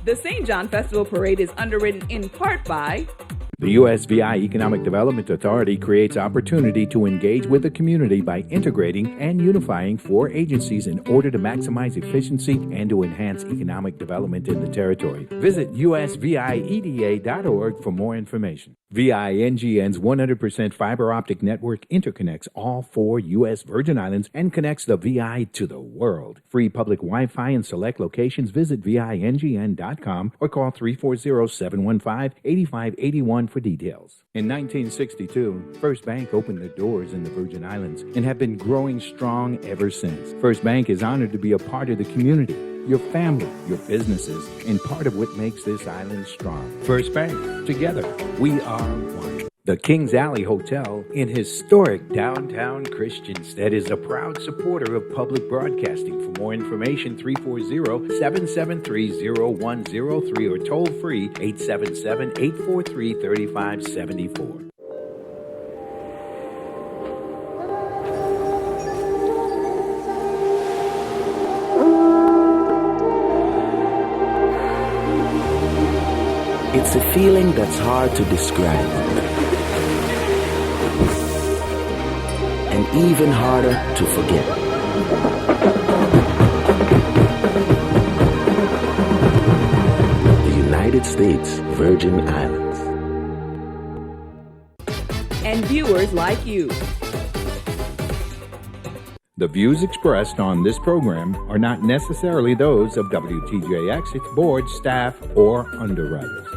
The St. John Festival Parade is underwritten in part by The USVI Economic Development Authority creates opportunity to engage with the community by integrating and unifying 4 agencies in order to maximize efficiency and to enhance economic development in the territory. Visit usvieda.org for more information. VINGN's 100% fiber optic network interconnects all 4 U.S. Virgin Islands and connects the VI to the world. Free public Wi-Fi in select locations. Visit VINGN.com or call 340-715-8581 for details. In 1962, First Bank opened their doors in the Virgin Islands and have been growing strong ever since. First Bank is honored to be a part of the community, your family, your businesses, and part of what makes this island strong. First Bank, together, we are one. The Kings Alley Hotel in historic downtown Christiansted is a proud supporter of public broadcasting. For more information, 340-773-0103 or toll free 877-843-3574. It's a feeling that's hard to describe, and even harder to forget. The United States Virgin Islands. and viewers like you. The views expressed on this program are not necessarily those of WTJX, its board, staff, or underwriters.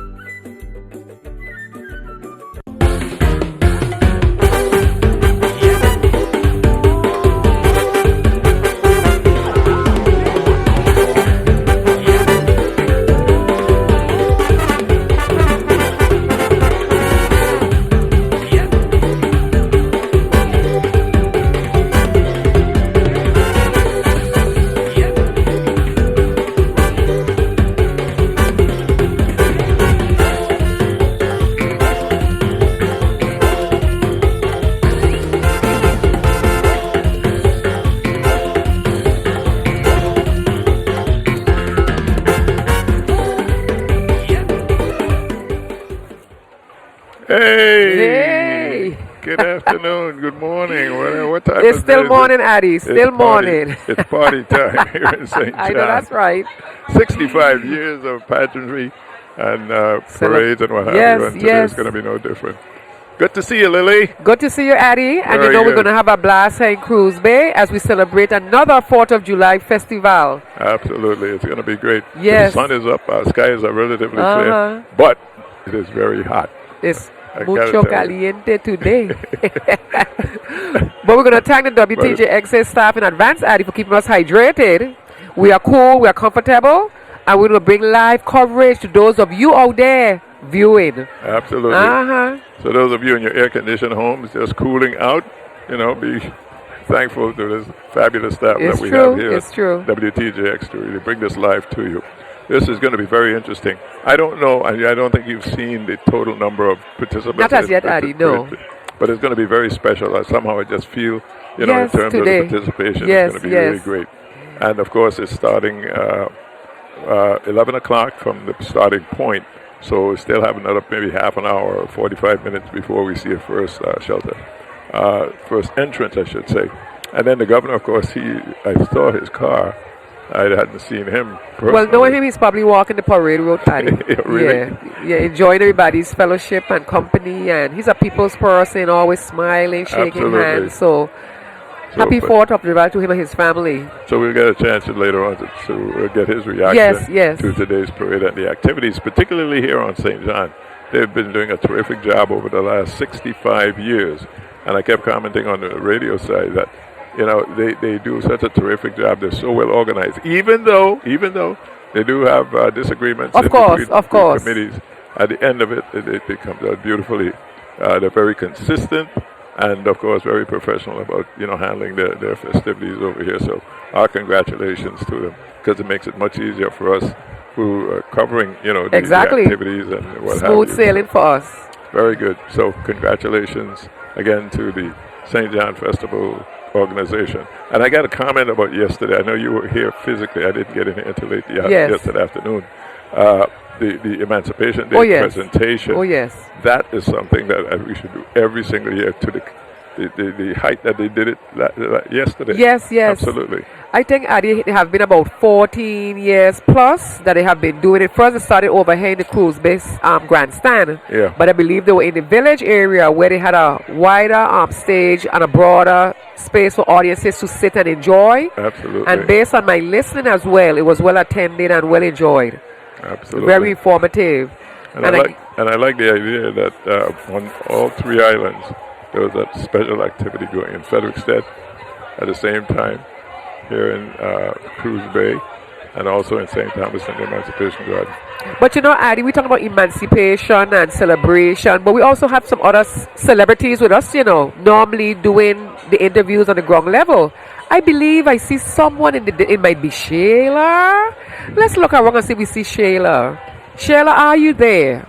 Hey! Good afternoon, good morning. What time It's is still it? morning, Addie. Still morning. It's party time here in St. John. I know that's right. 65 years of pageantry and parades and what have yes, you, and yes. today's going to be no different. Good to see you, Lily. Good to see you, Addie. And Very you know we're good. going to have a blast here in Cruise Bay as we celebrate another 4th of July festival. Absolutely, it's going to be great. Yes. The sun is up, our skies are relatively clear, Uh-huh. but it is very hot. It's I gotta mucho tell you. caliente today. But we're going to thank the WTJXA staff in advance, Addie, for keeping us hydrated. We are cool, we are comfortable, and we're going to bring live coverage to those of you out there viewing. Absolutely. Uh-huh. So those of you in your air-conditioned homes just cooling out, be thankful to this fabulous staff It's that we true, have here it's true. at WTJX to really bring this live to you. This is going to be very interesting. I don't know, I don't think you've seen the total number of participants. Not as yet, Addie, no. But it's going to be very special. Somehow I just feel, Yes, in terms today. of the participation, Yes, it's going to be really yes. great. And of course, it's starting 11 o'clock from the starting point. So we still have another maybe half an hour or 45 minutes before we see a first first entrance, I should say. And then the governor, of course, I saw his car. I hadn't seen him personally. Well, knowing him, he's probably walking the parade road, Addie. Really? Yeah, enjoying everybody's fellowship and company, and he's a people's person, always smiling, shaking Absolutely. hands. So happy but- 4th of July to him and his family. So we'll get a chance later on to get his reaction Yes. to today's parade and the activities, particularly here on St. John. They've been doing a terrific job over the last 65 years. And I kept commenting on the radio side that, they do such a terrific job. They're so well organized. Even though they do have disagreements Of course, between of course. committees, at the end of it, it becomes out beautifully. They're very consistent and, of course, very professional about, handling their festivities over here. So our congratulations to them, because it makes it much easier for us who are covering, the Exactly. activities and what have Smooth you. sailing for us. Very good. So congratulations again to the St. John Festival organization. And I got a comment about yesterday. I know you were here physically. I didn't get in here until late yesterday afternoon. the Emancipation Day Oh, yes. presentation. Oh, yes. That is something that we should do every single year to the height that they did it yesterday. Yes, yes. Absolutely. I think Addy, they have been about 14 years plus that they have been doing it. First, it started over here in the cruise base grandstand. Yeah. But I believe they were in the village area where they had a wider stage and a broader space for audiences to sit and enjoy. Absolutely. And based on my listening as well, it was well attended and well enjoyed. Absolutely. Very informative. And I like the idea that on all three islands there was that special activity going in Frederickstead at the same time, here in Cruz Bay, and also in St. Thomas in the Emancipation Garden. But you know, Addy, we talk about emancipation and celebration, but we also have some other celebrities with us, you know, normally doing the interviews on the ground level. I believe I see someone it might be Shayla. Let's look around and see if we see Shayla. Shayla, are you there?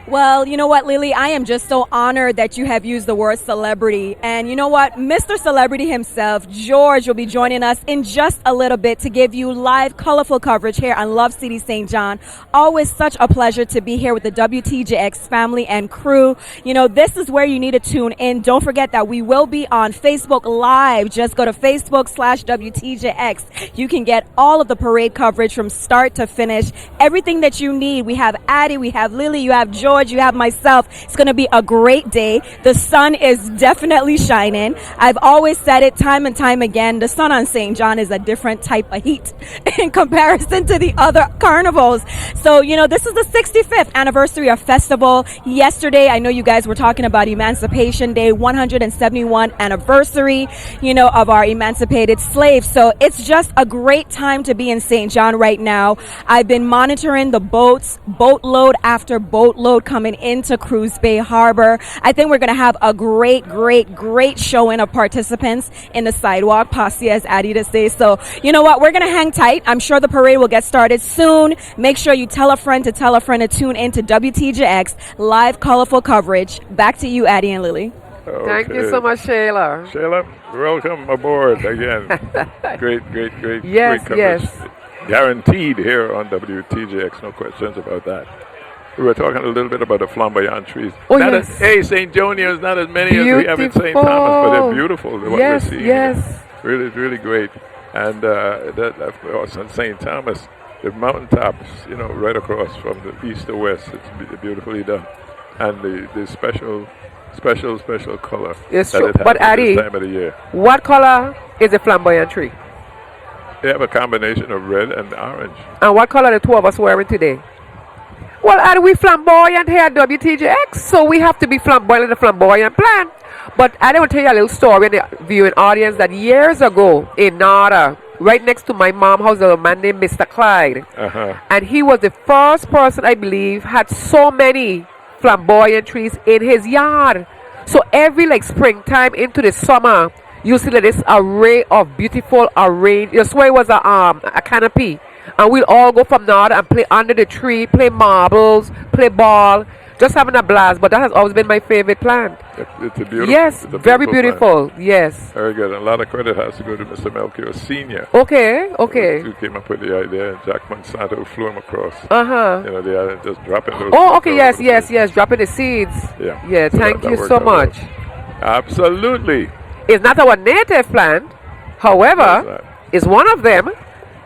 Well, you know what, Lily? I am just so honored that you have used the word celebrity. And you know what? Mr. Celebrity himself, George, will be joining us in just a little bit to give you live, colorful coverage here on Love City St. John. Always such a pleasure to be here with the WTJX family and crew. You know, this is where you need to tune in. Don't forget that we will be on Facebook Live. Just go to Facebook/WTJX. You can get all of the parade coverage from start to finish. Everything that you need. We have Addie, we have Lily, you have George, you have myself. It's going to be a great day. The sun is definitely shining. I've always said it time and time again. The sun on St. John is a different type of heat in comparison to the other carnivals. So, you know, this is the 65th anniversary of festival. Yesterday, I know you guys were talking about Emancipation Day, 171 anniversary, you know, of our emancipated slaves. So it's just a great time to be in St. John right now. I've been monitoring the boats, boatload after boatload coming into Cruz Bay Harbor. I think we're going to have a great showing of participants in the sidewalk posse, as Addie to say. So, you know what? We're going to hang tight. I'm sure the parade will get started soon. Make sure you tell a friend to tune in to WTJX live, colorful coverage. Back to you, Addie and Lily. Okay. Thank you so much, Shayla. Shayla, welcome aboard again. great Yes, coverage. yes. Guaranteed here on WTJX, no questions about that. We were talking a little bit about the flamboyant trees. Oh, not yes. St. Jonio is not as many as we have in St. Thomas, but they're beautiful. What Yes, we're seeing yes. here. Really great. And that, of course, in St. Thomas, the mountaintops, you know, right across from the east to west, it's beautifully done. And the special color It's that true. it has But at Addie, this time of the year. what color is the flamboyant tree? They have a combination of red and orange. And what color are the two of us wearing today? Well, are we flamboyant here at WTJX? So we have to be flamboyant in the flamboyant plan. But I want to tell you a little story in the viewing audience that years ago in Nara, right next to my mom's house, there was a man named Mr. Clyde. And he was the first person, I believe, had so many flamboyant trees in his yard. So every springtime into the summer, you see this array of beautiful arranged. You swear it was a canopy. And we'll all go from now and play under the tree, play marbles, play ball, just having a blast. But that has always been my favorite plant. It's a beautiful. Yes, it's a very beautiful beautiful. Yes. Very good. And a lot of credit has to go to Mr. Melchior Sr. Okay. Who came up with the idea, and Jack Monsanto flew him across. Uh-huh. You know, they are just dropping those. Oh, okay. seeds all over the Yes. place. Dropping the seeds. Yeah. Yeah. So Thank that you worked so out well. much. Absolutely. It's not our native plant. However, it's one of them.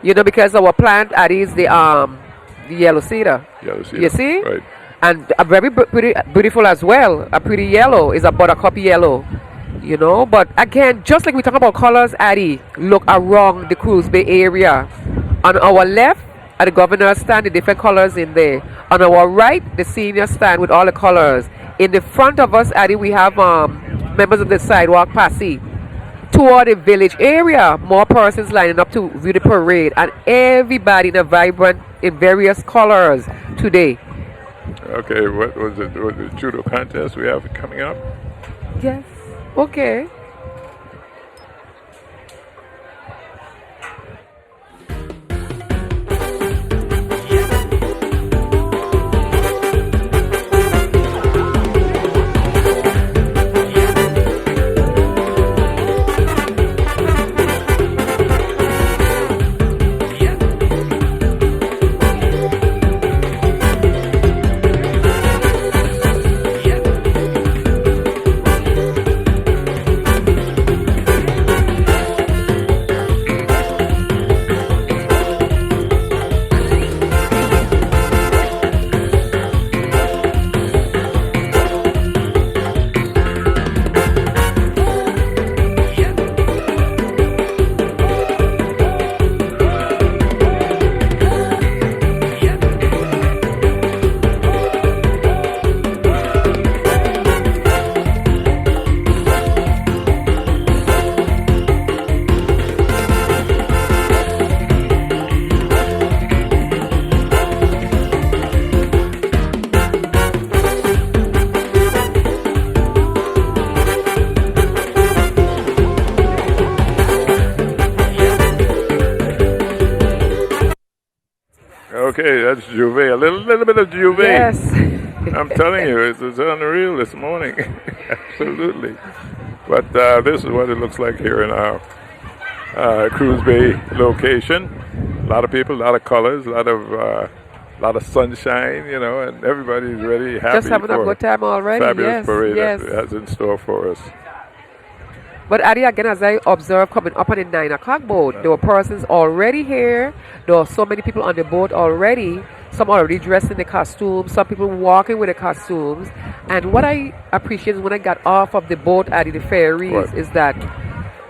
You know, because our plant is the yellow cedar. Yellow cedar. You see? Right. And a very pretty, beautiful as well. A pretty yellow is a buttercup yellow. You know, but again, just like we talk about colors, Addie, look around the Cruz Bay area. On our left, at the governor's stand, the different colors in there. On our right, the senior stand with all the colors. In the front of us, Addie, we have members of the sidewalk posse. Toward the village area, more persons lining up to view the parade, and everybody in a vibrant, in various colors today. Okay, what was it? Was the judo contest we have coming up? Yes. Okay. Okay, that's Juve. A little bit of Juve. Yes. I'm telling you, it's unreal this morning. Absolutely. But this is what it looks like here in our Cruz Bay location. A lot of people, a lot of colors, a lot of sunshine, you know, and everybody's ready, happy Just having a for good time already. fabulous Yes, parade yes. that it has in store for us. But Adi, again, as I observed coming up on the 9 o'clock boat, there were persons already here. There were so many people on the boat already. Some already dressed in the costumes. Some people walking with the costumes. And what I appreciate is when I got off of the boat at the ferries Right. is that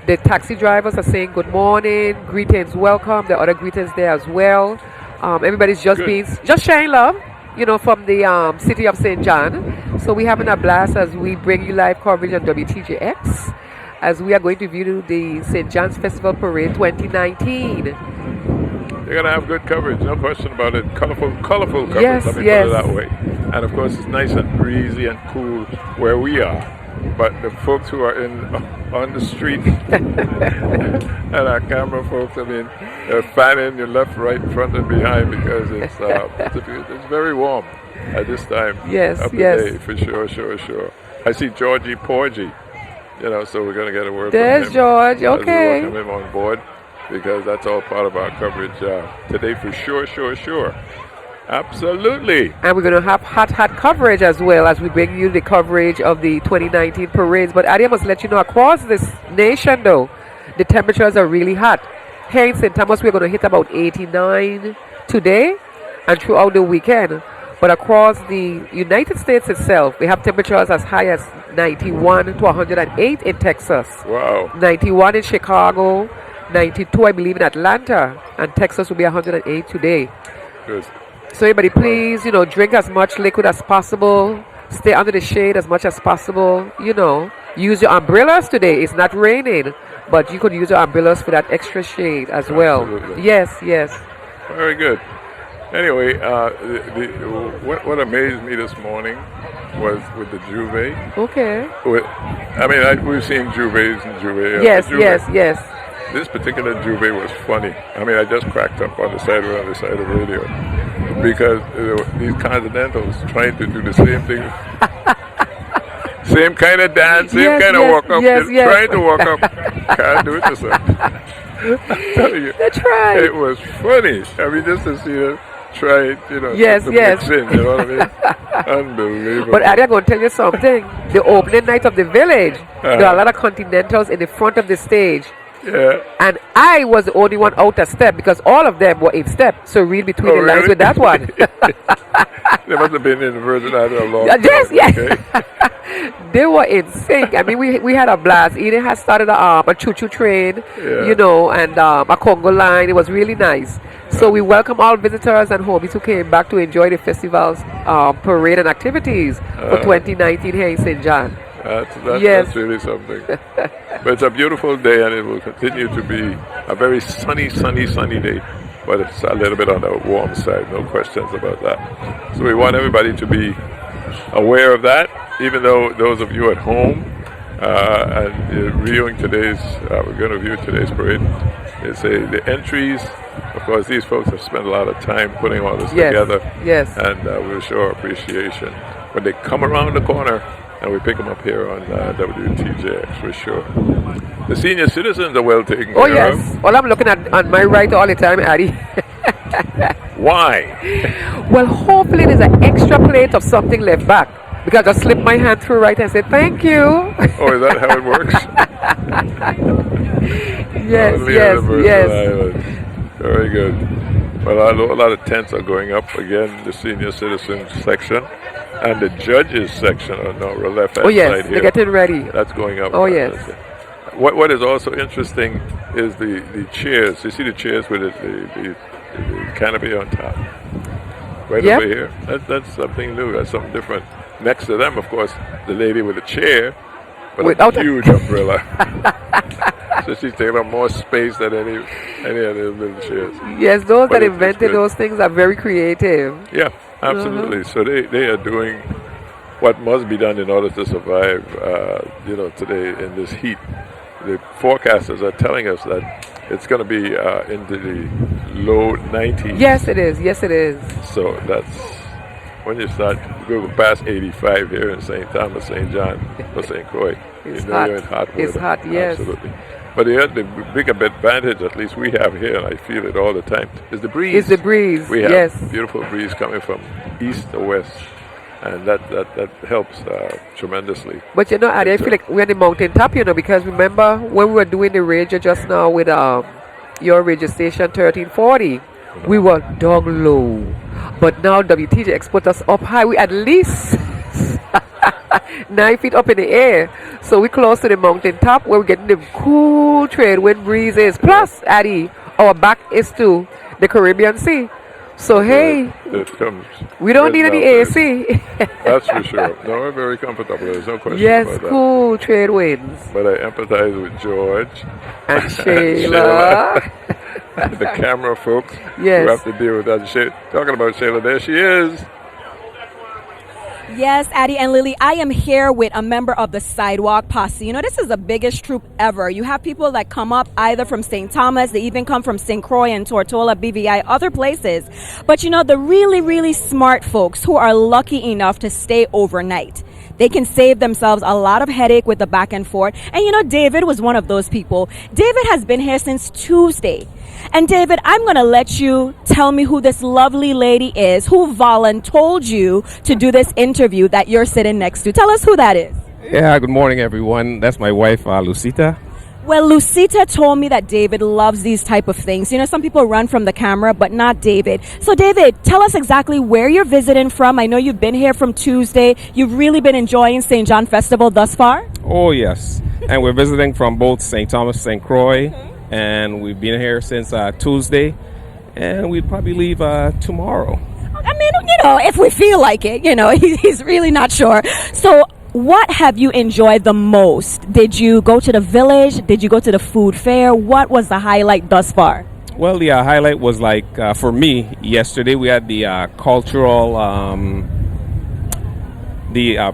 the taxi drivers are saying good morning, greetings, welcome. There are other greetings there as well. Everybody's just Good. just sharing love, you know, from the city of St. John. So we're having a blast as we bring you live coverage on WTJX, as we are going to view the St. John's Festival Parade 2019. You're going to have good coverage, no question about it. Colorful coverage, Yes, let me yes. put it that way. And of course, it's nice and breezy and cool where we are. But the folks who are on the street and our camera folks, I mean, they're fanning your left, right, front, and behind because it's very warm at this time Yes, of the yes. day, for sure. I see Georgie Porgy, you know, so we're going to get a word There's from him. George, As we okay. welcome him on board, because that's all part of our coverage today, for sure. Absolutely. And we're going to have hot coverage as well as we bring you the coverage of the 2019 parades. But Adi, I must let you know, across this nation, though, the temperatures are really hot. Here in St. Thomas, we're going to hit about 89 today and throughout the weekend. But across the United States itself, we have temperatures as high as 91 to 108 in Texas, Wow. 91 in Chicago, 92, I believe, in Atlanta, and Texas will be 108 today. Good. So everybody, please, you know, drink as much liquid as possible. Stay under the shade as much as possible. You know, use your umbrellas today. It's not raining, but you could use your umbrellas for that extra shade as well. Absolutely. Yes. Very good. Anyway, what amazed me this morning was with the Juve. Okay. We've seen Juves and Juve. Yes. This particular Juve was funny. I mean, I just cracked up on the side of the radio because these Continentals trying to do the same thing. Same kind of dance, same kind of walk up. yes. Trying to walk up. Can't do it yourself. I'm telling you. That's right. It was funny. I mean, just to see them try it, you know, Yes. to mix in, you know what I mean? Unbelievable. But Adi, I'm going to tell you something. The opening night of the village, there are a lot of Continentals in the front of the stage. Yeah. And I was the only one out of step because all of them were in step. So read between the lines really? with that one. They must have been in the Virgin Islands a long Yes, time. yes. Okay? They were in sync. I mean, we had a blast. Eden had started a choo-choo train, Yeah. you know, and a Congo line. It was really nice. So we welcome all visitors and homies who came back to enjoy the festival's parade and activities for 2019 here in St. John. That's really something. But it's a beautiful day, and it will continue to be a very sunny day. But it's a little bit on the warm side, no questions about that. So we want everybody to be aware of that, even though those of you at home and viewing we're going to view today's parade. They say the entries, of course, these folks have spent a lot of time putting all this together. Yes. And we'll show our appreciation when they come around the corner. And we pick them up here on WTJX for sure. The senior citizens are well taken care Oh, of. yes. Well, I'm looking at on my right all the time, Addy. Why? Well, hopefully there's an extra plate of something left back. Because I slipped my hand through right and said, thank you. Oh, is that how it works? Yes. Islands. Very good. Well, I know a lot of tents are going up again, the senior citizens section. And the judges section on our left hand Oh, yes. side here. They're getting ready. That's going up. Oh, yes. What is also interesting is the chairs. You see the chairs with the canopy on top? Right Yep. over here. That's something new. That's something different. Next to them, of course, the lady with a chair, but Without a a- huge umbrella. So she's taking up more space than any of the little chairs. Yes, those But that it's invented good. those things are very creative. Yeah, absolutely. So they are doing what must be done in order to survive, today in this heat. The forecasters are telling us that it's going to be into the low 90s. Yes, it is. Yes, it is. So that's when you start go past 85 here in St. Thomas, St. John, or St. Croix. It's you know hot. you're in hot weather. It's hot, yes. Absolutely. But the big advantage, at least we have here, and I feel it all the time, is the breeze. It's the breeze. We have yes. beautiful breeze coming from east to west, and that helps tremendously. But you know, Adi, I feel like we're on the mountain top, you know, because remember when we were doing the radio just now with your radio station 1340, we were down low. But now WTJX put us up high. We at least 9 feet up in the air. So we're close to the mountain top where we're getting the cool trade wind breezes. Plus, Adi, our back is to the Caribbean Sea. So hey, it comes we don't need any AC. That's for sure. No, we're very comfortable. There's no question Yes, about cool trade winds. that. But I empathize with George And Shayla. Shayla. The camera folks Yes. who have to deal with that. Talking about Shayla, there she is. Yes, Addie and Lily, I am here with a member of the Sidewalk Posse. You know, this is the biggest troop ever. You have people that come up either from St. Thomas, they even come from St. Croix and Tortola, BVI, other places. But you know, the really, really smart folks who are lucky enough to stay overnight, they can save themselves a lot of headache with the back and forth. And you know, David was one of those people. David has been here since Tuesday. And David, I'm going to let you tell me who this lovely lady is who volunteered you to do this interview that you're sitting next to. Tell us who that is. Yeah, good morning, everyone. That's my wife, Lucita. Well, Lucita told me that David loves these type of things. You know, some people run from the camera, but not David. So, David, tell us exactly where you're visiting from. I know you've been here from Tuesday. You've really been enjoying St. John Festival thus far? Oh, yes. And we're visiting from both St. Thomas, St. Croix, and we've been here since Tuesday, and we'd probably leave tomorrow. I mean, you know, if we feel like it, you know, he's really not sure. So, what have you enjoyed the most? Did you go to the village? Did you go to the food fair? What was the highlight thus far? Well, the highlight was like, for me, yesterday we had the cultural,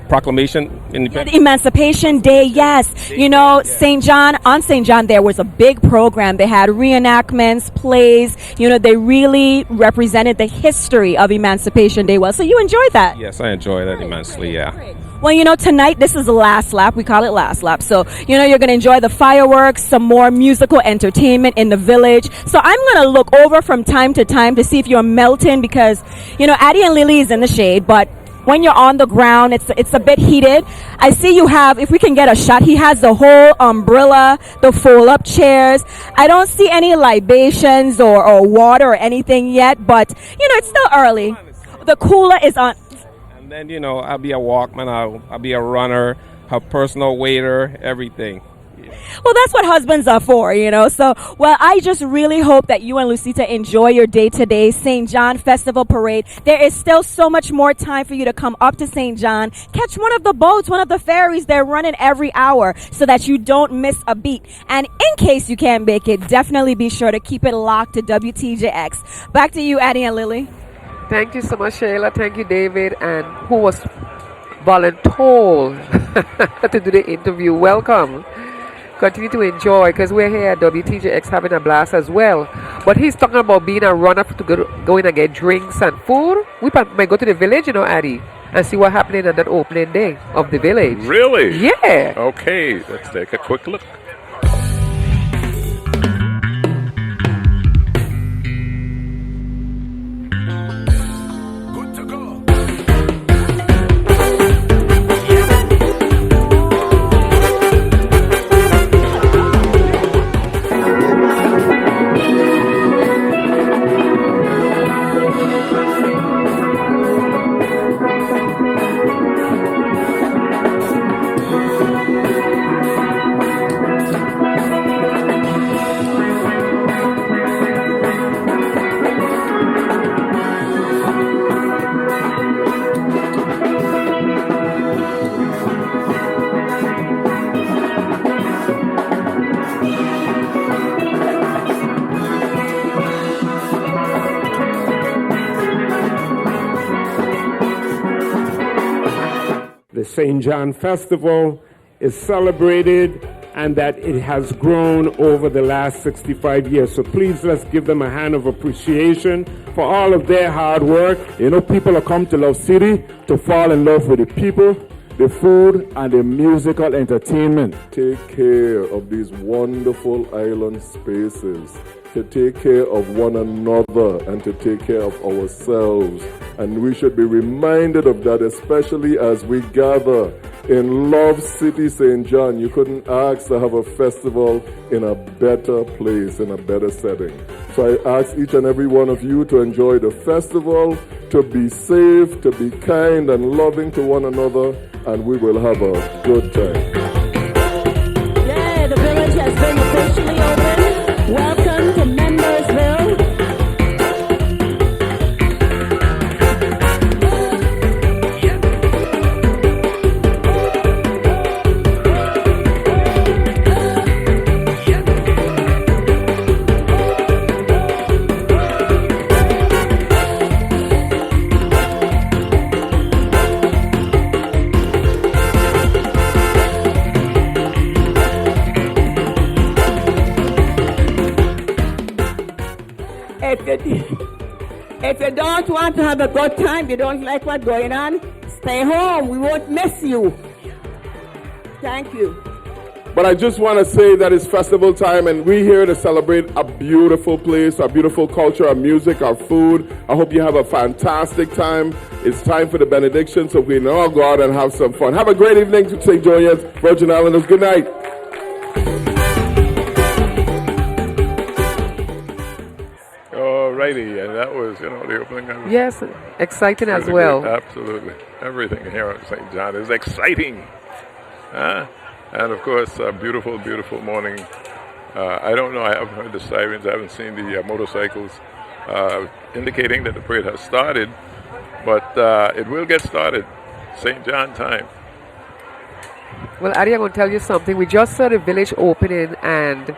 proclamation. Yeah, the Emancipation Day, yes. You know, St. John, on St. John, there was a big program. They had reenactments, plays. You know, they really represented the history of Emancipation Day well. So you enjoyed that? Yes, I enjoyed that immensely, yeah. Well, you know, tonight, this is the last lap. We call it last lap. So, you know, you're going to enjoy the fireworks, some more musical entertainment in the village. So I'm going to look over from time to time to see if you're melting because, you know, Addie and Lily is in the shade, but when you're on the ground, it's a bit heated. I see you have, if we can get a shot, he has the whole umbrella, the fold-up chairs. I don't see any libations or water or anything yet, but, you know, it's still early. The cooler is on. And then, you know, I'll be a walkman, I'll be a runner, a personal waiter, everything. Well, that's what husbands are for, you know. So, well, I just really hope that you and Lucita enjoy your day today, St. John Festival Parade. There is still so much more time for you to come up to St. John, catch one of the boats, one of the ferries. They're running every hour so that you don't miss a beat. And in case you can't make it, definitely be sure to keep it locked to WTJX. Back to you, Addie and Lily. Thank you so much, Shayla. Thank you, David, and who was volunteered to do the interview. Welcome. Continue to enjoy because we're here at WTJX having a blast as well. But he's talking about being a runner to go in and get drinks and food. We might go to the village, you know, Addie, and see what's happening on that opening day of the village. Really? Yeah. Okay, let's take a quick look. The St. John Festival is celebrated and that it has grown over the last 65 years. So please, let's give them a hand of appreciation for all of their hard work. You know, people have come to Love City to fall in love with the people, the food, and the musical entertainment. Take care of these wonderful island spaces, to take care of one another and to take care of ourselves. And we should be reminded of that, especially as we gather in Love City, St. John. You couldn't ask to have a festival in a better place, in a better setting. So I ask each and every one of you to enjoy the festival, to be safe, to be kind and loving to one another, and we will have a good time. Yeah, the village has been officially opened. Welcome to Membersville. If you don't want to have a good time, you don't like what's going on, stay home. We won't miss you. Thank you. But I just want to say that it's festival time and we're here to celebrate a beautiful place, our beautiful culture, our music, our food. I hope you have a fantastic time. It's time for the benediction, so we can all go out and have some fun. Have a great evening to St. John's, Virgin Islands. Good night. Alrighty, and that was, the opening. Yes, exciting as well. Absolutely. Everything here at St. John is exciting. And of course, a beautiful, beautiful morning. I don't know, I haven't heard the sirens, I haven't seen the motorcycles indicating that the parade has started, but it will get started. St. John time. Well, Adi, I'm going to tell you something. We just saw the village opening, and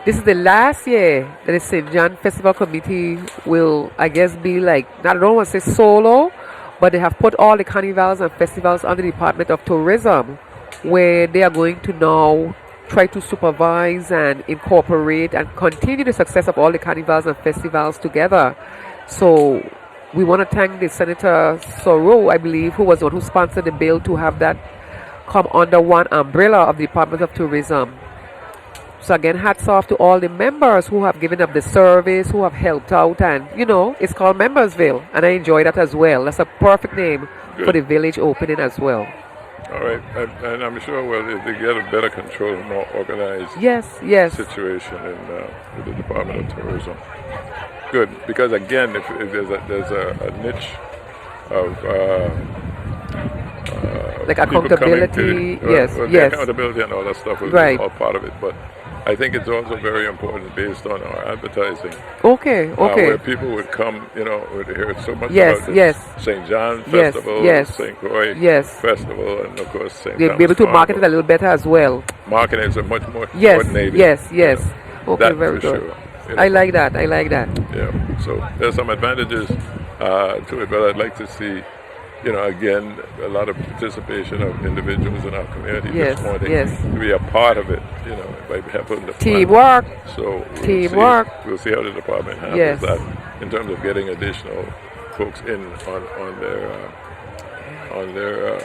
this is the last year that the St. John Festival Committee will, I guess, be like, I don't want to say solo, but they have put all the carnivals and festivals under the Department of Tourism, where they are going to now try to supervise and incorporate and continue the success of all the carnivals and festivals together. So we want to thank the Senator Soro, I believe, who was the one who sponsored the bill to have that come under one umbrella of the Department of Tourism. So again, hats off to all the members who have given up the service, who have helped out, and it's called Membersville, and I enjoy that as well. That's a perfect name for the village opening as well. All right, and I'm sure if they get a better control, more organized situation with the Department of Tourism. Good, because again, if there's a niche of like accountability, accountability and all that stuff is all part of it, but I think it's also very important based on our advertising. Okay. Where people would come, would hear so much about this St. John Festival, St. Croix Festival, and of course St. They'll be able to market it a little better as well. Marketing is a much more coordinated. Yes. Okay, very good. Sure. I like that. Yeah, so there's some advantages to it, but I'd like to see, again, a lot of participation of individuals in our community this morning to be a part of it, by helping the teamwork. So we'll see how the department handles that in terms of getting additional folks in on their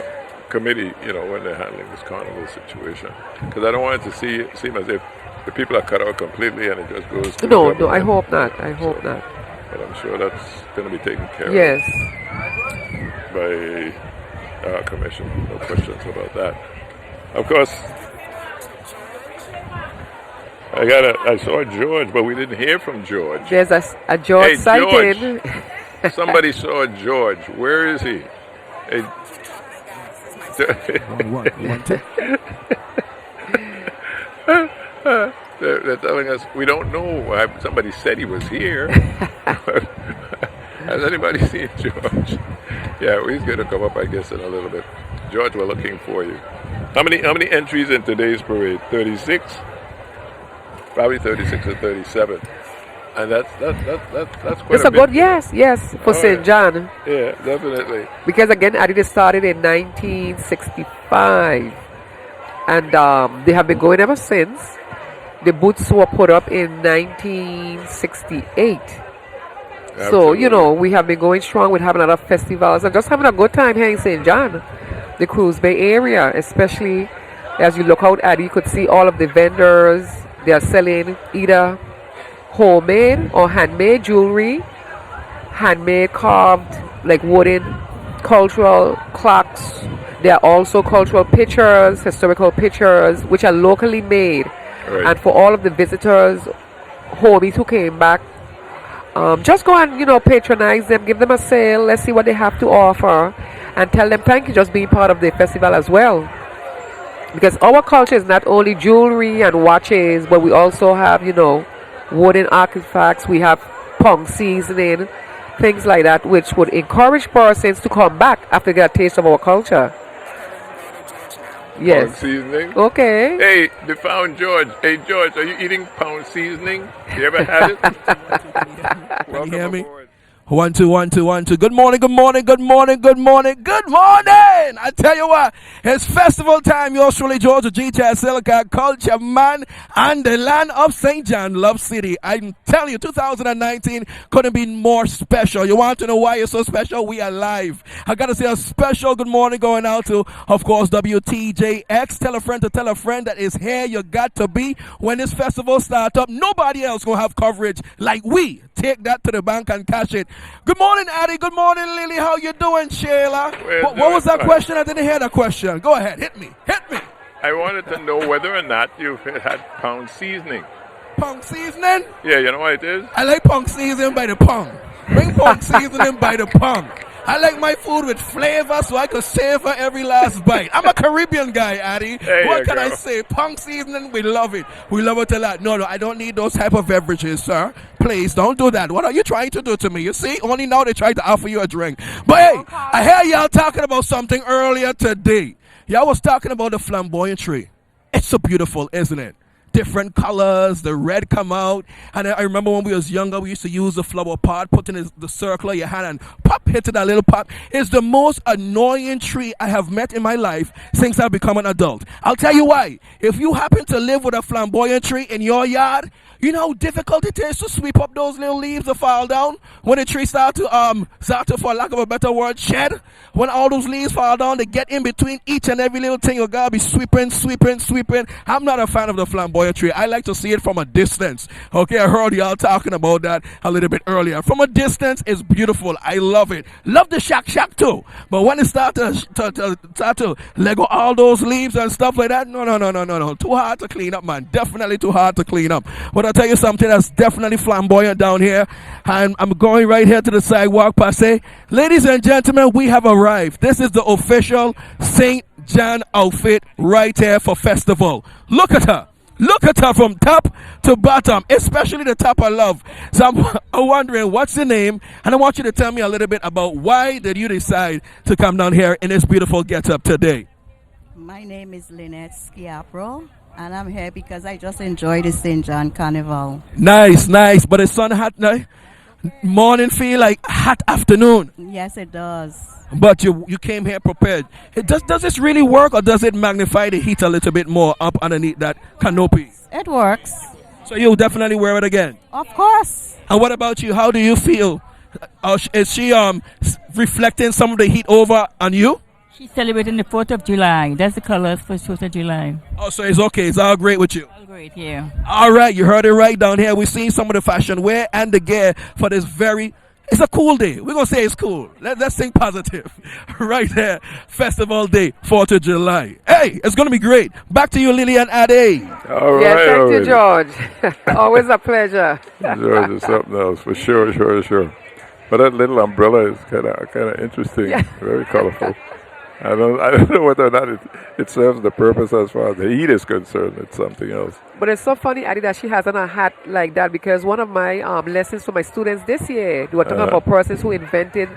committee, when they're handling this carnival situation. Because I don't want it to seem as if the people are cut out completely and it just goes to No, I hope not. Not. But I'm sure that's going to be taken care of by our commission. No questions about that. Of course, I saw George, but we didn't hear from George. There's a George sighting. George. Somebody saw George. Where is he? They're telling us we don't know. Somebody said he was here. Has anybody seen George? Yeah, he's going to come up, I guess, in a little bit. George, we're looking for you. How many entries in today's parade? 36? Probably 36 or 37. And that's quite it's a bit. Good yes for St. John. Yeah, definitely. Because again, Adidas started in 1965. and they have been going ever since. The booths were put up in 1968. So, you know, we have been going strong with having a lot of festivals and just having a good time here in St. John, the Cruz Bay area, especially as you look out at it, you could see all of the vendors. They are selling either homemade or handmade jewelry, handmade carved, like wooden cultural clocks. There are also cultural pictures, historical pictures, which are locally made. Right. And for all of the visitors, homies who came back, just go and, you know, patronize them, give them a sale, let's see what they have to offer, and tell them thank you just being part of the festival as well. Because our culture is not only jewelry and watches, but we also have, you know, wooden artifacts, we have pong seasoning, things like that, which would encourage persons to come back after they get a taste of our culture. Yes. Pound seasoning. Okay. Hey, they found George. Hey, George, are you eating pound seasoning? You ever had it? Can you hear me? 1 2 1 2 1 2. Good morning, good morning, good morning, good morning, good morning. I tell you what, it's festival time. Yours truly, George, the GTS Silica Culture Man and the land of St. John, Love City. I'm telling you, 2019 couldn't be more special. You want to know why it's so special? We are live. I got to say a special good morning going out to, of course, WTJX. Tell a friend to tell a friend that is here. You got to be when this festival starts up. Nobody else going to have coverage like we. Take that to the bank and cash it. Good morning, Addie. Good morning, Lily. How you doing, Shayla? What was that question? I didn't hear that question. Go ahead. Hit me. Hit me. I wanted to know whether or not you've had pound seasoning. Punk seasoning? Yeah, you know what it is? I like punk seasoning by the punk. Bring punk seasoning by the punk. I like my food with flavor so I could savor every last bite. I'm a Caribbean guy, Addie. What can I say? Punk seasoning, we love it. We love it a lot. No, I don't need those type of beverages, sir. Please, don't do that. What are you trying to do to me? You see, only now they try to offer you a drink. But hey, I hear y'all talking about something earlier today. Y'all was talking about the flamboyant tree. It's so beautiful, isn't it? Different colors, the red come out. And I remember when we was younger, we used to use the flower pot, put in the circle of your hand and pop, hit it that little pop. It's the most annoying tree I have met in my life since I've become an adult. I'll tell you why. If you happen to live with a flamboyant tree in your yard, you know how difficult it is to sweep up those little leaves that fall down when the tree start to, for lack of a better word, shed. When all those leaves fall down, they get in between each and every little thing. You gotta be sweeping. I'm not a fan of the flamboyant tree. I like to see it from a distance. Okay, I heard y'all talking about that a little bit earlier. From a distance, it's beautiful. I love it. Love the shack too. But when it start to Lego all those leaves and stuff like that, no. Too hard to clean up, man. Definitely too hard to clean up. But I'll tell you something that's definitely flamboyant down here. And I'm going right here to the sidewalk passe. Ladies and gentlemen, we have arrived. This is the official St. John outfit right here for festival. Look at her. Look at her from top to bottom, especially the top I love. So I'm wondering, what's the name? And I want you to tell me a little bit about why did you decide to come down here in this beautiful get-up today? My name is Lynette Schiapro, and I'm here because I just enjoy the St. John Carnival. Nice. But the sun hot now. Morning feel like hot afternoon. Yes, it does. But you came here prepared. Does this really work, or does it magnify the heat a little bit more up underneath that canopy? It works. So you'll definitely wear it again? Of course. And what about you? How do you feel? Is she reflecting some of the heat over on you? She's celebrating the 4th of July. That's the colors for 4th of July. Oh, so it's okay. It's all great with you? All great, yeah. All right. You heard it right down here. We're seeing some of the fashion wear and the gear for this it's a cool day. We're going to say it's cool. Let's think positive. Right there. Festival day, 4th of July. Hey, it's going to be great. Back to you, Lillian Ade. All right. Yes, thank you, George. Always a pleasure. George is something else, for sure. But that little umbrella is kind of interesting. Yeah. Very colorful. I don't know whether or not it serves the purpose as far as the heat is concerned. It's something else. But it's so funny, Addie, that she has on a hat like that, because one of my lessons for my students this year, they were talking about persons who invented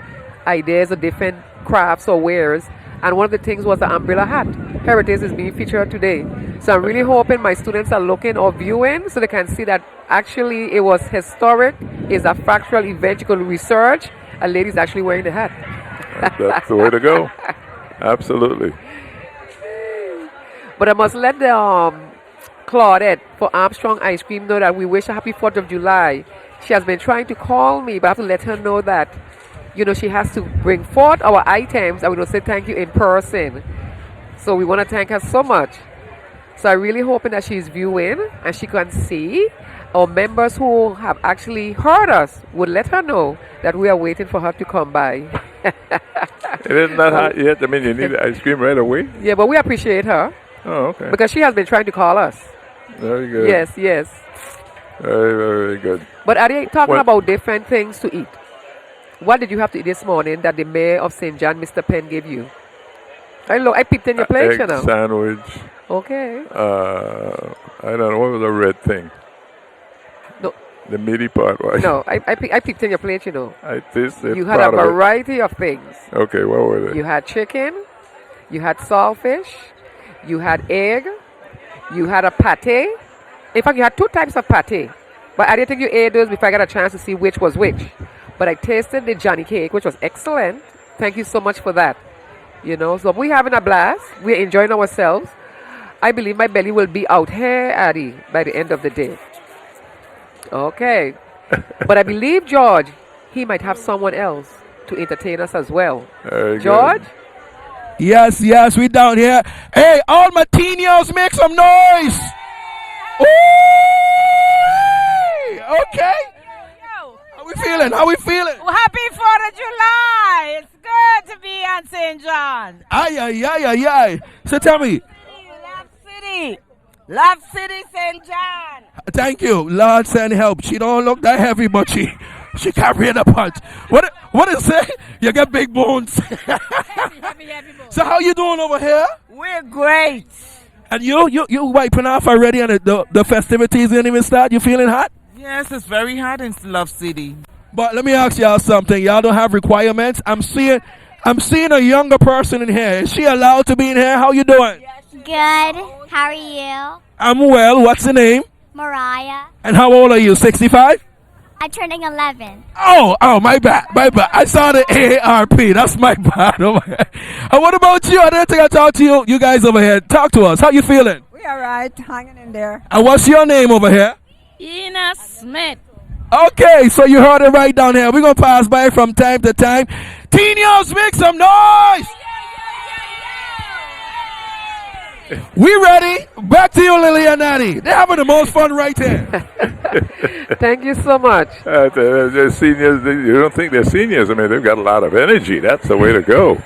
ideas of different crafts or wares, and one of the things was the umbrella hat. Heritage is being featured today. So I'm really hoping my students are looking or viewing so they can see that actually it was historic, it's a factual event. You could research, a lady's actually wearing the hat. That's the way to go. Absolutely. But I must let the Claudette for Armstrong Ice Cream know that we wish her happy 4th of July. She has been trying to call me, but I have to let her know that, she has to bring forth our items and we will say thank you in person. So we want to thank her so much. So I'm really hoping that she's viewing and she can see. Our members who have actually heard us would let her know that we are waiting for her to come by. It isn't that hot yet. I mean, you need ice cream right away. Yeah, but we appreciate her. Oh, okay. Because she has been trying to call us. Very good. Yes, yes. Very, very good. But are they talking about different things to eat? What did you have to eat this morning that the mayor of St. John, Mr. Penn, gave you? I peeped in your plate, egg sandwich. Okay. I don't know. What was the red thing? No. The meaty part. Right? No, I peeped in your plate, I tasted You had a variety of things. Okay, what were they? You had chicken. You had saltfish. You had egg. You had a pate. In fact, you had 2 types of pate. But I didn't think you ate those before I got a chance to see which was which. But I tasted the Johnny cake, which was excellent. Thank you so much for that. So we're having a blast. We're enjoying ourselves. I believe my belly will be out here, Addie, by the end of the day. Okay. But I believe, George, he might have someone else to entertain us as well. George? Yes, we down here. Hey, all my teenagers, make some noise. Ooh! Okay. How we feeling? Well, happy 4th of July. It's good to be on St. John. Aye. So tell me. Love City, St. John. Thank you. Lord send help. She don't look that heavy, but she carrying a punch. What is it? You got big bones. Heavy bones. So how you doing over here? We're great. And you wiping off already, and the festivities didn't even start. You feeling hot? Yes, it's very hot in Love City. But let me ask y'all something. Y'all don't have requirements. I'm seeing a younger person in here. Is she allowed to be in here? How you doing? Good. How are you? I'm well. What's the name? Mariah. And how old are you? 65? I'm turning 11. Oh, my bad. I saw the AARP. That's my bad. Oh, my God. And what about you? I didn't think I talked to you guys over here. Talk to us. How you feeling? We all right. Hanging in there. And what's your name over here? Ina Smith. Okay, so you heard it right down here. We're going to pass by from time to time. Teenagers, make some noise! We ready? Back to you, Lily and Natty. They're having the most fun right here. Thank you so much. The seniors, you don't think they're seniors. I mean, they've got a lot of energy. That's the way to go.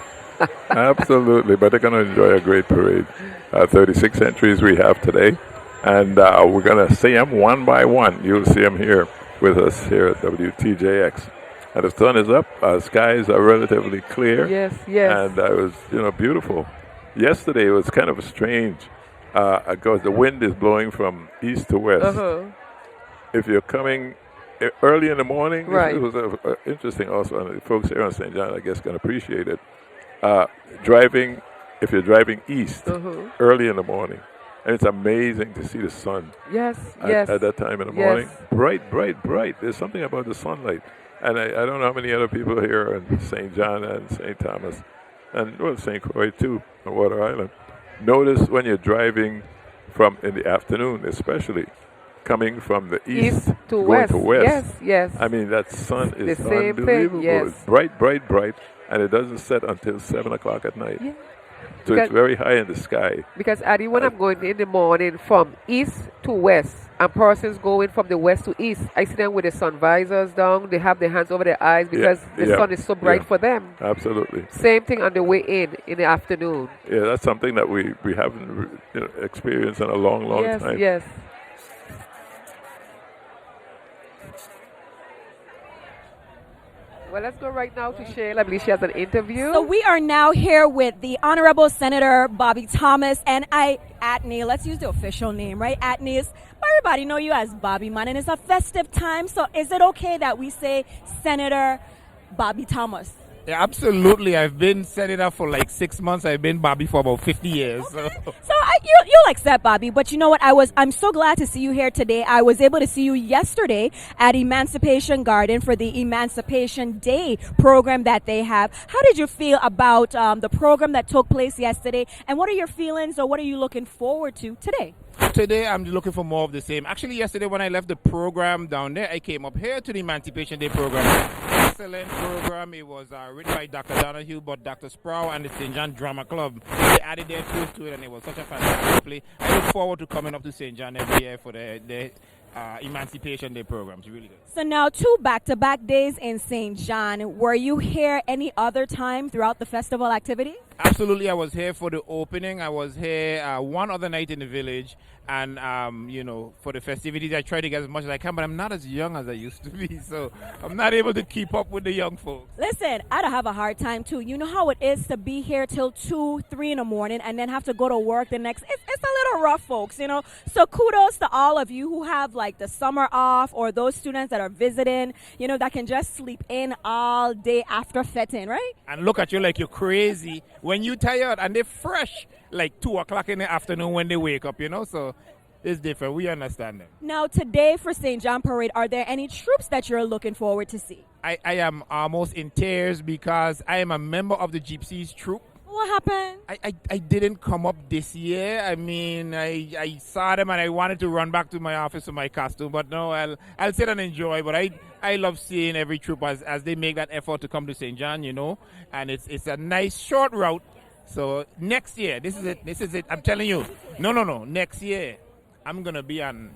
Absolutely. But they're going to enjoy a great parade. 36 entries we have today. And we're going to see them one by one. You'll see them here with us here at WTJX. And the sun is up. Skies are relatively clear. Yes. And it was, beautiful. Yesterday it was kind of strange because the wind is blowing from east to west. Uh-huh. If you're coming early in the morning, right. It was interesting also, and the folks here on St. John, I guess, can appreciate it. If you're driving east early in the morning, and it's amazing to see the sun. Yes. At that time in the morning. Bright. There's something about the sunlight. And I don't know how many other people here in St. John and St. Thomas, and St. Croix too, on Water Island. Notice when you're driving in the afternoon, especially, coming from the east to going west. to west. Yes. I mean, that sun is the same unbelievable. thing, yes. It's bright, and it doesn't set until 7 o'clock at night. Yeah. So it's very high in the sky. Because, Addie, when I'm going in the morning from east to west, and persons going from the west to east, I see them with the sun visors down. They have their hands over their eyes because the sun is so bright for them. Absolutely. Same thing on the way in the afternoon. Yeah, that's something that we haven't experienced in a long time. Yes. Well, let's go right now to Shayla. I believe she has an interview. So we are now here with the Honorable Senator Bobby Thomas and Atney. Let's use the official name, right? Atney. Everybody know you as Bobby, man, and it's a festive time. So is it okay that we say Senator Bobby Thomas? Yeah, absolutely. I've been senator for like 6 months. I've been Bobby for about 50 years. Okay. So You'll accept, Bobby. But you know what? I'm so glad to see you here today. I was able to see you yesterday at Emancipation Garden for the Emancipation Day program that they have. How did you feel about the program that took place yesterday? And what are your feelings, or what are you looking forward to today? Today, I'm looking for more of the same. Actually, yesterday when I left the program down there, I came up here to the Emancipation Day program. Excellent program. It was written by Dr. Donahue, but Dr. Sproul and the St. John Drama Club, they added their twist to it, and it was such a fantastic play. I look forward to coming up to St. John every year for the Emancipation Day programs. Really good. So now 2 back-to-back days in St. John. Were you here any other time throughout the festival activity? Absolutely, I was here for the opening. I was here one other night in the village, and for the festivities, I try to get as much as I can, but I'm not as young as I used to be, so I'm not able to keep up with the young folks. Listen, I'd have a hard time too. You know how it is to be here till 2, 3 in the morning and then have to go to work the next. It's a little rough, folks, you know. So kudos to all of you who have like the summer off, or those students that are visiting, that can just sleep in all day after fetting, right? And look at you like you're crazy when you tired, and they're fresh like 2 o'clock in the afternoon when they wake up, so it's different. We understand them. Now today for St. John Parade, are there any troops that you're looking forward to see? I am almost in tears because I am a member of the Gypsies troop. What happened? I didn't come up this year. I mean, I saw them and I wanted to run back to my office with my costume, but no, I'll sit and enjoy. But I love seeing every troop as they make that effort to come to St. John, and it's a nice short route. So next year, this is it. I'm telling you. No. Next year, I'm going to be on...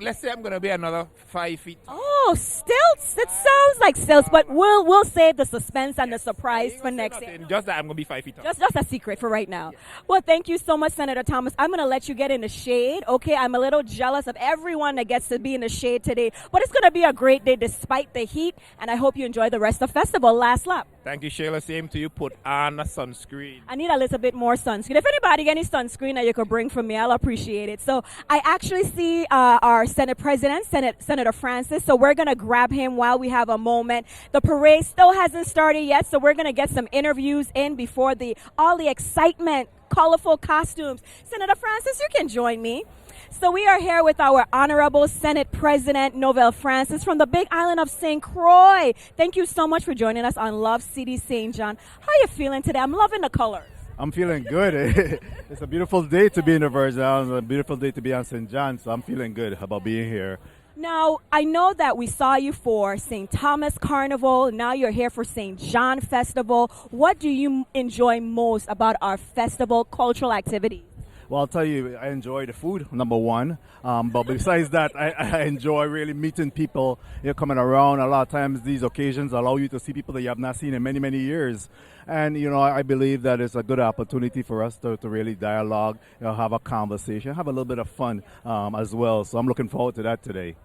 let's say I'm going to be another 5 feet. Oh, stilts? It sounds like stilts, but we'll save the suspense and the surprise for next year. Just that I'm going to be 5 feet tall. Just a secret for right now. Well, thank you so much, Senator Thomas. I'm going to let you get in the shade, okay? I'm a little jealous of everyone that gets to be in the shade today, but it's going to be a great day despite the heat, and I hope you enjoy the rest of the festival. Last lap. Thank you, Shayla. Same to you. Put on a sunscreen. I need a little bit more sunscreen. If anybody got any sunscreen that you could bring for me, I'll appreciate it. So I actually see our Senate President, Senator Francis, so we're going to grab him while we have a moment. The parade still hasn't started yet, so we're going to get some interviews in before all the excitement, colorful costumes. Senator Francis, you can join me. So we are here with our Honorable Senate President, Novell Francis, from the Big Island of St. Croix. Thank you so much for joining us on Love City St. John. How are you feeling today? I'm loving the colors. I'm feeling good. It's a beautiful day to be in the Virgin Islands, a beautiful day to be on St. John, so I'm feeling good about being here. Now, I know that we saw you for St. Thomas Carnival. Now you're here for St. John Festival. What do you enjoy most about our festival cultural activities? Well, I'll tell you, I enjoy the food, number one. But besides that, I enjoy really meeting people, coming around. A lot of times these occasions allow you to see people that you have not seen in many, many years. And, I believe that it's a good opportunity for us to really dialogue, have a conversation, have a little bit of fun as well. So I'm looking forward to that today.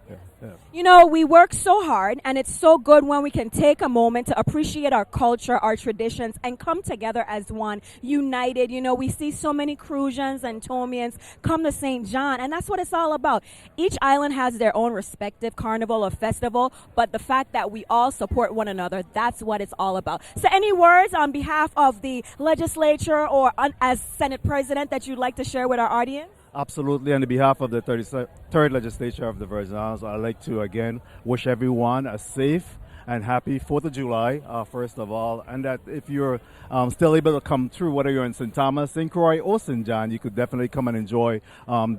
Yeah. We work so hard, and it's so good when we can take a moment to appreciate our culture, our traditions, and come together as one, united. We see so many Crucians and Tomians come to St. John, and that's what it's all about. Each island has their own respective carnival or festival, but the fact that we all support one another, that's what it's all about. So any words on behalf of the legislature or as Senate President that you'd like to share with our audience? Absolutely. On behalf of the 33rd Legislature of the Virgin Islands, I'd like to again wish everyone a safe and happy 4th of July, first of all, and that if you're still able to come through, whether you're in St. Thomas, St. Croix, or St. John, you could definitely come and enjoy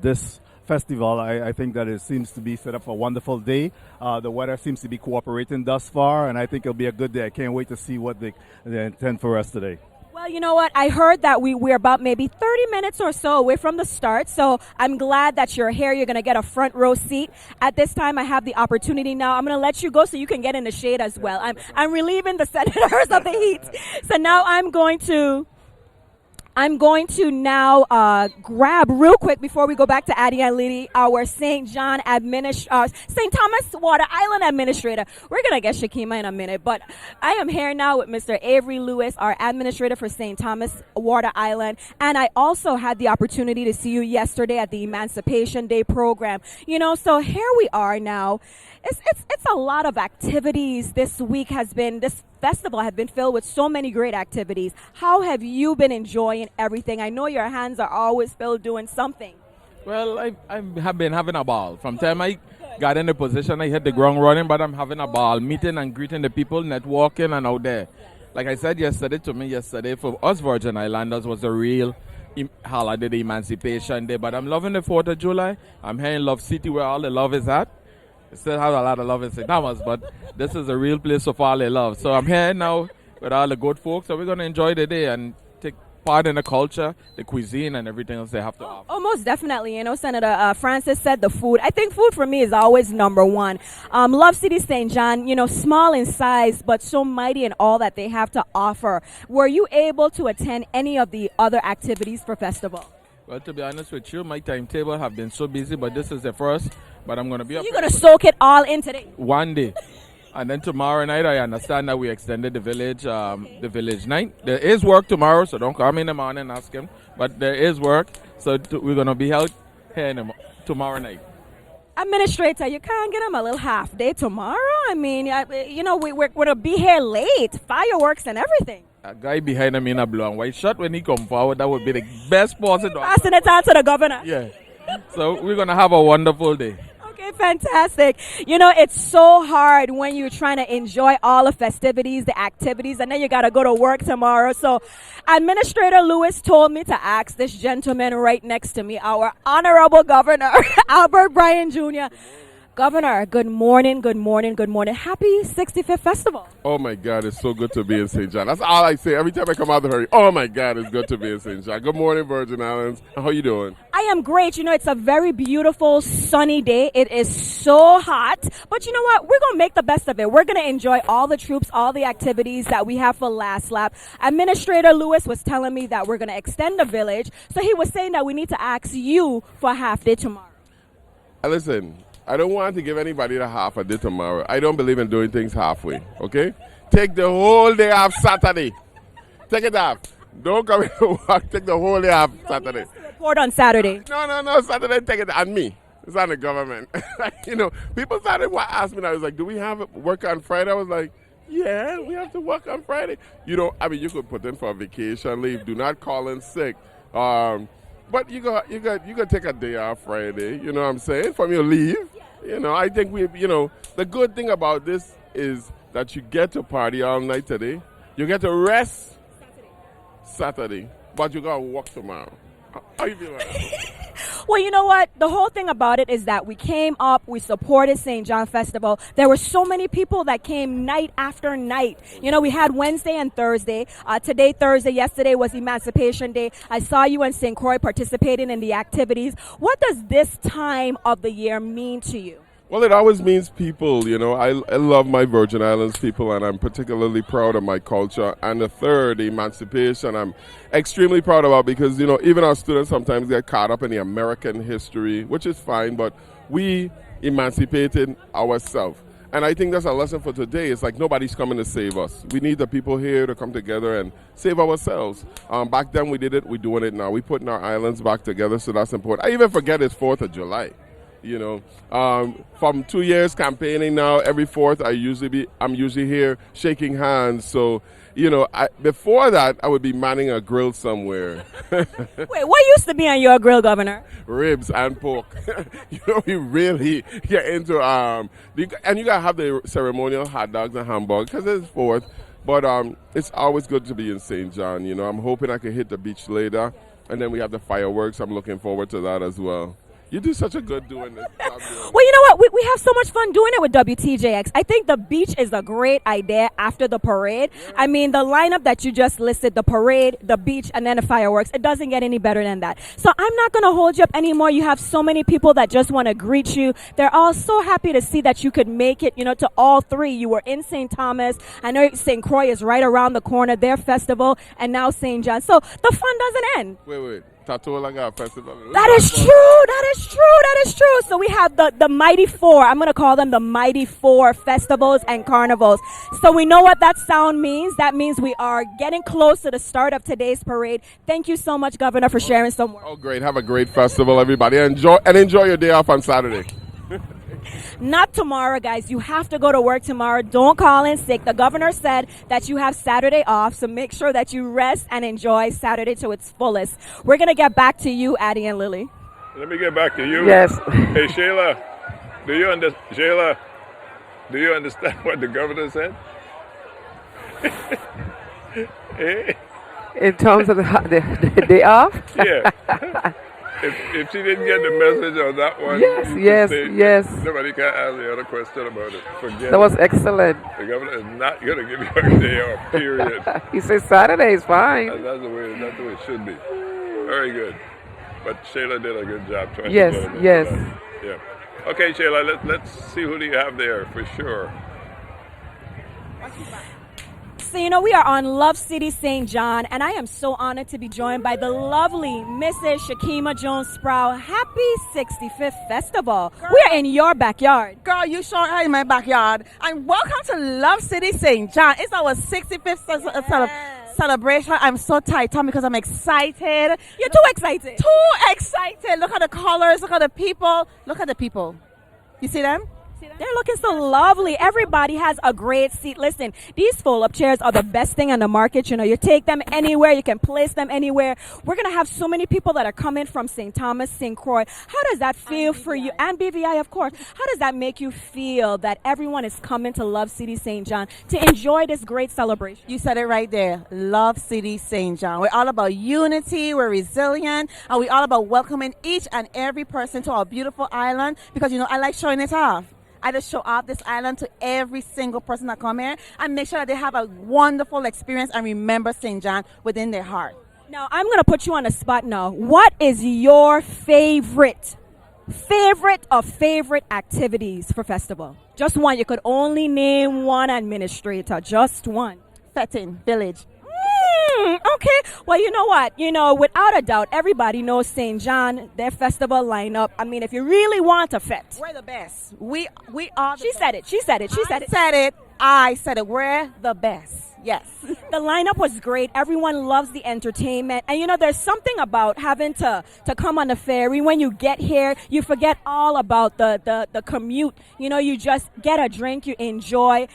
this festival. I think that it seems to be set up for a wonderful day. The weather seems to be cooperating thus far, and I think it'll be a good day. I can't wait to see what they intend for us today. Well, you know what? I heard that we're about maybe 30 minutes or so away from the start, so I'm glad that you're here. You're going to get a front row seat. At this time, I have the opportunity now. I'm going to let you go so you can get in the shade as well. I'm relieving the senators of the heat. So now I'm going to now grab real quick before we go back to Addie and Liddy, our St. Thomas Water Island Administrator. We're going to get Shakima in a minute, but I am here now with Mr. Avery Lewis, our Administrator for St. Thomas Water Island, and I also had the opportunity to see you yesterday at the Emancipation Day program. So here we are now. It's a lot of activities. This festival has been filled with so many great activities. How have you been enjoying everything? I know your hands are always filled doing something. Well, I have been having a ball. From time I got in the position, I hit the ground running, but I'm having a ball, meeting and greeting the people, networking and out there. Like I said yesterday, for us Virgin Islanders was a real holiday, the Emancipation Day. But I'm loving the 4th of July. I'm here in Love City where all the love is at. I still have a lot of love in St. Thomas, but this is a real place of all the love. So I'm here now with all the good folks, so we're going to enjoy the day and take part in the culture, the cuisine, and everything else they have to offer. Oh, most definitely. You know, Senator Francis said the food. I think food for me is always number one. Love City St. John, you know, small in size, but so mighty in all that they have to offer. Were you able to attend any of the other activities for festival? Well, to be honest with you, my timetable have been so busy, but this is the first. But I'm going to be up. You're going to soak it all in today? One day. And then tomorrow night, I understand that we extended the village night. There is work tomorrow, so don't call me in the morning and ask him. But there is work, so we're going to be held here tomorrow night. Administrator, you can't get him a little half day tomorrow? I mean, you know, we're going to be here late. Fireworks and everything. A guy behind him in a blue and white shirt, when he come forward, that would be the best person. Passing it on to the governor. Yeah. So we're going to have a wonderful day. Okay, fantastic. You know, it's so hard when you're trying to enjoy all the festivities, the activities, and then you got to go to work tomorrow. So Administrator Lewis told me to ask this gentleman right next to me, our Honorable Governor, Albert Bryan Jr. Governor, good morning, good morning, good morning. Happy 65th Festival. Oh, my God, it's so good to be in St. John. That's all I say every time I come out of the hurry. Oh, my God, it's good to be in St. John. Good morning, Virgin Islands. How you doing? I am great. You know, it's a very beautiful, sunny day. It is so hot. But you know what? We're going to make the best of it. We're going to enjoy all the troops, all the activities that we have for Last Lap. Administrator Lewis was telling me that we're going to extend the village. So he was saying that we need to ask you for a half day tomorrow. Listen. I don't want to give anybody the half a day tomorrow. I don't believe in doing things halfway, okay? Take the whole day off Saturday. Take it off. Don't come into work. Take the whole day off Saturday. Report on Saturday. No. Saturday, take it on me. It's on the government. You know, people started asking me, I was like, do we have work on Friday? I was like, yeah, we have to work on Friday. You know, I mean, you could put in for a vacation leave. Do not call in sick. But you got take a day off Friday, you know what I'm saying, from your leave. You know, I think the good thing about this is that you get to party all night today. You get to rest Saturday, but you got to work tomorrow. How you feel about that? Well, you know what? The whole thing about it is that we came up, we supported St. John Festival. There were so many people that came night after night. You know, we had Wednesday and Thursday. Today, Thursday, yesterday was Emancipation Day. I saw you and St. Croix participating in the activities. What does this time of the year mean to you? Well, it always means people, you know. I love my Virgin Islands people, and I'm particularly proud of my culture. And the third, emancipation, I'm extremely proud about because, you know, even our students sometimes get caught up in the American history, which is fine, but we emancipated ourselves. And I think that's a lesson for today. It's like nobody's coming to save us. We need the people here to come together and save ourselves. Back then we did it, we're doing it now. We're putting our islands back together, so that's important. I even forget it's 4th of July. You know, from 2 years campaigning now, every 4th I'm usually here shaking hands. So, you know, before that I would be manning a grill somewhere. Wait, what used to be on your grill, Governor? Ribs and pork. You know, we really get into and you gotta have the ceremonial hot dogs and hamburgers because it's 4th. But it's always good to be in St. John. You know, I'm hoping I can hit the beach later, and then we have the fireworks. I'm looking forward to that as well. You do such a good doing this. Well, you know what? We have so much fun doing it with WTJX. I think the beach is a great idea after the parade. Yeah. I mean, the lineup that you just listed, the parade, the beach, and then the fireworks, it doesn't get any better than that. So I'm not going to hold you up anymore. You have so many people that just want to greet you. They're all so happy to see that you could make it, you know, to all three. You were in St. Thomas. I know St. Croix is right around the corner, their festival, and now St. John. So the fun doesn't end. Wait. Tatoolaga Festival. That is true. So we have the Mighty Four. I'm going to call them the Mighty Four festivals and carnivals. So we know what that sound means. That means we are getting close to the start of today's parade. Thank you so much, Governor, for sharing some words. Oh, great. Have a great festival, everybody. Enjoy your day off on Saturday. Not tomorrow, guys. You have to go to work tomorrow. Don't call in sick. The governor said that you have Saturday off, so make sure that you rest and enjoy Saturday to its fullest. We're going to get back to you, Addie and Lily. Let me get back to you. Yes. Hey, Shayla, do you understand what the governor said? Eh? In terms of the day off? Yeah. If she didn't get the message on that one, yes. Nobody can ask the other question about it. Forget That was it. excellent. The governor is not going to give you a day off, period. He said Saturday is fine. That's the way it should be. Very good. But Shayla did a good job trying Yes, to get him yes. into that. Yeah. Okay, Shayla, let's see who do you have there for sure. So, we are on Love City St. John, and I am so honored to be joined by the lovely Mrs. Shakima Jones Sproul. Happy 65th Festival. We are in your backyard. Girl, you sure are in my backyard. And welcome to Love City St. John. It's our 65th celebration. I'm so tight, Tom, because I'm excited. You're too excited. Too excited. Look at the colors. Look at the people. Look at the people. You see them? They're looking so lovely. Everybody has a great seat. Listen, these fold-up chairs are the best thing on the market. You take them anywhere. You can place them anywhere. We're going to have so many people that are coming from St. Thomas, St. Croix. How does that feel for you? And BVI, of course. How does that make you feel that everyone is coming to Love City St. John to enjoy this great celebration? You said it right there. Love City St. John. We're all about unity. We're resilient. And we're all about welcoming each and every person to our beautiful island because, I like showing it off. I just show off this island to every single person that come here and make sure that they have a wonderful experience and remember St. John within their heart. Now, I'm going to put you on the spot now. What is your favorite activities for festival? Just one. You could only name one administrator. Just one. Fetting Village. Okay. Well, you know what? Without a doubt, everybody knows St. John, their festival lineup. I mean, if you really want a fet. We're the best. We are the She said it. I said it. We're the best. Yes. The lineup was great. Everyone loves the entertainment. And there's something about having to come on the ferry. When you get here, you forget all about the commute. You just get a drink, you enjoy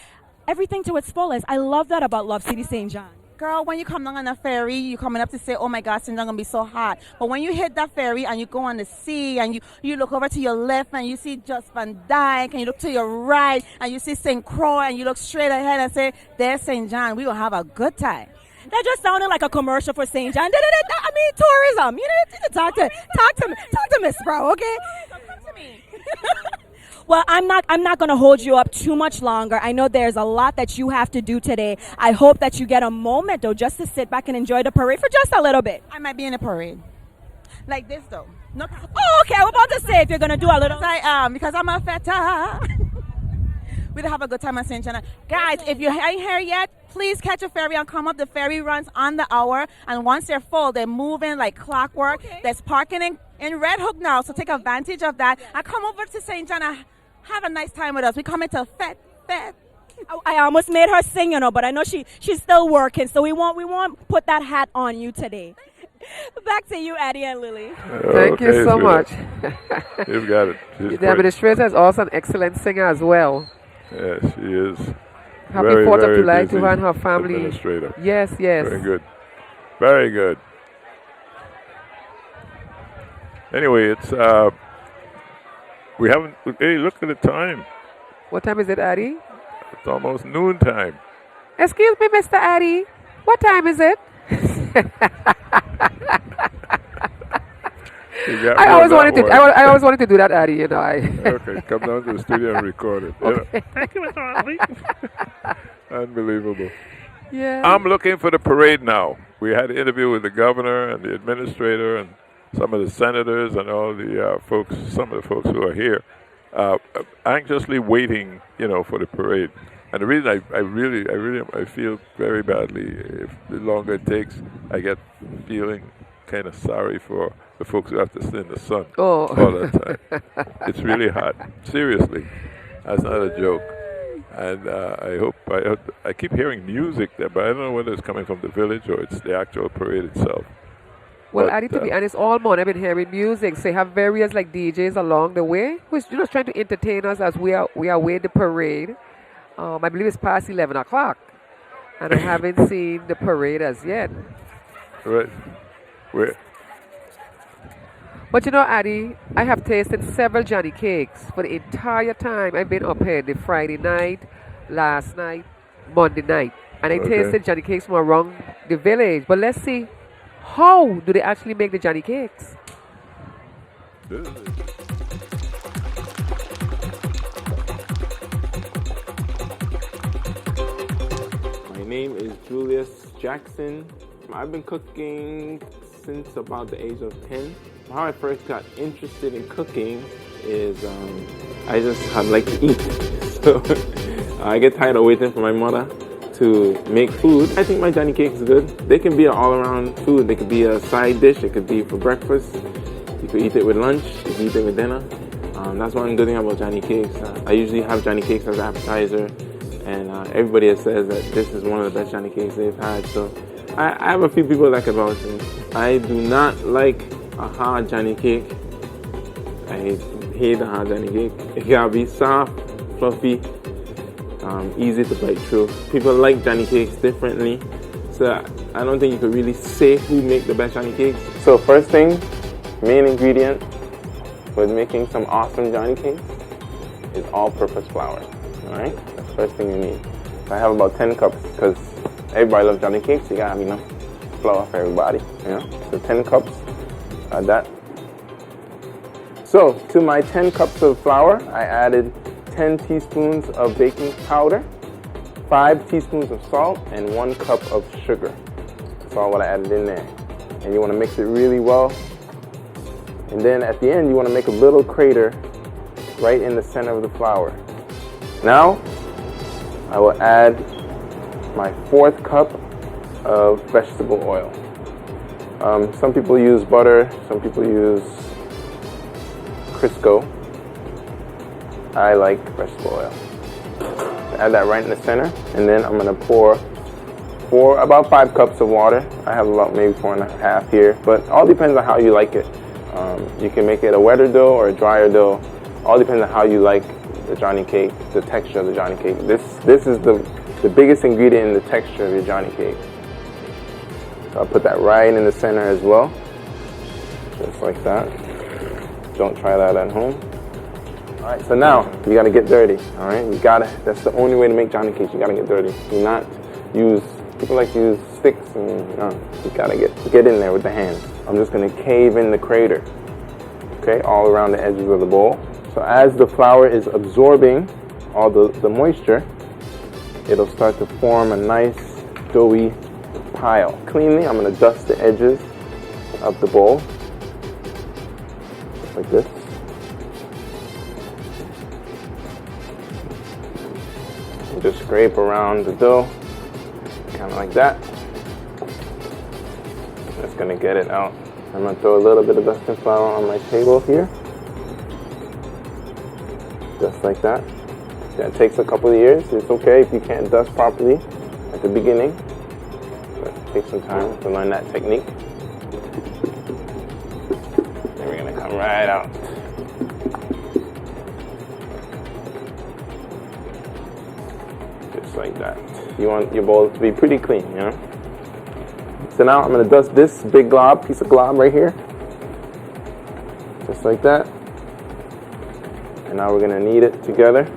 everything to its fullest. I love that about Love City St. John. Girl, when you come down on the ferry, you're coming up to say, oh my God, St. John gonna be so hot. But when you hit that ferry and you go on the sea and you look over to your left and you see Just Van Dyke and you look to your right and you see St. Croix and you look straight ahead and say, there's St. John. We will have a good time. That just sounded like a commercial for St. John. I mean, tourism. You need to talk to Miss Sproul, okay? Come to me. Well, I'm not going to hold you up too much longer. I know there's a lot that you have to do today. I hope that you get a moment, though, just to sit back and enjoy the parade for just a little bit. I might be in a parade. Like this, though. No. Oh, okay. I was about to say if you're going to do a little. I am, because I'm a feta. We'll have a good time at St. John. Guys, if you ain't here yet, please catch a ferry and come up. The ferry runs on the hour. And once they're full, they're moving like clockwork. Okay. There's parking in Red Hook now, so take advantage of that. And come over to St. John and have a nice time with us. We come into Fet. I almost made her sing, but I know she's still working, so we won't put that hat on you today. Back to you, Addie and Lily. Thank you so much. You've got it. The administrator is also an excellent singer as well. Yes, she is. Happy 4th of July to her and her family. Administrator. Yes. Very good. Very good. Anyway, it's we haven't. Hey, look at the time. What time is it, Addie? It's almost noon time. Excuse me, Mr. Addie. What time is it? I always wanted to do that, Addie. Okay, come down to the studio and record it. Okay. Thank you, Mr. Addie. Unbelievable. Yeah. I'm looking for the parade now. We had an interview with the governor and the administrator and some of the senators and all the folks, some of the folks who are here, anxiously waiting, for the parade. And the reason I feel very badly, if the longer it takes, I get feeling kind of sorry for the folks who have to sit in the sun all the time. It's really hot. Seriously. That's not a joke. And I keep hearing music there, but I don't know whether it's coming from the village or it's the actual parade itself. Well, Addy, to be honest, all morning I've been hearing music. So you have various like DJs along the way who's just trying to entertain us as we are with the parade. I believe it's past 11 o'clock, and I haven't seen the parade as yet. Right. Where? But you know, Addy, I have tasted several Johnny Cakes for the entire time I've been up here. The Friday night, last night, Monday night. And I tasted Johnny Cakes from around the village. But let's see, how do they actually make the Johnny Cakes? My name is Julius Jackson. I've been cooking since about the age of 10. How I first got interested in cooking is I like to eat. So I get tired of waiting for my mother to make food. I think my Johnny Cake is good. They can be an all-around food. They could be a side dish. It could be for breakfast. You could eat it with lunch. You could eat it with dinner. That's one good thing about Johnny Cakes. I usually have Johnny Cakes as an appetizer, and everybody says that this is one of the best Johnny Cakes they've had. So I have a few people that can vouch for it. I do not like a hard Johnny Cake. I hate a hard Johnny Cake. It gotta be soft, fluffy, easy to bite through. People like Johnny Cakes differently, so I don't think you could really say who make the best Johnny Cakes. So first thing, main ingredient with making some awesome Johnny Cakes is all-purpose flour. All right, that's the first thing you need. So I have about 10 cups because everybody loves Johnny Cakes. You gotta have enough flour for everybody. You know, so 10 cups. Add that. So to my 10 cups of flour, I added 10 teaspoons of baking powder, 5 teaspoons of salt, and 1 cup of sugar. That's all what I added in there. And you want to mix it really well. And then at the end, you want to make a little crater right in the center of the flour. Now, I will add my 4th cup of vegetable oil. Some people use butter, some people use Crisco. I like vegetable oil. Add that right in the center, and then I'm gonna pour about 5 cups of water. I have about maybe 4.5 here, but all depends on how you like it. You can make it a wetter dough or a drier dough. All depends on how you like the Johnny Cake, the texture of the Johnny Cake. This is the biggest ingredient in the texture of your Johnny Cake. So I'll put that right in the center as well, just like that. Don't try that at home. All right, so now you gotta get dirty. All right, that's the only way to make Johnny Cakes. You gotta get dirty. Do not use. People like to use sticks, and you gotta get in there with the hands. I'm just gonna cave in the crater. Okay, all around the edges of the bowl. So as the flour is absorbing all the moisture, it'll start to form a nice doughy pile. Cleanly, I'm gonna dust the edges of the bowl, just like this. Just scrape around the dough, kind of like that. Just gonna get it out. I'm gonna throw a little bit of dusting flour on my table here, just like that. That takes a couple of years. It's okay if you can't dust properly at the beginning, but it takes some time to learn that technique. And we're gonna come right out. Just like that. You want your bowl to be pretty clean, you know? So now I'm gonna dust this big piece of glob right here. Just like that. And now we're gonna knead it together.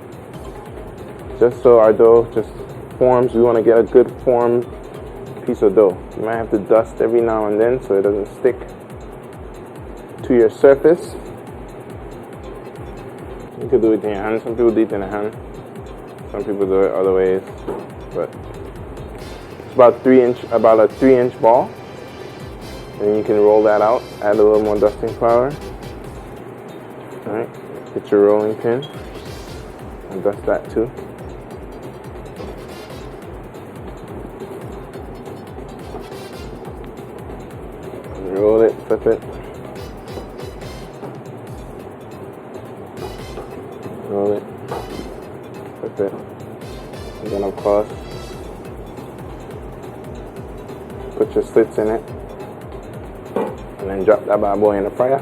Just so our dough just forms. We wanna get a good formed piece of dough. You might have to dust every now and then so it doesn't stick to your surface. You could do it in your hand. Some people do it in a hand. Some people do it other ways. But it's about a 3-inch ball. And you can roll that out. Add a little more dusting flour. All right. Get your rolling pin and dust that too. Roll it, flip it. Roll it, flip it. And then of course, put your slits in it. And then drop that bad boy in the fryer.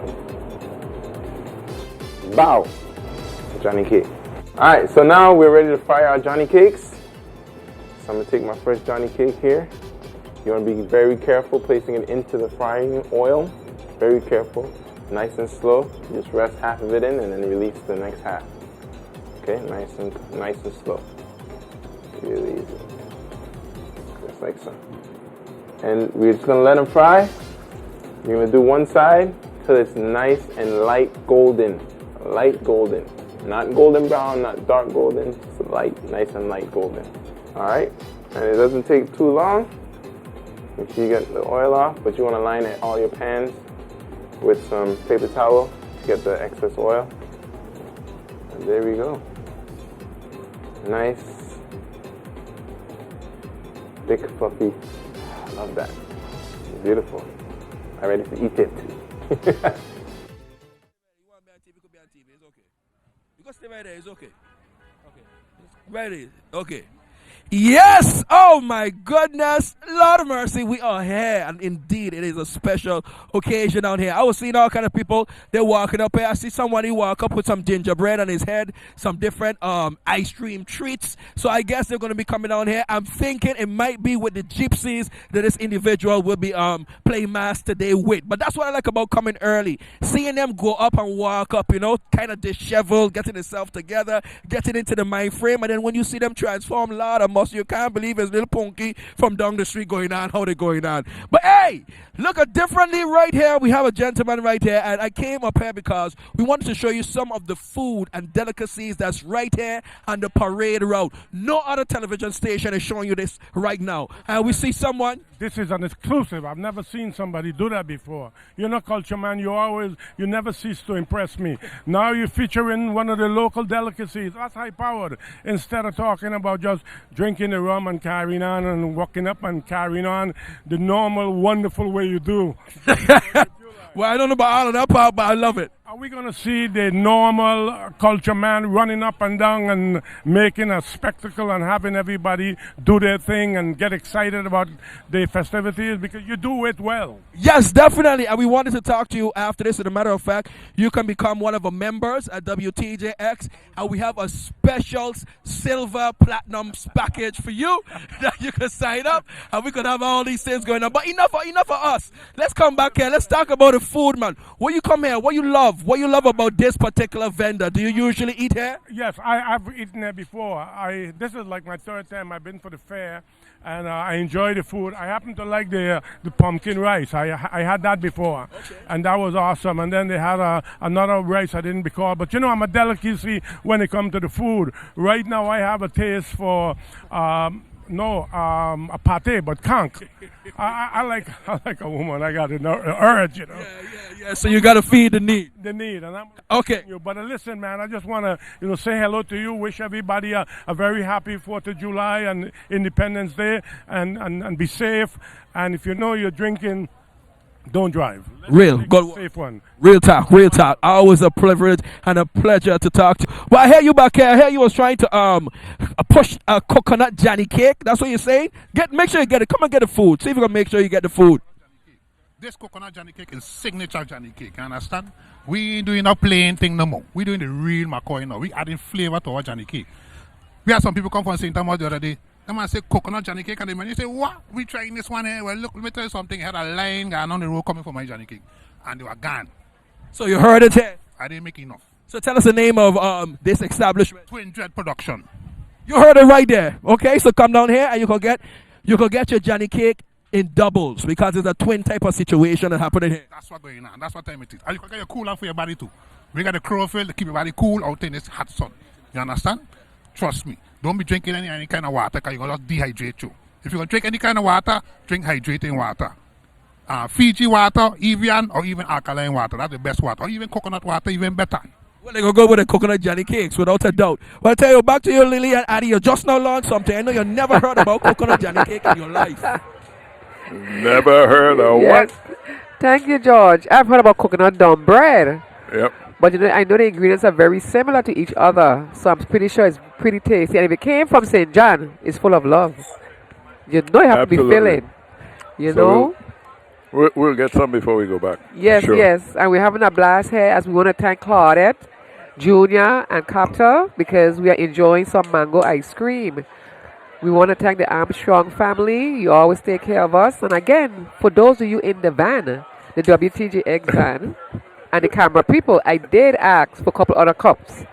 Bow. Johnny cake. Alright, so now we're ready to fry our Johnny cakes. So I'm going to take my first Johnny cake here. You want to be very careful placing it into the frying oil. Very careful. Nice and slow. Just rest half of it in and then release the next half. Okay, nice and slow. Really easy. Just like so. And we're just going to let them fry. You're going to do one side till it's nice and light golden. Light golden. Not golden brown, not dark golden. Just light, nice and light golden. Alright? And it doesn't take too long. Make sure you get the oil off, but you want to line all your pans with some paper towel to get the excess oil. And there we go. Nice, thick, fluffy. I love that. Beautiful. I'm ready to eat it. You can stay right there, it's okay. Okay. Ready? Okay. Yes! Oh my goodness! Lord of mercy, we are here, and indeed it is a special occasion out here. I was seeing all kind of people, they're walking up here. I see somebody walk up with some gingerbread on his head, some different ice cream treats. So I guess they're going to be coming down here. I'm thinking it might be with the gypsies that this individual will be playing mass today with. But that's what I like about coming early. Seeing them go up and walk up, you know, kind of disheveled, getting themselves together, getting into the mind frame. And then when you see them transform, Lord of mercy, you can't believe it's little Punky from down the street going on, how they going on. But hey, look at differently right here. We have a gentleman right here, and I came up here because we wanted to show you some of the food and delicacies that's right here on the parade route. No other television station is showing you this right now. And we see someone. This is an exclusive. I've never seen somebody do that before. You're not culture man. You never cease to impress me. Now you're featuring one of the local delicacies. That's high powered. Instead of talking about just drinking the rum and carrying on and walking up and carrying on the normal, wonderful way you do. Well, I don't know about all of that part, but I love it. Are we going to see the normal culture man running up and down and making a spectacle and having everybody do their thing and get excited about the festivities? Because you do it well. Yes, definitely. And we wanted to talk to you after this. As a matter of fact, you can become one of our members at WTJX. And we have a special silver platinum package for you that you can sign up. And we could have all these things going on. But enough for us. Let's come back here. Let's talk about the food, man. What you come here, what you love? What you love about this particular vendor? Do you usually eat here? Yes, I've eaten there before. This is like my third time I've been for the fair, and I enjoy the food. I happen to like the pumpkin rice. I had that before, and that was awesome. And then they had another rice I didn't recall. But you know, I'm a delicacy when it comes to the food. Right now, I have a taste for a pate, but conch. I like a woman. I got an urge, you know. Yeah. So you got to feed the need. The need, and I'm okay. But listen, man, I just want to say hello to you. Wish everybody a very happy 4th of July and Independence Day, and be safe. And if you know you're drinking, don't drive. Real good. Safe one. Real talk. Always a privilege and a pleasure to talk to. Well, I hear you back here. I hear you was trying to push a coconut Johnny cake. That's what you're saying? Make sure you get it. Come and get the food. See if you can make sure you get the food. This coconut Johnny cake is signature Johnny cake. You understand? We ain't doing a plain thing no more. We doing the real McCoy now. We adding flavor to our Johnny cake. We had some people come from St. Thomas the other day. The man say coconut Johnny cake, and the man you say, what? We trying this one here. Well, look, let me tell you something. I had a line going on the road coming for my Johnny cake, and they were gone. So you heard it here? I didn't make enough. So tell us the name of this establishment. Twin Dread Production. You heard it right there. Okay, so come down here and you can get your Johnny cake in doubles because it's a twin type of situation that happening here. That's what's going on. That's what time it is. And you can get your cooler for your body too. We got the chlorophyll to keep your body cool out in this hot sun. You understand? Trust me. Don't be drinking any kind of water because you're going to just dehydrate you. If you're going to drink any kind of water, drink hydrating water. Fiji water, Evian, or even alkaline water. That's the best water. Or even coconut water, even better. Well, they're going to go with the coconut Johnny cakes, without a doubt. Well, I tell you, back to you, Lily and Addie. You just now learned something. I know you never heard about coconut Johnny cake in your life. Never heard of yes. what? Thank you, George. I've heard about coconut dumb bread. Yep. But you know, I know the ingredients are very similar to each other, so I'm pretty sure it's pretty tasty. And if it came from St. John, it's full of love. You know you have to be filling. You know? We'll get some before we go back. Yes, Sure. yes. And we're having a blast here as we want to thank Claudette, Junior, and Capta because we are enjoying some mango ice cream. We want to thank the Armstrong family. You always take care of us. And again, for those of you in the van, the WTJX van, and the camera people, I did ask for a couple other cups.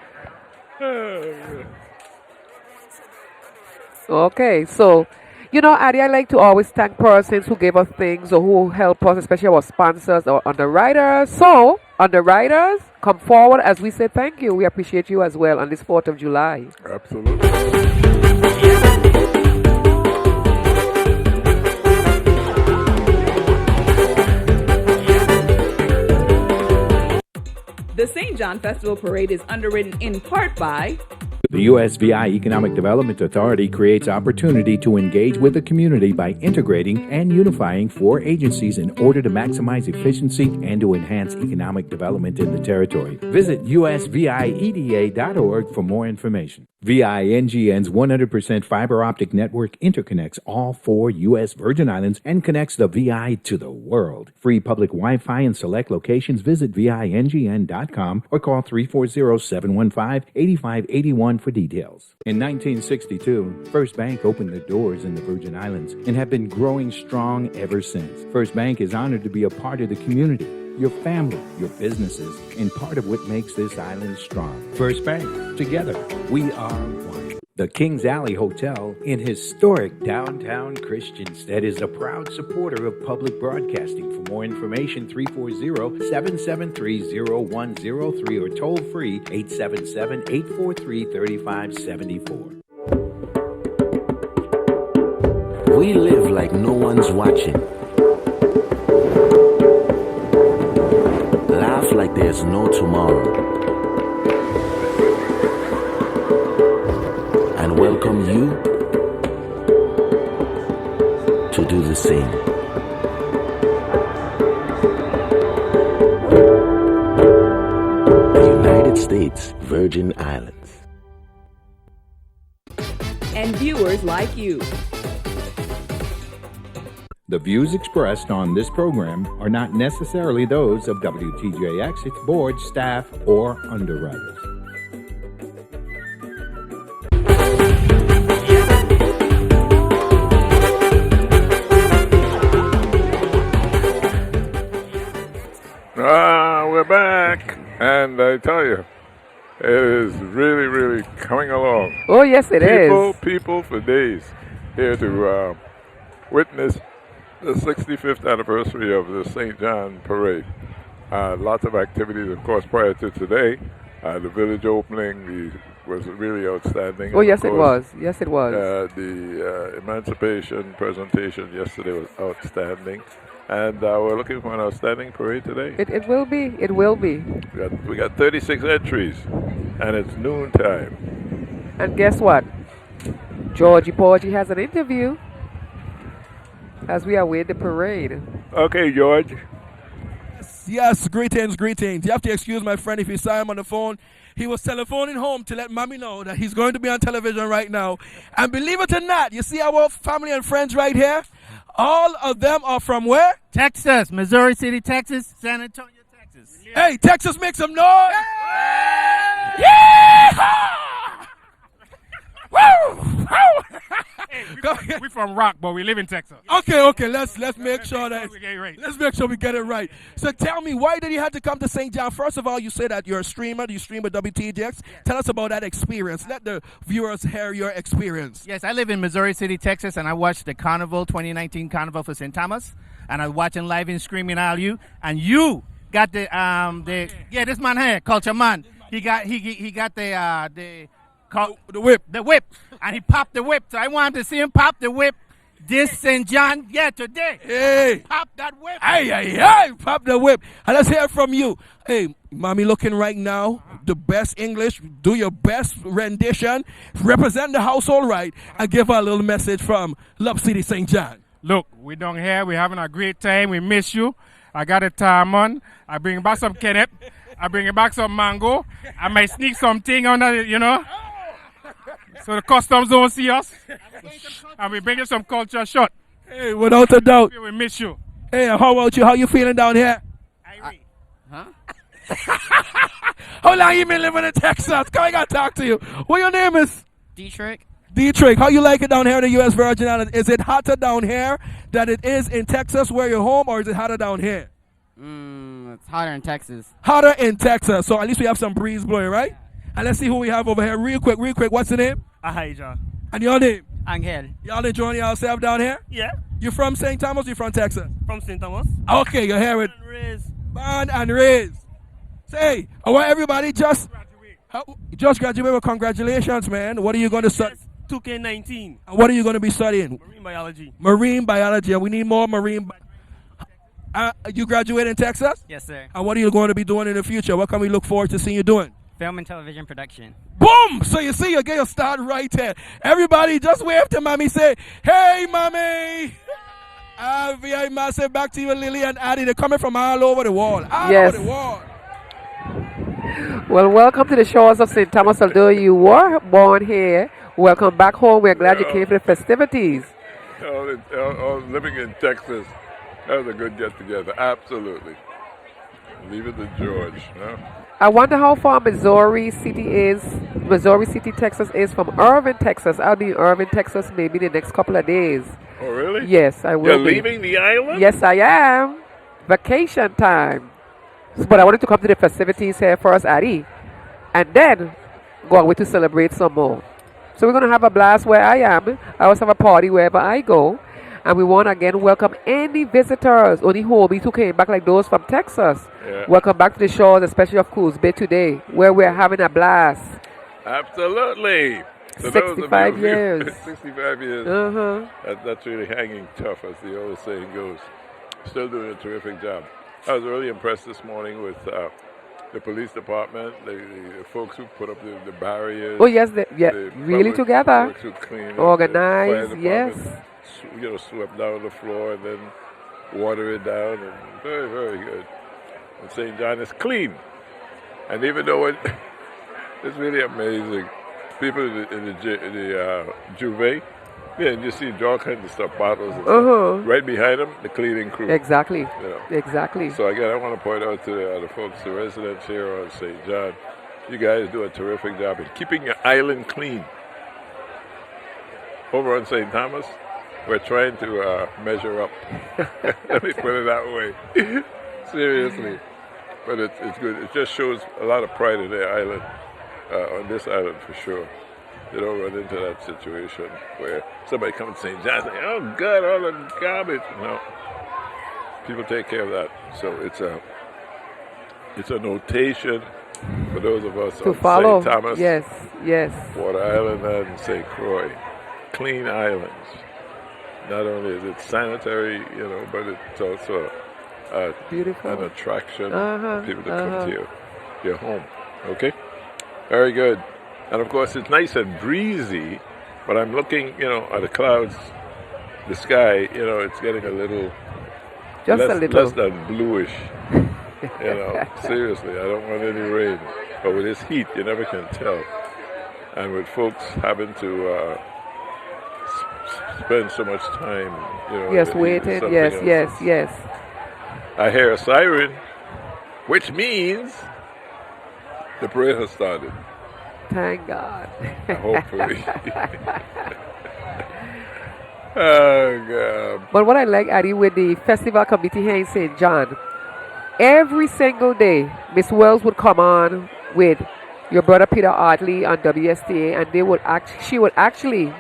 Okay, so, you know, Addie, I like to always thank persons who give us things or who help us, especially our sponsors or underwriters. So, underwriters, come forward as we say thank you. We appreciate you as well on this 4th of July. Absolutely. The St. John Festival Parade is underwritten in part by The USVI Economic Development Authority creates opportunity to engage with the community by integrating and unifying 4 agencies in order to maximize efficiency and to enhance economic development in the territory. Visit usvieda.org for more information. VINGN's 100% fiber optic network interconnects all 4 U.S. Virgin Islands and connects the VI to the world. Free public Wi-Fi in select locations. Visit VINGN.com or call 340-715-8581 for details. In 1962, First Bank opened their doors in the Virgin Islands and have been growing strong ever since. First Bank is honored to be a part of the community, your family, your businesses, and part of what makes this island strong. First Bank, together, we are one. The Kings Alley Hotel in historic downtown Christiansted is a proud supporter of public broadcasting. For more information, 340-773-0103 or toll free 877-843-3574. We live like no one's watching. Laugh like there's no tomorrow. And welcome you to do the same. The United States Virgin Islands. and viewers like you. The views expressed on this program are not necessarily those of WTJX, its board, staff, or underwriters. We're back, and I tell you, it is really, really coming along. Oh, yes, it is. People for days here to witness the 65th anniversary of the St. John Parade. Lots of activities, of course, prior to today. The village opening was really outstanding. Oh, And yes, of it course, was. Yes, it was. The emancipation presentation yesterday was outstanding. And we're looking for an outstanding parade today. It will be. It will be. We got 36 entries, and it's noontime. And guess what? Georgie Porgy has an interview as we await the parade. Okay, George. Yes, greetings. You have to excuse my friend if you saw him on the phone. He was telephoning home to let mommy know that he's going to be on television right now. And believe it or not, you see our family and friends right here? All of them are from where? Texas, Missouri City, Texas, San Antonio, Texas. Hey, Texas, make some noise! We from Rock, but we live in Texas. Okay. Let's make sure that let's make sure we get it right. So tell me, why did you have to come to St. John? First of all, you say that you're a streamer. You stream with WTJX. Tell us about that experience. Let the viewers hear your experience. Yes, I live in Missouri City, Texas, and I watched the Carnival 2019 Carnival for St. Thomas, and I was watching live in Screaming All You, and you got this man here, Culture Man. He got the whip, and he popped the whip. So I wanted to see him pop the whip this St. John, today. Hey, pop that whip. Hey, pop the whip. And let's hear from you. Hey, mommy looking right now, the best English, do your best rendition, represent the household right, and give her a little message from Love City, St. John. Look, we down here, we having a great time, we miss you. I got a time on, I bring back some Kenneth, I bring back some mango, I might sneak something on that, so the customs don't see us. And we bring you some culture shot. Hey, without a doubt. We miss you. Hey, how about you? How you feeling down here? Huh? How long you been living in Texas? Come, I gotta talk to you. What your name is? Dietrich. Dietrich, how you like it down here in the U.S. Virgin Islands? Is it hotter down here than it is in Texas where you're home, or is it hotter down here? It's hotter in Texas. Hotter in Texas, so at least we have some breeze blowing, right? And let's see who we have over here real quick. What's the name? Ahijah. And your name? Angel. Y'all enjoying yourself down here? Yeah. You from St. Thomas or you from Texas? From St. Thomas. Okay, you're here with Born and raised. Say, I want everybody just graduate. Well, congratulations, man. What are you going to study? 2K19. What are you going to be studying? Marine biology. Marine biology. And we need more marine. You graduate in Texas? Yes, sir. And what are you going to be doing in the future? What can we look forward to seeing you doing? Film and television production. Boom! So you see, you get your start right there. Everybody, just wave to mommy. Say, hey, mommy. VI massive back to you, Lily and Addie. They're coming from all over the world. All over the world. Well, welcome to the shores of St. Thomas. Although you were born here, welcome back home. We're glad you came for the festivities. Living in Texas, that was a good get-together. Absolutely. Leave it to George. No? I wonder how far Missouri City, Texas is from Irving, Texas. I'll be in Irving, Texas maybe the next couple of days. Oh, really? Yes, I will. You're leaving the island? Yes, I am. Vacation time. But I wanted to come to the festivities here first, Addie, and then go away to celebrate some more. So we're going to have a blast where I am. I always have a party wherever I go. And we want to again welcome any visitors, only homies who came back like those from Texas. Yeah. Welcome back to the shores, especially of Coos Bay today, where we're having a blast. Absolutely. So 65 years. 65 years. Uh-huh. That's really hanging tough, as the old saying goes. Still doing a terrific job. I was really impressed this morning with the police department, the folks who put up the barriers. Oh, yes, the really public together. Folks who clean up, organized, the yes. Swept down the floor and then water it down. And very, very good. And St. John is clean. And even though it's really amazing, people in the Juve, yeah, and you see all kinds of stuff, bottles and stuff. Right behind them, the cleaning crew. Exactly. You know. Exactly. So again, I want to point out to the folks, the residents here on St. John, you guys do a terrific job in keeping your island clean. Over on St. Thomas, we're trying to measure up. Let me put it that way. Seriously. But it's good. It just shows a lot of pride in their island, on this island for sure. They don't run into that situation where somebody comes to St. John's and say, oh, God, all the garbage. No. People take care of that. So it's a notation for those of us to on follow. St. Thomas, Yes. Water Island, and St. Croix. Clean islands. Not only is it sanitary, but it's also beautiful, an attraction for people to come to your home. Okay? Very good. And of course, it's nice and breezy, but I'm looking, at the clouds, the sky, it's getting a little, less than bluish. Seriously, I don't want any rain. But with this heat, you never can tell. And with folks having to spend so much time, yes, waiting, yes. I hear a siren, which means the parade has started. Thank God. Hopefully. Oh, God. But what I like, Addie, with the festival committee here in St. John, every single day, Miss Wells would come on with your brother Peter Hartley on WSTA, and she would actually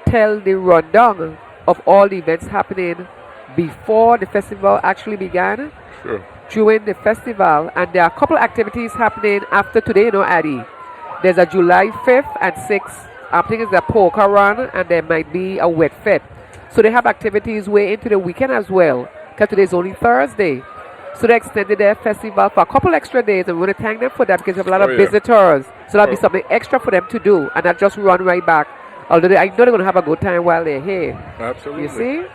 tell the rundown of all the events happening before the festival actually began. Sure. During the festival, and there are a couple activities happening after today, Addie. There's a July 5th and 6th. I think it's a poker run, and there might be a wet fit. So they have activities way into the weekend as well, because today's only Thursday. So they extended their festival for a couple extra days, and we want to thank them for that because they have a lot of visitors. So that'll be something extra for them to do, and not just run right back. Although I know they're going to have a good time while they're here. Absolutely. You see?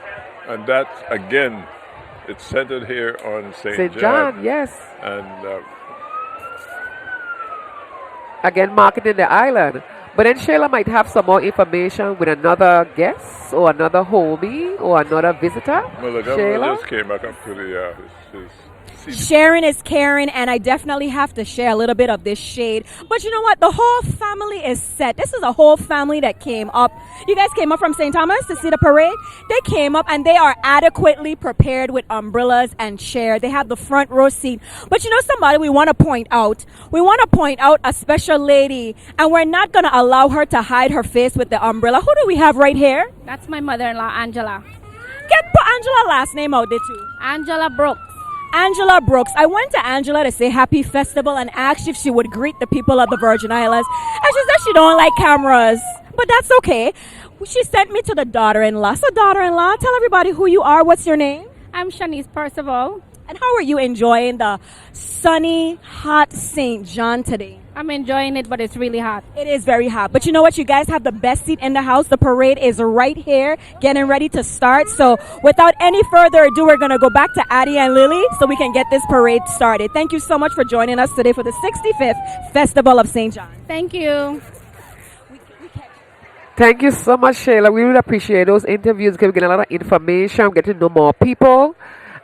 And that's, again, it's centered here on St. John, yes. And again, marketing the island. But then Shayla might have some more information with another guest or another homie or another visitor. Well, the governor Shayla? just came back up to the his Sharing is caring, and I definitely have to share a little bit of this shade. But you know what? The whole family is set. This is a whole family that came up. You guys came up from St. Thomas to see the parade? They came up and they are adequately prepared with umbrellas and chair. They have the front row seat. But you know somebody we want to point out? We want to point out a special lady, and we're not going to allow her to hide her face with the umbrella. Who do we have right here? That's my mother-in-law, Angela. Put Angela last name out there too. Angela Brooks. Angela Brooks. I went to Angela to say happy festival and asked if she would greet the people of the Virgin Islands. And she said she don't like cameras. But that's okay. She sent me to the daughter-in-law. So daughter-in-law, tell everybody who you are. What's your name? I'm Shanice Percival. And how are you enjoying the sunny, hot St. John today? I'm enjoying it, but it's really hot. It is very hot. But you know what? You guys have the best seat in the house. The parade is right here, getting ready to start. So without any further ado, we're going to go back to Addie and Lily so we can get this parade started. Thank you so much for joining us today for the 65th Festival of St. John. Thank you. Thank you so much, Shayla. We really appreciate those interviews because we get a lot of information, getting to know more people.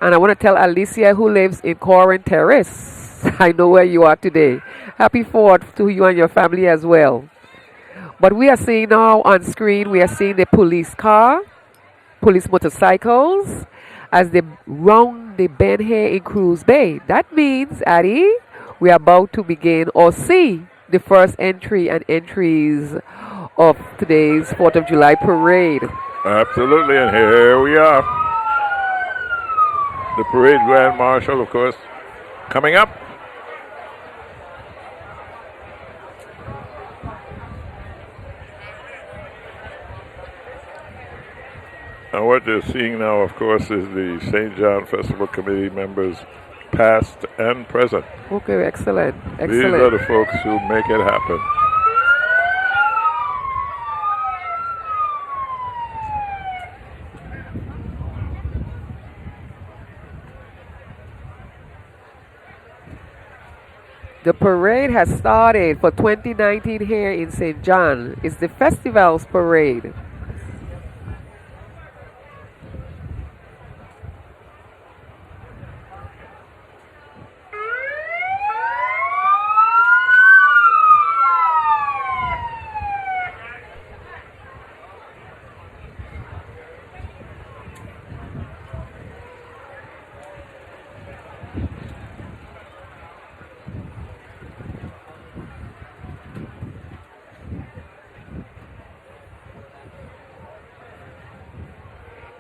And I want to tell Alicia, who lives in Corin Terrace, I know where you are today. Happy 4th to you and your family as well. But we are seeing now on screen, we are seeing the police car, police motorcycles, as they round the bend here in Cruz Bay. That means, Addie, we are about to begin or see the first entry and entries of today's 4th of July parade. Absolutely, and here we are. The parade grand marshal, of course, coming up. And what you're seeing now, of course, is the St. John Festival Committee members, past and present. Okay, excellent. These are the folks who make it happen. The parade has started for 2019 here in St. John. It's the festival's parade.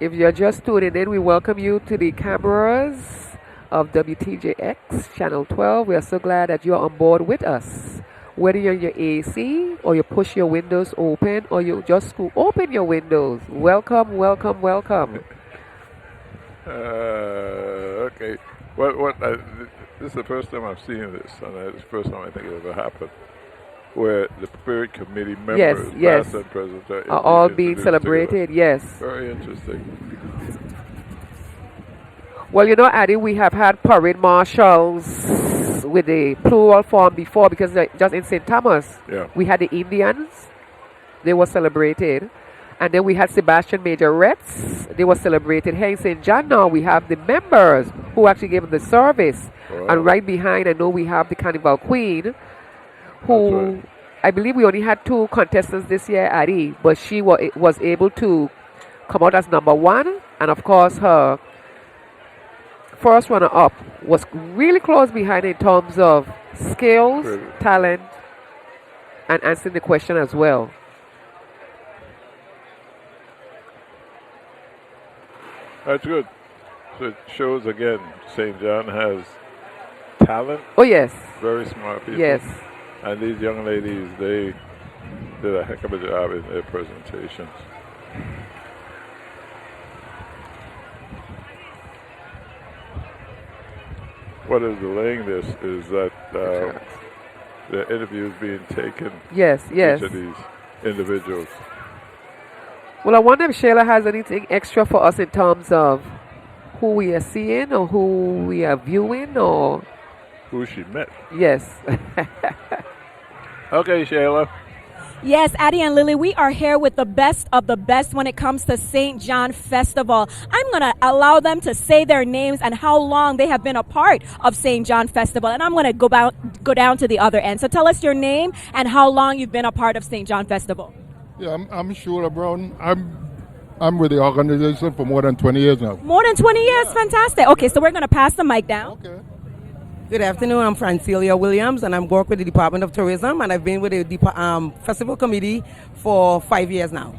If you're just tuning in, we welcome you to the cameras of WTJX Channel 12. We are so glad that you're on board with us. Whether you're in your AC or you push your windows open or you just open your windows. Welcome, welcome, welcome. Okay. This is the first time I've seen this, and it's the first time I think it ever happened, where the parade committee members, past and present, are all being celebrated. Yes. Very interesting. Well, you know, Addie, we have had parade marshals with the plural form before because just in St. Thomas, we had the Indians. They were celebrated. And then we had Sebastian Majorettes. They were celebrated. Here in St. John now, we have the members who actually gave them the service. Wow. And right behind, I know we have the Carnival Queen, who I believe we only had 2 contestants this year, Addie, but she was able to come out as number 1. And of course, her first runner-up was really close behind in terms of skills, talent, and answering the question as well. That's good. So it shows again, St. John has talent. Oh, yes. Very smart people. Yes. And these young ladies, they did a heck of a job in their presentations. What is delaying this is that the interview is being taken. Yes. Each of these individuals. Well, I wonder if Shayla has anything extra for us in terms of who we are seeing or who we are viewing or who she met. Yes. Okay, Shayla. Yes, Addie and Lily, we are here with the best of the best when it comes to St. John Festival. I'm going to allow them to say their names and how long they have been a part of St. John Festival. And I'm going to go down to the other end. So tell us your name and how long you've been a part of St. John Festival. Yeah, I'm Shula Brown. I'm with the organization for more than 20 years now. More than 20 years? Fantastic. Okay, so we're going to pass the mic down. Okay. Good afternoon. I'm Francilia Williams, and I'm working with the Department of Tourism, and I've been with the Festival Committee for 5 years now.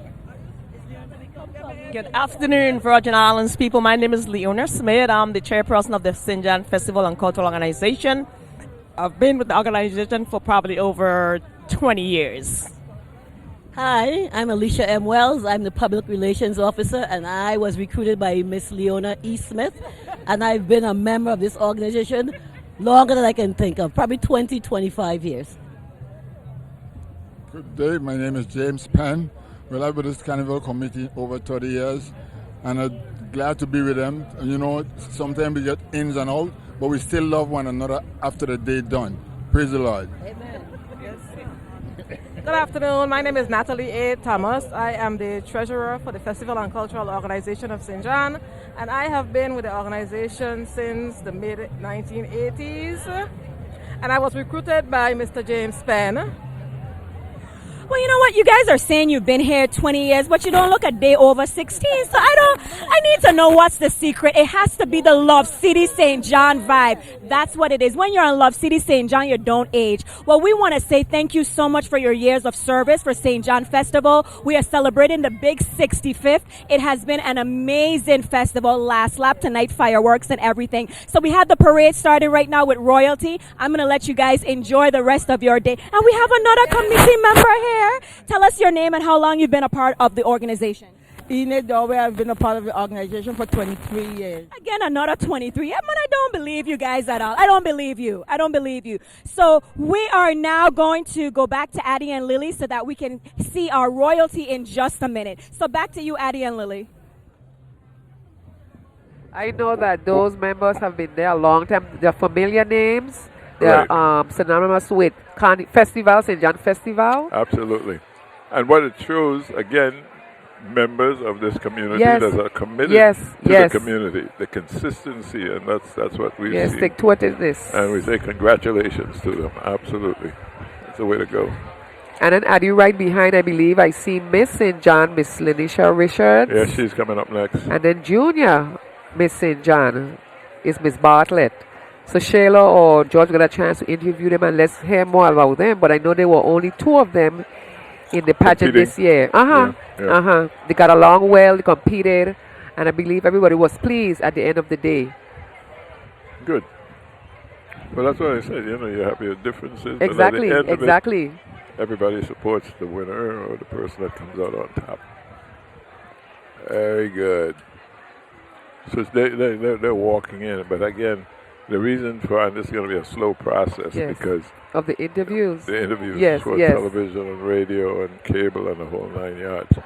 Good afternoon, Virgin Islands people. My name is Leona Smith. I'm the chairperson of the St. John Festival and Cultural Organization. I've been with the organization for probably over 20 years. Hi, I'm Alicia M. Wells. I'm the Public Relations Officer, and I was recruited by Miss Leona E. Smith, and I've been a member of this organization longer than I can think of, probably 20, 25 years. Good day. My name is James Penn. Well, I've been with this Carnival Committee over 30 years, and I'm glad to be with them. And you know, sometimes we get ins and outs, but we still love one another after the day done. Praise the Lord. Amen. Good afternoon. My name is Natalie A. Thomas. I am the treasurer for the Festival and Cultural Organization of St. John, and I have been with the organization since the mid-1980s. And I was recruited by Mr. James Penn. Well, you know what? You guys are saying you've been here 20 years, but you don't look a day over 16. So I need to know what's the secret. It has to be the Love City St. John vibe. That's what it is. When you're in Love City St. John, you don't age. Well, we want to say thank you so much for your years of service for St. John Festival. We are celebrating the big 65th. It has been an amazing festival. Last lap tonight, fireworks and everything. So we have the parade starting right now with royalty. I'm going to let you guys enjoy the rest of your day. And we have another committee member here. Tell us your name and how long you've been a part of the organization. Enid Dowey, I've been a part of the organization for 23 years. Again, another 23. I mean, I don't believe you guys at all. I don't believe you. So we are now going to go back to Addie and Lily so that we can see our royalty in just a minute. So back to you, Addie and Lily. I know that those members have been there a long time. They're familiar names. They're synonymous with Festival, St. John Festival. Absolutely. And what it shows, again, members of this community Yes. that are committed Yes, to yes. the community, the consistency, and that's what we Yes, see. stick to it is this. And we say congratulations to them. Absolutely. That's the way to go. And then Addie right behind, I believe, I see Miss St. John, Miss Lenisha Richards. Yeah, she's coming up next. And then Junior Miss St. John is Miss Bartlett. So Shayla or George got a chance to interview them, and let's hear more about them. But I know there were only two of them in the pageant Competing. this year. Yeah. They got along well, they competed, and I believe everybody was pleased at the end of the day. Good. Well, that's what I said. You know, you have your differences. Exactly, But at the end exactly. Of it, everybody supports the winner or the person that comes out on top. Very good. So they're walking in, but again, the reason for, and this is going to be a slow process Yes. because Of the interviews. the interviews Yes, for yes. television and radio and cable and the whole 9 yards.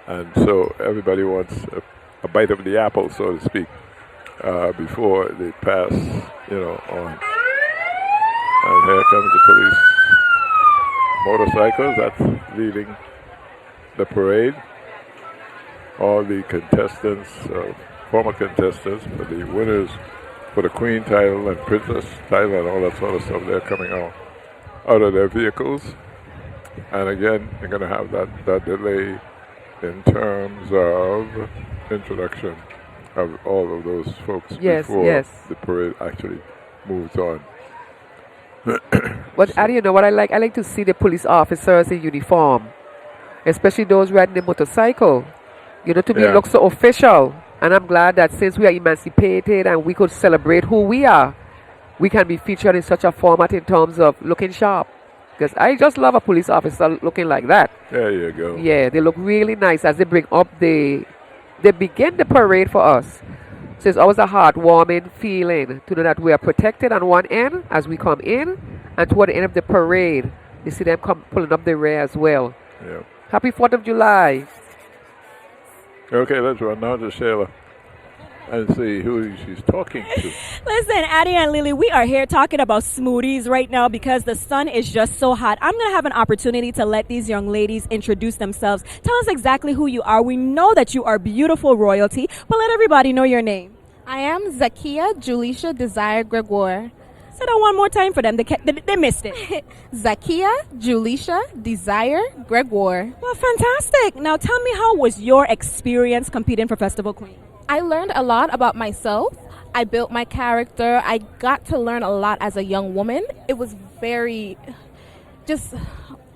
And so everybody wants a bite of the apple, so to speak, before they pass, on. And here comes the police motorcycles. That's leading the parade. All the contestants, former contestants, for the winners for the Queen title and Princess title and all that sort of stuff, they're coming out of their vehicles. And again, you're going to have that delay in terms of introduction of all of those folks Yes, before yes. the parade actually moves on. But Addie, you know what I like? I like to see the police officers in uniform, especially those riding the motorcycle. To me it Yeah. looks so official. And I'm glad that since we are emancipated and we could celebrate who we are, we can be featured in such a format in terms of looking sharp. Because I just love a police officer looking like that. There you go. Yeah, they look really nice as they bring up they begin the parade for us. So it's always a heartwarming feeling to know that we are protected on one end as we come in, and toward the end of the parade, you see them come pulling up the rear as well. Yeah. Happy 4th of July. Okay, let's run now to Shayla. and see who she's talking to. Listen, Addie and Lily, we are here talking about smoothies right now because the sun is just so hot. I'm going to have an opportunity to let these young ladies introduce themselves. Tell us exactly who you are. We know that you are beautiful royalty, but let everybody know your name. I am Zakia Julisha Desire Gregoire. Say that one more time for them. They missed it. Zakia Julisha Desire Gregoire. Well, fantastic. Now tell me, how was your experience competing for Festival Queen? I learned a lot about myself. I built my character. I got to learn a lot as a young woman. It was very just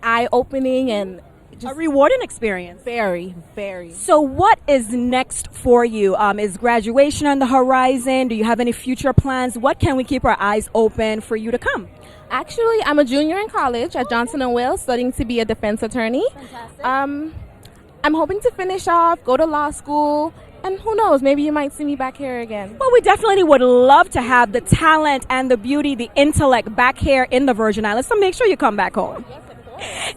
eye-opening and just a rewarding experience. Very, very. So what is next for you? Is graduation on the horizon? Do you have any future plans? What can we keep our eyes open for you to come? Actually, I'm a junior in college at Johnson & Wales studying to be a defense attorney. Fantastic. I'm hoping to finish off, go to law school, and who knows, maybe you might see me back here again. Well, we definitely would love to have the talent and the beauty, the intellect back here in the Virgin Islands, so make sure you come back home.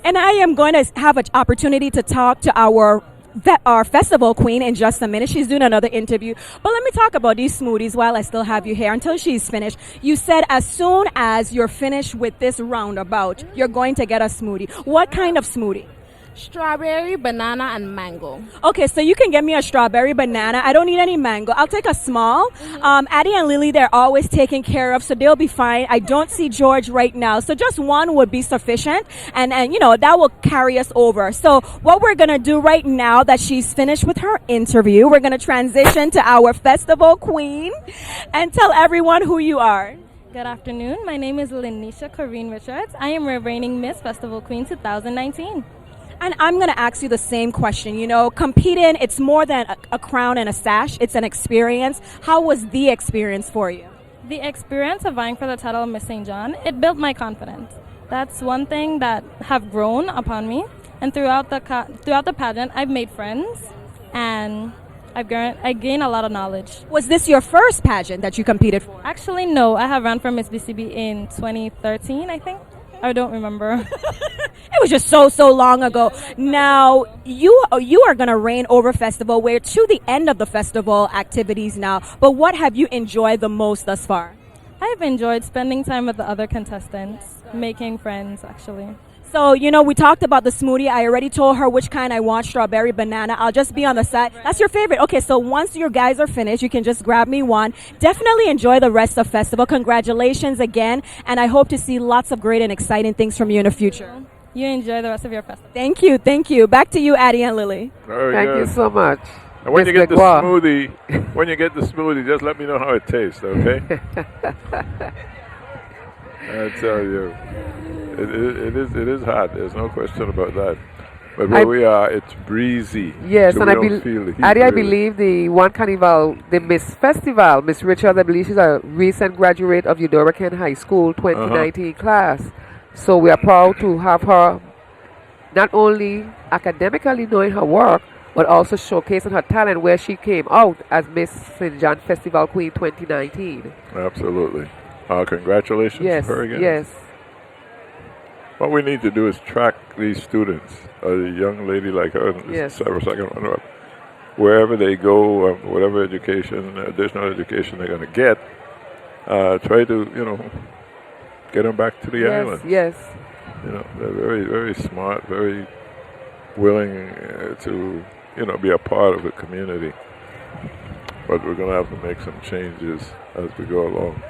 And I am going to have an opportunity to talk to our festival queen in just a minute. She's doing another interview. But let me talk about these smoothies while I still have you here until she's finished. You said as soon as you're finished with this roundabout, you're going to get a smoothie. What kind of smoothie? Strawberry, banana, and mango. Okay, so you can get me a strawberry banana. I don't need any mango. I'll take a small. Addie and Lily, they're always taken care of, so they'll be fine. I don't see George right now, so just one would be sufficient, and that will carry us over. So what we're going to do right now that she's finished with her interview, we're going to transition to our festival queen and tell everyone who you are. Good afternoon. My name is Lenisha Corrine Richards. I am reigning Miss Festival Queen 2019. And I'm going to ask you the same question. Competing, it's more than a crown and a sash. It's an experience. How was the experience for you? The experience of vying for the title of Miss St. John, it built my confidence. That's one thing that have grown upon me. And throughout the pageant, I've made friends and I gained a lot of knowledge. Was this your first pageant that you competed for? Actually, no. I have run for Miss BCB in 2013, I think. I don't remember. It was just so long ago. Now, you are going to reign over festival. We're to the end of the festival activities now. But what have you enjoyed the most thus far? I have enjoyed spending time with the other contestants, making friends, actually. So, we talked about the smoothie. I already told her which kind I want, strawberry, banana. I'll just be on the side. That's your favorite. Okay, so once your guys are finished, you can just grab me one. Definitely enjoy the rest of festival. Congratulations again. And I hope to see lots of great and exciting things from you in the future. You enjoy the rest of your festival. Thank you. Thank you. Back to you, Addie and Lily. Very good. Thank you so much. And when Miss you get Gregoire. the smoothie, just let me know how it tastes, okay? I tell you, it is hot. There's no question about that. But where we are, it's breezy. Yes, so and I really. believe the one carnival, the Miss Festival, Miss Richards, I believe she's a recent graduate of Eudora Kent High School 2019 class. So we are proud to have her not only academically knowing her work, but also showcasing her talent where she came out as Miss St. John Festival Queen 2019. Absolutely. Congratulations Yes, to her again. yes. What we need to do is track these students, a young lady like her, Yes. second runner-up, wherever they go, whatever additional education they're going to get, try to, get them back to the island. Yes. They're very, very smart, very willing to, be a part of the community. But we're going to have to make some changes as we go along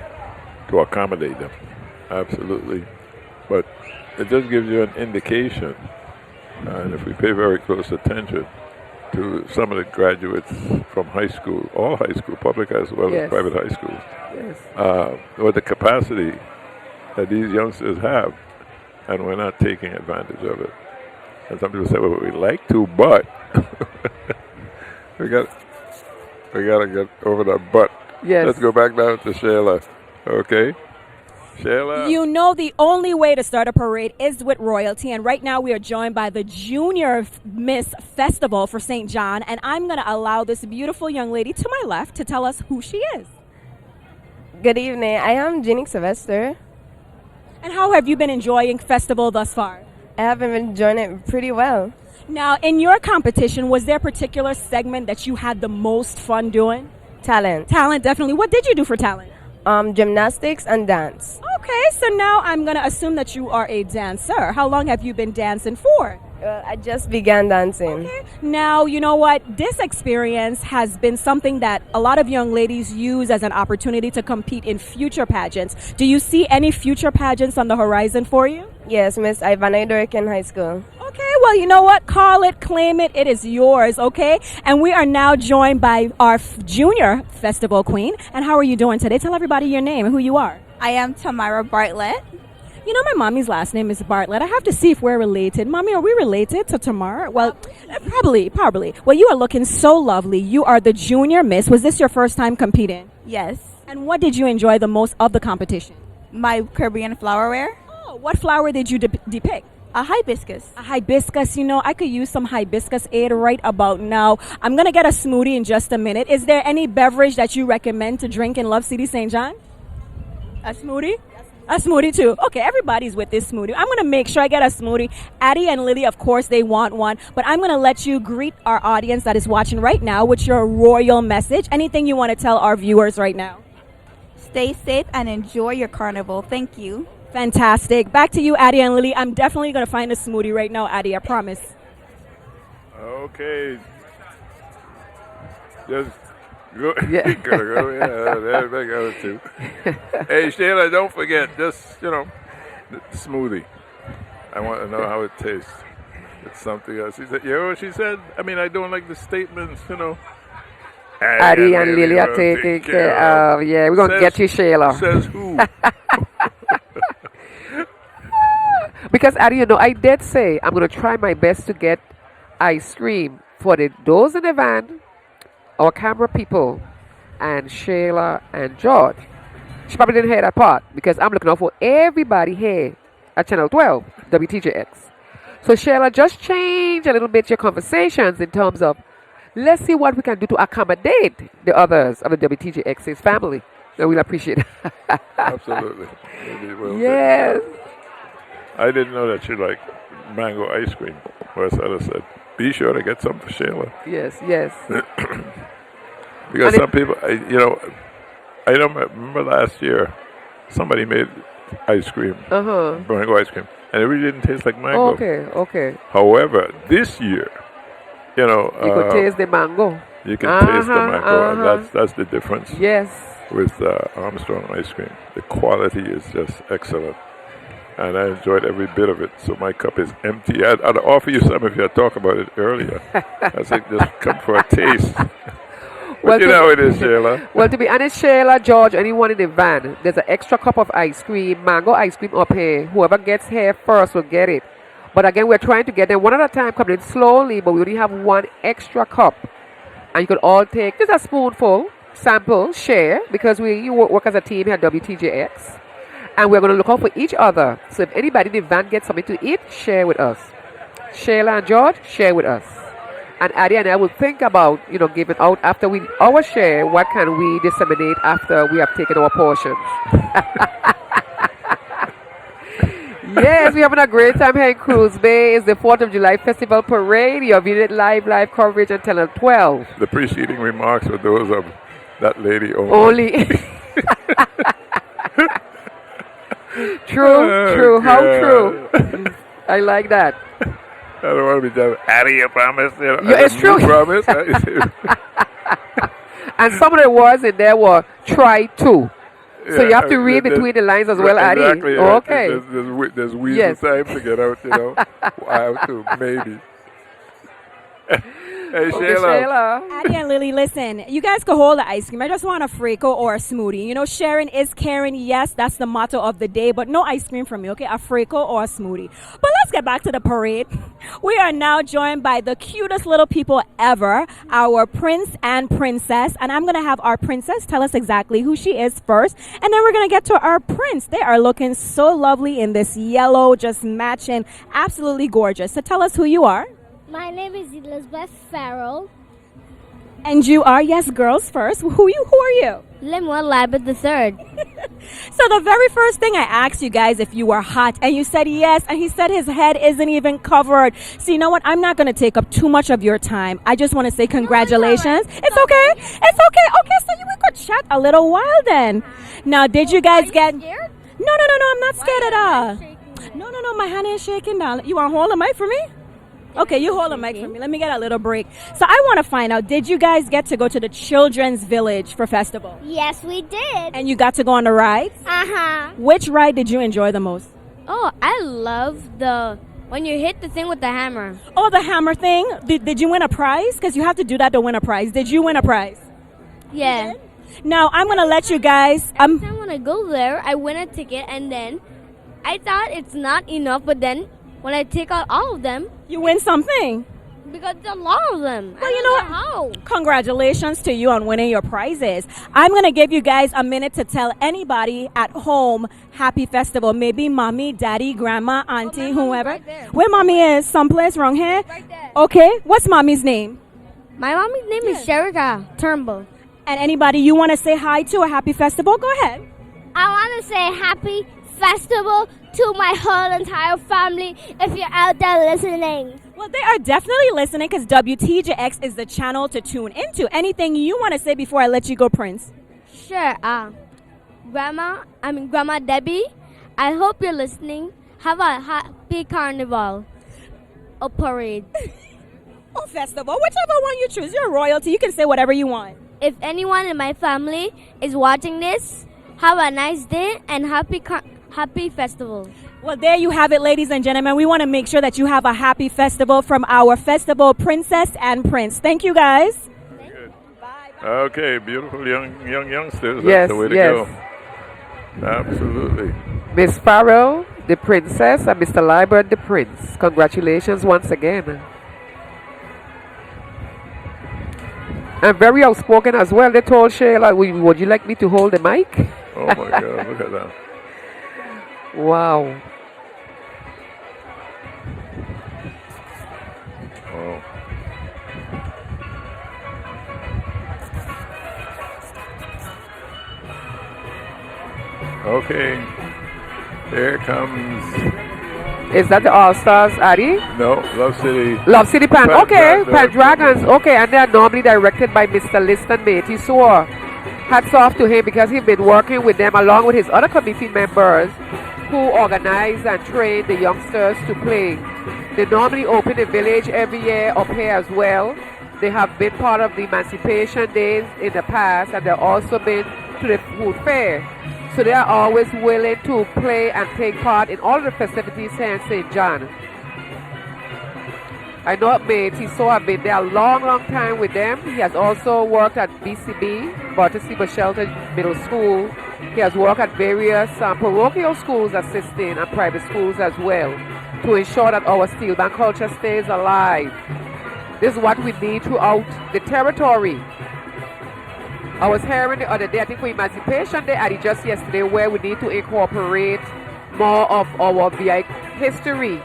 to accommodate them. Absolutely. But it just gives you an indication, and if we pay very close attention to some of the graduates from high school, all high school, public as well as private high schools, what the capacity that these youngsters have, and we're not taking advantage of it. And some people say, well, we'd like to, but we got to get over that but. Yes. Let's go back down to Shayla. Okay. Shayla. The only way to start a parade is with royalty. And right now we are joined by the Junior Miss Festival for St. John. And I'm going to allow this beautiful young lady to my left to tell us who she is. Good evening. I am Jeannie Sylvester. And how have you been enjoying festival thus far? I have been enjoying it pretty well. Now, in your competition, was there a particular segment that you had the most fun doing? Talent. Talent, definitely. What did you do for talent? Gymnastics and dance. Okay, so now I'm going to assume that you are a dancer. How long have you been dancing for? I just began dancing. Okay. Now, you know what? This experience has been something that a lot of young ladies use as an opportunity to compete in future pageants. Do you see any future pageants on the horizon for you? Yes, Miss Ivana Dorican High School. Okay, well, you know what? Call it, claim it. It is yours, okay? And we are now joined by our junior festival queen. And how are you doing today? Tell everybody your name and who you are. I am Tamara Bartlett. You know, my mommy's last name is Bartlett. I have to see if we're related. Mommy, are we related to Tamara? Well, probably. Well, you are looking so lovely. You are the junior miss. Was this your first time competing? Yes. And what did you enjoy the most of the competition? My Caribbean flowerware. Oh, what flower did you depict? A hibiscus. A hibiscus. You know, I could use some hibiscus aid right about now. I'm going to get a smoothie in just a minute. Is there any beverage that you recommend to drink in Love City, St. John? A smoothie? A smoothie too. Okay, everybody's with this smoothie. I'm going to make sure I get a smoothie. Addie and Lily, of course, they want one. But I'm going to let you greet our audience that is watching right now with your royal message. Anything you want to tell our viewers right now? Stay safe and enjoy your carnival. Thank you. Fantastic. Back to you, Addie and Lily. I'm definitely going to find a smoothie right now, Addie. I promise. Okay. Just go. Yeah. go. Yeah, there goes too. Hey, Sheila, don't forget, just, the smoothie. I want to know how it tastes. It's something else. She said, you know what she said? I mean, I don't like the statements, Addie and Lily are taking care of. Yeah, we're going to get you, Sheila. Says who? Because, Addie, I did say I'm going to try my best to get ice cream for those in the van, our camera people, and Sheila and George. She probably didn't hear that part because I'm looking out for everybody here at Channel 12, WTJX. So, Sheila, just change a little bit your conversations in terms of let's see what we can do to accommodate the others of the WTJX's family. So we'll appreciate it. Absolutely. Yes. I didn't know that she liked mango ice cream. Rosetta said, be sure to get some for Sheila. Yes. Because some people, I don't remember last year, somebody made ice cream, mango ice cream, and it really didn't taste like mango. Okay. However, this year, you could taste the mango. You can taste the mango, and that's the difference. Yes. With Armstrong ice cream. The quality is just excellent. And I enjoyed every bit of it. So my cup is empty. I'd offer you some if you had talked about it earlier. I said, just come for a taste. But you know how it is, Sheila. Well, to be honest, Sheila, George, anyone in the van, there's an extra cup of ice cream, mango ice cream up here. Whoever gets here first will get it. But again, we're trying to get them one at a time, coming in slowly, but we only have one extra cup. And you could all take just a spoonful, sample, share, because you work as a team here at WTJX. And we're going to look out for each other. So if anybody in the van gets something to eat, share with us. Sheila and George, share with us. And Addie and I will think about, giving out after our share, what can we disseminate after we have taken our portion. Yes, we're having a great time here in Cruz Bay. It's the 4th of July Festival Parade. You're viewing it live coverage on Channel 12. The preceding remarks were those of that lady only. True. How true? I like that. I don't want to be just Addie, you promise. It's true. Promise. And some of the words in there were try to. So you have to read between the lines as well, Addie. Exactly. Okay. There's weasel time to get out, I have to, maybe. Hey, Sheila. Addie and Lily, listen, you guys can hold the ice cream. I just want a Freako or a smoothie. Sharing is caring. Yes, that's the motto of the day, but no ice cream from me, okay? A Freako or a smoothie. But let's get back to the parade. We are now joined by the cutest little people ever, our prince and princess. And I'm going to have our princess tell us exactly who she is first. And then we're going to get to our prince. They are looking so lovely in this yellow, just matching. Absolutely gorgeous. So tell us who you are. My name is Elizabeth Farrell. And you are, yes, girls first. Who are you? Lemuel Labert III. So the very first thing I asked you guys if you were hot, and you said yes, and he said his head isn't even covered. So you know what? I'm not going to take up too much of your time. I just want to say congratulations. It's okay. It's okay. Okay, so we could chat a little while then. Now, did you guys get... Scared? No, I'm not scared at all. No, my hand ain't shaking down. You want to hold the mic for me? Okay, you hold the mic for me. Let me get a little break. So I want to find out, did you guys get to go to the Children's Village for festival? Yes, we did. And you got to go on the rides? Uh-huh. Which ride did you enjoy the most? Oh, I love when you hit the thing with the hammer. Oh, the hammer thing? Did you win a prize? Because you have to do that to win a prize. Did you win a prize? Yeah. Now, I'm going to let you guys... Every time when I go there, I win a ticket, and then I thought it's not enough, but then when I take out all of them... You win something? Because there's a lot of them. Well, you know what? How? Congratulations to you on winning your prizes. I'm going to give you guys a minute to tell anybody at home happy festival. Maybe mommy, daddy, grandma, auntie, whoever. Right where mommy is? Someplace wrong here? Right there. Okay. What's mommy's name? My mommy's name is Sherika Turnbull. And anybody you want to say hi to a happy festival? Go ahead. I want to say happy festival to my whole entire family if you're out there listening. Well, they are definitely listening because WTJX is the channel to tune into. Anything you want to say before I let you go, Prince? Sure. Grandma Debbie, I hope you're listening. Have a happy carnival or parade. Or festival, whichever one you choose. You're royalty. You can say whatever you want. If anyone in my family is watching this, have a nice day and happy festival. Well, there you have it, ladies and gentlemen. We want to make sure that you have a happy festival from our festival princess and prince. Thank you, guys. Okay, beautiful youngsters. Yes, That's the way to yes. go. Absolutely. Miss Farrell, the princess, and Mr. Liebert, the prince. Congratulations once again. And very outspoken as well. They told Shayla, would you like me to hold the mic? Oh my God, look at that. Wow. Oh. Okay. Here comes... Is that the All-Stars, Addy? No, Love City. Love City Pan. Okay, Pan Dragons. Okay, and they are normally directed by Mr. Liston Matey. So, hats off to him because he's been working with them along with his other committee members who organize and train the youngsters to play. They normally open the village every year up here as well. They have been part of the Emancipation Days in the past, and they've also been to the food fair. So they are always willing to play and take part in all the festivities here in St. John. I know Matey, so I've been there a long time with them. He has also worked at BCB, Bartoseba Shelter Middle School. He has worked at various parochial schools assisting and private schools as well to ensure that our steel band culture stays alive. This is what we need throughout the territory. I was hearing the other day, I think for Emancipation Day, and just yesterday, where we need to incorporate more of our VI history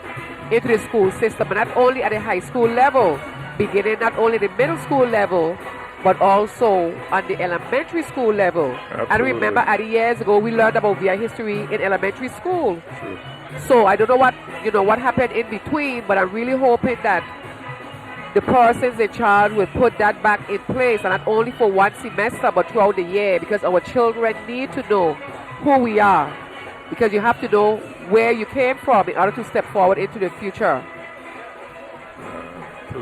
into the school system, and not only at the high school level, beginning not only the middle school level, but also on the elementary school level. Absolutely. And remember, at years ago, we learned about VI history in elementary school. Sure. So I don't know what happened in between, but I'm really hoping that the persons in charge will put that back in place, and not only for one semester, but throughout the year, because our children need to know who we are. Because you have to know where you came from in order to step forward into the future.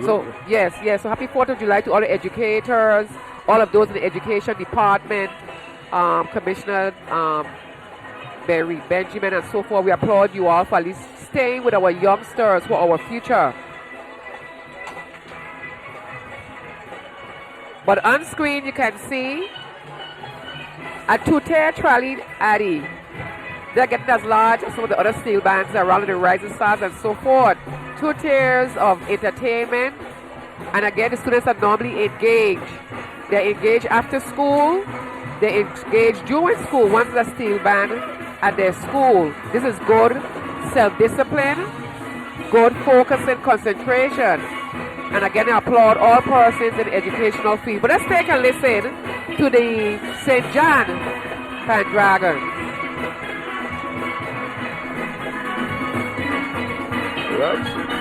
So, yes. So happy 4th of July to all the educators, all of those in the education department, Commissioner Barry Benjamin and so forth. We applaud you all for at least staying with our youngsters for our future. But on screen you can see a two-tier trolley Addy. They're getting as large as some of the other steel bands around the Rising Stars and so forth. 2 tiers of entertainment. And again, the students are normally engaged. They're engaged after school. They engage during school once the steel band at their school. This is good self-discipline, good focus and concentration. And again, I applaud all persons in the educational field. But let's take a listen to the St. John Pan Dragons. Right?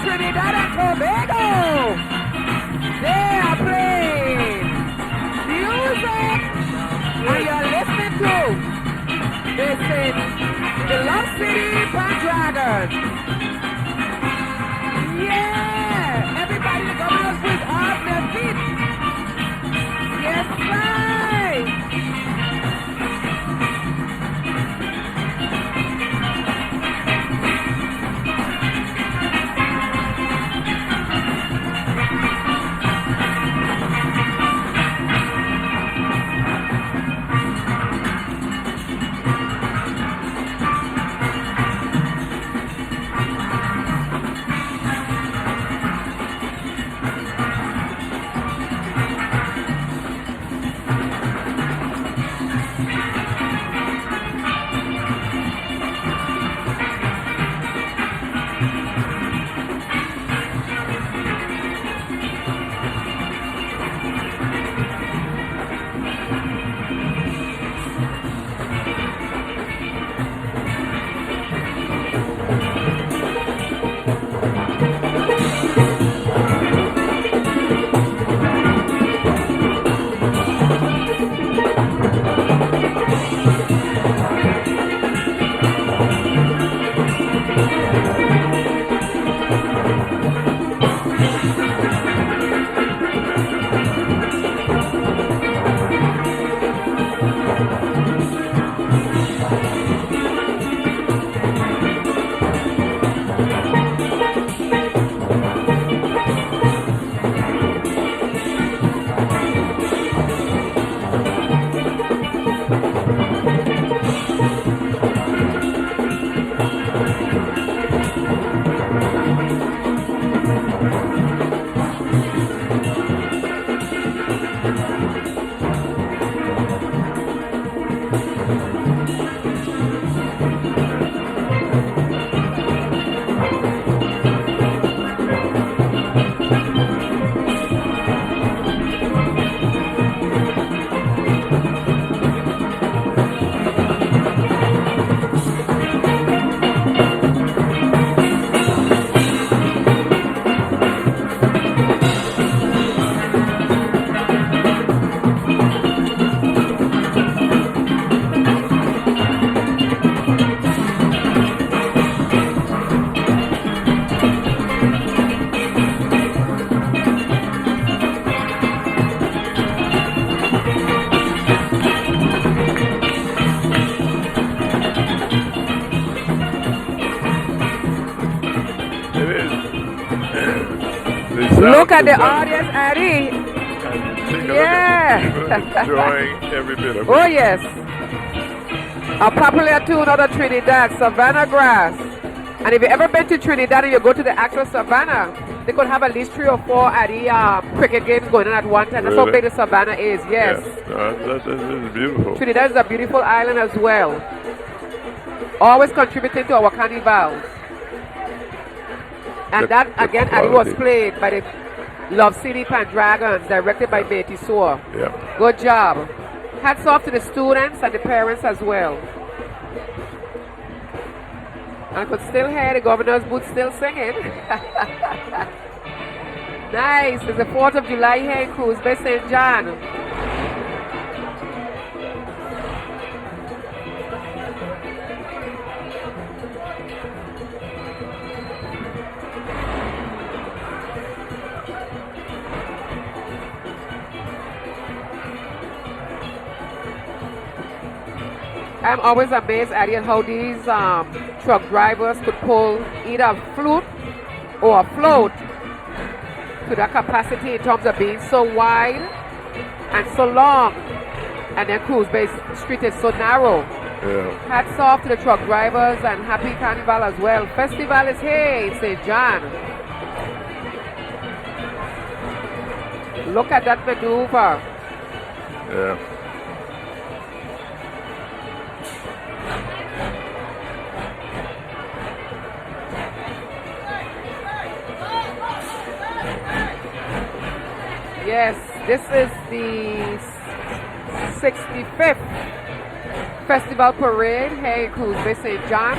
Trinidad and Tobago. They are playing music, and you're listening to this is the Love City Pandragon. Yeah, everybody in the government is off their feet. Yes, right. Look at the audience, Addie. Yeah. Enjoying every bit of it. Oh, yes. A popular tune out of Trinidad, Savannah Grass. And if you've ever been to Trinidad and you go to the actual Savannah, they could have at least 3 or 4 cricket games going on at one time. That's how Really? big the Savannah is, yes. That is beautiful. Trinidad is a beautiful island as well. Always contributing to our carnivals. And that, again, Addie was played by the Love City Pendragons, directed by Beatty Soar. Yeah. Good job. Hats off to the students and the parents as well. I could still hear the governor's booth still singing. Nice. It's the 4th of July here in Cruise Bay, St. John. I'm always amazed at how these truck drivers could pull either a flute or a float to that capacity in terms of being so wide and so long. And then Cruise Bay Street is so narrow. Yeah. Hats off to the truck drivers and happy carnival as well. Festival is here in St. John. Look at that maneuver. Yeah. Yes, this is the 65th Festival Parade here in Cruise Bay, St. John.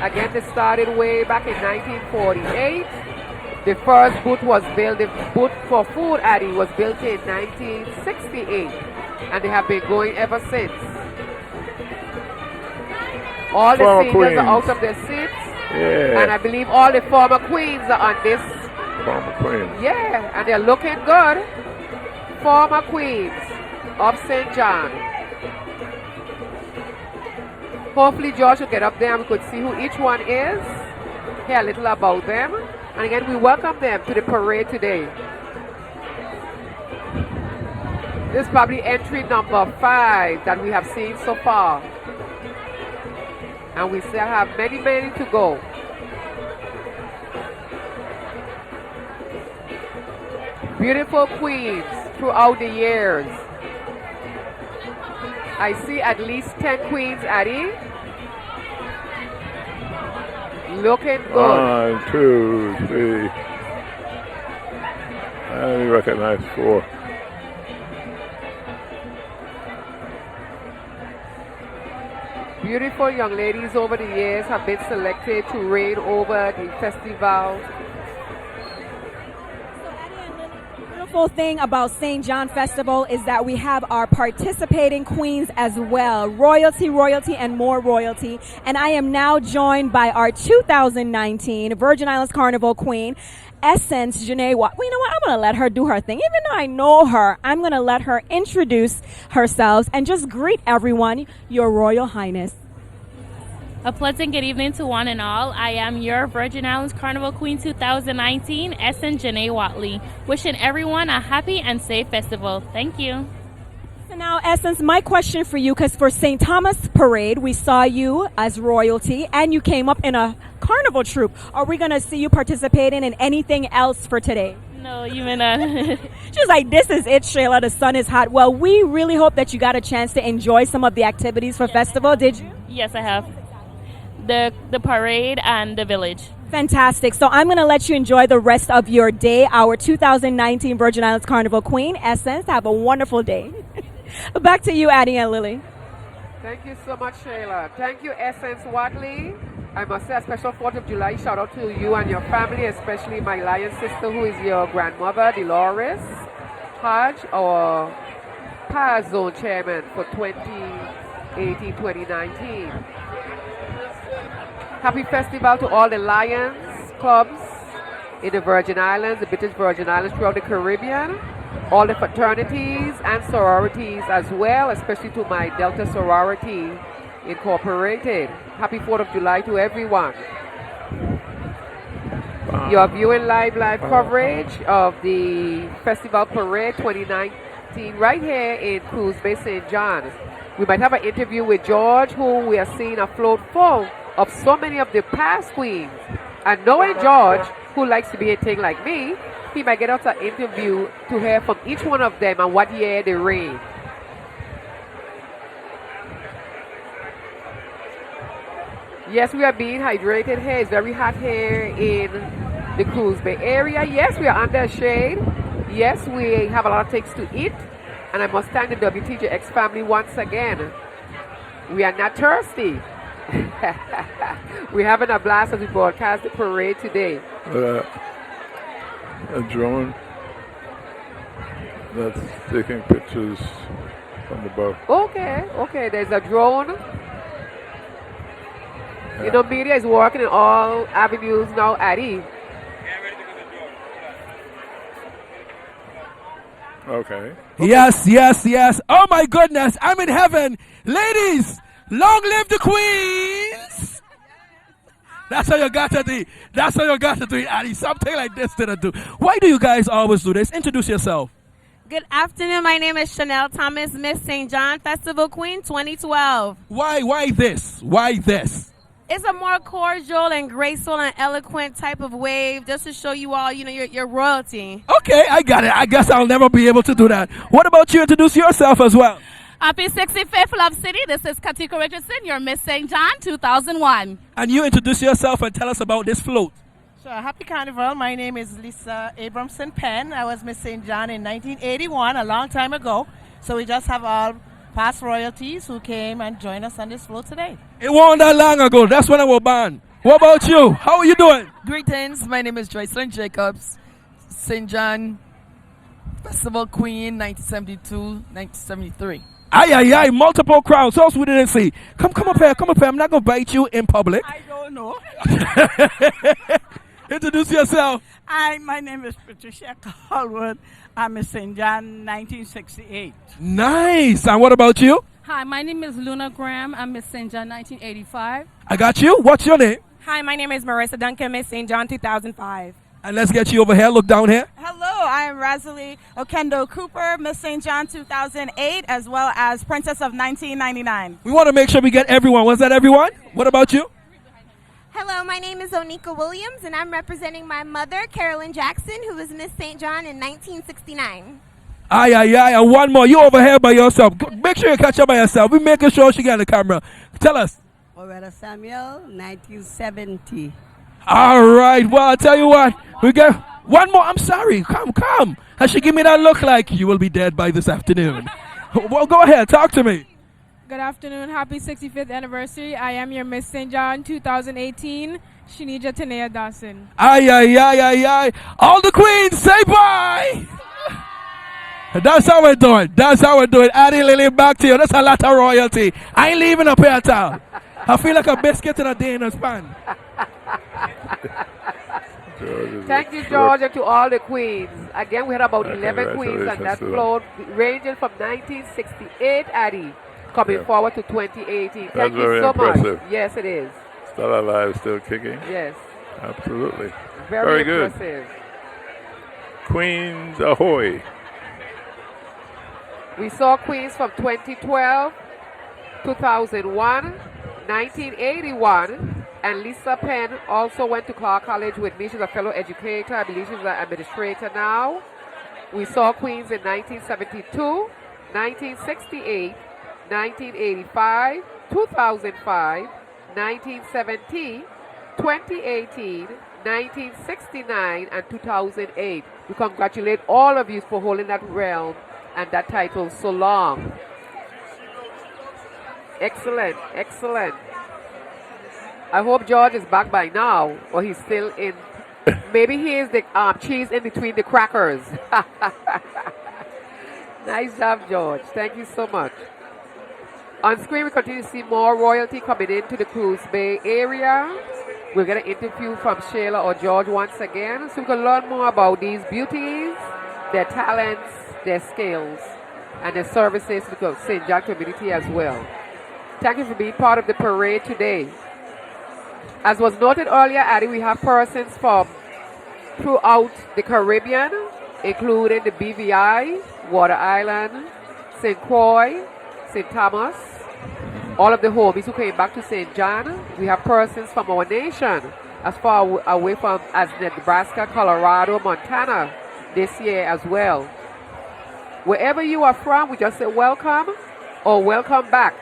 Again, this started way back in 1948. The first booth was built, the booth for food, Addie, was built in 1968. And they have been going ever since. All the Former seniors queens. are out of their seats. Yeah. And I believe all the former queens are on this. Former queen. Yeah, and they're looking good. Former queens of St. John. Hopefully George will get up there and we could see who each one is. Hear a little about them. And again, we welcome them to the parade today. This is probably entry number 5 that we have seen so far. And we still have many, many to go. Beautiful queens throughout the years. I see at least 10 queens, Addie. Looking good. 1, 2, 3. I recognize 4. Beautiful young ladies over the years have been selected to reign over the festival. Beautiful thing about St. John Festival is that we have our participating queens as well. Royalty, royalty, and more royalty. And I am now joined by our 2019 Virgin Islands Carnival Queen, Essence Janae Watt. Well, you know what? I'm going to let her do her thing. Even though I know her, I'm going to let her introduce herself and just greet everyone, Your Royal Highness. A pleasant good evening to one and all. I am your Virgin Islands Carnival Queen 2019, Essence Janae Watley. Wishing everyone a happy and safe festival. Thank you. So now, Essence, my question for you, because for St. Thomas Parade, we saw you as royalty and you came up in a carnival troupe. Are we going to see you participating in anything else for today? No, you may not. She's like, this is it, Shayla. The sun is hot. Well, we really hope that you got a chance to enjoy some of the activities for festival. Did you? Yes, I have. The parade and the village. Fantastic. So I'm going to let you enjoy the rest of your day. Our 2019 Virgin Islands Carnival Queen, Essence. Have a wonderful day. Back to you, Addie and Lily. Thank you so much, Shayla. Thank you, Essence Watley. I must say a special 4th of July shout out to you and your family, especially my lion sister who is your grandmother, Dolores Hodge, our PAS Zone Chairman for 2018-2019. Happy festival to all the Lions clubs in the Virgin Islands, the British Virgin Islands, throughout the Caribbean, all the fraternities and sororities as well, especially to my Delta Sorority Incorporated. Happy 4th of July to everyone. You're viewing live coverage of the Festival Parade 2019 right here in Cruise Bay, St. John. We might have an interview with George, who we are seeing a float full of so many of the past queens. And knowing George, who likes to be a thing like me, he might get us an interview to hear from each one of them and what year they reigned. Yes, we are being hydrated here. It's very hot here in the Cruise Bay area. Yes, we are under shade. Yes, we have a lot of things to eat. And I must thank the WTJX family once again. We are not thirsty. We're having a blast as we broadcast the parade today. A drone that's taking pictures from above. Okay, there's a drone. Yeah. You know, media is working in all avenues now, Addy. Okay. Yes. Oh my goodness, I'm in heaven. Ladies, long live the queens. That's how you got to do. That's how you got to do, Addy. Something like this didn't do. Why do you guys always do this? Introduce yourself. Good afternoon. My name is Chanel Thomas, Miss St. John Festival Queen 2012. Why this? Why this? It's a more cordial and graceful and eloquent type of wave just to show you all, your royalty. Okay, I got it. I guess I'll never be able to do that. What about you? Introduce yourself as well. Happy 65th Love City. This is Katika Richardson, your Miss St. John 2001. And you introduce yourself and tell us about this float. Sure. Happy Carnival. My name is Lisa Abramson Penn. I was Miss St. John in 1981, a long time ago. So we just have all past royalties who came and joined us on this float today. It wasn't that long ago. That's when I was born. What about you? How are you doing? Greetings. My name is Joycelyn Jacobs, St. John Festival Queen, 1972, 1973. Aye, multiple crowns. So else we didn't see. Come up here. I'm not going to bite you in public. I don't know. Introduce yourself. Hi, my name is Patricia Hallwood. I'm Miss St. John, 1968. Nice. And what about you? Hi, my name is Luna Graham. I'm Miss St. John, 1985. I got you. What's your name? Hi, my name is Marissa Duncan, Miss St. John, 2005. And let's get you over here. Look down here. Hello, I am Rosalie Okendo Cooper, Miss St. John 2008, as well as Princess of 1999. We want to make sure we get everyone. Was that everyone? What about you? Hello, my name is Onika Williams, and I'm representing my mother, Carolyn Jackson, who was Miss St. John in 1969. Aye. And one more. You over here by yourself. Make sure you catch her by yourself. We're making sure she got the camera. Tell us. Loretta Samuel, 1970. All right. Well, I'll tell you what. We got one more. I'm sorry. Come. And she give me that look like you will be dead by this afternoon. Well, go ahead. Talk to me. Good afternoon. Happy 65th anniversary. I am your Miss St. John 2018, Shanija Tanea Dawson. Aye. All the queens, say bye. That's how we're doing. Addie Lily, back to you. That's a lot of royalty. I ain't leaving up here at all. I feel like a biscuit in a Dana's pan. Thank you, George, and to all the queens. Again, we had about 11 queens on that float, ranging from 1968, Addie, coming forward to 2018. Thank you so impressive. much. Yes, it is. Still alive, still kicking. Yes. Absolutely. Very good. impressive. Queens ahoy. We saw queens from 2012, 2001, 1981, and Lisa Penn also went to Clark College with me. She's a fellow educator. I believe she's an administrator now. We saw queens in 1972, 1968, 1985, 2005, 1970, 2018, 1969, and 2008. We congratulate all of you for holding that realm and that title so long. Excellent. I hope George is back by now, or he's still in. Maybe he is the cheese in between the crackers. Nice job, George. Thank you so much. On screen, we continue to see more royalty coming into the Cruise Bay area. We'll get an interview from Shayla or George once again, so we can learn more about these beauties, their talents, their skills, and their services to the St. John community as well. Thank you for being part of the parade today. As was noted earlier, Addie, we have persons from throughout the Caribbean, including the BVI, Water Island, St. Croix, St. Thomas, all of the homies who came back to St. John. We have persons from our nation as far away from as Nebraska, Colorado, Montana this year as well. Wherever you are from, we just say welcome or welcome back.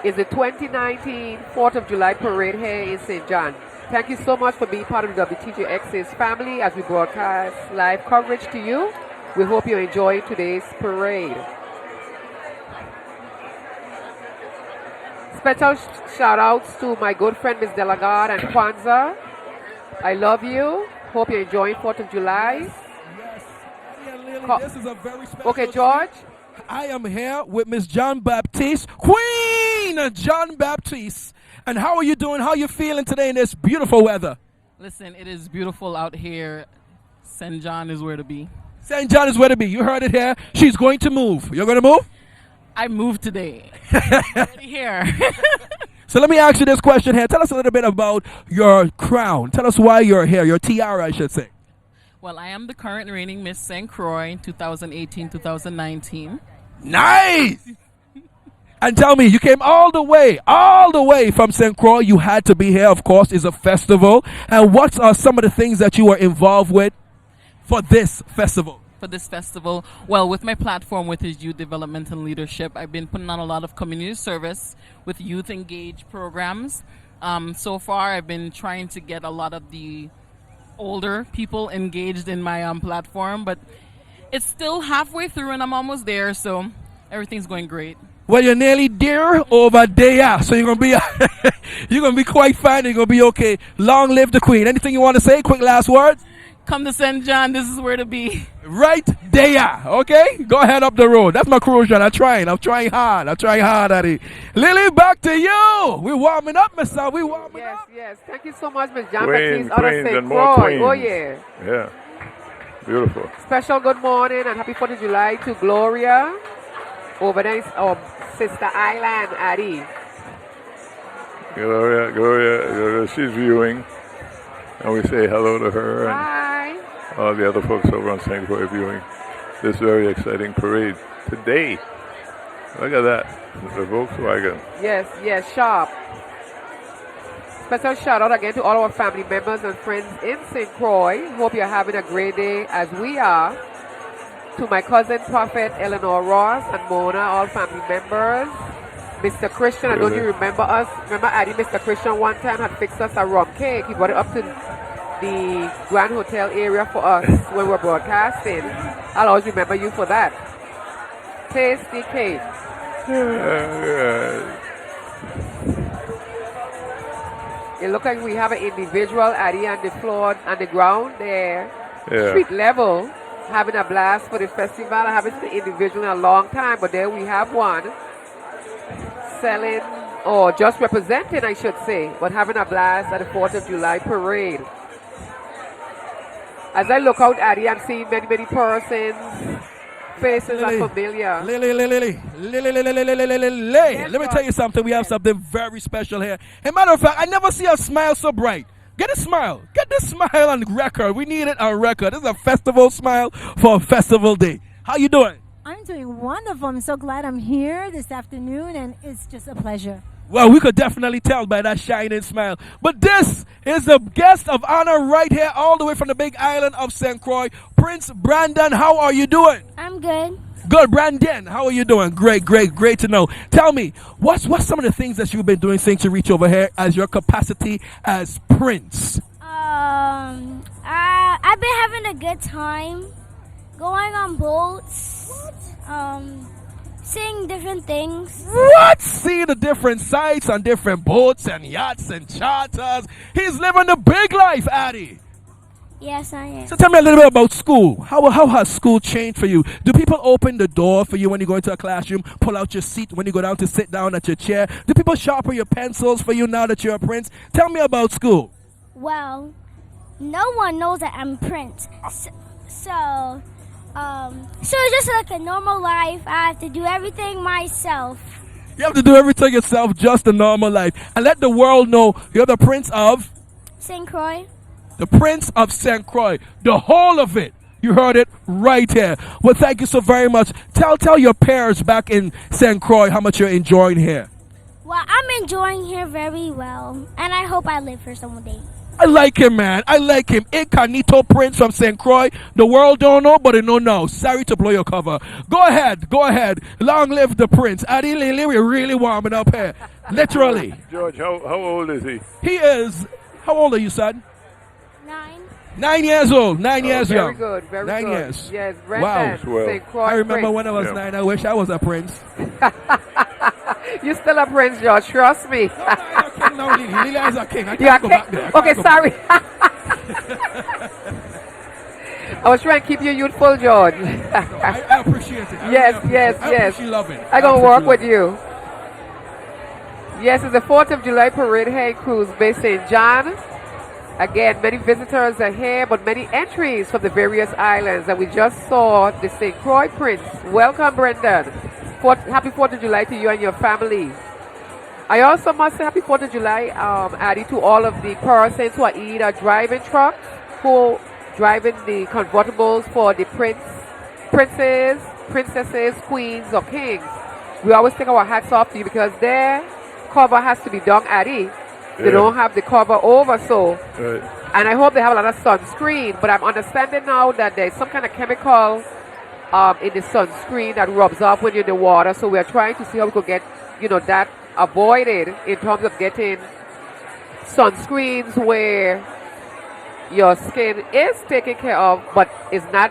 It's the 2019 4th of July parade here in St. John. Thank you so much for being part of the WTJX's family as we broadcast live coverage to you. We hope you enjoy today's parade. Special shout outs to my good friend Ms. Delagard and Kwanzaa. I love you. Hope you're enjoying 4th of July. This is a very special Okay, George. I am here with Miss John Baptiste, Queen John Baptiste. And how are you doing? How are you feeling today in this beautiful weather? Listen, it is beautiful out here. St. John is where to be. St. John is where to be. You heard it here. She's going to move. You're going to move? I moved today. Already here. So let me ask you this question here. Tell us a little bit about your crown. Tell us why you're here, your tiara, I should say. Well, I am the current reigning Miss St. Croix 2018-2019. Nice! And tell me, you came all the way from St. Croix. You had to be here, of course. It's a festival. And what are some of the things that you were involved with for this festival? For this festival, well, with my platform with his youth development and leadership, I've been putting on a lot of community service with youth engaged programs. So far, I've been trying to get a lot of the older people engaged in my platform, but it's still halfway through and I'm almost there, so everything's going great. Well, you're nearly there over there, so you're gonna be quite fine. You're gonna be okay. Long live the Queen. Anything you want to say? Quick last words. Come to St. John. This is where to be. Right there. Okay, go ahead up the road. That's my crucial. I'm trying hard. Addy. Lily, back to you. We're warming up, Miss Sal. We warming up. Yes. Thank you so much, Miss John Queens, Baptiste out of queens, St. and more Croix. queens. Oh yeah. Yeah. Beautiful. Special good morning and happy 4th of July to Gloria over there, our sister island, Addie. Gloria, she's viewing. And we say hello to her and all the other folks over on St. Croix viewing this very exciting parade today. Look at that, the Volkswagen. Yes, sharp. Special shout out again to all our family members and friends in St. Croix. Hope you're having a great day as we are. To my cousin Prophet Eleanor Ross and Mona, all family members. Mr. Christian, I don't you remember us? Remember Addie, Mr. Christian one time had fixed us a rum cake. He brought it up to the Grand Hotel area for us when we were broadcasting. I'll always remember you for that. Tasty cake. It looks like we have an individual Addie on the floor, on the ground there. Street level, having a blast for the festival. I haven't seen an individual in a long time, but there we have one. Selling, or just representing, I should say, but having a blast at the 4th of July parade. As I look out, Addie, I'm seeing many persons. Faces are familiar. Lily. Let me tell you something. We have something very special here. As a matter of fact, I never see a smile so bright. Get a smile. Get this smile on record. We need it on record. This is a festival smile for a festival day. How you doing? I'm doing wonderful. I'm so glad I'm here this afternoon, and it's just a pleasure. Well, we could definitely tell by that shining smile. But this is the guest of honor right here, all the way from the big island of St. Croix, Prince Brandon. How are you doing? I'm good. Good, Brandon. How are you doing? Great to know. Tell me, what's some of the things that you've been doing since you reach over here as your capacity as Prince? I've been having a good time going on boats, seeing different things. What? Seeing the different sights on different boats and yachts and charters. He's living the big life, Addie. Yes, I am. So tell me a little bit about school. How has school changed for you? Do people open the door for you when you go into a classroom, pull out your seat when you go down to sit down at your chair? Do people sharpen your pencils for you now that you're a prince? Tell me about school. Well, no one knows that I'm Prince. So it's just like a normal life. I have to do everything myself. You have to do everything yourself, just a normal life. And let the world know you're the Prince of St. Croix. The Prince of St. Croix. The whole of it. You heard it right here. Well, thank you so very much. Tell your peers back in St. Croix how much you're enjoying here. Well, I'm enjoying here very well, and I hope I live here someday. I like him, man. I like him. Incognito Prince from St. Croix. The world don't know, but they know now. Sorry to blow your cover. Go ahead. Long live the Prince. Adi Lily, we're really warming up here. Literally. George, how old is he? He is, how old are you, son? 9. 9 years old. 9 years very young. Good, very 9 good. years. Yes, Wow. St. Croix I remember Prince. when I was 9, I wish I was a prince. You're still a prince, George. Trust me. No, Lily is a king. I You are can't go king? back there. Okay, sorry. I was trying to keep you youthful, George. I appreciate it. Yes. I love it. I'm going to work with you. Yes, it's the 4th of July Parade here in Cruise Bay, St. John. Again, many visitors are here, but many entries from the various islands. And we just saw the St. Croix Prince. Welcome, Brendan. Happy 4th of July to you and your family. I also must say happy 4th of July, Addie, to all of the persons who are either driving trucks, who driving the convertibles for the princes, princesses, queens, or kings. We always take our hats off to you because their cover has to be done, Addie. They don't have the cover over, so. Right. And I hope they have a lot of sunscreen, but I'm understanding now that there's some kind of chemical in the sunscreen that rubs off when you're in the water, so we're trying to see how we could get, that avoided in terms of getting sunscreens where your skin is taken care of, but is not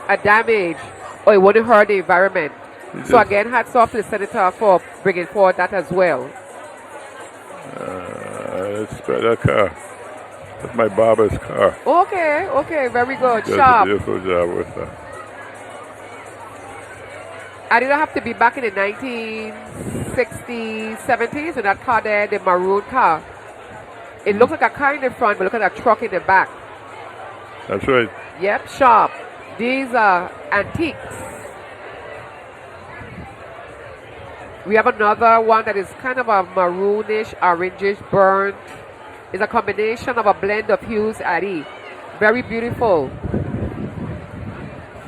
a damage or it wouldn't hurt the environment. So again, hats off to the senator for bringing forward that as well. It's that car. That's my barber's car. Okay, very good. Does Sharp. a beautiful job with that. I didn't have to be back in the 1960s, 70s when that car there, the maroon car. It looked like a car in the front, but look at that truck in the back. That's right. Yep, sharp. These are antiques. We have another one that is kind of a maroonish, orangish, burnt. It's a combination of a blend of hues, Addie. Very beautiful.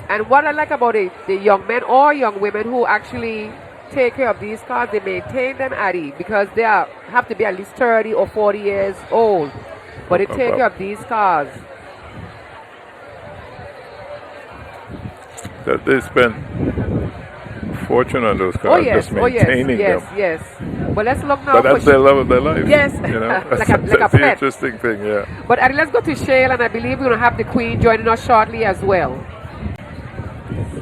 And what I like about it, the young men or young women who actually take care of these cars, they maintain them, Addie, because they have to be at least 30 or 40 years old. But they take care of these cars. That they spend a fortune on those cars, just maintaining them. Yes. But let's look now. But that's their love of their life. Yes. That's like a the pet. interesting thing, yeah. But Addie, let's go to Shale, and I believe we're going to have the Queen joining us shortly as well.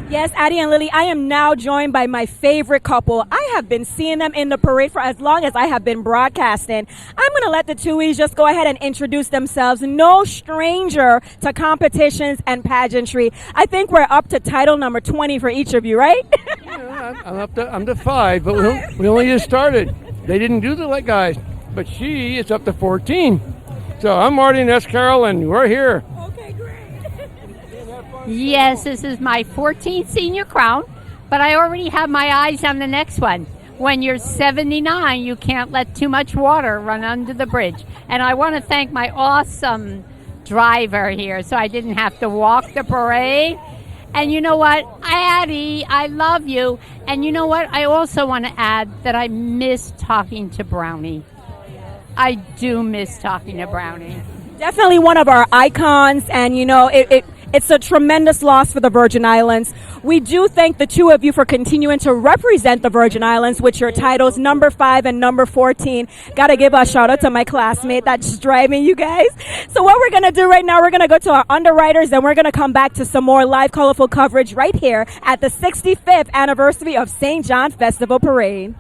Yes, Addie and Lily, I am now joined by my favorite couple. I have been seeing them in the parade for as long as I have been broadcasting. I'm going to let the Tuies just go ahead and introduce themselves. No stranger to competitions and pageantry. I think we're up to title number 20 for each of you, right? I'm to 5, but we only just started. They didn't do the like guys, but she is up to 14. So I'm Marty and S. Carroll, and we're here. Yes, this is my 14th senior crown, but I already have my eyes on the next one. When you're 79, you can't let too much water run under the bridge. And I want to thank my awesome driver here, so I didn't have to walk the parade. And you know what? Addie, I love you. And you know what? I also want to add that I miss talking to Brownie. I do miss talking to Brownie. Definitely one of our icons, and it's a tremendous loss for the Virgin Islands. We do thank the two of you for continuing to represent the Virgin Islands with your titles, number 5 and number 14. Got to give a shout out to my classmate that's driving you guys. So what we're going to do right now, we're going to go to our underwriters, and we're going to come back to some more live, colorful coverage right here at the 65th anniversary of St. John Festival Parade.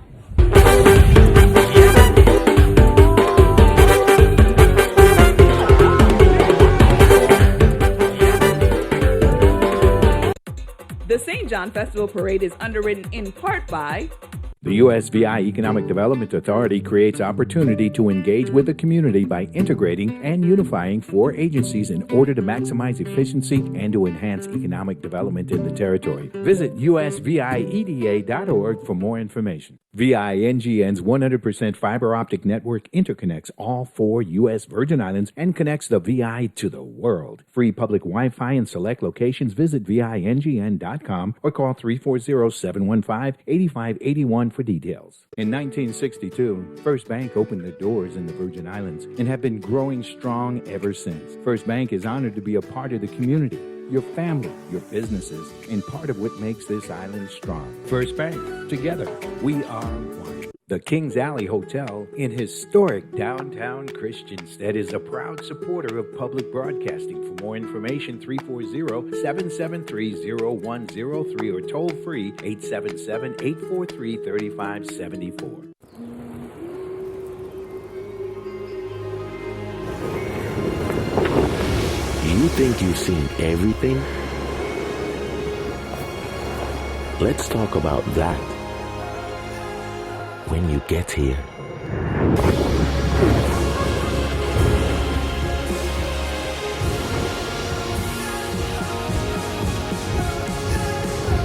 The St. John Festival Parade is underwritten in part by the USVI Economic Development Authority creates opportunity to engage with the community by integrating and unifying 4 agencies in order to maximize efficiency and to enhance economic development in the territory. Visit usvieda.org for more information. VINGN's 100% fiber optic network interconnects all 4 U.S. Virgin Islands and connects the VI to the world. Free public Wi-Fi in select locations. Visit VINGN.com or call 340-715-8581 for details. In 1962, First Bank opened the doors in the Virgin Islands and have been growing strong ever since. First Bank is honored to be a part of the community, your family, your businesses, and part of what makes this island strong. First Bank, together, we are one. The Kings Alley Hotel in historic downtown Christiansted is a proud supporter of public broadcasting. For more information, 340-773-0103 or toll free 877-843-3574. You think you've seen everything? Let's talk about that when you get here.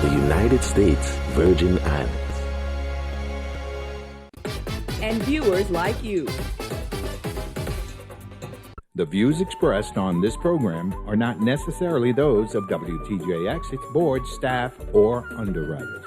The United States Virgin Islands. And viewers like you. The views expressed on this program are not necessarily those of WTJX, its board, staff, or underwriters.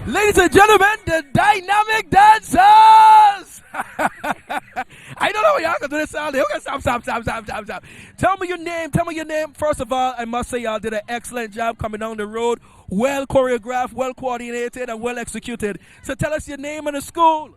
Ladies and gentlemen, the Dynamic Dancers! I don't know. Y'all can do this all day. Okay, stop. Tell me your name. First of all, I must say y'all did an excellent job coming down the road. Well choreographed, well coordinated, and well executed. So tell us your name and the school.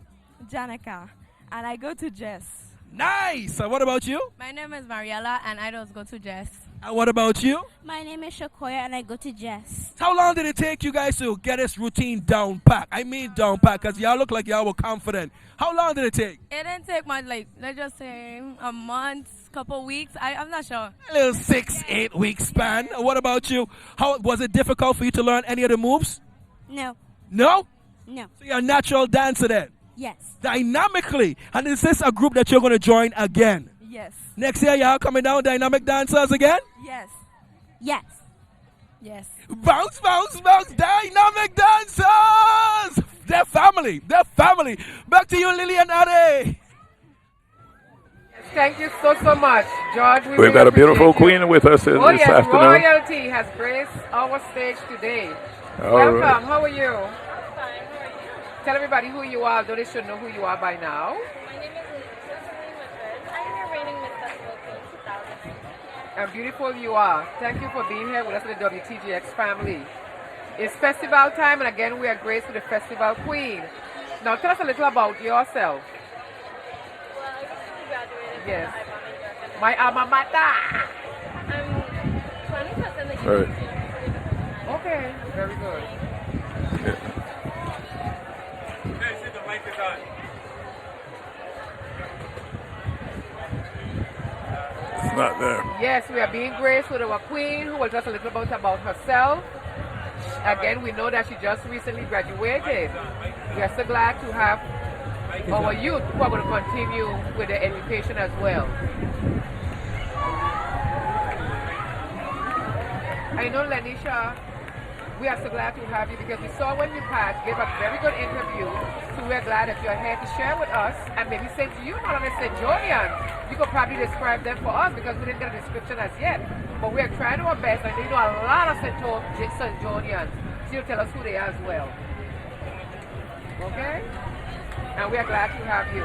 Janica, and I go to Jess. Nice. And what about you? My name is Mariella, and I just go to Jess. And what about you? My name is Shakoya, and I go to Jess. How long did it take you guys to get this routine down pat? I mean down pat, because y'all look like y'all were confident. How long did it take? It didn't take much, like, let's just say a month, couple weeks. I'm not sure. A little 6-8 week span. And what about you? How was it difficult for you to learn any of the moves? No. No? No. So you're a natural dancer then? Yes. Dynamically. And is this a group that you're going to join again? Yes. Next year, y'all coming down dynamic dancers again? Yes. Yes. Yes. Bounce, dynamic dancers! They're family. Back to you, Lily and Ade. Thank you so much, George. We've really got a beautiful appreciate you. queen with us this afternoon. Royalty has graced our stage today. All Welcome. right. How are you? Tell everybody who you are, though they should know who you are by now. My name is I'm your reigning Miss Festival Queen 2019. And beautiful you are. Thank you for being here with us in the WTGX family. It's festival time, and again, we are graced with the Festival Queen. Now, tell us a little about yourself. Well, I recently graduated Yes. from My alma mater. I'm 20% in the All right. Okay, very good. It's not there. Yes, we are being graced with our queen who will tell us a little about herself. Again, we know that she just recently graduated. We are so glad to have our youth who are going to continue with their education as well. I know, Lanisha, we are so glad to have you because we saw when you passed, gave a very good interview. So we're glad that you're here to share with us and maybe say to you, not only St. Jonian, you could probably describe them for us because we didn't get a description as yet. But we're trying our best, and they know a lot of St. Jonians. So you'll tell us who they are as well. Okay? And we are glad to have you.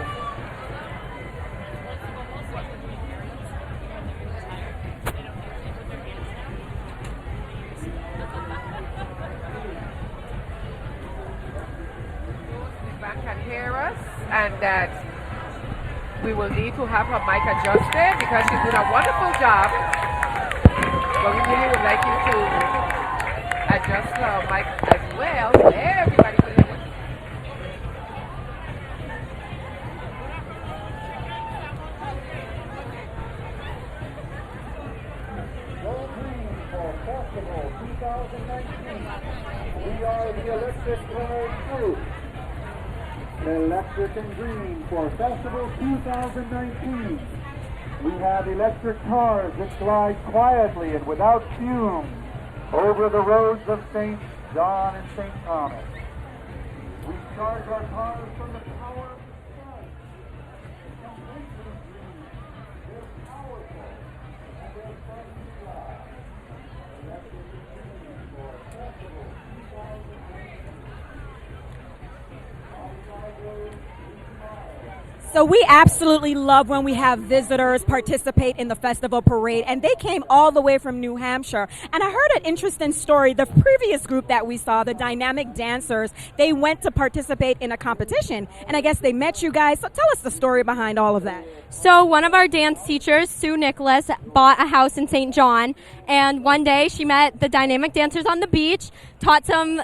Can hear us, and that we will need to have her mic adjusted because she's doing a wonderful job. But we really would like you to adjust her mic as well. Everybody can hear us. For Festival 2019, we are the Electric Colored Group. Electric and Green for Festival 2019. We have electric cars that glide quietly and without fumes over the roads of St. John and St. Thomas. We charge our cars from the power of the sun. Completely green. They're powerful and they're fun to drive. Electric and Green for Festival 2019. So we absolutely love when we have visitors participate in the festival parade, and they came all the way from New Hampshire. And I heard an interesting story. The previous group that we saw, the Dynamic Dancers, they went to participate in a competition, and I guess they met you guys. So tell us the story behind all of that. So one of our dance teachers, Sue Nicholas, bought a house in St. John, and one day she met the Dynamic Dancers on the beach, taught them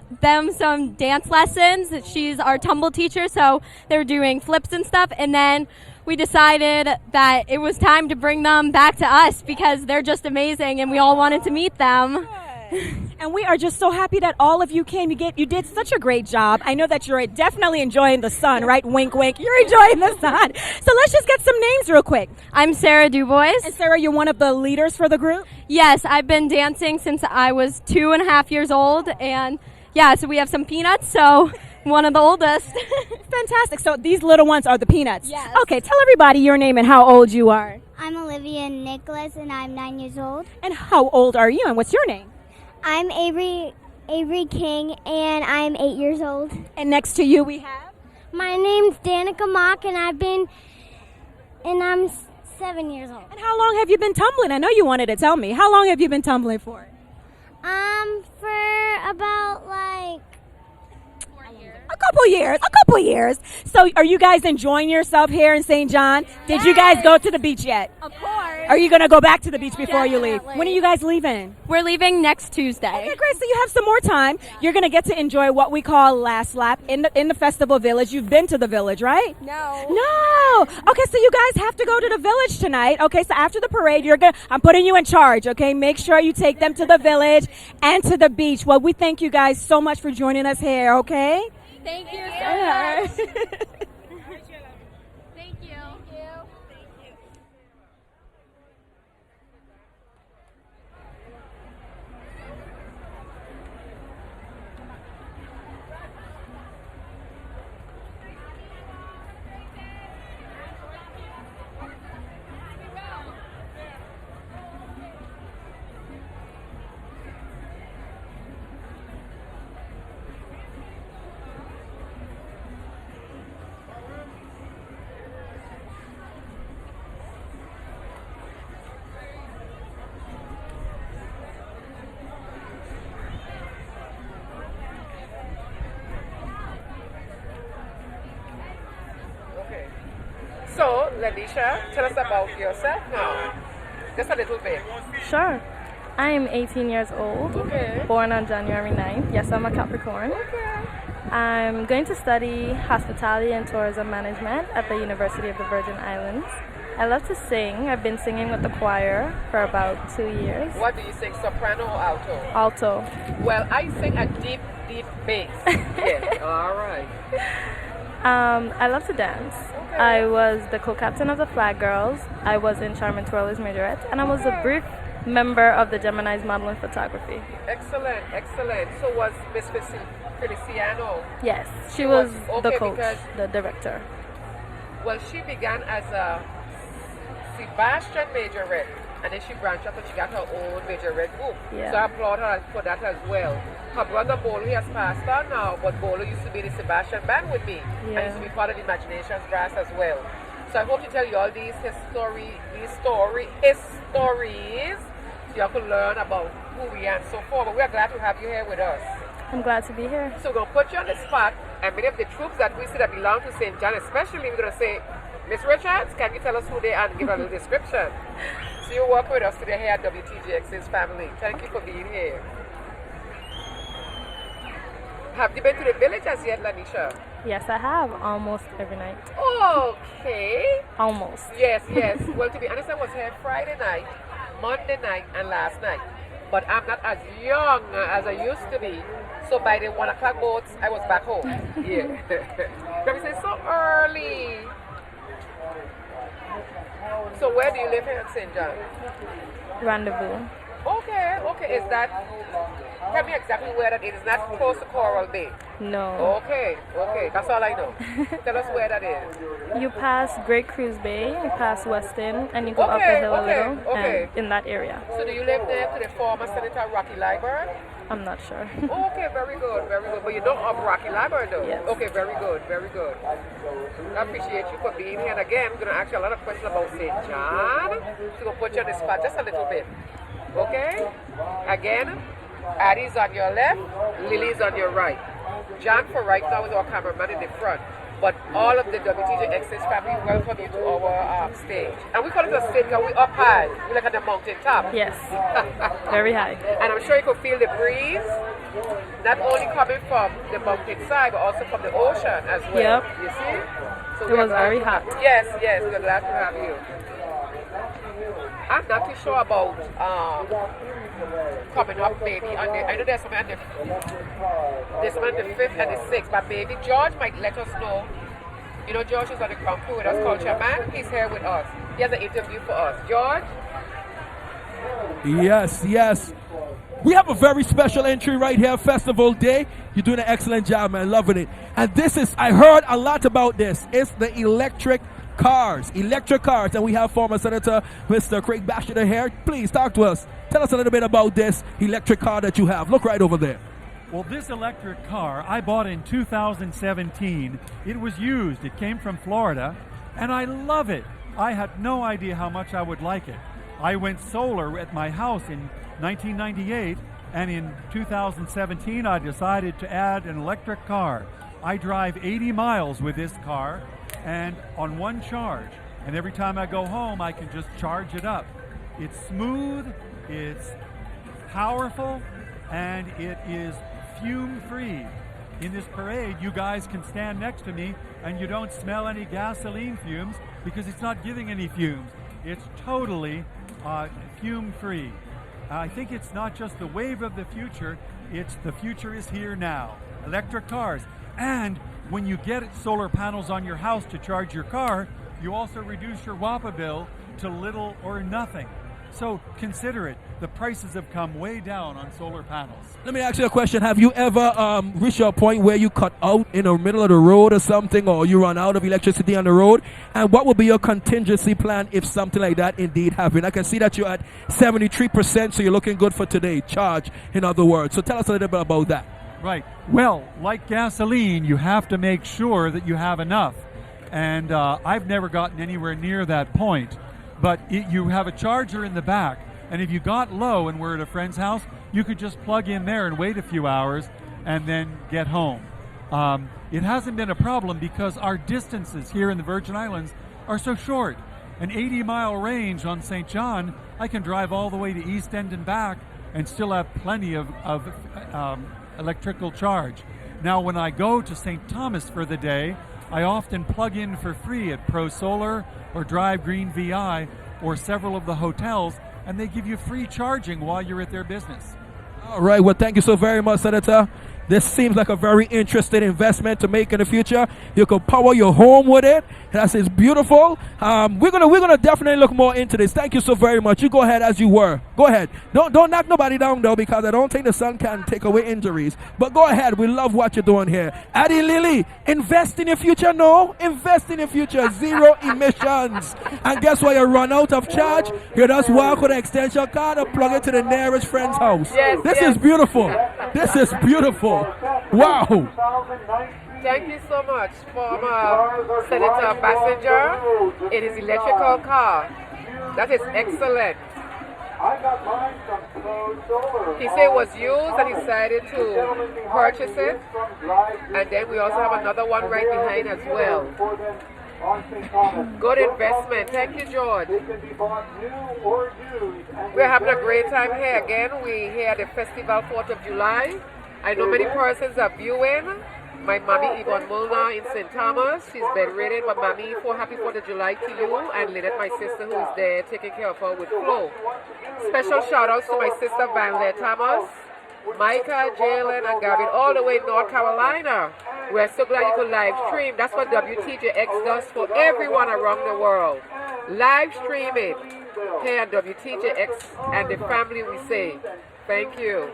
some dance lessons. She's our tumble teacher, so they were doing flips and stuff, and then we decided that it was time to bring them back to us because they're just amazing and we all wanted to meet them. And we are just so happy that all of you came. You did such a great job. I know that you're definitely enjoying the sun, right? Wink, wink. You're enjoying the sun. So let's just get some names real quick. I'm Sarah Dubois. And Sarah, you're one of the leaders for the group? Yes, I've been dancing since I was 2.5 years old. And yeah, so we have some peanuts, so one of the oldest. Fantastic. So these little ones are the peanuts? Yes. Okay, tell everybody your name and how old you are. I'm Olivia Nicholas, and I'm 9 years old. And how old are you, and what's your name? I'm Avery King, and I'm 8 years old. And next to you we have? My name's Danica Mock, and I've been And I'm 7 years old. And how long have you been tumbling? I know you wanted to tell me. How long have you been tumbling for? For about like A couple years. So are you guys enjoying yourself here in St. John? Did you guys go to the beach yet? Of course. Are you going to go back to the beach before you leave? Definitely. When are you guys leaving? We're leaving next Tuesday. Okay, great. So you have some more time. You're going to get to enjoy what we call Last Lap in the Festival Village. You've been to the village, right? No. Okay, so you guys have to go to the village tonight. Okay, so after the parade, I'm putting you in charge, okay? Make sure you take them to the village and to the beach. Well, we thank you guys so much for joining us here, okay? Thank you so much. Thank you. Okay. So, Lanisha, tell us about yourself now. Just a little bit. Sure. I am 18 years old, born on January 9th. Yes, I'm a Capricorn. I'm going to study hospitality and tourism management at the University of the Virgin Islands. I love to sing. I've been singing with the choir for about 2 years. What do you sing, soprano or alto? Alto. Well, I sing a deep, deep bass. Yes, all right. I love to dance. I was the co-captain of the Flag Girls. I was in Charmin Twirlers Majorette, and I was a brief member of the Gemini's Modeling Photography. Excellent, excellent. So was Miss Feliciano? Yes, she was the okay, coach, because, the director. well, she began as a Sebastian Majorette, and then she branched out and she got her own Majorette group. Yeah. So I applaud her for that as well. Her brother Bolo, he has passed on now, but Bolo used to be in the Sebastian band with me. Yeah. And used to be part of the Imaginations Brass as well. So I hope to tell you all these stories, so you can learn about who we are and so forth. But we are glad to have you here with us. I'm glad to be here. So we're going to put you on the spot, and many of the troops that we see that belong to St. John, especially, we're going to say, Miss Richards, can you tell us who they are and give a little description? So you work with us today here at WTGX's family. Thank you for being here. Have you been to the village as yet, Lanisha? Yes, I have, almost every night. Okay. Almost. Yes, yes. Well, to be honest, I was here Friday night, Monday night, and last night. But I'm not as young as I used to be. So by the 1 o'clock boats, I was back home. Yeah. Let me say, so early. So where do you live here in St. John? Rendezvous. Okay, okay. Is that, tell me exactly where that is. It's not close to Coral Bay. No. Okay, okay. That's all I know. Tell us where that is. You pass Great Cruise Bay, you pass Weston, and you go up the hill a little, and in that area. So do you live there to the former Senator Rocky Liburd? I'm not sure. Okay, very good, very good. But you don't up Rocky Liburd though? Yes. Okay, very good, very good. I appreciate you for being here. And again, I'm going to ask you a lot of questions about St. John. So I'm going to put you on the spot just a little bit. Okay? Again, Addie's on your left, Lily's on your right. John for right now is our cameraman in the front. But all of the WTGX's family welcome you to our stage. And we call it a stage because we're up high. We're like at the mountain top. Yes. Very high. And I'm sure you could feel the breeze, not only coming from the mountain side, but also from the ocean as well. Yep. You see? So it was very hot. Yes, yes, we're glad to have you. I'm not too sure about coming up maybe on the, I know there's some on the 5th and the 6th, but maybe George might let us know. You know, George is on the ground crew with us, Culture Man. He's here with us. He has an interview for us. George? Yes, yes. We have a very special entry right here, Festival Day. You're doing an excellent job, man. Loving it. And this is, I heard a lot about this. It's the electric cars. And we have former Senator Mr. Craig Bashir here. Please talk to us. Tell us a little bit about this electric car that you have. Look right over there. Well, this electric car I bought in 2017. It was used. It came from Florida, and I love it. I had no idea how much I would like it. I went solar at my house in 1998, and in 2017 I decided to add an electric car. I drive 80 miles with this car and on one charge, and every time I go home I can just charge it up. It's smooth, it's powerful, and it is fume-free. In this parade, you guys can stand next to me and you don't smell any gasoline fumes because it's not giving any fumes. It's totally fume-free. I think it's not just the wave of the future, it's the future is here now. Electric cars. And when you get solar panels on your house to charge your car, you also reduce your WAPA bill to little or nothing. So consider it. The prices have come way down on solar panels. Let me ask you a question. Have you ever reached a point where you cut out in the middle of the road or something, or you run out of electricity on the road? And what would be your contingency plan if something like that indeed happened? I can see that you're at 73%, so you're looking good for today. Charge, in other words. So tell us a little bit about that. Right. Well, like gasoline, you have to make sure that you have enough. And I've never gotten anywhere near that point. But you have a charger in the back, and if you got low and were at a friend's house, you could just plug in there and wait a few hours and then get home. It hasn't been a problem because our distances here in the Virgin Islands are so short. An 80-mile range on St. John, I can drive all the way to East End and back and still have plenty of electrical charge. Now, when I go to St. Thomas for the day, I often plug in for free at Pro Solar or Drive Green VI or several of the hotels, and they give you free charging while you're at their business. All right. Well, thank you so very much, Senator. This seems like a very interesting investment to make in the future. You can power your home with it. It's beautiful. We're gonna definitely look more into this. Thank you so very much. You go ahead as you were. Go ahead. Don't knock nobody down though, because I don't think the sun can take away injuries. But go ahead. We love what you're doing here. Addie Lily, invest in your future. No, invest in your future. Zero emissions. And guess what? You run out of charge. You just walk with an extension cord and plug it to the nearest friend's house. This is beautiful. This is beautiful. Wow. Thank you so much, former Senator Bassinger. It is electrical car. That is excellent. He said it was used and he decided to purchase it. And then we also have another one right behind as well. Good investment. Thank you, George. We're having a great time here again. We're here at the Festival 4th of July. I know many persons are viewing. My mommy Yvonne Mulner in St. Thomas. She's bedridden, but mommy, for happy 4th of July to you, and Lynette, my sister, who is there taking care of her with Flo. Special shout outs to my sister Vanlette Thomas, Micah, Jalen, and Gavin, all the way in North Carolina. We're so glad you could live stream. That's what WTJX does for everyone around the world. Live streaming here at WTJX and the family, we say thank you.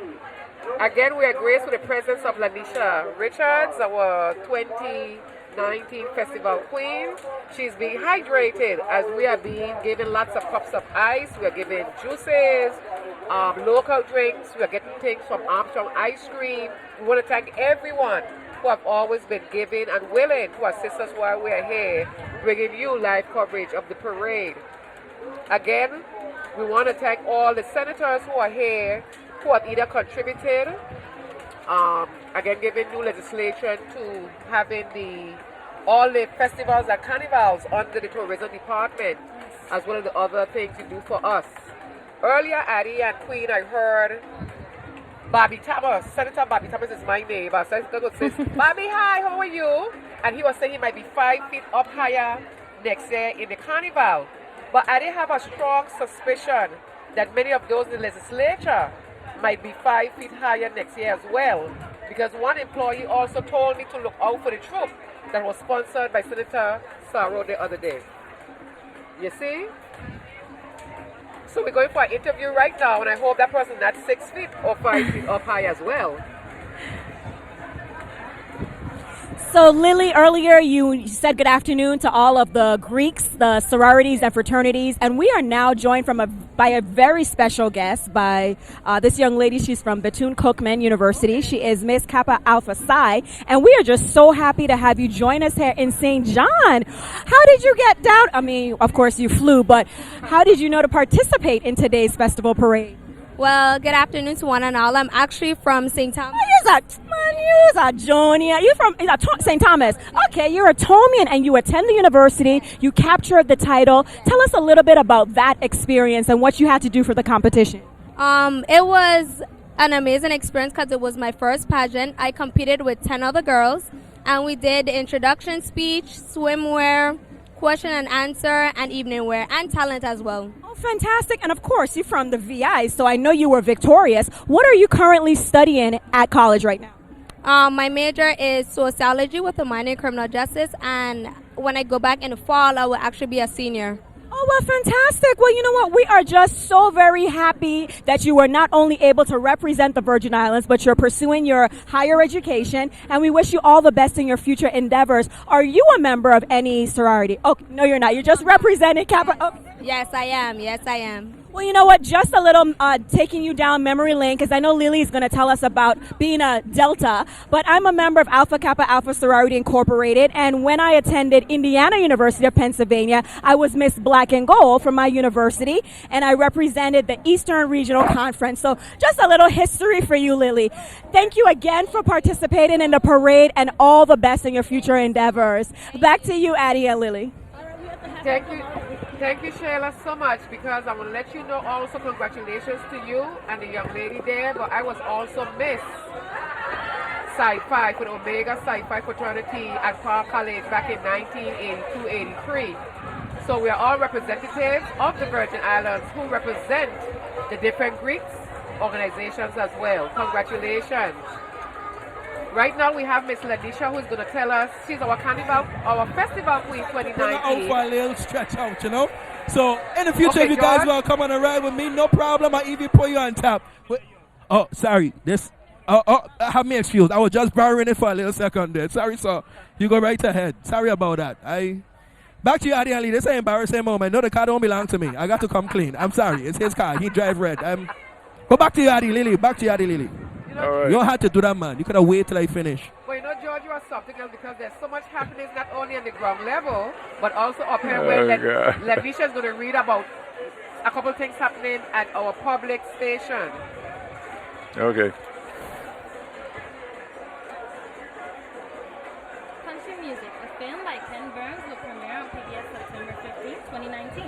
Again, we are graced with the presence of Lanisha Richards, our 2019 Festival Queen. She's being hydrated as we are being given lots of cups of ice. We are given juices, local drinks. We are getting things from Armstrong Ice Cream. We want to thank everyone who have always been giving and willing to assist us while we are here, bringing you live coverage of the parade. Again, we want to thank all the senators who are here, who have either contributed, again giving new legislation to having all the festivals and carnivals under the tourism department, as well as the other things you do for us. Earlier, Addie and Queen, I heard Bobby Thomas, Senator Bobby Thomas is my name. I said, Bobby, hi, how are you? And he was saying he might be 5 feet up higher next year in the carnival. But I did have a strong suspicion that many of those in the legislature might be 5 feet higher next year as well. Because one employee also told me to look out for the troop that was sponsored by Senator Sarro the other day. You see? So we're going for an interview right now, and I hope that person is not 6 feet or 5 feet up high as well. So, Lily, earlier you said good afternoon to all of the Greeks, the sororities and fraternities, and we are now joined by a very special guest, by this young lady. She's from Bethune-Cookman University. She is Miss Kappa Alpha Psi, and we are just so happy to have you join us here in St. John. How did you get down? I mean, of course you flew, but how did you know to participate in today's festival parade? Well, good afternoon to one and all. I'm actually from St. Thomas. You're a Jonia. You're from St. Thomas. Okay, you're a Thomian and you attend the university. You captured the title. Tell us a little bit about that experience and what you had to do for the competition. It was an amazing experience because it was my first pageant. I competed with 10 other girls, and we did the introduction speech, swimwear, question and answer, and evening wear, and talent as well. Oh, fantastic. And of course, you're from the VI, so I know you were victorious. What are you currently studying at college right now? My major is sociology with a minor in criminal justice, and when I go back in the fall, I will actually be a senior. Oh, well, fantastic. Well, you know what? We are just so very happy that you were not only able to represent the Virgin Islands, but you're pursuing your higher education, and we wish you all the best in your future endeavors. Are you a member of any sorority? Oh, no, you're not. You're just representing Kappa. Oh. Yes, I am. Yes, I am. Well, you know what? Just a little taking you down memory lane, because I know Lily's going to tell us about being a Delta, but I'm a member of Alpha Kappa Alpha Sorority Incorporated, and when I attended Indiana University of Pennsylvania, I was Miss Black and Gold from my university, and I represented the Eastern Regional Conference. So just a little history for you, Lily. Thank you again for participating in the parade, and all the best in your future endeavors. Back to you, Addie and Lily. Thank you. Thank you, Shayla, so much, because I want to let you know also congratulations to you and the young lady there, but I was also Miss Psi Phi for the Omega Psi Phi fraternity at Park College back in 1982-83. So we are all representatives of the Virgin Islands who represent the different Greeks organizations as well. Congratulations. Right now we have Miss Lanisha, who's going to tell us, she's our carnival, our festival queen 2019. Out for a little stretch out, you know. So in the future, Okay, if you guys George? want to come on a ride with me, no problem. I even put you on top. Wait. Oh, sorry. This. Have me excused. I was just borrowing it for a little second there. Sorry, sir. You go right ahead. Sorry about that. Back to you, Adi Ali. This is an embarrassing moment. No, the car don't belong to me. I got to come clean. I'm sorry. It's his car. He drive red. Go back to you, Adi Lily. Back to you, Adi Lily. You don't have to do that, man. You could have waited till I finish. But you know, George, you are something else because there's so much happening not only on the ground level, but also up here where Lanisha is going to read about a couple things happening at our public station. Okay. Country Music, a film by Ken Burns, will premiere on PBS September 15, 2019.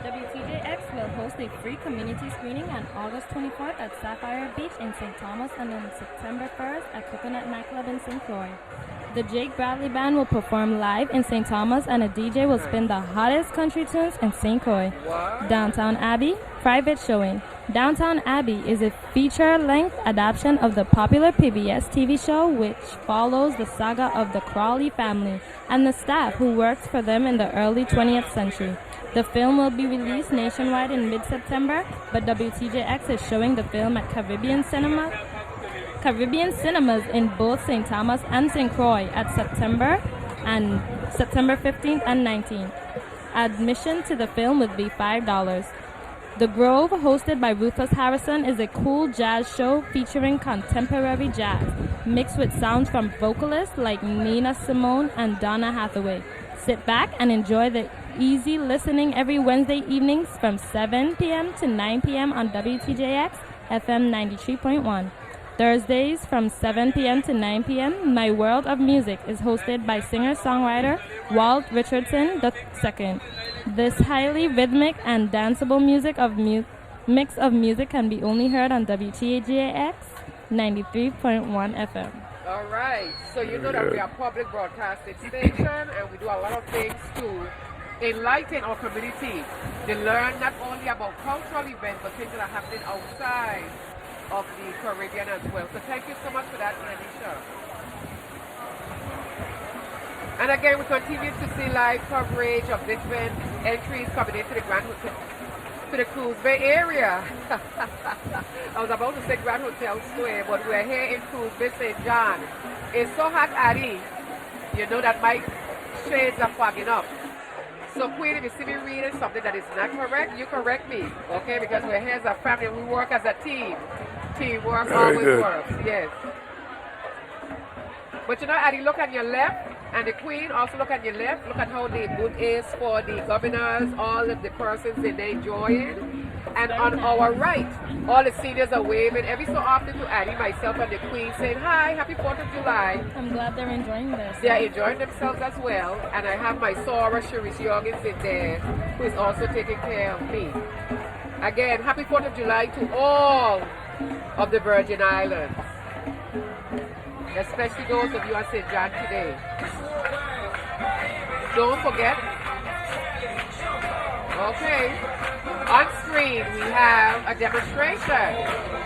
WTJX will host a free community screening on August 24th at Sapphire Beach in St. Thomas and on September 1st at Coconut Nightclub in St. Croix. The Jake Bradley Band will perform live in St. Thomas, and a DJ will spin the hottest country tunes in St. Croix. Downtown Abbey, private showing. Downtown Abbey is a feature-length adaptation of the popular PBS TV show, which follows the saga of the Crawley family and the staff who worked for them in the early 20th century. The film will be released nationwide in mid-September, but WTJX is showing the film at Caribbean Cinemas in both St. Thomas and St. Croix at September 15th and 19th. Admission to the film would be $5. The Grove, hosted by Rufus Harrison, is a cool jazz show featuring contemporary jazz, mixed with sounds from vocalists like Nina Simone and Donna Hathaway. Sit back and enjoy the easy listening every Wednesday evenings from 7 p.m. to 9 p.m. on WTJX FM 93.1. Thursdays from 7 p.m. to 9 p.m., My World of Music is hosted by singer-songwriter Walt Richardson II. This highly rhythmic and danceable mix of music can be only heard on WTJX 93.1 FM. All right. So you know that we are a public broadcasting station, and we do a lot of things to enlighten our community. They learn not only about cultural events, but things that are happening outside of the Caribbean as well. So thank you so much for that, Lanisha. And again, we continue to see live coverage of different entries coming into the Grand Hotel, to the Coos Bay area. I was about to say Grand Hotel Square, but we're here in Coos Bay, St. John. It's so hot, Addie. you know that my shades are fogging up. So, Queen, if you see me reading something that is not correct, you correct me, okay? Because we're here as a family, we work as a team. Teamwork always works, yes. But you know, Addie, look on your left, and the Queen also look on your left. Look at how the mood is for the governors, all of the persons in there enjoying. And on our right, all the seniors are waving every so often to Addie, myself, and the Queen, saying, hi, happy 4th of July. I'm glad they're enjoying this. They are enjoying themselves as well. And I have my Sora Sharice Youngins in there, who is also taking care of me. Again, happy 4th of July to all of the Virgin Islands, especially those of you on St. John today. Don't forget, okay, on screen we have a demonstration.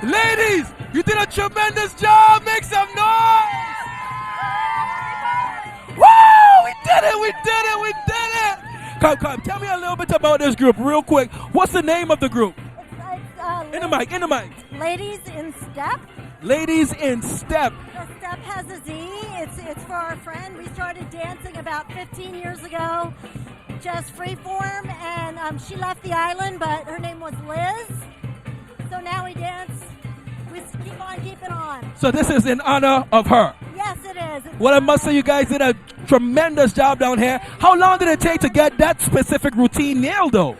Ladies, you did a tremendous job. Make some noise. Woo! We did it. We did it. We did it. Come. Tell me a little bit about this group real quick. What's the name of the group? In the mic. Ladies in Step. Ladies in Step. The Step has a Z. It's for our friend. We started dancing about 15 years ago, just freeform, and she left the island, but her name was Liz. So now we dance. We keep on keeping on. So this is in honor of her. Yes, it is. Well, I must say you guys did a tremendous job down here. How long did it take to get that specific routine nailed, though?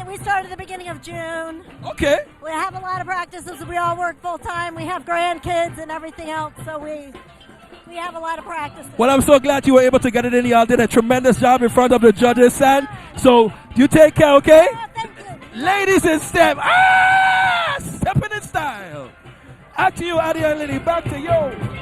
We started the beginning of June. Okay. We have a lot of practices. We all work full time. We have grandkids and everything else, so we have a lot of practices. Well, I'm so glad you were able to get it in. Y'all did a tremendous job in front of the judges, son. So you take care, okay? Thank you. Ladies in Step. Stepping in style. Back to you, Adi and Lily. Back to you.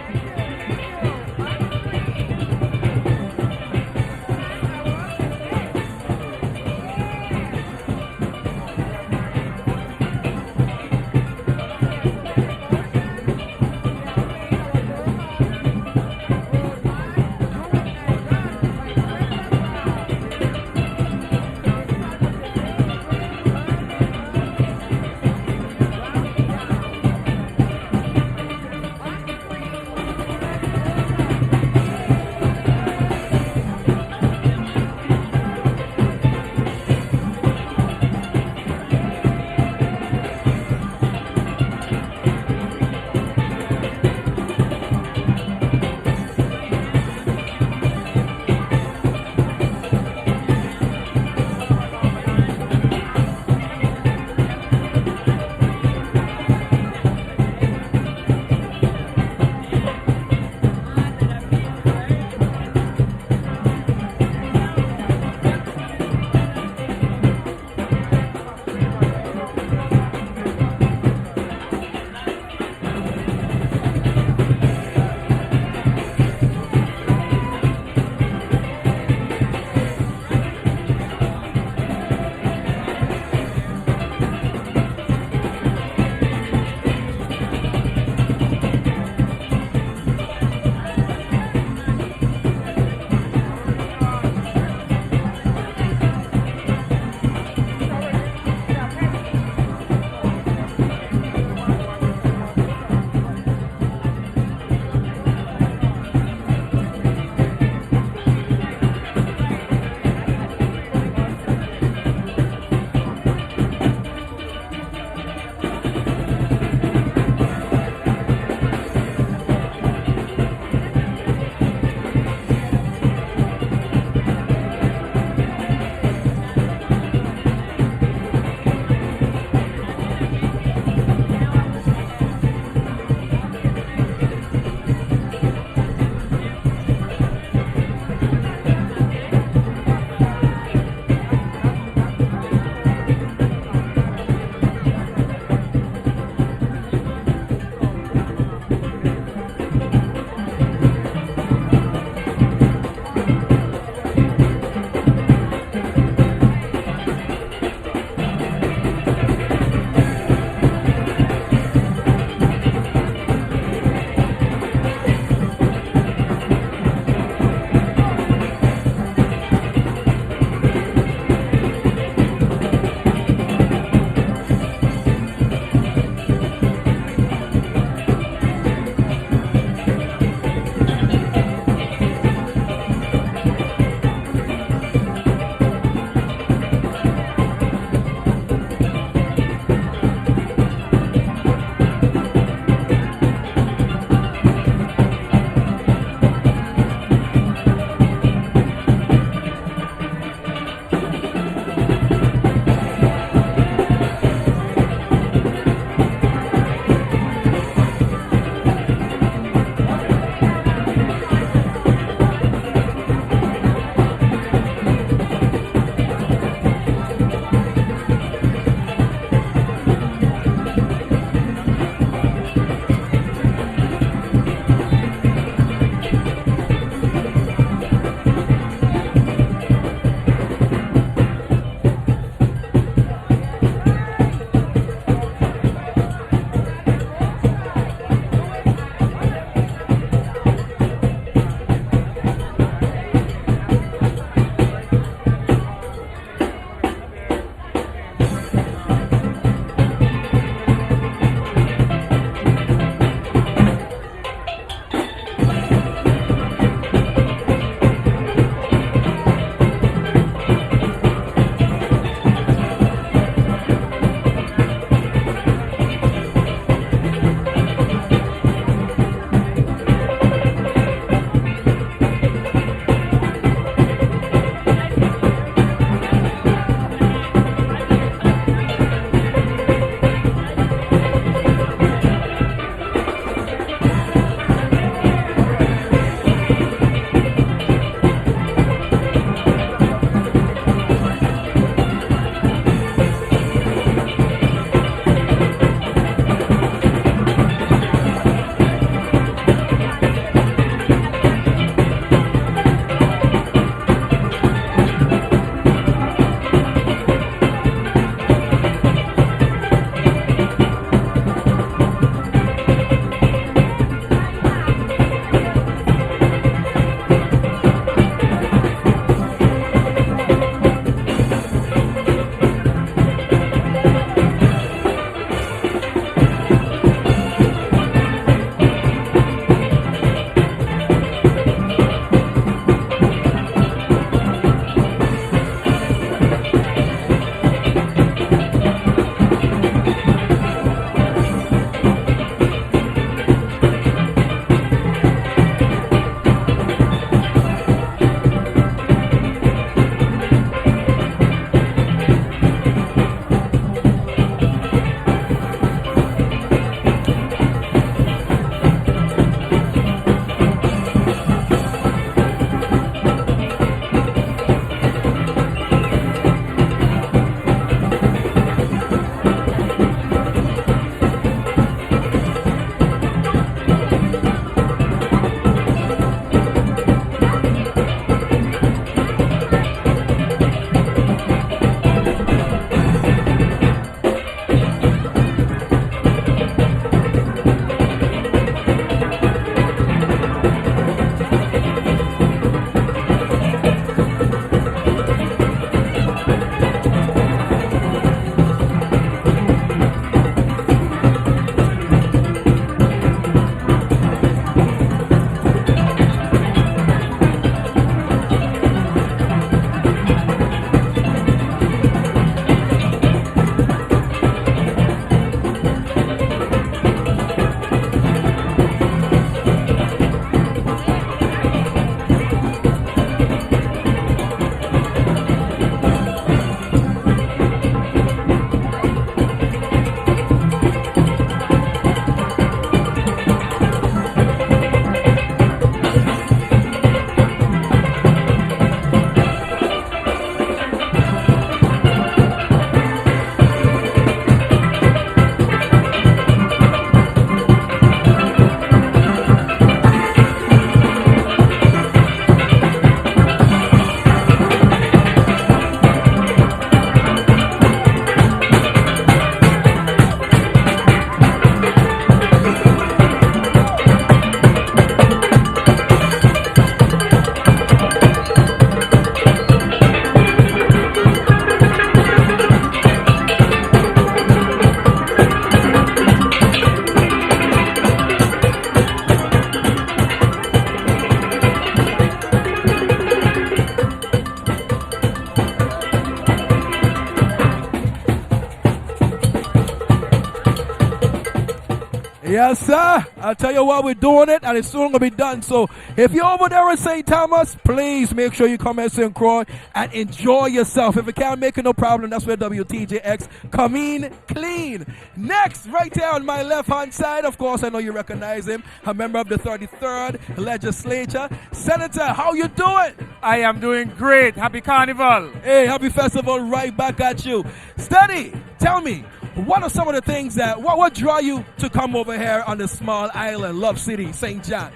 Yes, sir. I'll tell you what, we're doing it, and it's soon going to be done. So if you're over there in St. Thomas, please make sure you come at St. Croix and enjoy yourself. If you can't make it, no problem. That's where WTJX come in clean. Next, right there on my left-hand side, of course, I know you recognize him, a member of the 33rd Legislature. Senator, how you doing? I am doing great. Happy Carnival. Hey, happy festival right back at you. Steady, tell me, what are some of the things that, what draw you to come over here on the small island, Love City, St. John?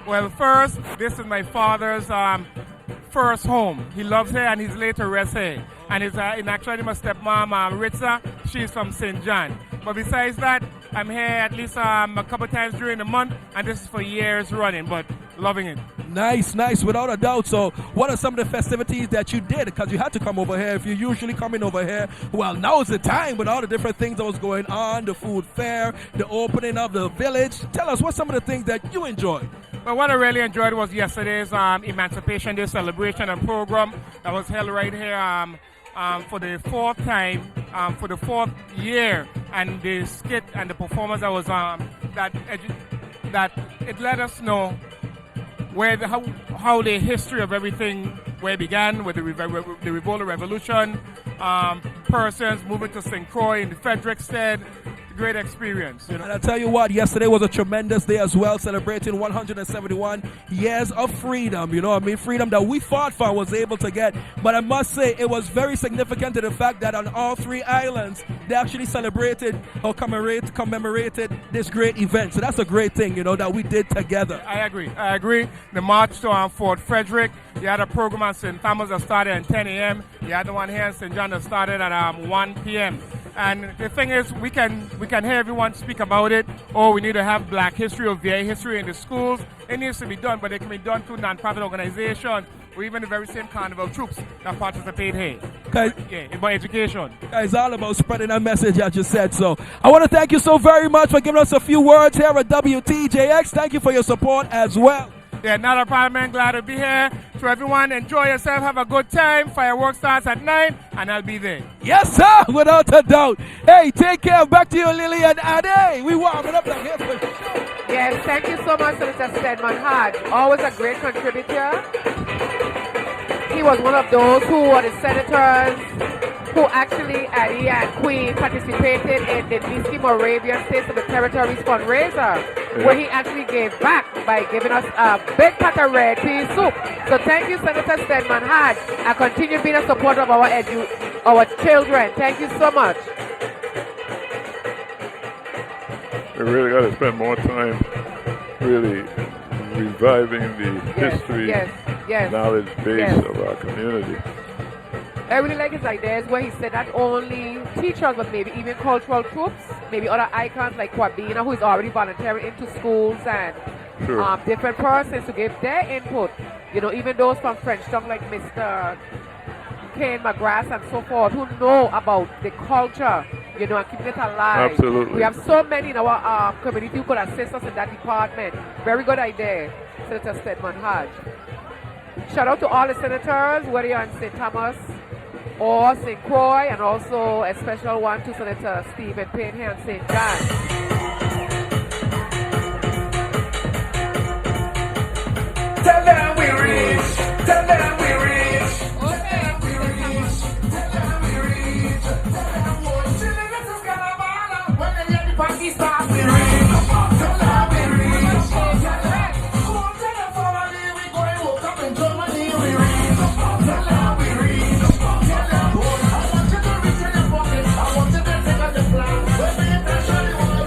Well, first, this is my father's first home. He loves here and he's later rests here. And it's in actually my stepmom, Ritza, she's from St. John. But besides that, I'm here at least a couple times during the month, and this is for years running, but loving it. Nice, without a doubt. So what are some of the festivities that you did? Because you had to come over here. If you're usually coming over here, well, now is the time with all the different things that was going on, the food fair, the opening of the village. Tell us, what's some of the things that you enjoyed? Well, what I really enjoyed was yesterday's Emancipation Day celebration and program that was held right here for the fourth time, for the fourth year, and the skit and the performance that was that it let us know where how the history of everything where it began with the Revolt Revolution, persons moving to St. Croix in the Frederickstead. Great experience. You know? And I tell you what, yesterday was a tremendous day as well, celebrating 171 years of freedom. You know what I mean? Freedom that we fought for, was able to get. But I must say, it was very significant to the fact that on all three islands, they actually celebrated or commemorated this great event. So that's a great thing, you know, that we did together. I agree. The march to Fort Frederick, you had a program at St. Thomas that started at 10 a.m. You had the one here in St. John that started at 1 p.m. And the thing is, we can hear everyone speak about it. Oh, we need to have Black history or VA history in the schools. It needs to be done, but it can be done through non-profit organizations or even the very same carnival troops that participate here. About education. It's all about spreading that message, as you said. So I want to thank you so very much for giving us a few words here at WTJX. Thank you for your support as well. Yeah, not a problem, man. Glad to be here. To everyone, enjoy yourself, have a good time. Fireworks starts at 9, and I'll be there. Yes, sir, without a doubt. Hey, take care. Back to you, Lily and Ade. We warming up like here for sure. Yes, thank you so much, Senator Stedman Hodge. Always a great contributor. He was one of those who were the senators who actually, he and Queen, participated in the Nisky Moravian States of the Territories fundraiser, where he actually gave back by giving us a big pot of red pea soup. So thank you, Senator Stedman Hodge, and continue being a supporter of our children. Thank you so much. We really got to spend more time really reviving the history, knowledge base of our community. I really like his ideas where he said not only teachers, but maybe even cultural troops, maybe other icons like Kwabena, who is already volunteering into schools, and different persons to give their input. You know, even those from Frenchtown like Mr. Kane McGrath and so forth, who know about the culture, you know, and keeping it alive. Absolutely. We have so many in our community who could assist us in that department. Very good idea, Senator Stedman Hodge. Shout out to all the senators, whether you're in St. Thomas or St. Croix, and also a special one to Senator Stephen Payne here in St. John. Tell them we rich, tell them we rich, tell them we rich, tell them we rich, tell them what children this is Carnival, when they get the party start we rich, tell them we rich, tell them, oh tell them family we going woke up in Germany we rich, tell them we rich, tell them, oh I want you to reach in your pocket, I want you to take out the plan, when the intention you want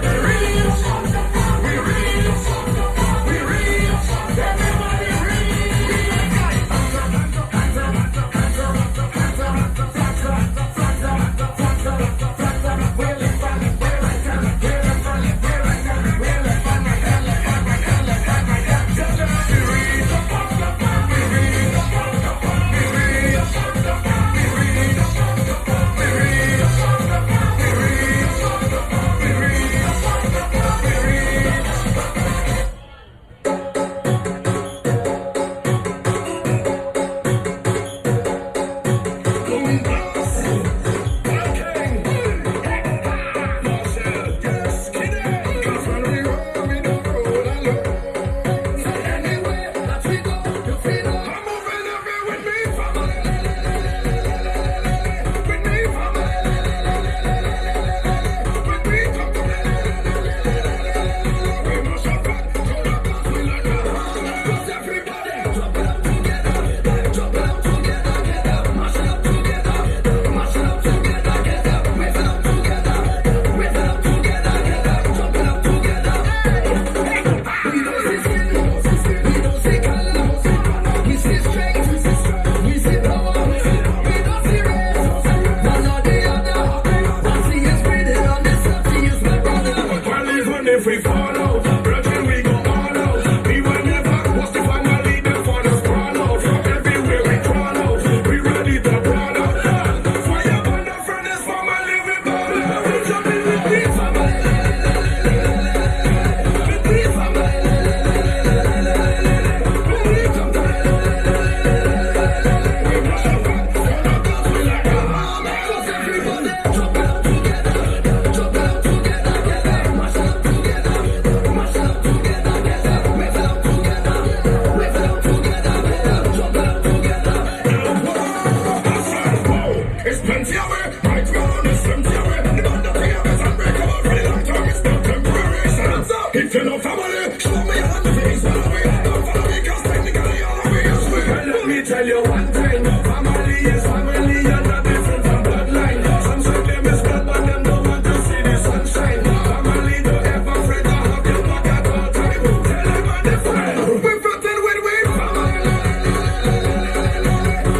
sunshine. Family is family and not different from bloodline. Some say them is blood, but them don't want to see the sunshine. Family don't ever afraid to have your back at all time. Tell them on the fire. We fronted with we family.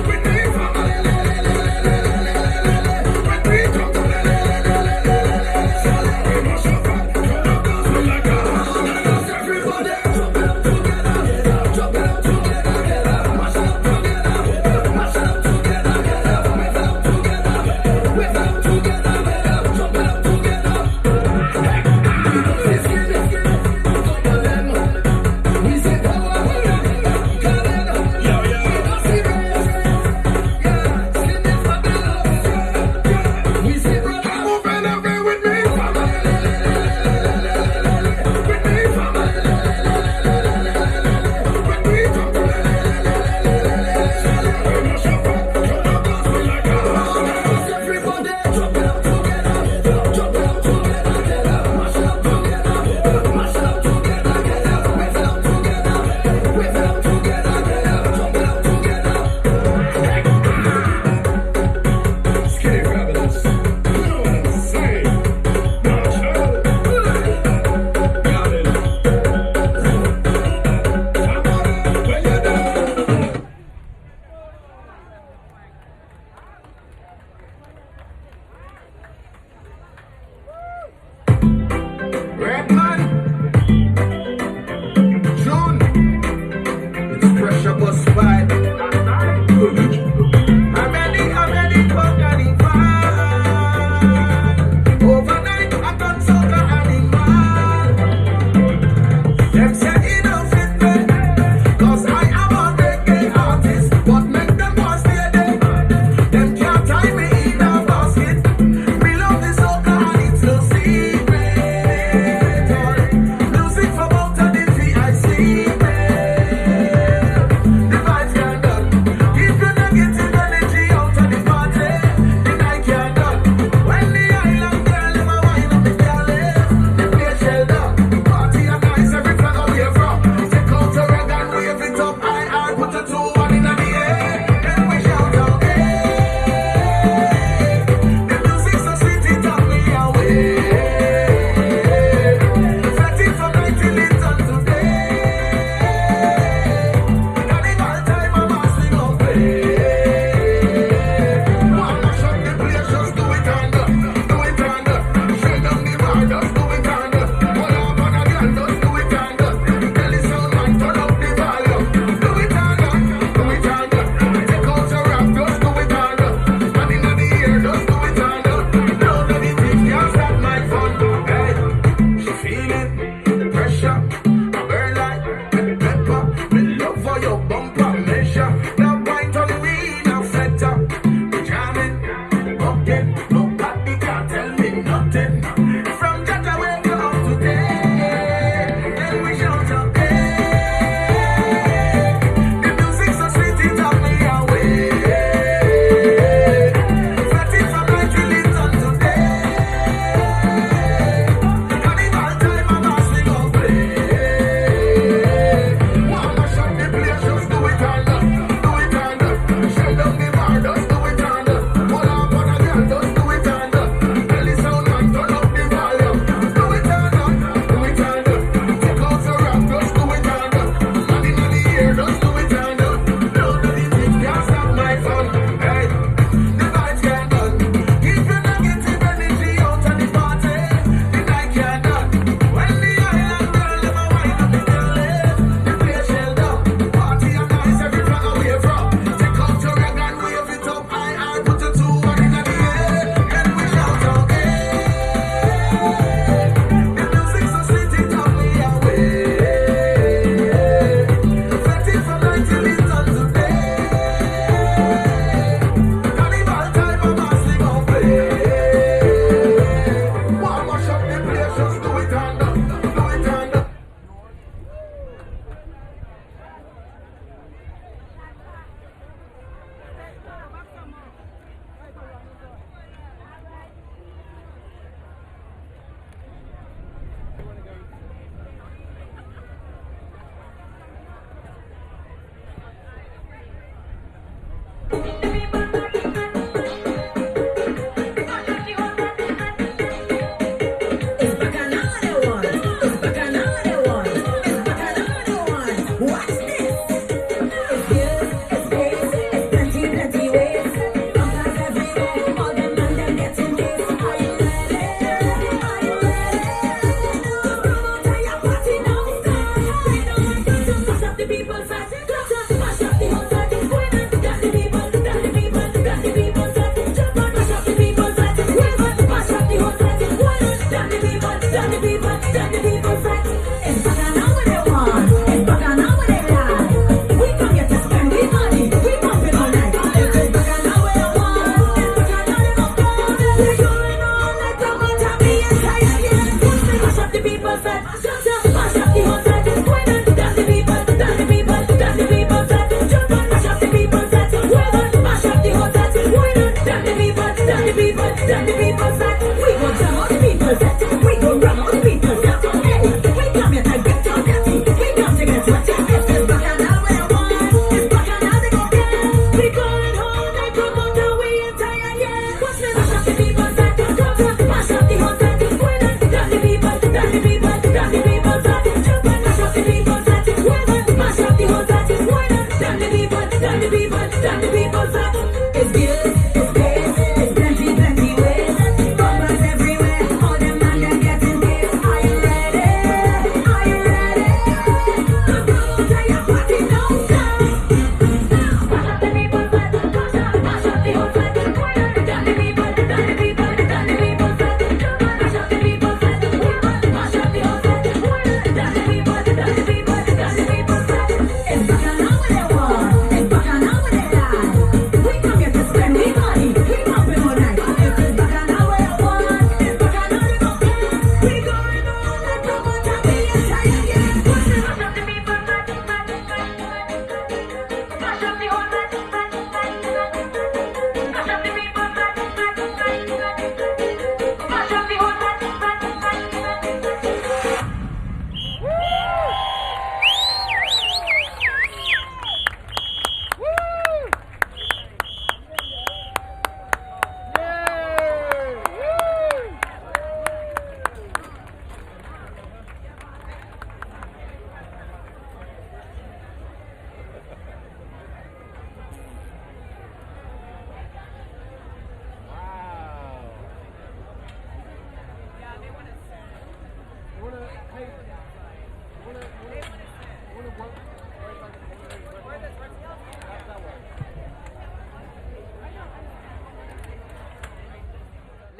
With the family. With we talk. We must have fun. We like a everybody. Jump it up together. Mash up together.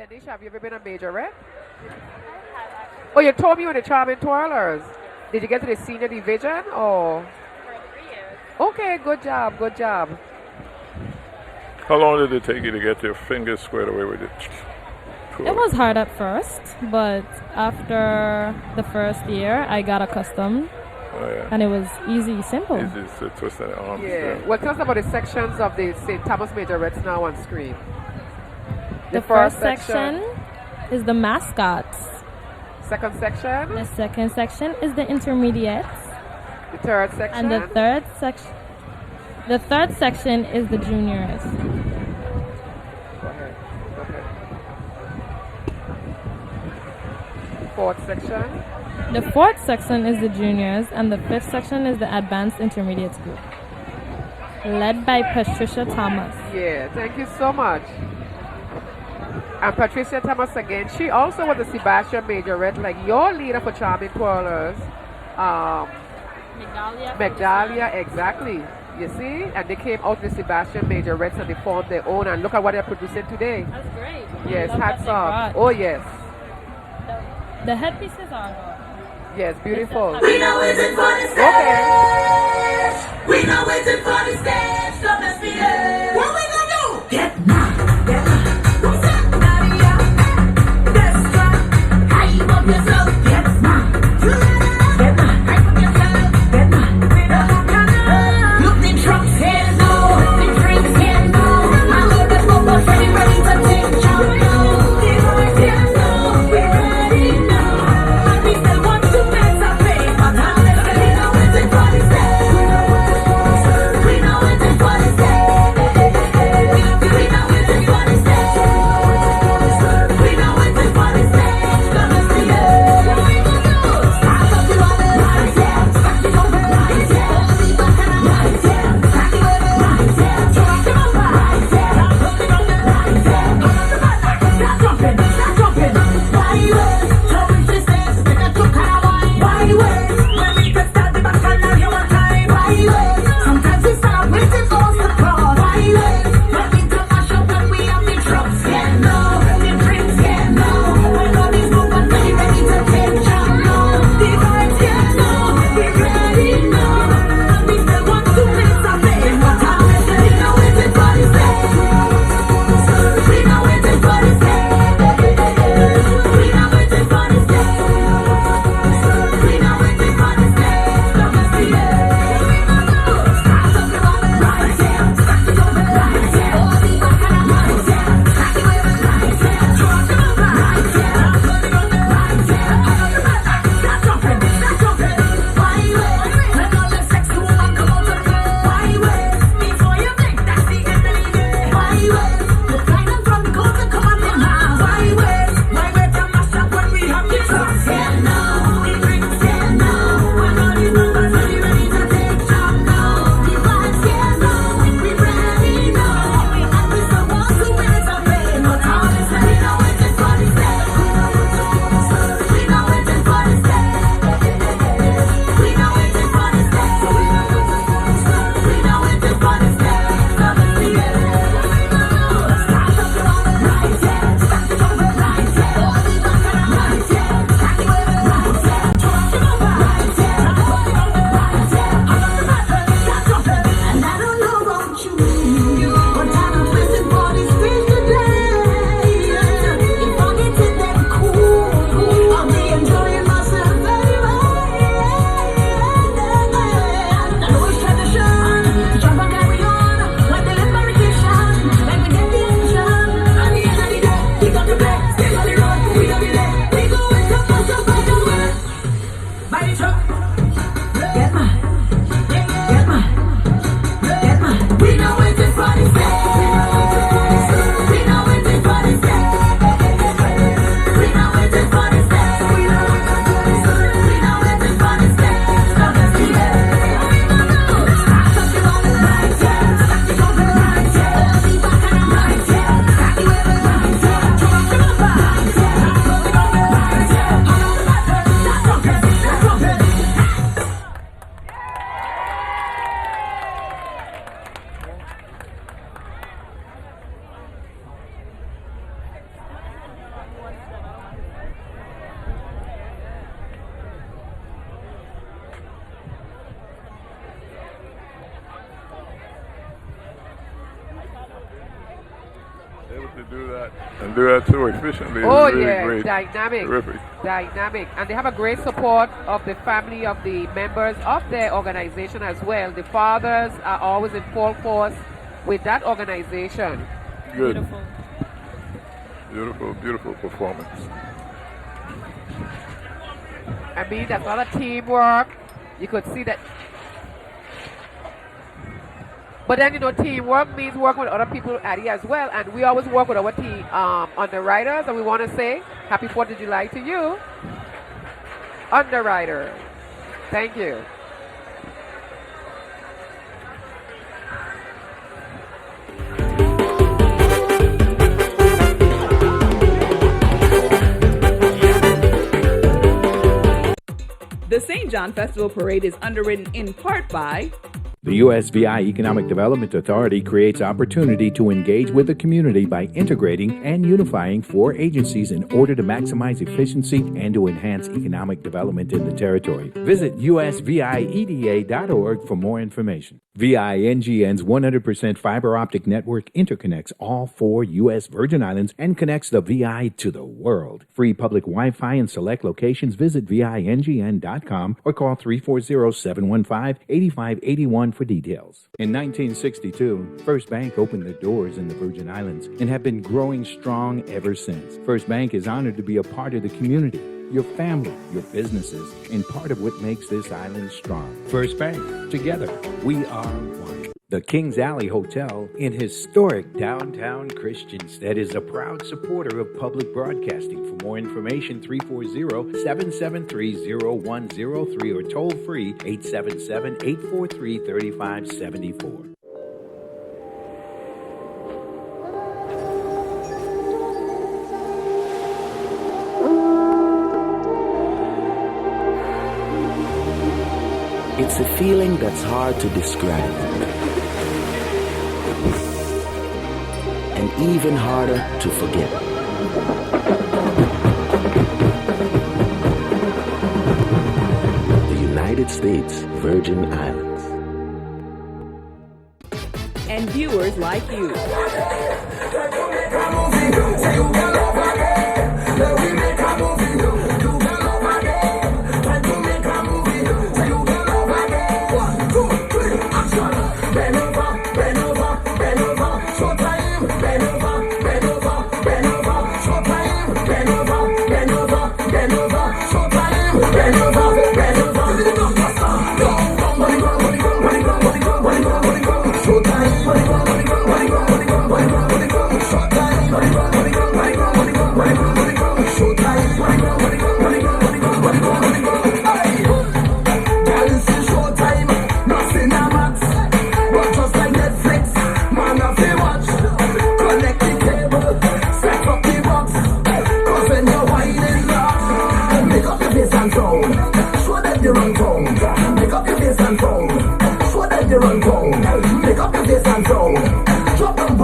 Lanisha, have you ever been a majorette? Oh, you told me you were the Charming Twirlers. Did you get to the senior division or? For 3 years. Okay, good job, good job. How long did it take you to get your fingers squared away with it? It was hard at first, but after the first year, I got accustomed. Oh, yeah. And it was easy, simple. Easy to twist the arms. Yeah. Well, tell us about the sections of the St. Thomas Majorettes now on screen. The first section is the mascots. Second section? The second section is the intermediates. The third section? And the third section is the juniors. Go ahead. Fourth section? The fourth section is the juniors, and the fifth section is the advanced intermediates group, led by Patricia Thomas. Yeah, thank you so much. And Patricia Thomas again, she also was a Sebastian Majorette, like your leader for Charming Twirlers. Megdalia, exactly. You see? And they came out with the Sebastian Majorettes and they formed their own, and look at what they're producing today. That's great. Yes, hats off. Oh, yes. The headpieces are adorable. Yes, beautiful. We know waiting for the stage. Okay. We know waiting for the stage. So let's be there. What we gonna do? Get mad. Get mad. What's that? Nadia. That's right. Hype up yourself. Get mad. Get mad. Hype up yourself. Get mad. Look, the trucks here now. The drinks here now. I know the bubbles ready to take charge now. The boys here now. We ready now. And we still want to make a face. But now let's get it. We know waiting for the stage. We know waiting for the stage. To do that and do that so efficiently. Oh, is really yeah, great. dynamic. Terrific. Dynamic. And they have a great support of the family of the members of their organization as well. The fathers are always in full force with that organization. Good. Beautiful. Beautiful, beautiful performance. I mean, that's a lot of teamwork. You could see that. But then, you know, teamwork means working with other people, Addie, as well. And we always work with our team underwriters. And we want to say happy 4th of July to you, underwriter. Thank you. The St. John Festival Parade is underwritten in part by The USVI Economic Development Authority creates opportunity to engage with the community by integrating and unifying 4 agencies in order to maximize efficiency and to enhance economic development in the territory. Visit usvieda.org for more information. VINGN's 100% fiber optic network interconnects all 4 U.S. Virgin Islands and connects the VI to the world. Free public Wi-Fi in select locations. Visit VINGN.com or call 340-715-8581 for details. In 1962, First Bank opened the doors in the Virgin Islands and have been growing strong ever since. First Bank is honored to be a part of the community, your family, your businesses, and part of what makes this island strong. First Bank, together, we are one. The Kings Alley Hotel in historic downtown Christiansted is a proud supporter of public broadcasting. For more information, 340-773-0103 or toll free 877-843-3574. It's a feeling that's hard to describe. And even harder to forget. The United States Virgin Islands. and viewers like you.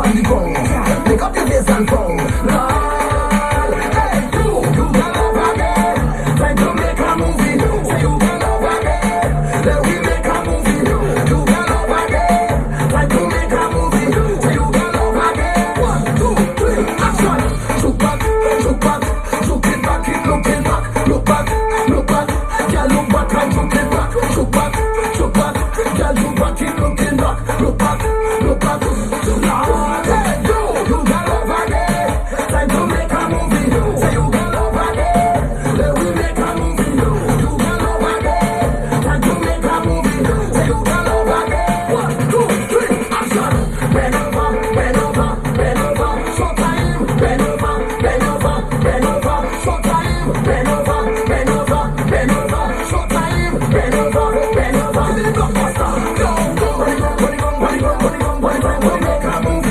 on the ground. Pick up your bass and pound. Hey, you can over there. Try to make a movie. Say you can over there. Let we make a movie. You can over there. Try to make a movie. Say you can over there. 1, 2, 3, action. Look back, look back, look it back, keep looking back. Look back, look back, girl, look back and look it back. Look back, look back, girl, look back, keep looking back. Look back, look back. Hey, you can over there. Time to make a movie. Say you can over there. Let we make a movie. You can over there. Time to make a movie. Say you can over there. 1, 2, 3, action. Bend over, bend over, bend over. Showtime. Bend over, bend over, bend over. Showtime. Bend over, bend over, bend over. Showtime. Bend over, bend over. The blockbuster. Go, go, make a movie.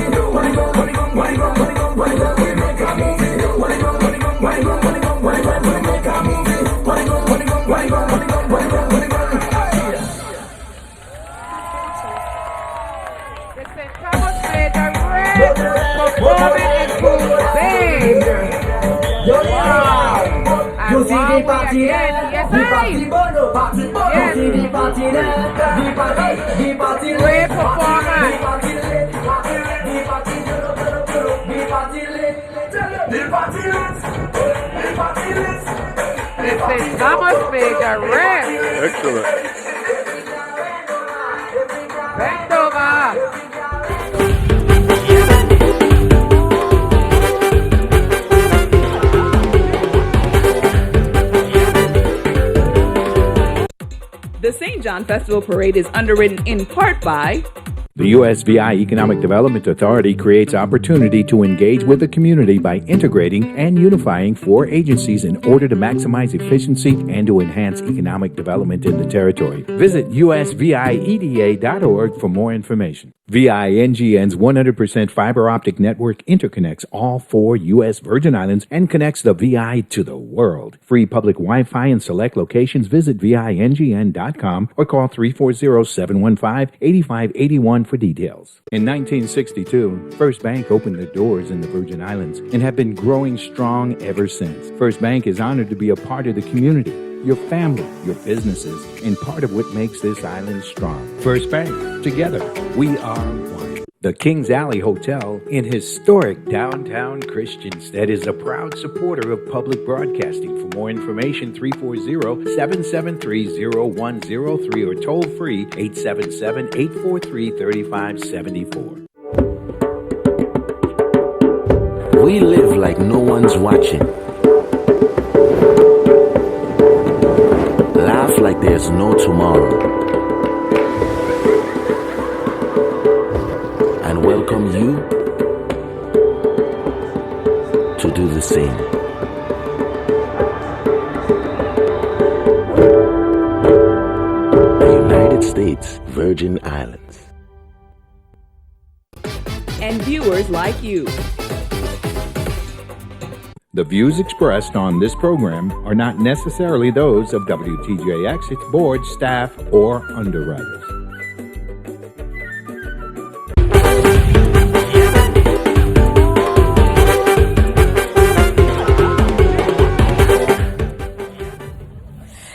You see the party there, the party bono, party bono. You see the party there, the party lit, the party lit, the party lit. This is Thomas Major Red. Excellent. Bend over. The St. John Festival Parade is underwritten in part by The USVI Economic Development Authority creates opportunity to engage with the community by integrating and unifying 4 agencies in order to maximize efficiency and to enhance economic development in the territory. Visit usvieda.org for more information. VINGN's 100% fiber optic network interconnects all 4 U.S. Virgin Islands and connects the VI to the world. Free public Wi-Fi in select locations. Visit VINGN.com or call 340-715-8581 for details. In 1962, First Bank opened the doors in the Virgin Islands and have been growing strong ever since. First Bank is honored to be a part of the community, your family, your businesses, and part of what makes this island strong. First Bank, together, we are one. The Kings Alley Hotel in historic downtown Christiansted is a proud supporter of public broadcasting. For more information, 340-773-0103 or toll free 877-843-3574. We live like no one's watching. Laugh like there's no tomorrow. And welcome you to do the same. The United States Virgin Islands. and viewers like you. The views expressed on this program are not necessarily those of WTJX, its board, staff, or underwriters.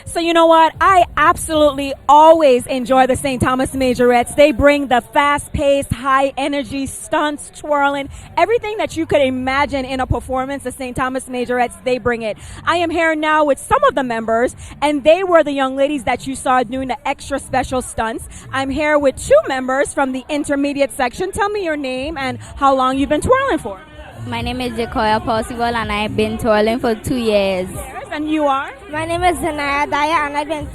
So you know what? I absolutely always enjoy the St. Thomas Majorettes. They bring the fast-paced, high-energy stunts, twirling, everything that you could imagine in a performance. The St. Thomas Majorettes, they bring it. I am here now with some of the members, and they were the young ladies that you saw doing the extra special stunts. I'm here with two members from the intermediate section. Tell me your name and how long you've been twirling for. My name is Jacoya Possible, and I've been twirling for 2 years. And you are? My name is Zanaya Daya, and I've been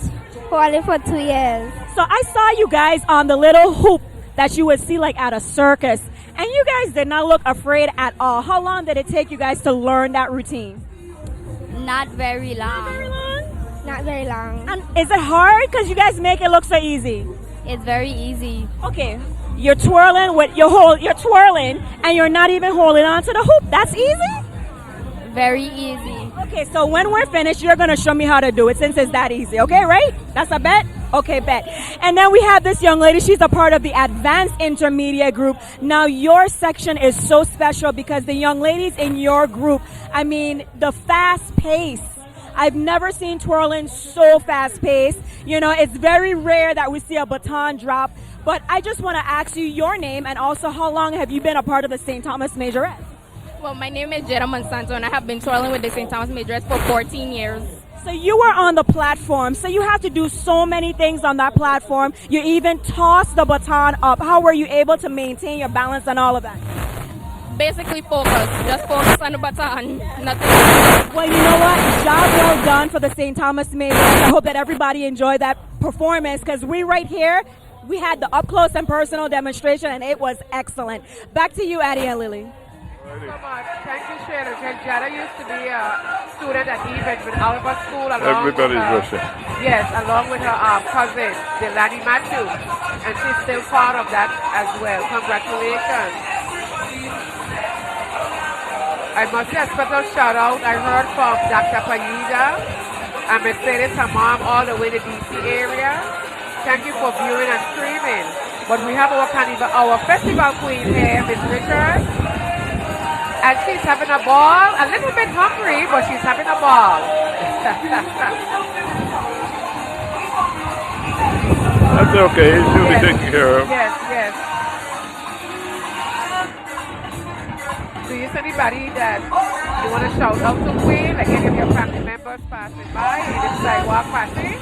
twirling for 2 years. So I saw you guys on the little hoop that you would see like at a circus, and you guys did not look afraid at all. How long did it take you guys to learn that routine? Not very long. Not very long? Not very long. And is it hard? Because you guys make it look so easy. It's very easy. Okay. You're twirling with your you're twirling and you're not even holding on to the hoop. That's easy? Very easy. Okay, so when we're finished, you're going to show me how to do it since it's that easy. Okay, right? That's a bet? Okay, bet. And then we have this young lady. She's a part of the Advanced Intermediate group. Now, your section is so special because the young ladies in your group, I mean, the fast pace. I've never seen twirling so fast paced. You know, it's very rare that we see a baton drop. But I just want to ask you your name and also how long have you been a part of the St. Thomas Majorette? Well, my name is Jetta Monsanto, and I have been twirling with the St. Thomas Majorette for 14 years. So you were on the platform, so you have to do so many things on that platform. You even tossed the baton up. How were you able to maintain your balance and all of that? Basically focus, just focus on the baton, nothing. Well, you know what? Job well done for the St. Thomas Majorette. I hope that everybody enjoyed that performance because we right here, we had the up close and personal demonstration and it was excellent. Back to you, Addie and Lily. Thank you so much. Thank you, Shannon. Because Jada used to be a student at Even with Oliver School. Everybody's rushing. Yes, along with her cousin, Delani Matthews. And she's still part of that as well. Congratulations. I must say a special shout out. I heard from Dr. Panida and Mercedes, her mom, all the way to DC area. Thank you for viewing and streaming. But we have our carnival, our festival queen here, Miss Richards. And she's having a ball, a little bit hungry, but she's having a ball. That's okay. She'll be taken care of. Yes, yes. Do you see anybody that you want to shout out to, Queen? Like any of your family members passing by, any sidewalk passing?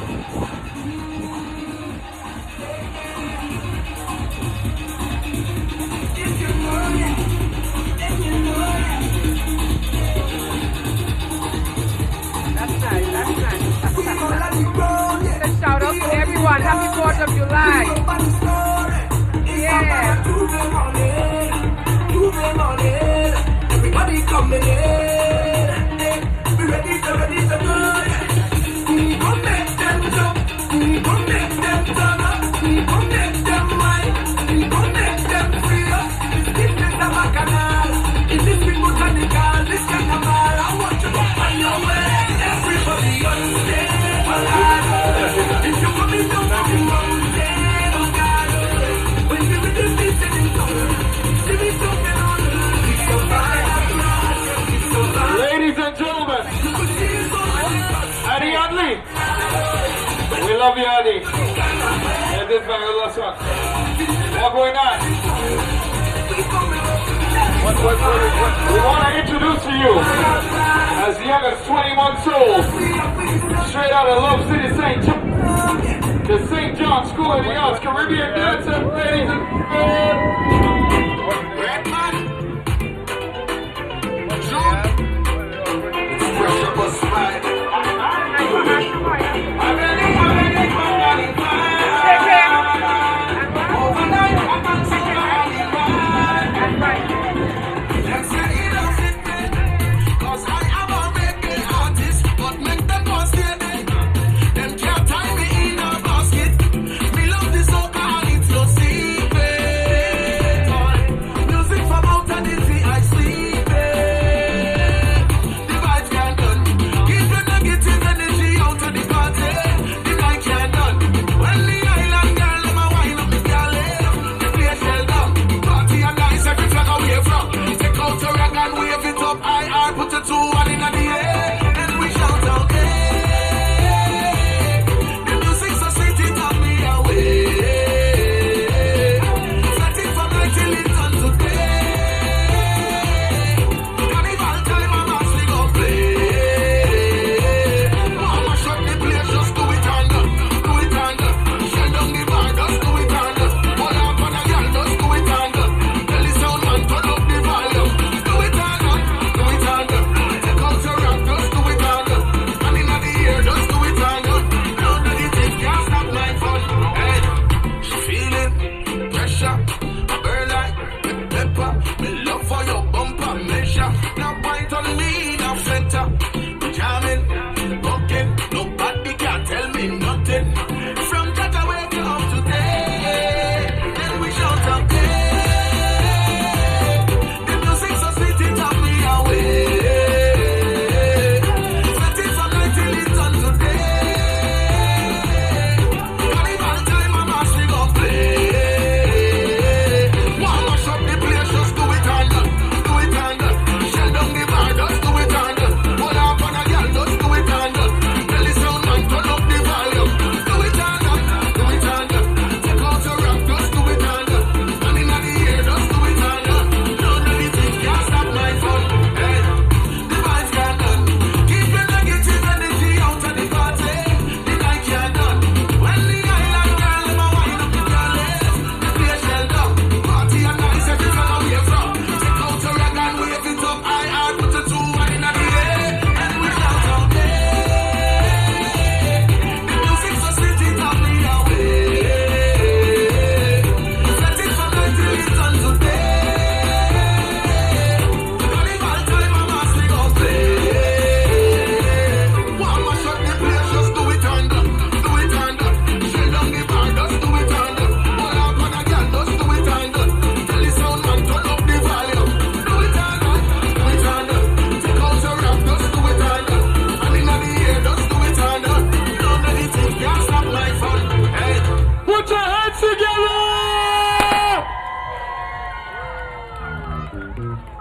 That's nice, that's nice. A shout out to everyone. Happy 4th of July. Yeah. Everybody coming in. Be ready to go. We gon' make them jump. We gon' make them turn up. We gon' make them wine. We gon' make them free up. This is the bacchanal. It is the botanical. This carnival. I want you to find your way. Everybody on stage. If you're coming down from the mountain, oh God. When you with the beat in the song, see me talking on the Ladies and gentlemen, Addie Adley. We love you, Addie. And this bang of last one. What going on? We want to introduce to you, as young as 21 souls, straight out of Love City, St. John, the St. John School of the Arts, Caribbean dancer, ladies and gentlemen.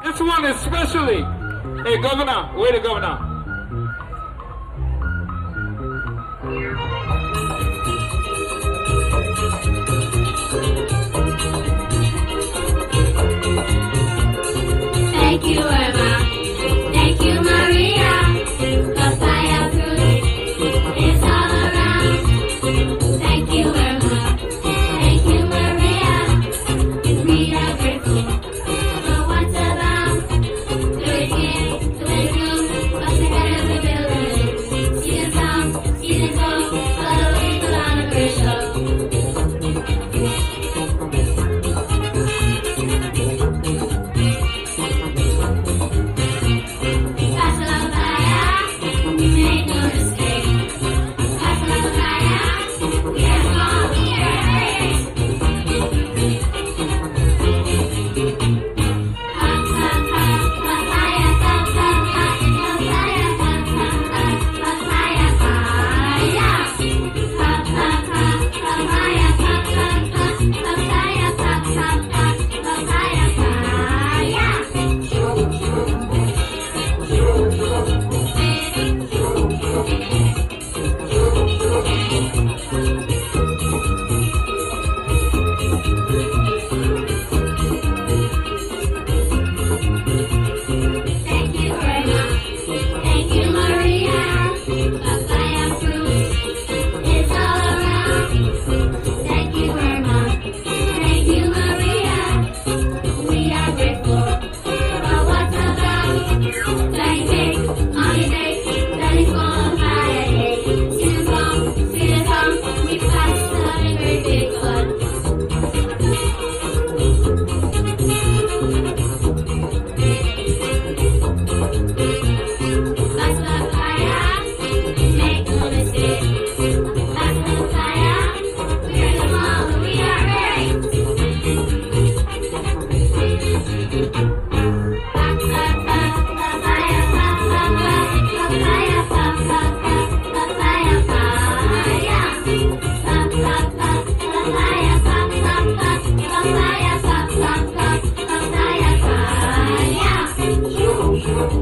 This one especially. Hey, Governor, wait a Governor. Thank you, Irma. Thank you, Maria. Papaya fruit is all around. Thank you, Irma. Thank you, Maria. We are grateful for what's around. To the kid, to the room, what's the kind of the building? Season song, season song, all the way to the anniversary.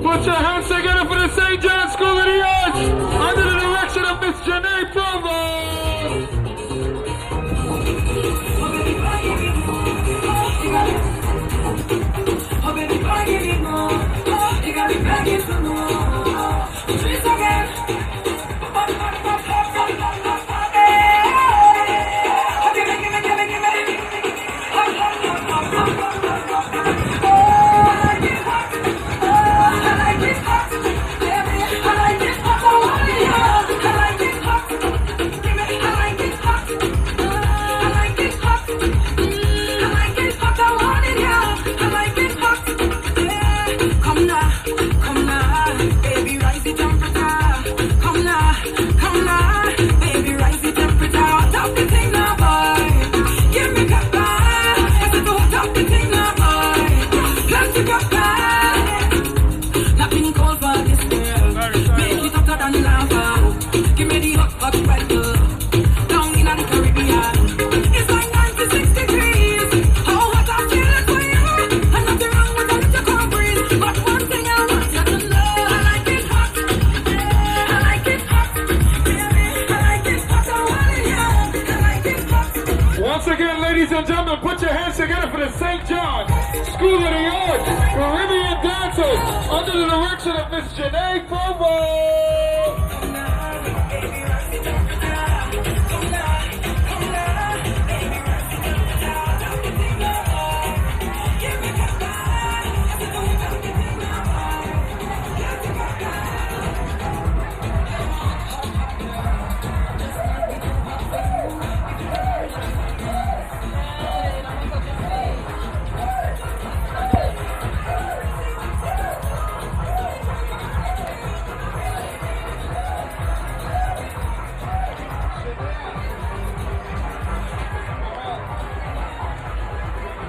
Put your hands together for the St. John School of the Arts under the direction of Miss Janae Once again, ladies and gentlemen, put your hands together for the St. John School of the Arts Caribbean Dancers under the direction of Miss Janae Provo.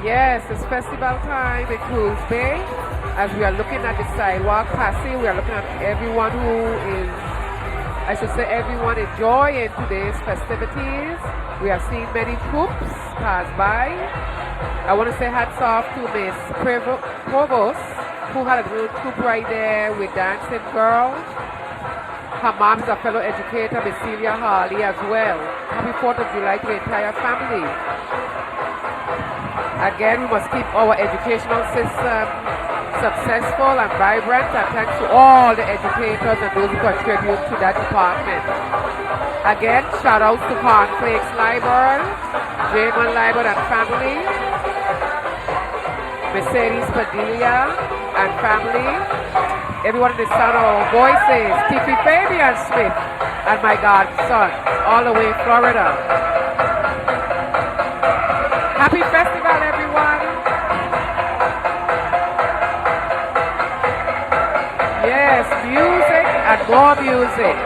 Yes, it's festival time in Coos Bay. As we are looking at the sidewalk passing, we are looking at everyone who is, I should say everyone enjoying today's festivities. We have seen many troops pass by. I want to say hats off to Miss Provost, who had a little group right there with Dancing Girl. Her mom is a fellow educator, Miss Celia Harley, as well. Happy 4th of July to the entire family. Again, we must keep our educational system successful and vibrant, and thanks to all the educators and those who contribute to that department. Again, shout outs to Cornflakes Library, Jaymon Library and family, Mercedes Padilla and family, everyone in the sound of our voices, Tiffy Fabian Smith and my godson, all the way in Florida. Happy festival, everyone. Yes, music and more music.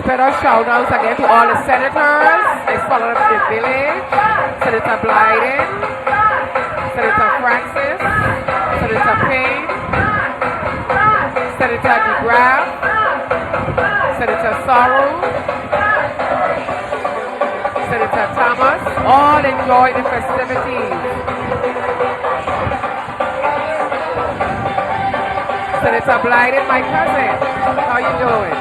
Special shout outs again to all the senators. Let's follow them in the village. Senator Blyden, Senator Francis, Senator Payne, Senator DeGraff, Senator Sorrow, Senator Thomas, all enjoy the festivities. Senator Blyden, my cousin, how you doing?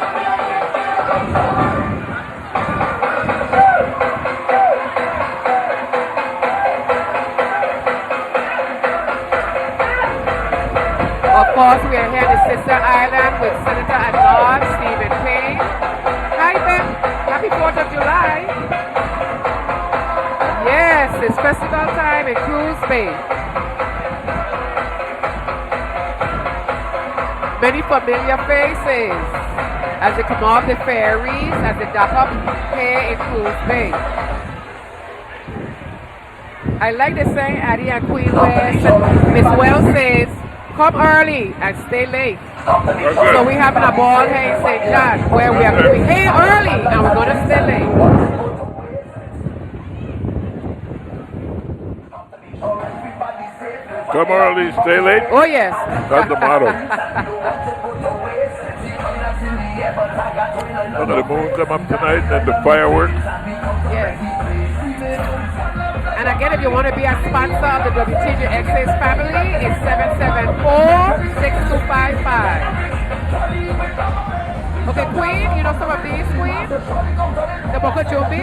Of course, we are here in the Sister Island with Senator at Large, Stephen Payne. Hi, Ben. Happy 4th of July. Yes, it's festival time in Cruz Bay. Many familiar faces as they come off the ferries, as they dock up here in Cruz Bay. I like the saying Addie and Queen West. Miss Wells says, come early and stay late. So we having a ball here in St. John where we are going to be here early and we're going to stay late. Come early, stay late. Oh yes. That's the motto. And the moon come up tonight and the fireworks. Yes. And again, if you want to be a sponsor of the WTJX's family, it's 774-6255. Okay, Queen, you know some of these, Queen? The Boko Jobi?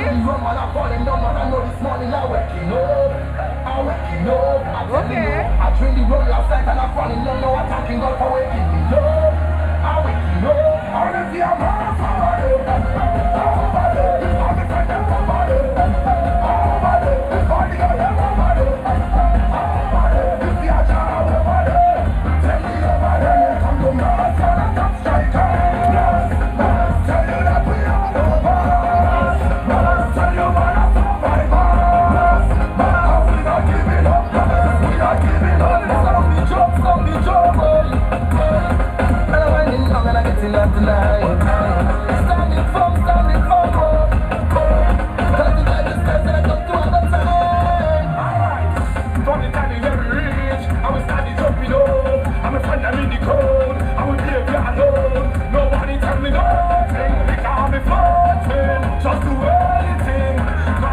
Okay. I dreamed the road last night and I fall in love, no attacking God for waking me up. I wake you up. I wanna see a man somebody. Standing firm, from the time you very rich, I will start jumping up. I'm a friend, I'm in the cold. I will be alone. Nobody tell me nothing. Because I'm floating, just do anything.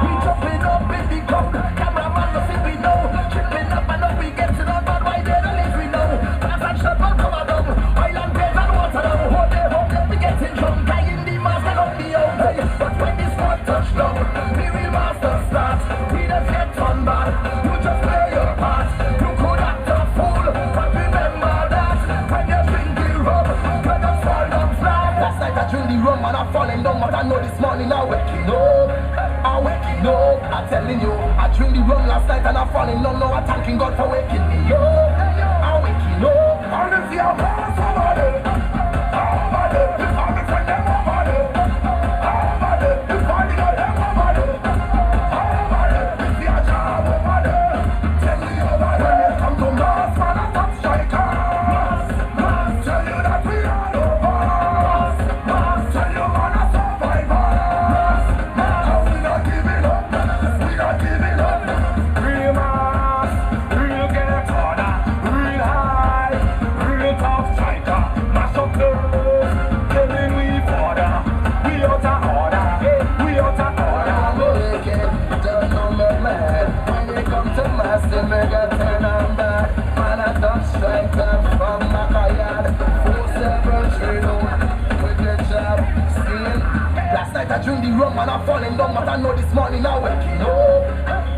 We jumping up in the crowd. Cameraman, no think we know. Tripping up, I know we get to the bad. Why they don't leave we know? Pass and shut up, come on down. Island beds and water down. Hold their home, let me get in drunk. Guy in the mask and up the old day. But when this one touch down, we will master start. We don't get on bad. You just play your part. You could act a fool, but remember that when you drink the rum, when you fall down flat. Last night I drink the rum and I'm falling down, but I know this morning I'm waking up. I'm waking up. I'm telling you, I drink the rum last night and I'm falling down. Now I'm thanking God for waking me up. I'm waking up. And if you're bad, somebody, somebody, I'm a friend, I'm somebody, somebody, if I got them, somebody, somebody, if you're a job, somebody, tell me about when you come to Mars, man, I'm top striker. Mars, tell you that we are the boss. Mars, tell you man, I'm survivor. Mars, we not giving up, we not giving up. Real Mars, real get harder. drink the rum and I'm falling down, but I know this morning I'm waking up.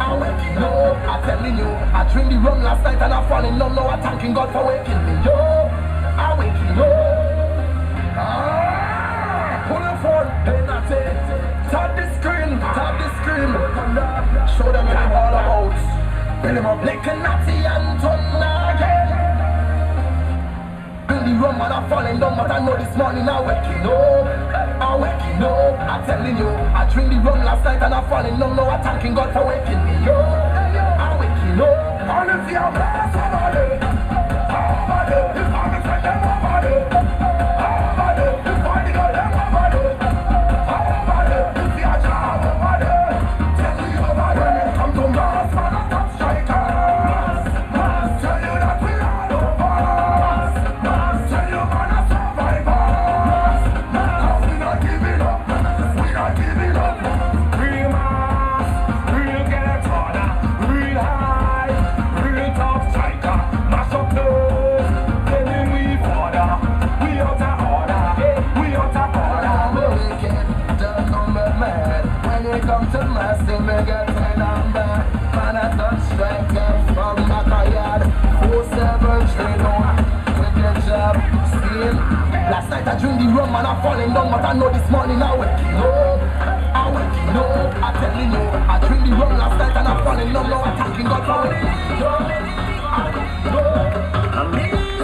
I'm waking up. I'm telling you, I drink the rum last night and I'm falling down. Now I'm thanking God for waking me up. I'm waking up. Pull your phone, hey Natty. Tap the screen, tap the screen. Show them what I'm all about. Fill him up like a Natty and turn again. Drink the rum and I'm falling down, but I know this morning I'm waking up. I'm waking up. I'm telling you, I drink the rum last night and I'm falling down. Now I'm thanking God for waking me up. I'm waking up. And if you're blessed, somebody, if I'm a friend, then somebody, if I the girl, then somebody, if you're a job, somebody, tell me somebody, when it comes to mass, man, I'm top strikers. Tell you that we are lovers. Tell you man, I'm survivors. We not giving up. We not giving up. Real mass, real get harder, real high, real top striker. Mash up those, telling we border. We out of order, we out of order. Wicked, don't come back mad. When it comes to mass, they may get ten on back. Man, I touch striker from backyard. 4-7 straight on. With your job, steam. Last night I drink the rum and I'm falling down, but I know this morning I'm waking up. I'm waking up. I'm telling you, I drink the rum last night and I'm falling down. Now I'm thanking God for waking me up. I'm waking up. I'm waking up.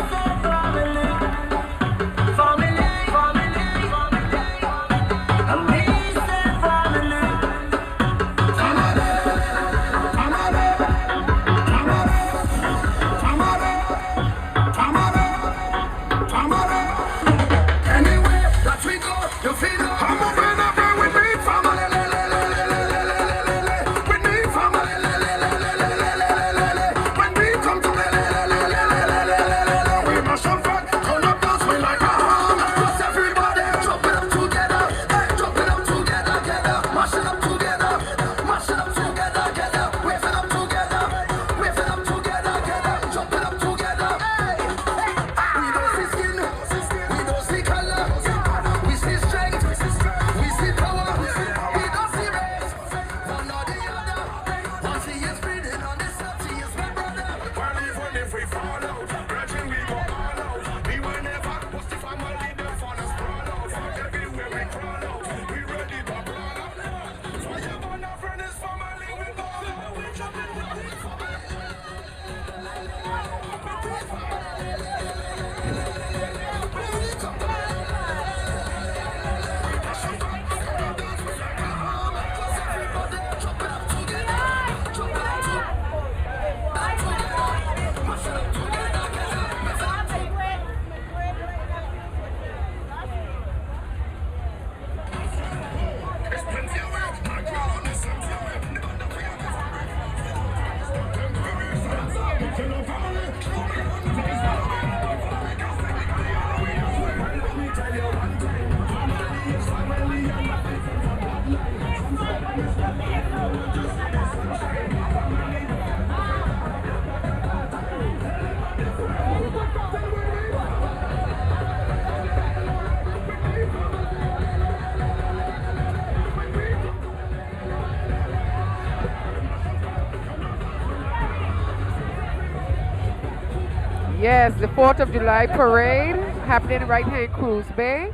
Yes, the 4th of July parade happening right here in Cruz Bay.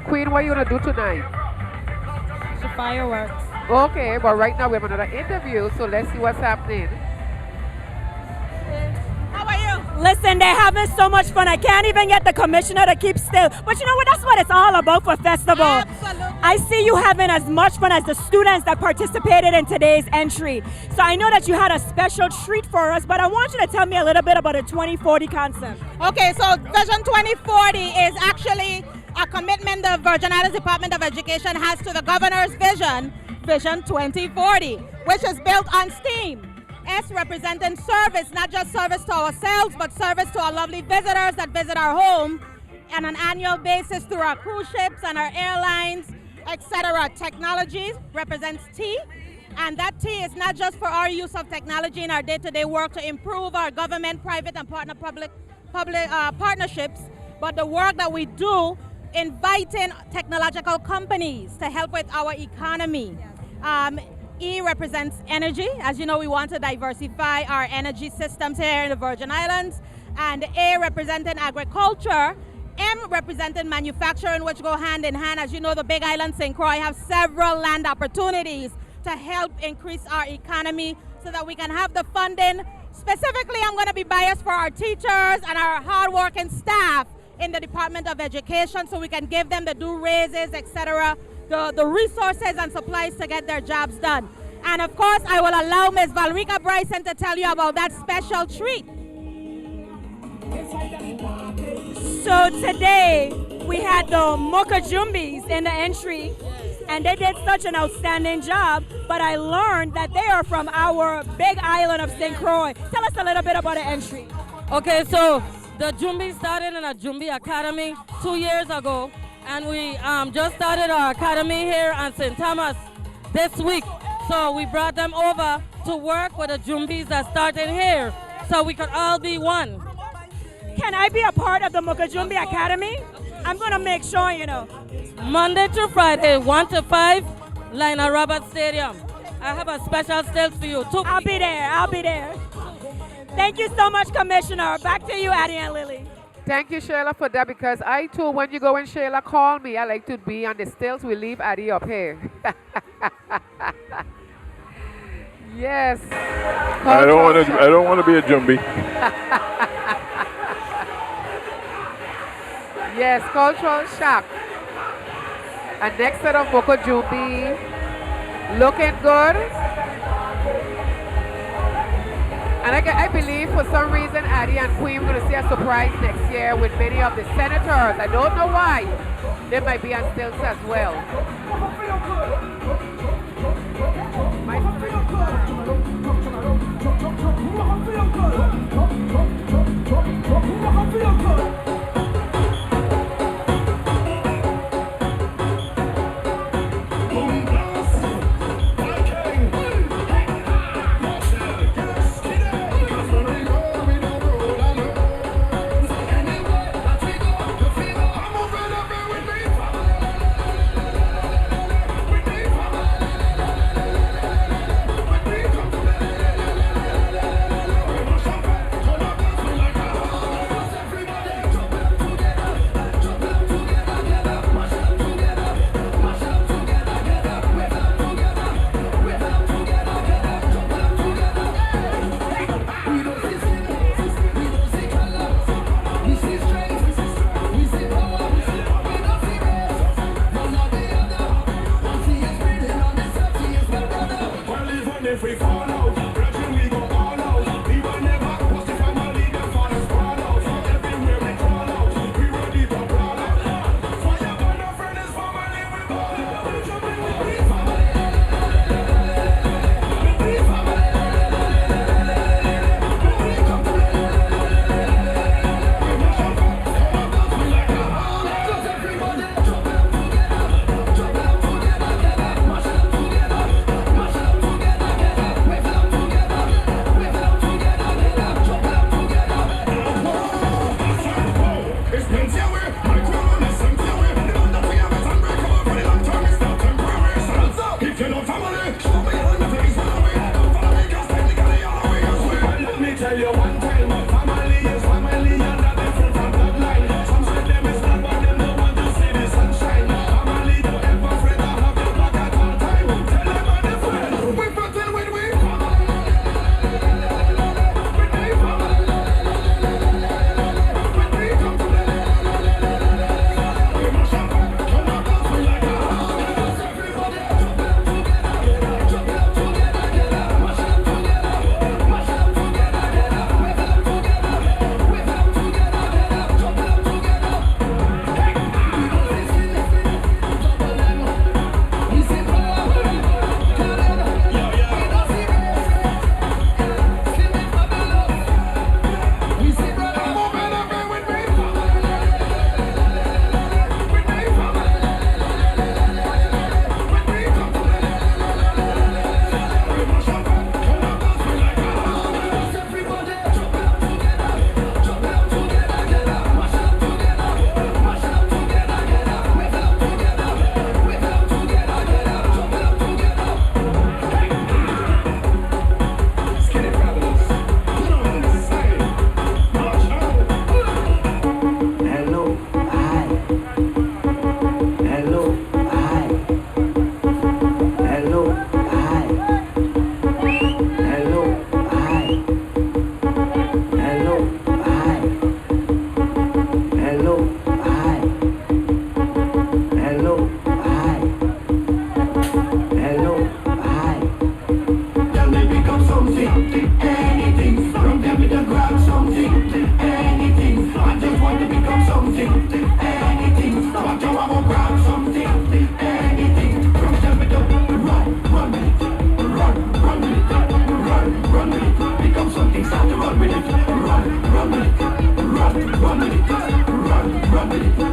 Queen, what are you going to do tonight? The fireworks. Okay, but right now we have another interview, so let's see what's happening. How are you? Listen, they're having so much fun. I can't even get the commissioner to keep still. But you know what? That's what it's all about for festival. Absolutely. I see you having as much fun as the students that participated in today's entry. So I know that you had a special treat for us, but I want you to tell me a little bit about the 2040 concept. Okay, so Vision 2040 is actually a commitment the Virgin Islands Department of Education has to the governor's vision, Vision 2040, which is built on STEAM. S representing service, not just service to ourselves, but service to our lovely visitors that visit our home on an annual basis through our cruise ships and our airlines, etc. Technology represents T, and that T is not just for our use of technology in our day-to-day work to improve our government, private, and public partnerships, but the work that we do inviting technological companies to help with our economy. E represents energy. As you know, we want to diversify our energy systems here in the Virgin Islands. And A representing agriculture, M representing manufacturing, which go hand in hand. As you know, the Big Island St. Croix have several land opportunities to help increase our economy so that we can have the funding. Specifically, I'm going to be biased for our teachers and our hardworking staff in the Department of Education so we can give them the due raises, etc., the resources and supplies to get their jobs done. And of course, I will allow Ms. Valrica Bryson to tell you about that special treat. So today we had the Mocha Jumbis in the entry, and they did such an outstanding job, but I learned that they are from our Big Island of St. Croix. Tell us a little bit about the entry. Okay, so the Jumbi started in a Jumbi Academy 2 years ago, and we just started our academy here on St. Thomas this week. So we brought them over to work with the Jumbis that started here, so we could all be one. Can I be a part of the Mokajumbi Academy? I'm going to make sure, you know. Monday to Friday, 1 to 5, Lionel Roberts Stadium. I have a special stage for you, too. I'll be there. I'll be there. Thank you so much, Commissioner. Back to you, Addie and Lily. Thank you, Shayla, for that, because I too, when you go and Shayla call me, I like to be on the stills. We leave Addie up here. Yes. I don't want to be a Jumbi. Yes, cultural shock. And next set of Moko Jumbi, looking good. And I believe for some reason Addie and Queen, we're going to see a surprise next year with many of the senators. I don't know why. They might be on stilts as well.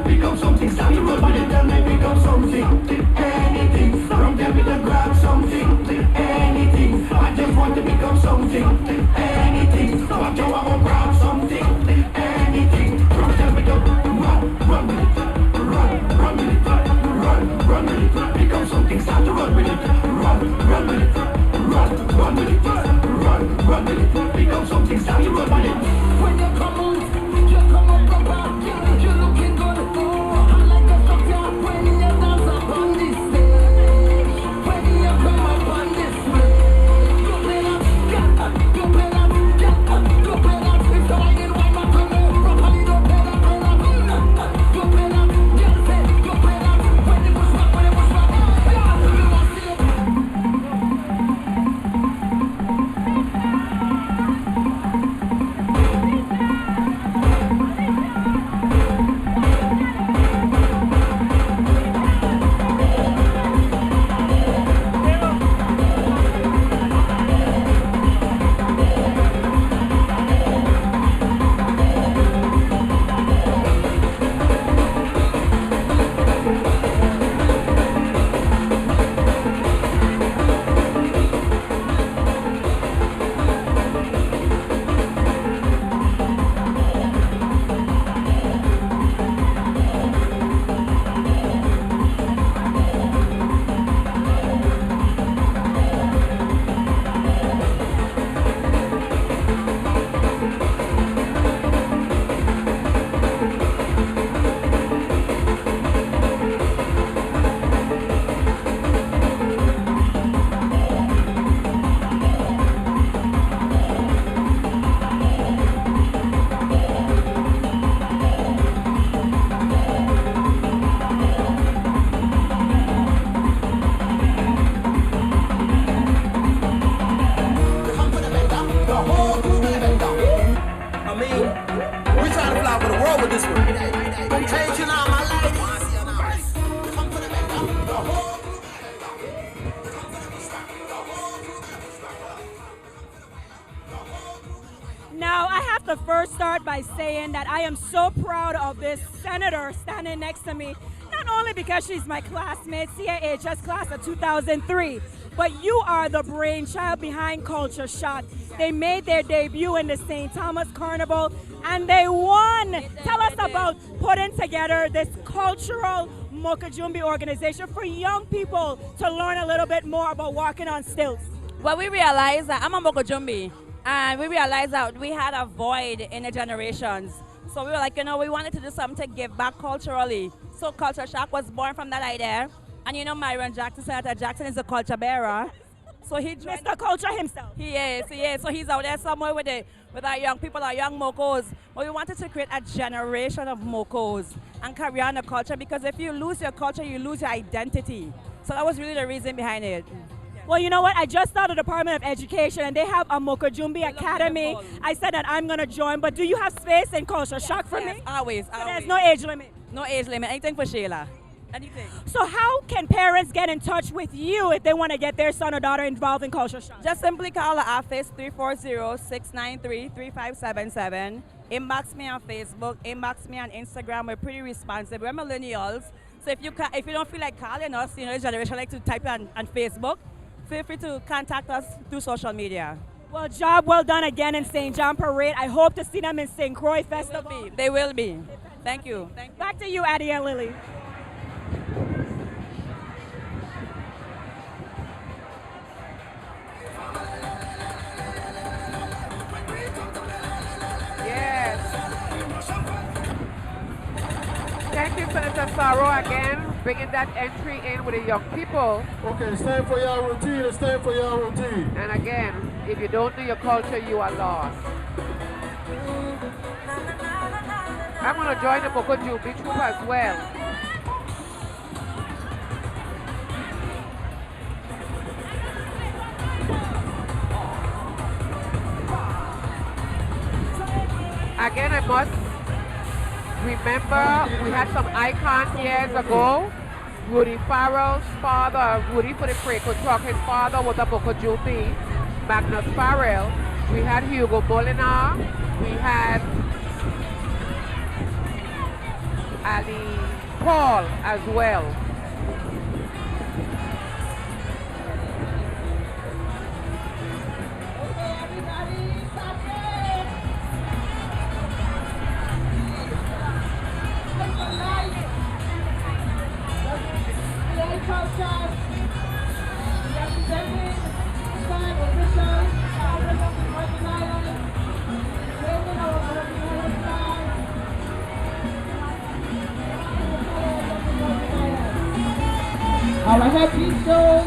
become something. Start to roll by the time they become something. Anything, from them we can grab something. Anything, I just want to become something. Anything, watch how I won't grab something. Anything, from them we can run with it. Run with it. Run with it. Become something, start to run with it. Run with it. Run with it. Run with it. Become something, start to run with it. When you come out proper. You're looking good. I like a structure when you dance upon this stage. When you come up on this way. You play that, you play that, you play that. If the light is white, man, come out properly. Don't play that, play that. You play that, you say, you play that. When it was rock, when it was rock. You must see it. Now, I have to first start by saying that I am so proud of this senator standing next to me, not only because she's my classmate, CAHS class of 2003, but you are the brainchild behind Culture Shock. They made their debut in the St. Thomas Carnival, and they won. Tell us about putting together this cultural Mokajumbi organization for young people to learn a little bit more about walking on stilts. Well, we realized that I'm a Mokajumbi, and we realized that we had a void in the generations. So we were like, we wanted to do something to give back culturally. So Culture Shock was born from that idea. And Myron Jackson, Senator Jackson is a culture bearer. So he joined Mr. Culture himself. He is. So he's out there somewhere with our young people, our young Mokos. But we wanted to create a generation of Mokos and carry on the culture, because if you lose your culture, you lose your identity. So that was really the reason behind it. Well, you know what? I just started the Department of Education, and they have a Mokajumbi Academy. I said that I'm going to join, but do you have space in Culture Shock for me? Always. So there's no age limit? No age limit. Anything for Sheila. Anything. So how can parents get in touch with you if they want to get their son or daughter involved in Culture Shock? Just simply call the office 340-693-3577. Inbox me on Facebook. Inbox me on Instagram. We're pretty responsive. We're millennials. So if you don't feel like calling us, the generation like to type on Facebook, feel free to contact us through social media. Well, job well done again in St. John Parade. I hope to see them in St. Croix Festival. They will be. Thank you. Back to you, Addie and Lily. Yes. Thank you, Senator Sorrow, again, bringing that entry in with the young people. Okay, it's time for your routine. It's time for your routine. And again, if you don't know your culture, you are lost. I'm going to join the Mokajumbi troop as well. Again, I must remember we had some icons years ago. Rudy Farrell's father, Rudy for the Freako Truck, his father was a Mokajumbi, Magnus Farrell. We had Hugo Molinar. We had Ali Paul as well. Our happy shows,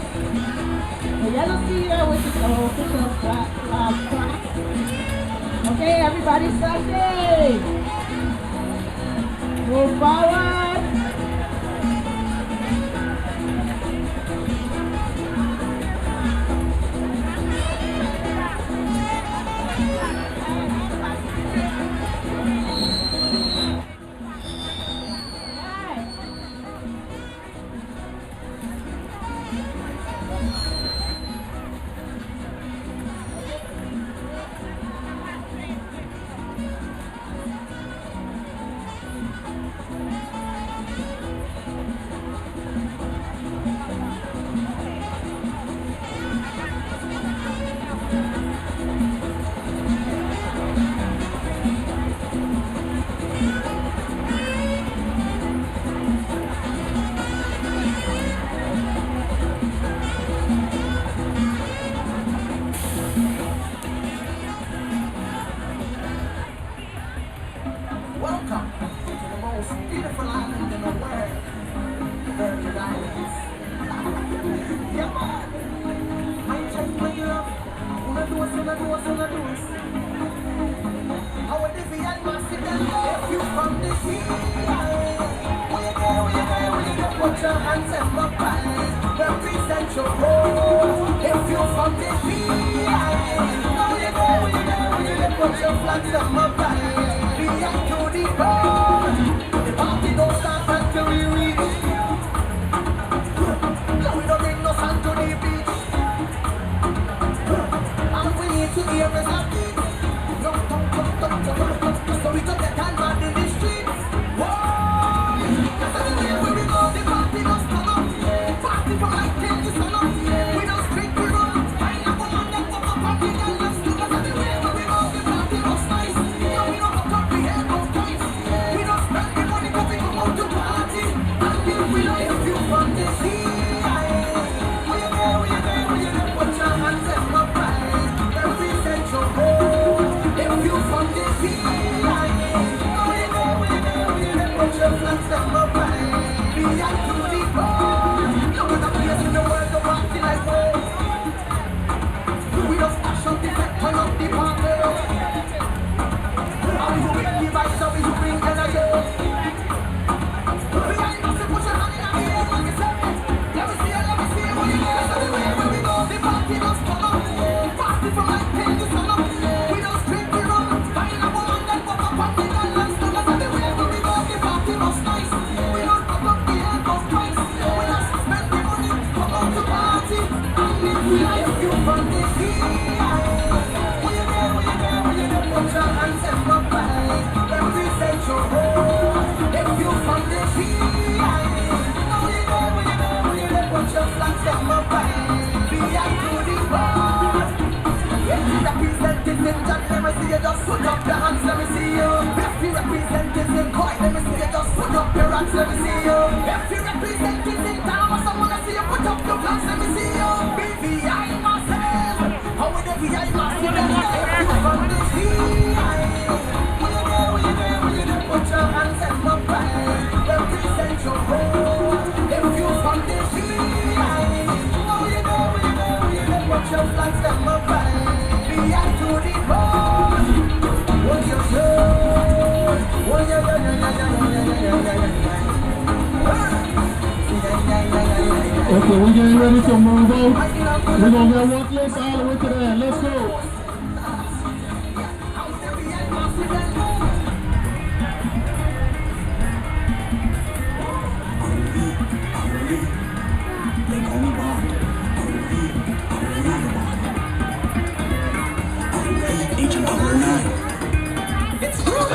the yellow cedar with the official flag. Okay, everybody Sunday. Move forward. Welcome to the most beautiful island in the world, Virgin Islands. Yeah, man. I just bring you up. Una dos. I want to be at my city. If you from the sea, will you put your hands in my pants? Represent your home. If you from the sea, will you put your flags in my pants? We are to the ball. The party don't start until we reach. No, we don't bring no sun to the beach. All we need to hear is a beat. So we took the time out in the street. Whoa! That's everywhere where we go, the party don't stop. Party from like 10 to sun up. We don't street, we run. Find a woman that pop up on the girl and stop. That's everywhere where we go, the party don't nice. No, we don't fuck up, we have no choice. We don't spend the money cause we come out to party. And if we know if you from the sea, will you put your hands in my pride? Represent your home. If you from the sea, will you put your flags in my pride? We are to the ball. No other place in the world to party like home. We don't stash up the set, turn up the party. And we bring the vibes, and we bring energy. We ain't got to put your hand in the air, like you said. Let me see it, what you do. That's everywhere where we go, the party don't stop. Party from like 10 to sun up. We don't street, we run. Find a woman that pop up on the girl and stop. That's everywhere where we go, the party don't nice. We don't fuck up the air, no twice. We don't spend the money, come out to party. And if we like you from the sea, will you put your hands in my pride? Represent your home. If you from the sea, will you put your flags in my pride? Be out to the ball. If you represent this in Jack, let me see you just put up your hands, let me see you. If you represent this in Koi, let me see you just put up your hands, let me see you. If you represent this in Tama, someone let see you put up your flags, let me see you. BVI myself, how would they be I myself? If you from the sea, will you put your hands in my pride? Represent your home. If you from the sea, will you put your flags in my pride? Be out to the ball. What you show? What you Okay, we're getting ready to move out. We're gonna get one place all the way to the end. Let's go. Agent 009. It's true.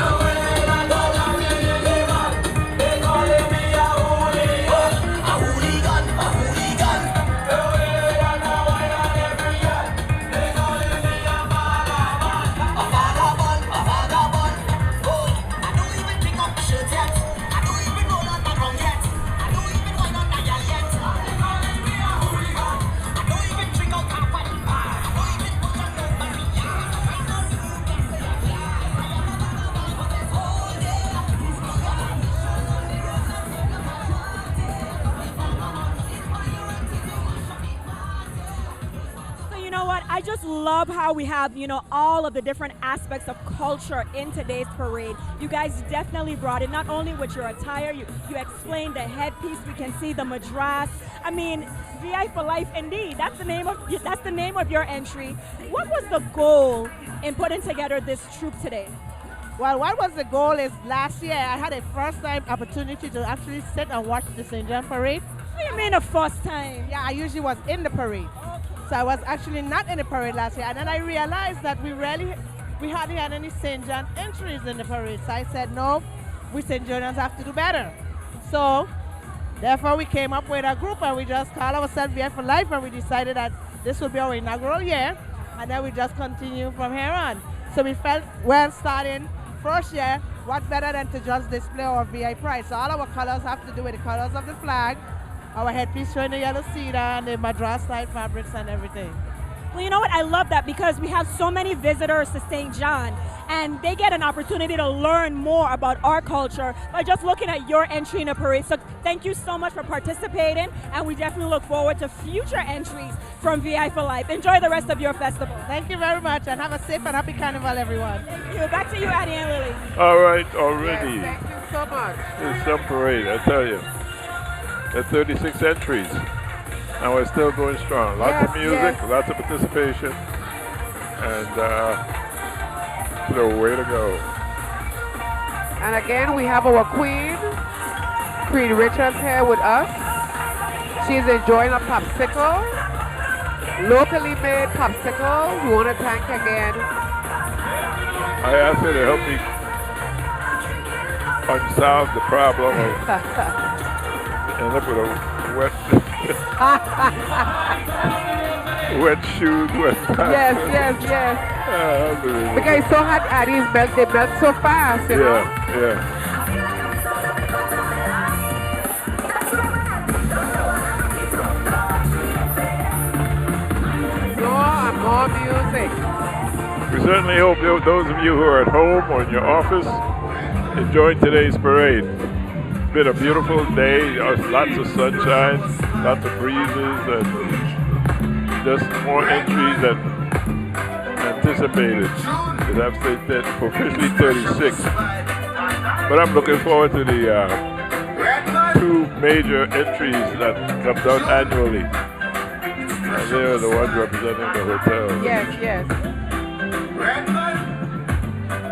just love how we have, all of the different aspects of culture in today's parade. You guys definitely brought it, not only with your attire, you explained the headpiece, we can see the madras. I mean, VI for life indeed. That's the name of your entry. What was the goal in putting together this troupe today? Well, what was the goal is last year I had a first time opportunity to actually sit and watch the St. John Parade. What do you mean a first time? Yeah, I usually was in the parade. So I was actually not in the parade last year. And then I realized that we hardly had any St. John entries in the parade. So I said, no, we St. John's have to do better. So therefore we came up with a group and we just called ourselves VI for Life, and we decided that this will be our inaugural year. And then we just continue from here on. So we felt, well, starting first year, what better than to just display our VI pride. So all our colors have to do with the colors of the flag, our headpiece showing the yellow cedar and the madras style fabrics and everything. Well, you know what? I love that because we have so many visitors to St. John, and they get an opportunity to learn more about our culture by just looking at your entry in the parade. So thank you so much for participating, and we definitely look forward to future entries from VI for Life. Enjoy the rest of your festival. Thank you very much, and have a safe and happy carnival, everyone. Thank you. Back to you, Addie and Lily. All right, already. Yes, thank you so much. It's some parade, I tell you. There's 36 entries. And we're still going strong. Lots of music, lots of participation, and the way to go. And again, we have our Queen Richards here with us. She's enjoying a popsicle, locally made popsicle. We want to thank again. I asked her to help me unsolve the problem of end up with a wet wet shoes, wet pants. Yes. Because it's so hot, Addie's melt, they melt so fast, you know? Yeah. More music. We certainly hope those of you who are at home or in your office enjoyed today's parade. It's been a beautiful day, lots of sunshine, lots of breezes, and just more entries than anticipated. Because I've said that officially 36. But I'm looking forward to the 2 major entries that come down annually. And they're the ones representing the hotel. Yes.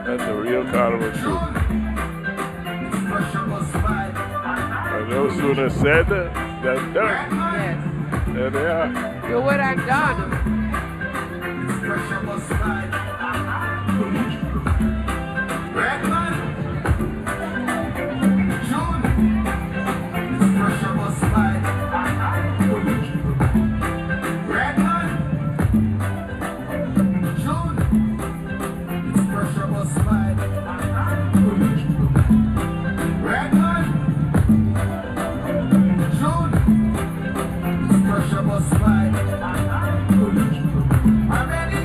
That's a real carnival troupe. And no sooner said than done. Yes. There they are. Do it and done. How many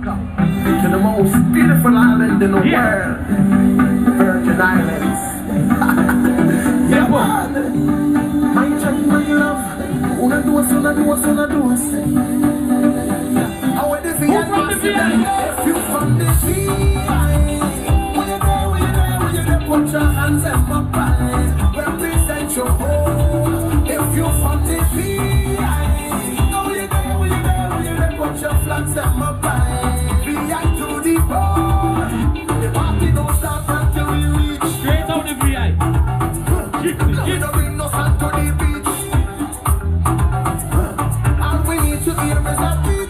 To the most beautiful island in the world, Virgin Islands. Yeah, man. My child, my love. Una do us. How are the VI? If you from the VI, when you there, put your hands in my pie. Represent your home. If you from the VI, when you there, put your flags in my pie. VI to the bar. The party don't stop until we reach. Straight out the VI. Gypsy. Bring us on to the beach. All we need to hear is a beat.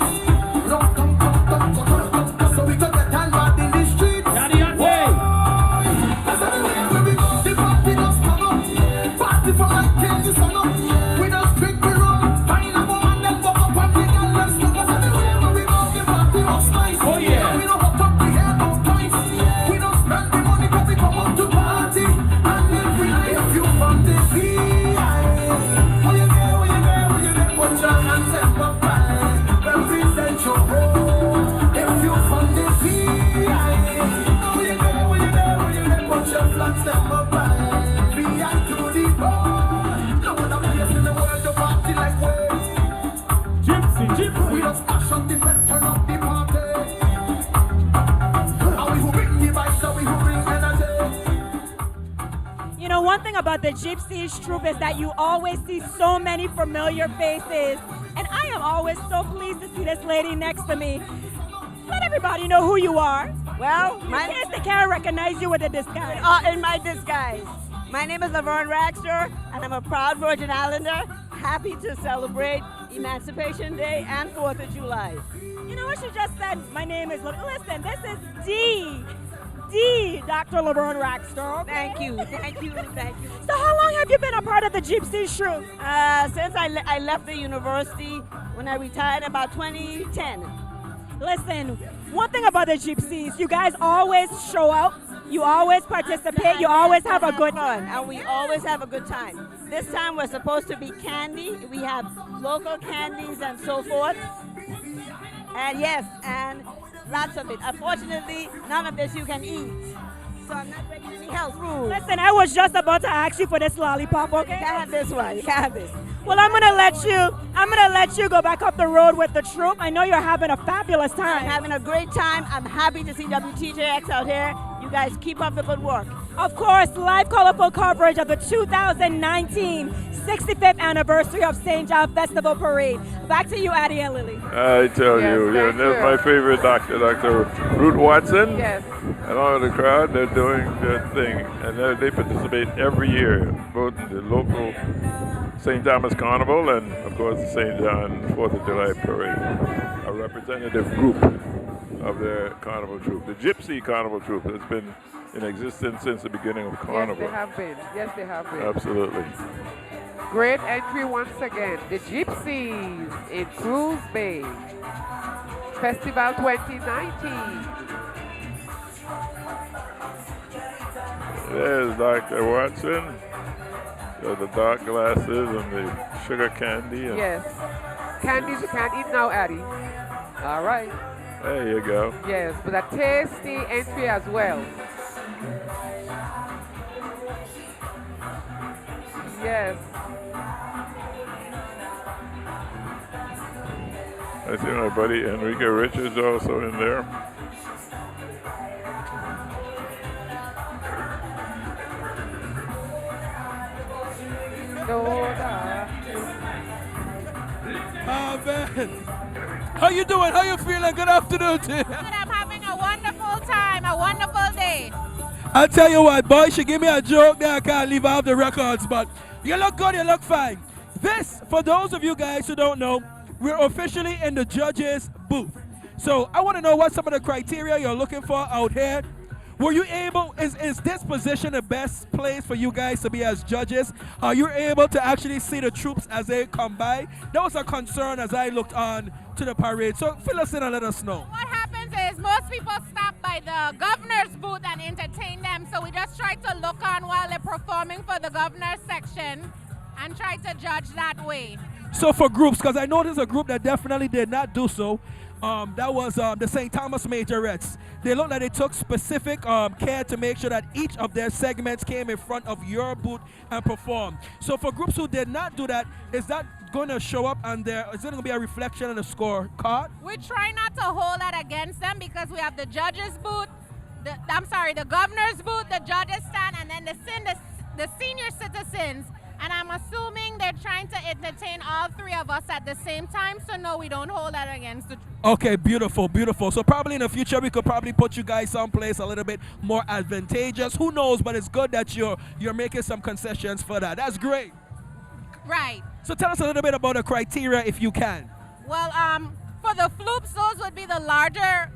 Come, so we can get on bad in the streets. Daddy, that's everywhere where we go, the party just come up. Party for like till the sun up. We just drink, we run. Find a woman, then walk up and take a let's go. Cause everywhere where we go, the party must nice. Oh yeah. We don't hop up, we hear no twice. We don't spend the money cause we come out to party. And if you from the VI, when you there, put your hands in my pie. Represent your home. If you from the VI, when you there, put your flags in my pie. VI to the bar. No other place in the world to party like we. Gypsy. We just smash up the fed, turn up the party. And we who bring the vibes, and we who bring energy. You know, one thing about the Gypsies troupe is that you always see so many familiar faces. And I am always so pleased to see this lady next to me. Let everybody know who you are. Well, in case they can't recognize you with a disguise. In my disguise. My name is Laverne Raxter, and I'm a proud Virgin Islander, happy to celebrate Emancipation Day and 4th of July. You know what she just said? My name is, listen, this is Dr. Laverne Raxter. Okay? Thank you. So how long have you been a part of the Gypsy troupe? Since I left the university when I retired about 2010. Listen, one thing about the Gypsies, you guys always show up, you always participate, you always have a good fun, and we always have a good time. This time we're supposed to be candy. We have local candies and so forth. And yes, and lots of it. Unfortunately, none of this you can eat. So I'm not breaking any health rules. Listen, I was just about to ask you for this lollipop, okay? You can't have this one. You can't have this. Well, I'm gonna let you go back up the road with the troupe. I know you're having a fabulous time. I'm having a great time. I'm happy to see WTJX out here. You guys keep up the good work. Of course, live colorful coverage of the 2019 65th anniversary of St. John Festival Parade. Back to you, Addie and Lily. I tell you, that's my favorite doctor, Dr. Ruth Watson. Yes. And all of the crowd, they're doing their thing. And they participate every year, both in the local St. Thomas Carnival and, of course, the St. John 4th of July Parade. A representative group of their carnival troupe. The Gypsy Carnival Troupe has been in existence since the beginning of Carnival. Yes, they have been. Absolutely. Great entry once again. The Gypsies in Cruz Bay. Festival 2019. There's Dr. Watson. The dark glasses and the sugar candy. And yes. Candies you can't eat now, Addie. All right. There you go. Yes, but a tasty entry as well. Yes. I see my buddy Enrique Richards also in there. Oh, man. How you doing? How you feeling? Good afternoon to you. I'm having a wonderful time, a wonderful day. I'll tell you what, boy, she give me a joke that I can't leave off the records, but you look good, you look fine. This, for those of you guys who don't know, we're officially in the judges' booth. So I want to know what some of the criteria you're looking for out here. Were you able, is this position the best place for you guys to be as judges? Are you able to actually see the troops as they come by? That was a concern as I looked on to the parade. So fill us in and let us know. What happens is most people stop by the governor's booth and entertain them, so we just try to look on while they're performing for the governor's section and try to judge that way. So for groups, because I know there's a group that definitely did not do so, That was the St. Thomas Majorettes. They looked like they took specific care to make sure that each of their segments came in front of your booth and performed. So for groups who did not do that, is that going to show up on there? Is it going to be a reflection on the score card? We try not to hold that against them because we have the judges booth, the governor's booth, the judges stand, and then the senior citizens. And I'm assuming they're trying to entertain all three of us at the same time, so no, we don't hold that against the. Okay, beautiful, beautiful. So probably in the future we could probably put you guys someplace a little bit more advantageous. Who knows? But it's good that you're making some concessions for that. That's great. Right. So tell us a little bit about the criteria, if you can. Well, for the floops, those would be the larger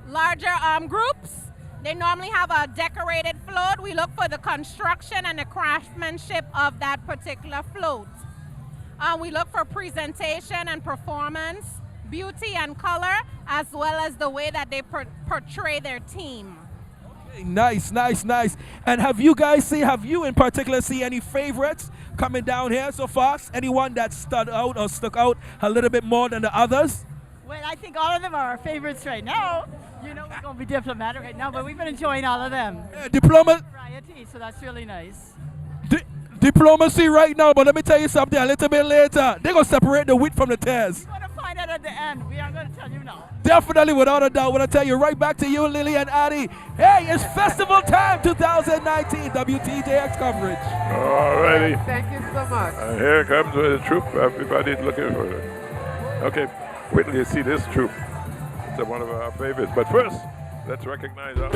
groups. They normally have a decorated float. We look for the construction and the craftsmanship of that particular float. We look for presentation and performance, beauty and color, as well as the way that they portray their team. Okay, nice, nice, nice. And have you in particular see any favorites coming down here so far? Anyone that stuck out a little bit more than the others? Well, I think all of them are our favorites right now. You know, we're going to be diplomatic right now, but we've been enjoying all of them. Variety, so that's really nice. Diplomacy right now, but let me tell you something a little bit later. They're going to separate the wheat from the tares. We're going to find out at the end. We aren't going to tell you now. Definitely, without a doubt. When I tell you right back to you, Lily and Addie. Hey, it's Festival Time 2019 WTJX coverage. All righty. Thank you so much. And here comes the troop. Everybody's looking for it. Okay, wait till you see this troop. It's one of our favorites. But first, let's recognize our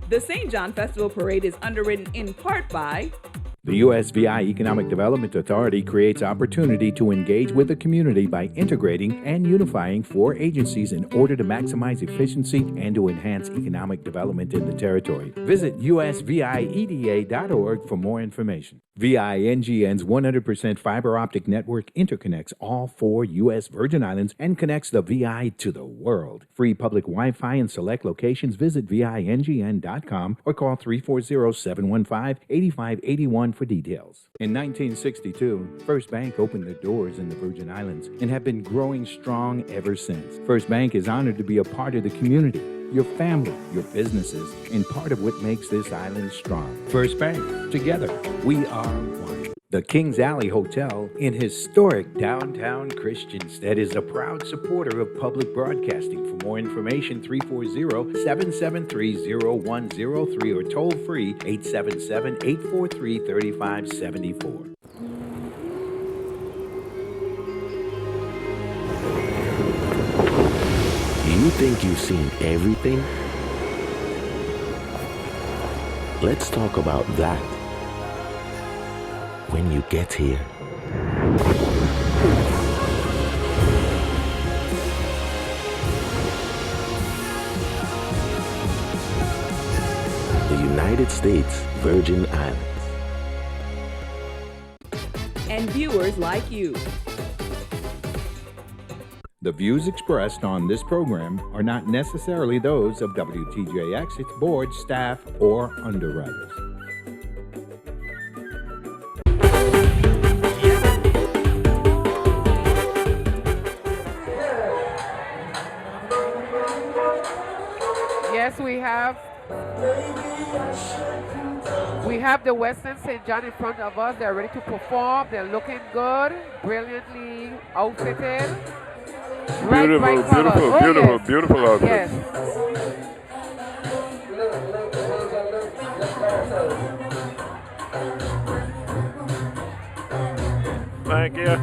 The St. John Festival Parade is underwritten in part by The USVI Economic Development Authority creates opportunity to engage with the community by integrating and unifying 4 agencies in order to maximize efficiency and to enhance economic development in the territory. Visit usvieda.org for more information. VINGN's 100% fiber optic network interconnects all 4 U.S. Virgin Islands and connects the VI to the world. Free public Wi-Fi in select locations. Visit VINGN.com or call 340-715-8581 for details. In 1962, First Bank opened their doors in the Virgin Islands and have been growing strong ever since. First Bank is honored to be a part of the community, your family, your businesses, and part of what makes this island strong. First Bank, together, we are one. The Kings Alley Hotel in historic downtown Christiansted is a proud supporter of public broadcasting. For more information, 340-773-0103 or toll free 877-843-3574. You think you've seen everything? Let's talk about that when you get here. The United States Virgin Islands. and viewers like you. The views expressed on this program are not necessarily those of WTJX, its board, staff, or underwriters. Yes, we have the Western St. John in front of us. They're ready to perform. They're looking good, brilliantly outfitted. Beautiful outfit. Yes. Thank you.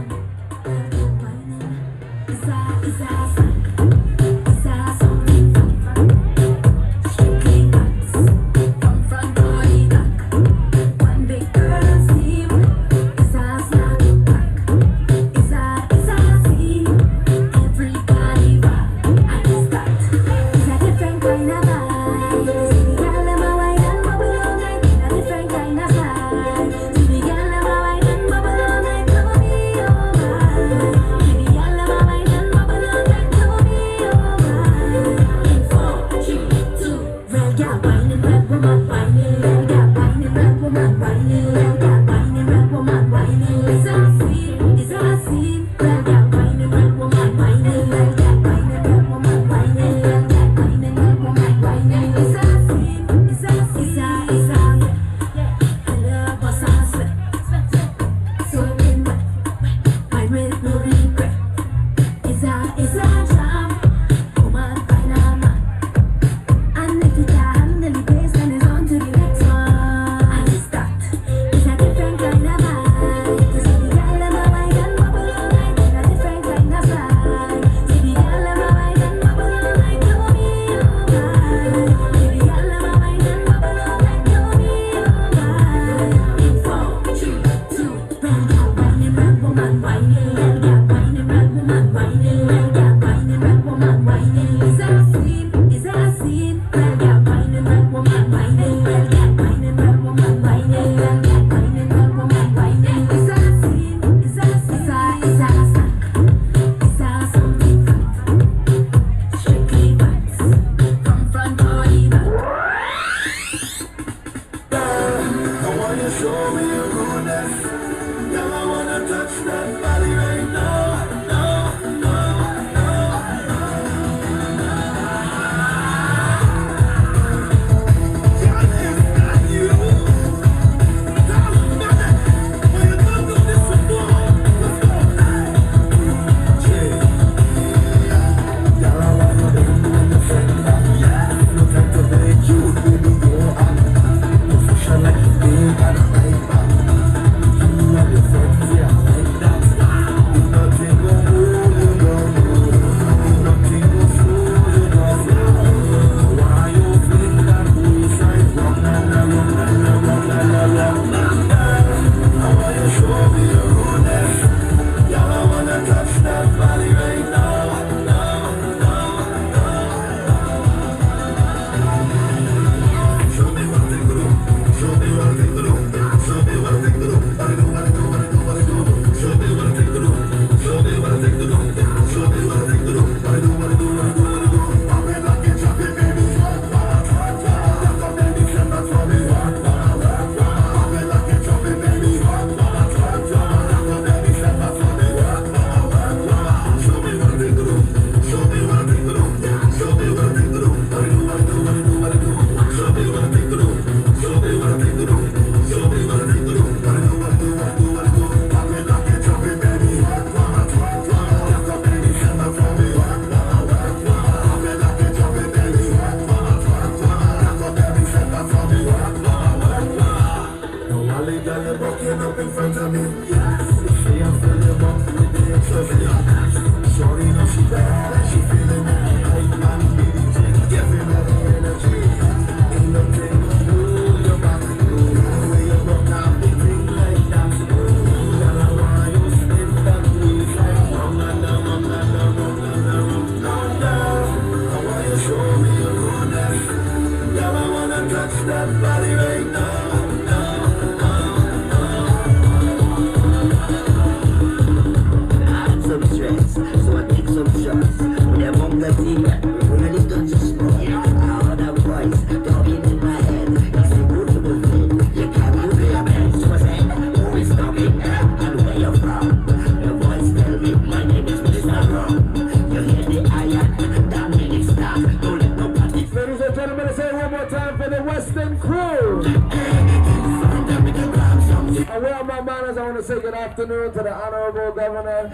Afternoon to the Honorable Governor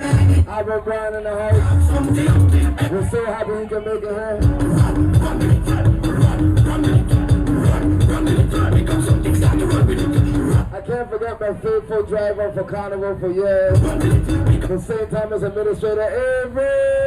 Albert Brown in the house. We're so happy he can make it here. I can't forget my faithful driver for Carnival for years, the St. Thomas Administrator Avery.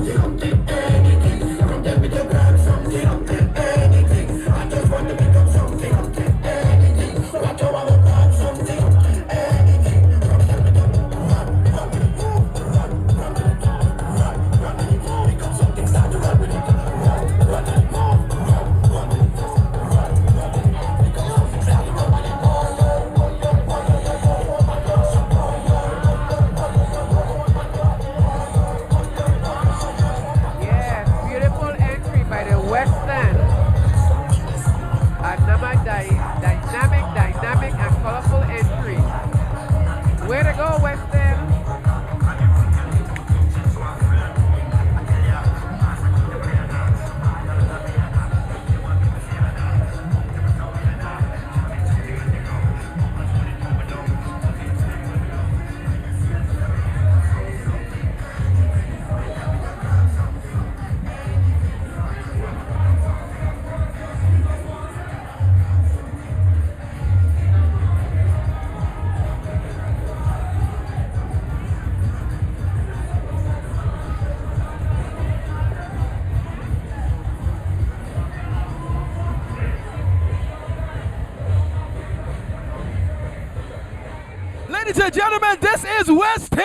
Something, anything, from them we can grab something, anything. I just dynamic, and colorful entry. Way to go, West End. Ladies and gentlemen, this is Weston.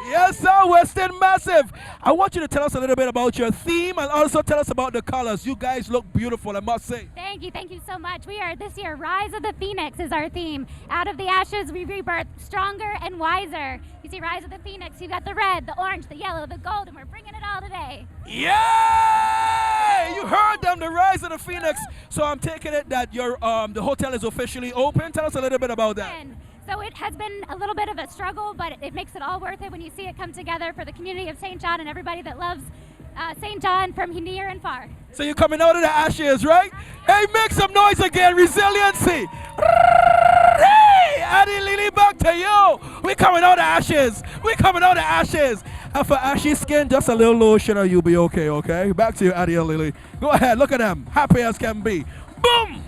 Yes, sir, Weston Massive. I want you to tell us a little bit about your theme and also tell us about the colors. You guys look beautiful, I must say. Thank you so much. We are this year, Rise of the Phoenix is our theme. Out of the ashes, we rebirth stronger and wiser. You see, Rise of the Phoenix, you got the red, the orange, the yellow, the gold, and we're bringing it all today. Yeah! You heard them, the Rise of the Phoenix. So I'm taking it that your the hotel is officially open. Tell us a little bit about that. So it has been a little bit of a struggle, but it makes it all worth it when you see it come together for the community of St. John and everybody that loves St. John from near and far. So you're coming out of the ashes, right? Hey, make some noise again, resiliency. Hey, Addie Lily, back to you. We're coming out of ashes. We're coming out of ashes. And for ashy skin, just a little lotion and you'll be okay, okay? Back to you, Addie and Lily. Go ahead, look at them. Happy as can be. Boom!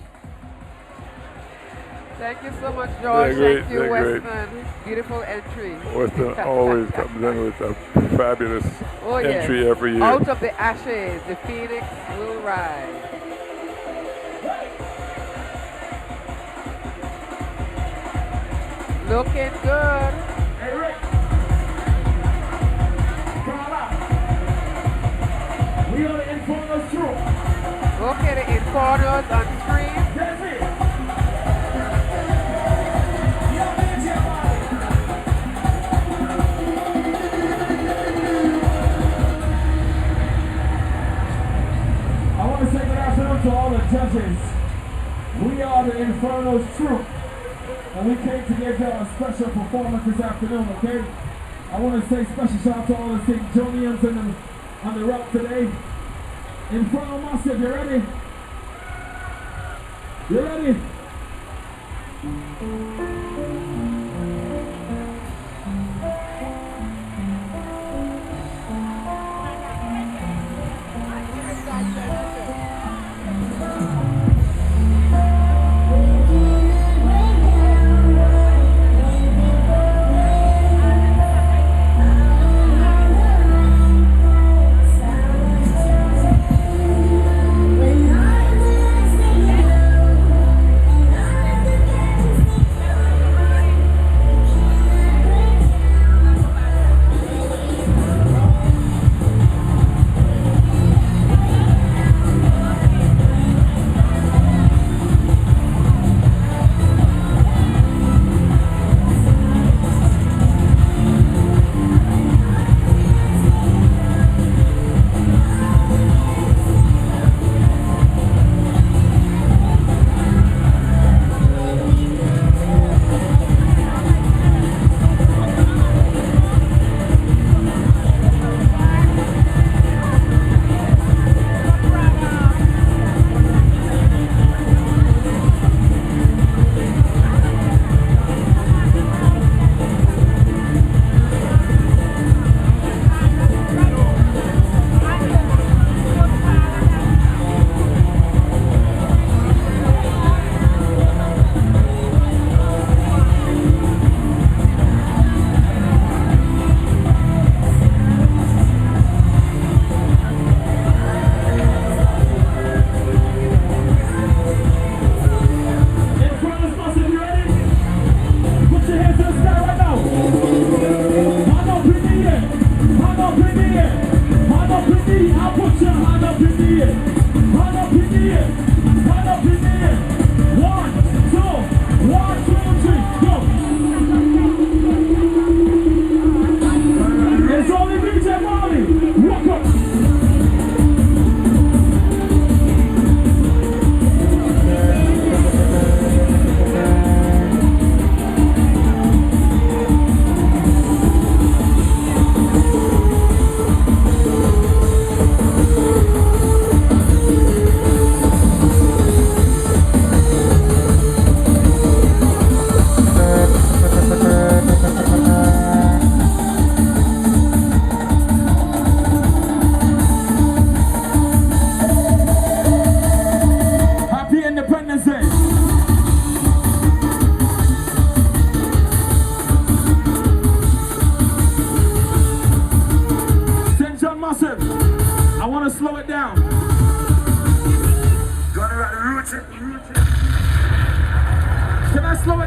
Thank you so much, George. Thank you, Weston. Beautiful entry. Weston always comes in with a fabulous entry every year. Out of the ashes, the Phoenix will rise. Looking good. Hey, Rick. Come on up. We are the Informers Troop. Okay, the Informers on screen. That's it. I want to say good afternoon to all the judges. We are the Inferno's Troop, and we came to give y'all a special performance this afternoon, okay? I want to say special shout out to all the St. Johnians on the route today. Inferno Massive, you ready? You ready?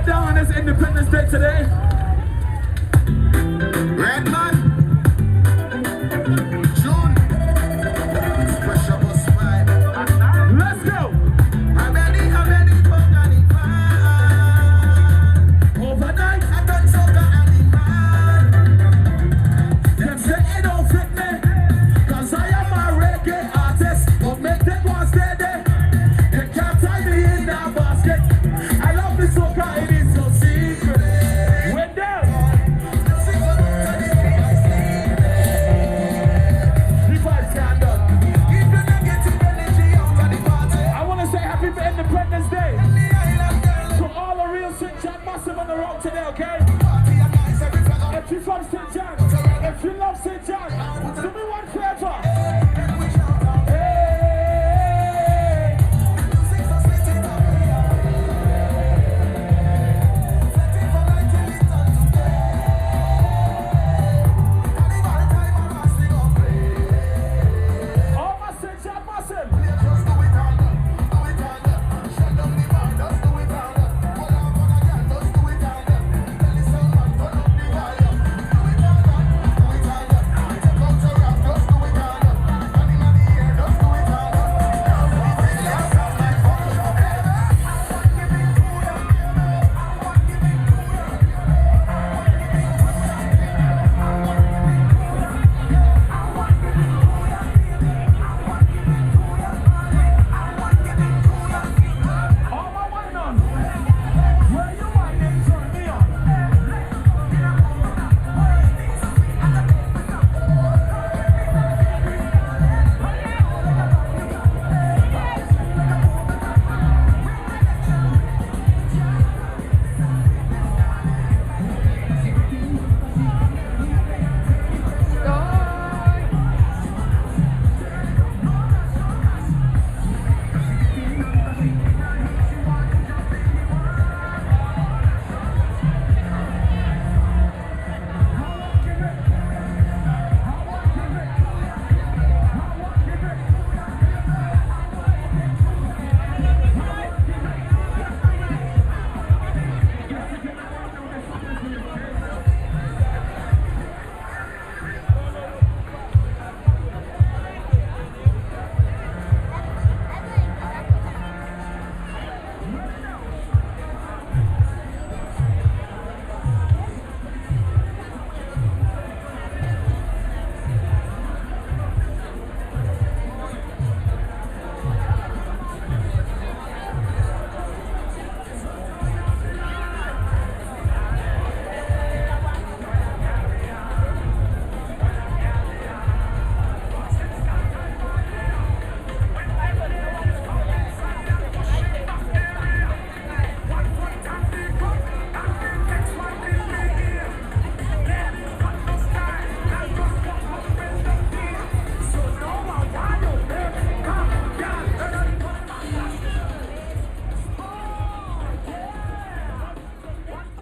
get down on this Independence Day today? Red man. June. Pressure bus vibe. Let's go. Overnight, I done soca animal. Them say it don't fit me, 'cause I am a reggae artist. But make them want stay there. They can't tie me in that basket. I love the soca, it is so secret. We're down. The vibes stand up. I want to say happy Independence Day to all the real St. John massive on the road today, okay? If you're from St. John, if you love St. John, do me one favor. All my St. John massive.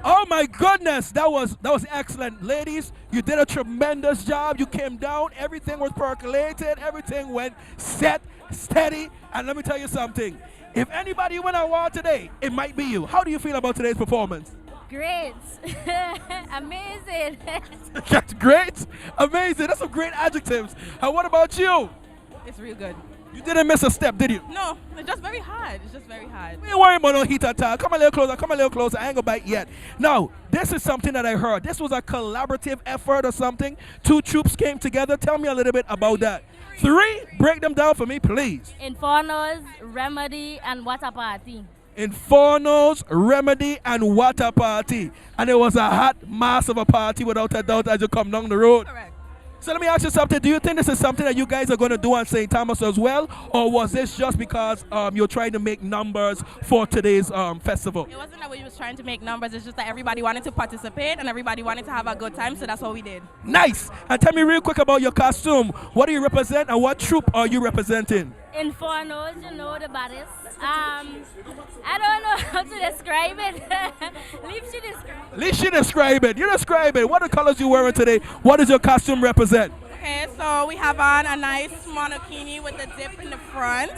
Oh my goodness, that was excellent. Ladies, you did a tremendous job. You came down, everything was percolated, everything went set, steady. And let me tell you something. If anybody win an award today, it might be you. How do you feel about today's performance? Great. Amazing. That's great. Amazing. That's some great adjectives. And what about you? It's real good. You didn't miss a step, did you? No, it's just very hard. It's just very hard. We ain't worrying about no heat attack. Come a little closer. Come a little closer. I ain't gonna bite yet. Now, this is something that I heard. This was a collaborative effort or something. Two troops came together. Tell me a little bit about that. Three, break them down for me, please. Infernos, Remedy, and Water Party. Infernos, Remedy, and Water Party. And it was a hot mass of a party without a doubt as you come down the road. Correct. So let me ask you something. Do you think this is something that you guys are going to do on St. Thomas as well? Or was this just because you're trying to make numbers for today's festival? It wasn't that we was trying to make numbers. It's just that everybody wanted to participate and everybody wanted to have a good time. So that's what we did. Nice. And tell me real quick about your costume. What do you represent and what troop are you representing? Infernos, you know, the baddest. I don't know how to describe it. Leave she describe it. Leave she describe it. You describe it. What are the colors you wearing today? What does your costume represent? Okay, so we have on a nice monokini with a dip in the front.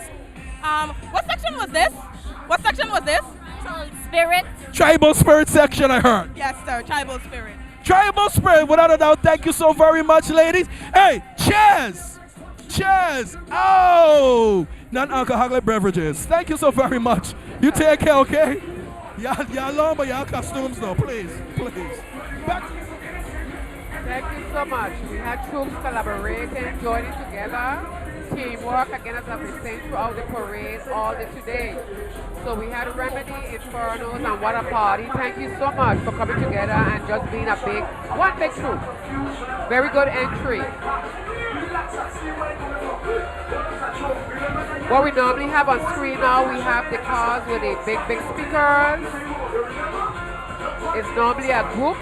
What section was this? What section was this? So spirit. Tribal spirit section, I heard. Yes, sir. Tribal spirit. Tribal spirit, without a doubt. Thank you so very much, ladies. Hey, cheers! Cheers! Oh! Non-alcoholic beverages. Thank you so very much. You take care, okay? Y'all long, but y'all costumes though, please. Back. Thank you so much. We had troops collaborating, joining together, teamwork again as I've been saying throughout the parade all day today. So we had Remedy, Infernos, and What a Party. Thank you so much for coming together and just being one big troop. Very good entry. What we normally have on screen now, we have the cars with the big speakers. It's normally a group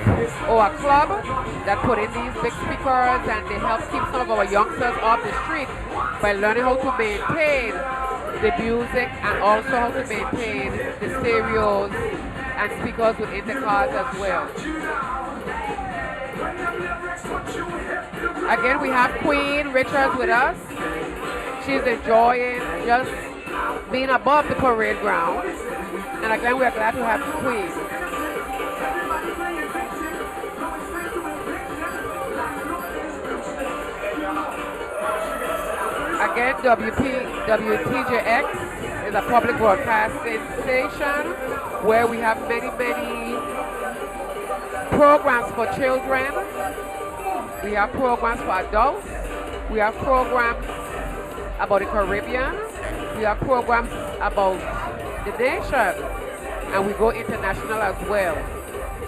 or a club that put in these big speakers, and they help keep some of our youngsters off the street by learning how to maintain the music and also how to maintain the stereos and speakers within the cars as well. Again, we have Queen Richards with us. She's enjoying just being above the parade ground. And again, we are glad to have Queen. Again, WTJX is a public broadcasting station where we have many programs for children. We have programs for adults. We have programs about the Caribbean. We have programs about the nation. And we go international as well.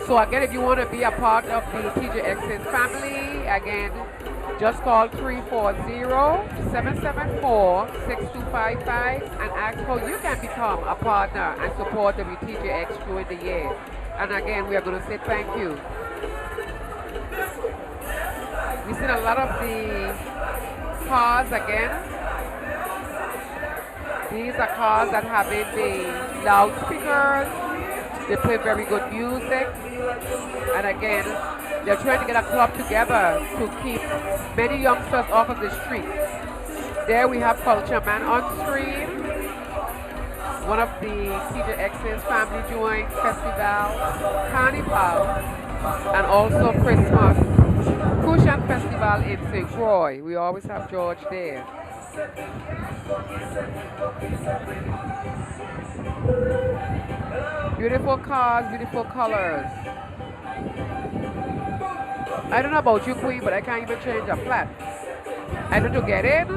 So again, if you want to be a part of the TJX's family, again, just call 340-774-6255 and ask how you can become a partner and support WTJX during the year. And again, we are going to say thank you. We've seen a lot of the cars again. These are cars that have the loudspeakers. They play very good music. And again, they're trying to get a club together to keep many youngsters off of the street. There we have Culture Man on screen. One of the TJX's family joint festival, Carnival, and also Christmas Cushion Festival in St. Croix. We always have George there. Beautiful cars, beautiful colors. I don't know about you, Queen, but I can't even change a flat. I need to get in,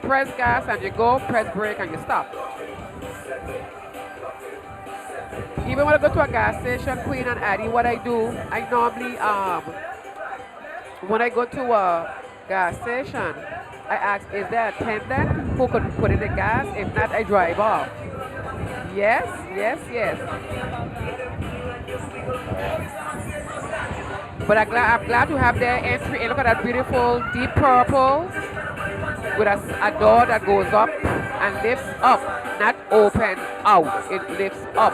press gas and you go, press brake and you stop. Even when I go to a gas station, Queen and Addie, what I do, I normally, when I go to a gas station, I ask, is there a attendant who could put in the gas? If not, I drive off. Yes. But I'm glad to have their entry. And look at that beautiful deep purple with a door that goes up and lifts up, not open out. It lifts up.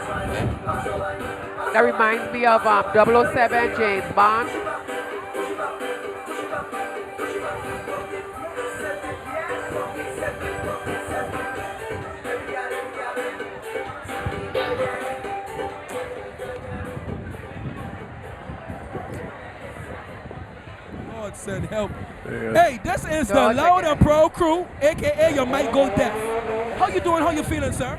That reminds me of 007 James Bond. Lord send help. Yeah. Hey, this is the Loud and Pro crew, aka your mic go deaf. How you doing? How you feeling, sir?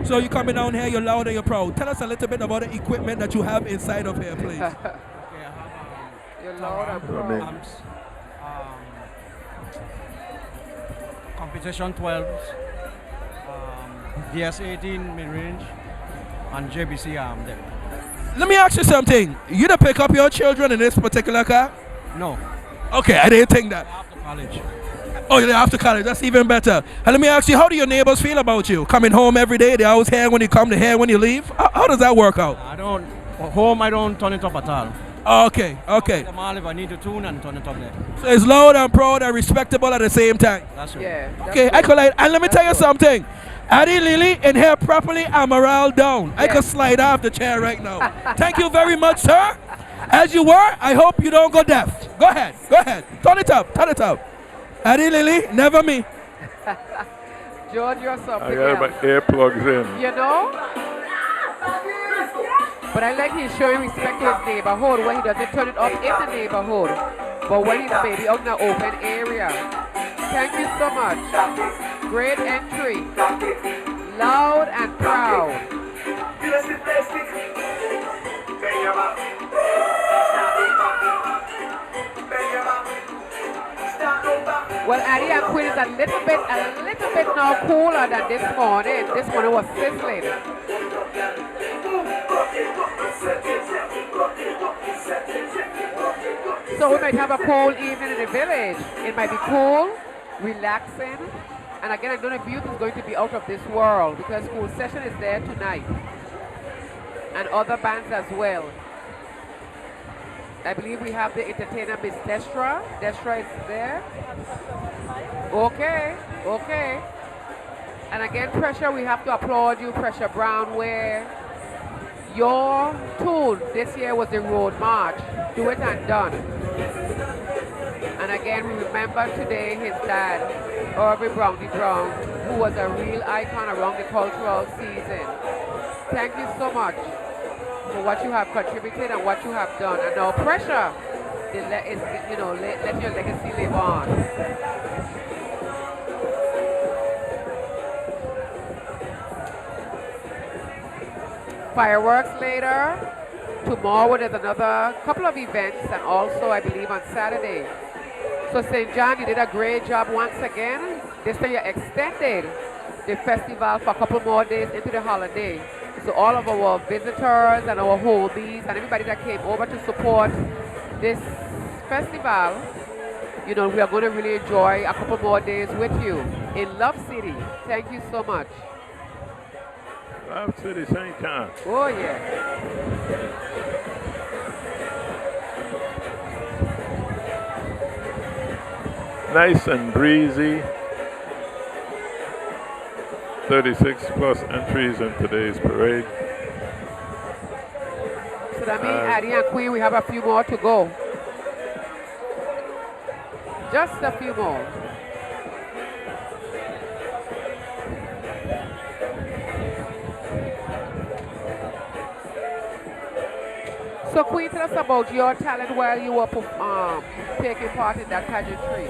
So you coming down here, you're loud and you're proud. Tell us a little bit about the equipment that you have inside of here, please. You're loud and proud. Competition 12s, DS18 mid-range, and JBC arm there. Let me ask you something. You done pick up your children in this particular car? No. Okay, I didn't think that. After college. Oh, you're after college. That's even better. And let me ask you, how do your neighbors feel about you? Coming home every day, they always hear when you come, they hear when you leave? How does that work out? I don't turn it up at all. Okay. If I need to tune and turn it up there. So it's loud and proud and respectable at the same time. That's right. Yeah. Okay, I could like, and let me tell you something. Addie Lily in here properly and morale down. I could slide off the chair right now. Thank you very much, sir. As you were, I hope you don't go deaf. Go ahead. Turn it up. Addie Lily, never me. George, you're something I got my earplugs in. You know? But I like he's showing respect to his neighborhood when he doesn't turn it up in the neighborhood, but when he's maybe out in the open area. Thank you so much. Great entry. Loud and proud. Well, Addie and Queen is a little bit now cooler than this morning. This morning was sizzling. So we might have a cool evening in the village. It might be cool, relaxing, and again, I know the youth is going to be out of this world because School Session is there tonight, and other bands as well. I believe we have the entertainer Miss Destra. Destra is there. Okay, okay. And again, Pressure, we have to applaud you, Pressure Brown, where your tune this year was the Road March. Do it and done. And again, we remember today his dad, Aubrey Brownie Brown, who was a real icon around the cultural season. Thank you so much for what you have contributed and what you have done. And now Pressure, let your legacy live on. Fireworks later. Tomorrow there's another couple of events, and also I believe on Saturday. So St. John, you did a great job once again. This time you extended the festival for a couple more days into the holiday. So all of our visitors and our homies and everybody that came over to support this festival, we are going to really enjoy a couple more days with you in Love City. Thank you so much. Love City, St. John. Oh, yeah. Nice and breezy. 36 plus entries in today's parade. So that means Addie and Queen, we have a few more to go. Just a few more. So Queen, tell us about your talent while you were taking part in that pageantry.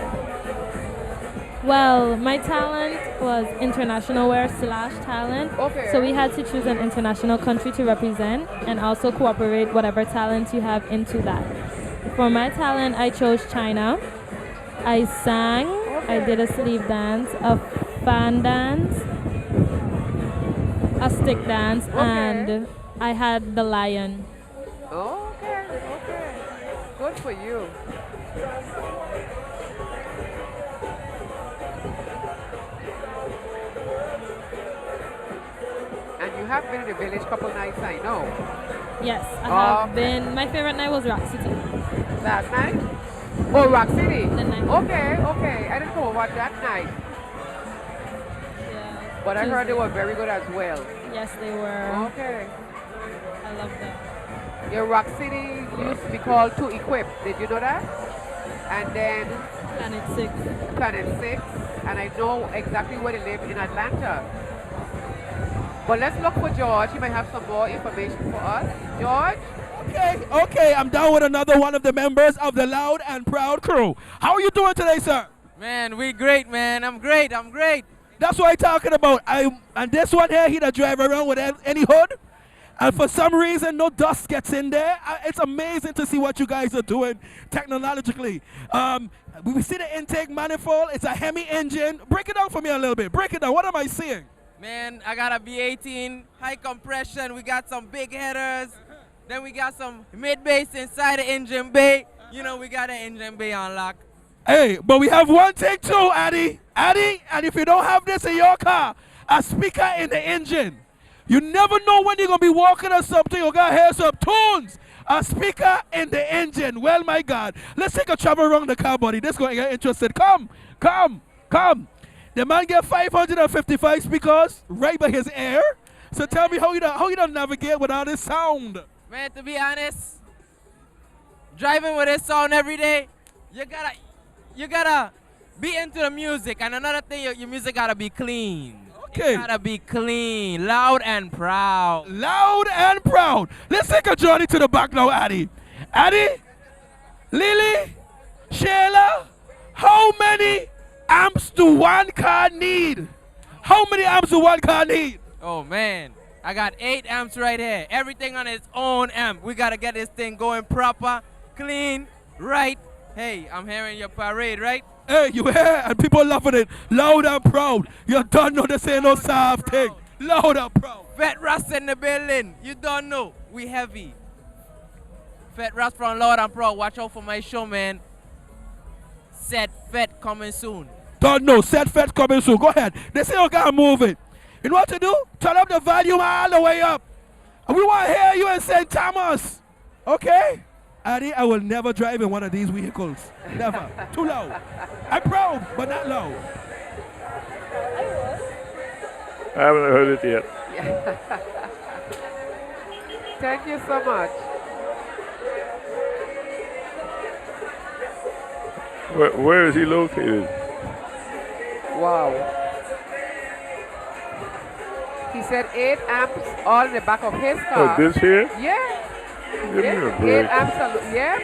Well, my talent was international wear / talent. Okay. So we had to choose an international country to represent and also cooperate whatever talent you have into that. For my talent, I chose China. I sang, I did a sleeve dance, a fan dance, a stick dance, and I had the lion. Okay. Good for you. And you have been in the village a couple nights, I know. Yes, I have been. My favorite night was Rock City. Last night? Oh, Rock City? The night. Okay. I didn't know about that night. Yeah. But I heard they were very good as well. Yes, they were. Okay. I love them. Your Rock City used to be called To Equip. Did you know that? And then Planet 6. And I know exactly where they live in Atlanta. But let's look for George. He might have some more information for us. George? Okay, I'm down with another one of the members of the Loud and Proud crew. How are you doing today, sir? Man, we great, man. I'm great. That's what I'm talking about. And this one here, he that drive around with any hood. And for some reason, no dust gets in there. It's amazing to see what you guys are doing technologically. We see the intake manifold. It's a Hemi engine. Break it down for me a little bit. Break it down. What am I seeing? Man, I got a V18, high compression. We got some big headers. Then we got some mid-bass inside the engine bay. We got the engine bay on lock. Hey, but we have one thing too, Addie, and if you don't have this in your car, a speaker in the engine. You never know when you're going to be walking or something. You're going to hear some tunes. A speaker in the engine. Well, my God. Let's take a travel around the car, buddy. This is going to get interested. Come. The man get 555 speakers right by his ear. So tell me how you don't navigate without this sound. Man, to be honest, driving with this sound every day, you gotta be into the music. And another thing, your music gotta be clean. Okay. Gotta be clean, loud and proud. Loud and proud. Let's take a journey to the back now, Addy. Addy, Lily, Shayla, how many amps do one car need? How many amps do one car need? Oh man, I got 8 amps right here. Everything on its own amp. We gotta get this thing going proper, clean, right. Hey, I'm hearing your parade, right? Hey, you hear? And people loving it. Loud and proud. You don't know this ain't no soft thing. Loud and proud. Fat Russ in the building. You don't know. We heavy. Fat Russ from Loud and Proud. Watch out for my show, man. Set Fat coming soon. Don't know. Set Fed coming soon. Go ahead. They say you gotta move it. You know what to do? Turn up the volume all the way up. And we want to hear you in St. Thomas. Okay? Addy, I will never drive in one of these vehicles. Never. Too loud. I'm proud, but not loud. I haven't heard it yet. Thank you so much. Where is he located? Wow. He said 8 amps all in the back of his car. Oh, this here? Yeah. Give me a Yeah, break. 8 amps, yeah.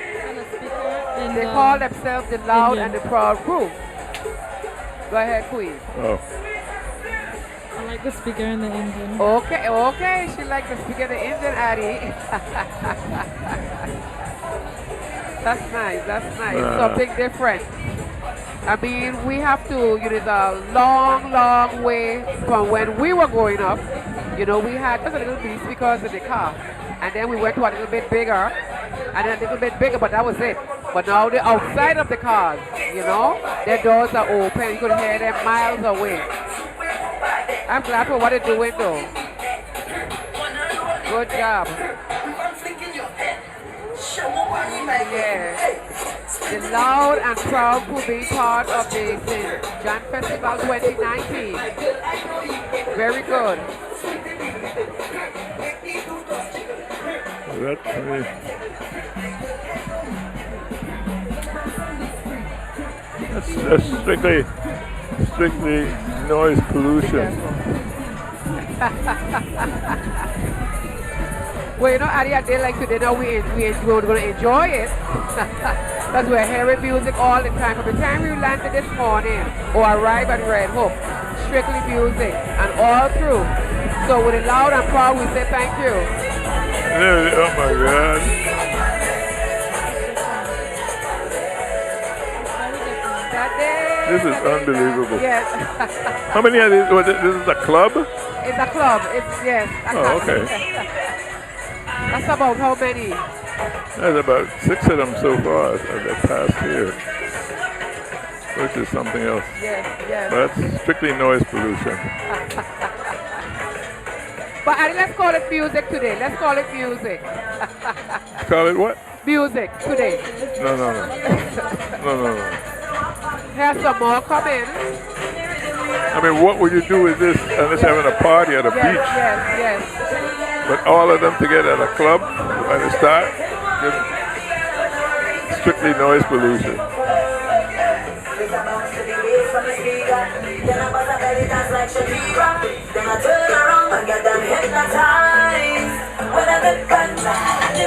They call themselves the Loud and the Proud Group. Go ahead, Queen. Oh. I like the speaker in the engine. Okay, okay. She likes the speaker in the engine, Addy. That's nice, that's nice. Something different. I mean, we have to, you know, it's a long, long way from when we were growing up. You know, we had just a little bit speakers in the car. And then we went to a little bit bigger, and then a little bit bigger, but that was it. But now the outside of the cars, you know, their doors are open. You could hear them miles away. I'm glad for what they're doing, though. Good job. Yeah. The Loud and Proud will be part of the St. John Festival 2019. Very good. That's strictly noise pollution. Well, you know, Addy, a day like today, now we're going to enjoy it. Because we're hearing music all the time. From the time we landed this morning or arrived at Red Hook, strictly music and all through. So with the Loud and Proud, we say thank you. Oh my God. This is unbelievable. Yes. How many are these? This is a club? It's a club. It's, yes. Oh, okay. That's about how many? There's about 6 of them so far that passed here, which is something else. Yes, yes. But that's strictly noise pollution. But Addy, let's call it music today. Let's call it music. Call it what? Music today. No. Here's some more coming. I mean, what would you do with this unless having a party at a beach? Yes. But all of them together at a club at the start, strictly noise pollution.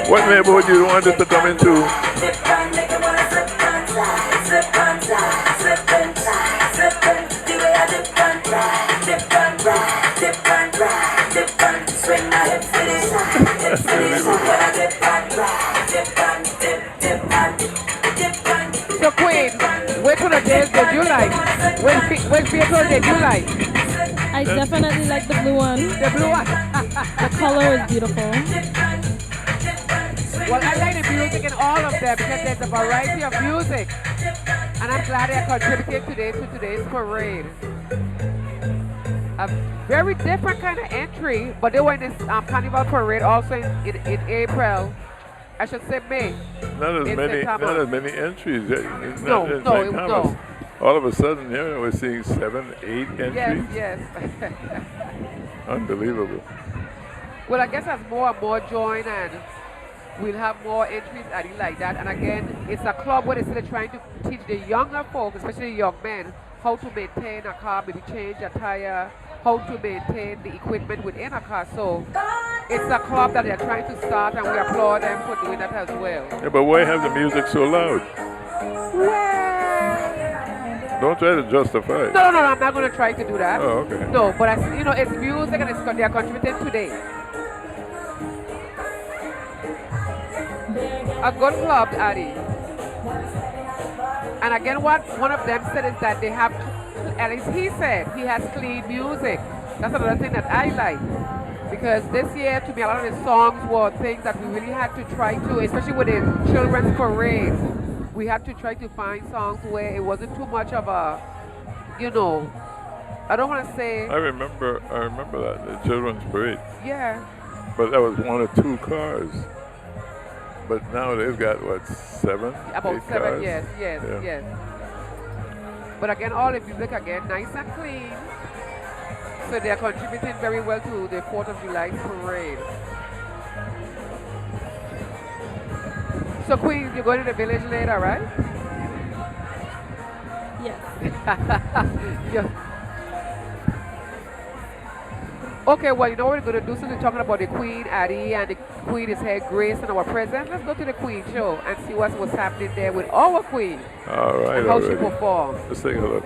What neighborhood do you want this to come into? So Queen, which one of these did you like? Which vehicle did you like? I definitely like the blue one. The blue one? The color is beautiful. Well, I like the music in all of them because there's a variety of music. And I'm glad they contributed today to today's parade. A very different kind of entry, but they were in this Carnival Parade also in April. I should say May. Not as many entries. No. All of a sudden, here we're seeing 7, 8 entries. Yes. Unbelievable. Well, I guess as more and more join, and we'll have more entries like that. And again, it's a club where they're still trying to teach the younger folks, especially the young men, how to maintain a car, maybe change a tire, how to maintain the equipment within a car. So it's a club that they're trying to start, and we applaud them for doing that as well. Yeah, but why have the music so loud? Don't try to justify it. No, I'm not going to try to do that. Oh, okay. No, but it's music, and they are contributing today. A good club, Addy. And again, what one of them said is that they have, at least he said, he has clean music. That's another thing that I like. Because this year, to me, a lot of the songs were things that we really had to try to, especially with the children's parade. We had to try to find songs where it wasn't too much of a, I don't want to say. I remember that, the children's parade. Yeah. But that was 1 or 2 cars. But now they've got, what, 7? About 7, cars? yes. But again, all the music, again, nice and clean. So they're contributing very well to the 4th of July parade. So Queen, you're going to the village later, right? Yes. Yeah. Okay, well, you know what we're going to do since we're talking about the Queen, Addie, and the Queen is here, Grace, and our president. Let's go to the Queen show and see what's happening there with our Queen. All right, and how she performs. Let's take a look.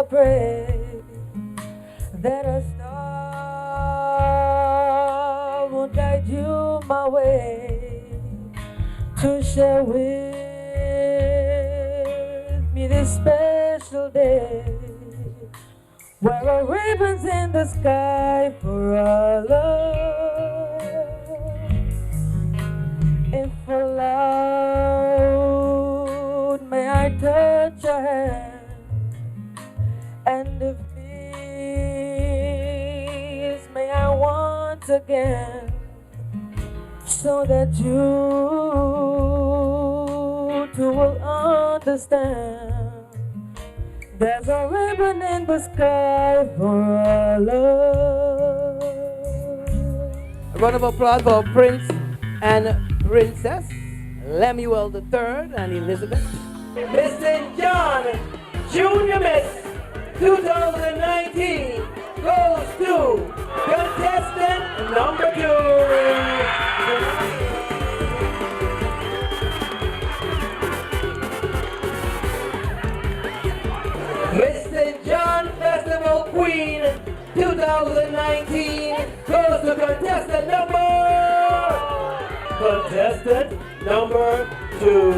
pray that a star will guide you my way to share with me this special day where a ribbon's in the sky for our love. If allowed, may I touch your hand, and if please, may I once again, so that you too will understand. There's a ribbon in the sky for our love. A round of applause for Prince and Princess Lemuel III and Elizabeth. Miss St. John Junior Miss 2019 goes to contestant number 2. Miss St. John Festival Queen 2019 goes to contestant number 2,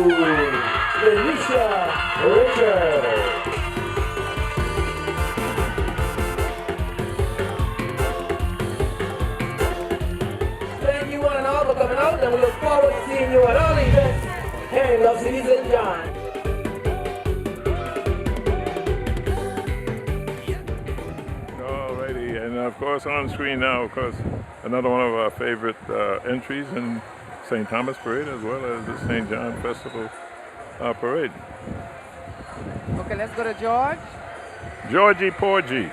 Felicia Richard. Thank you one and all John. Alrighty, and of course on screen now, of course, another one of our favorite entries in St. Thomas Parade as well as the St. John Festival Parade. Okay, let's go to George. Georgie Porgy.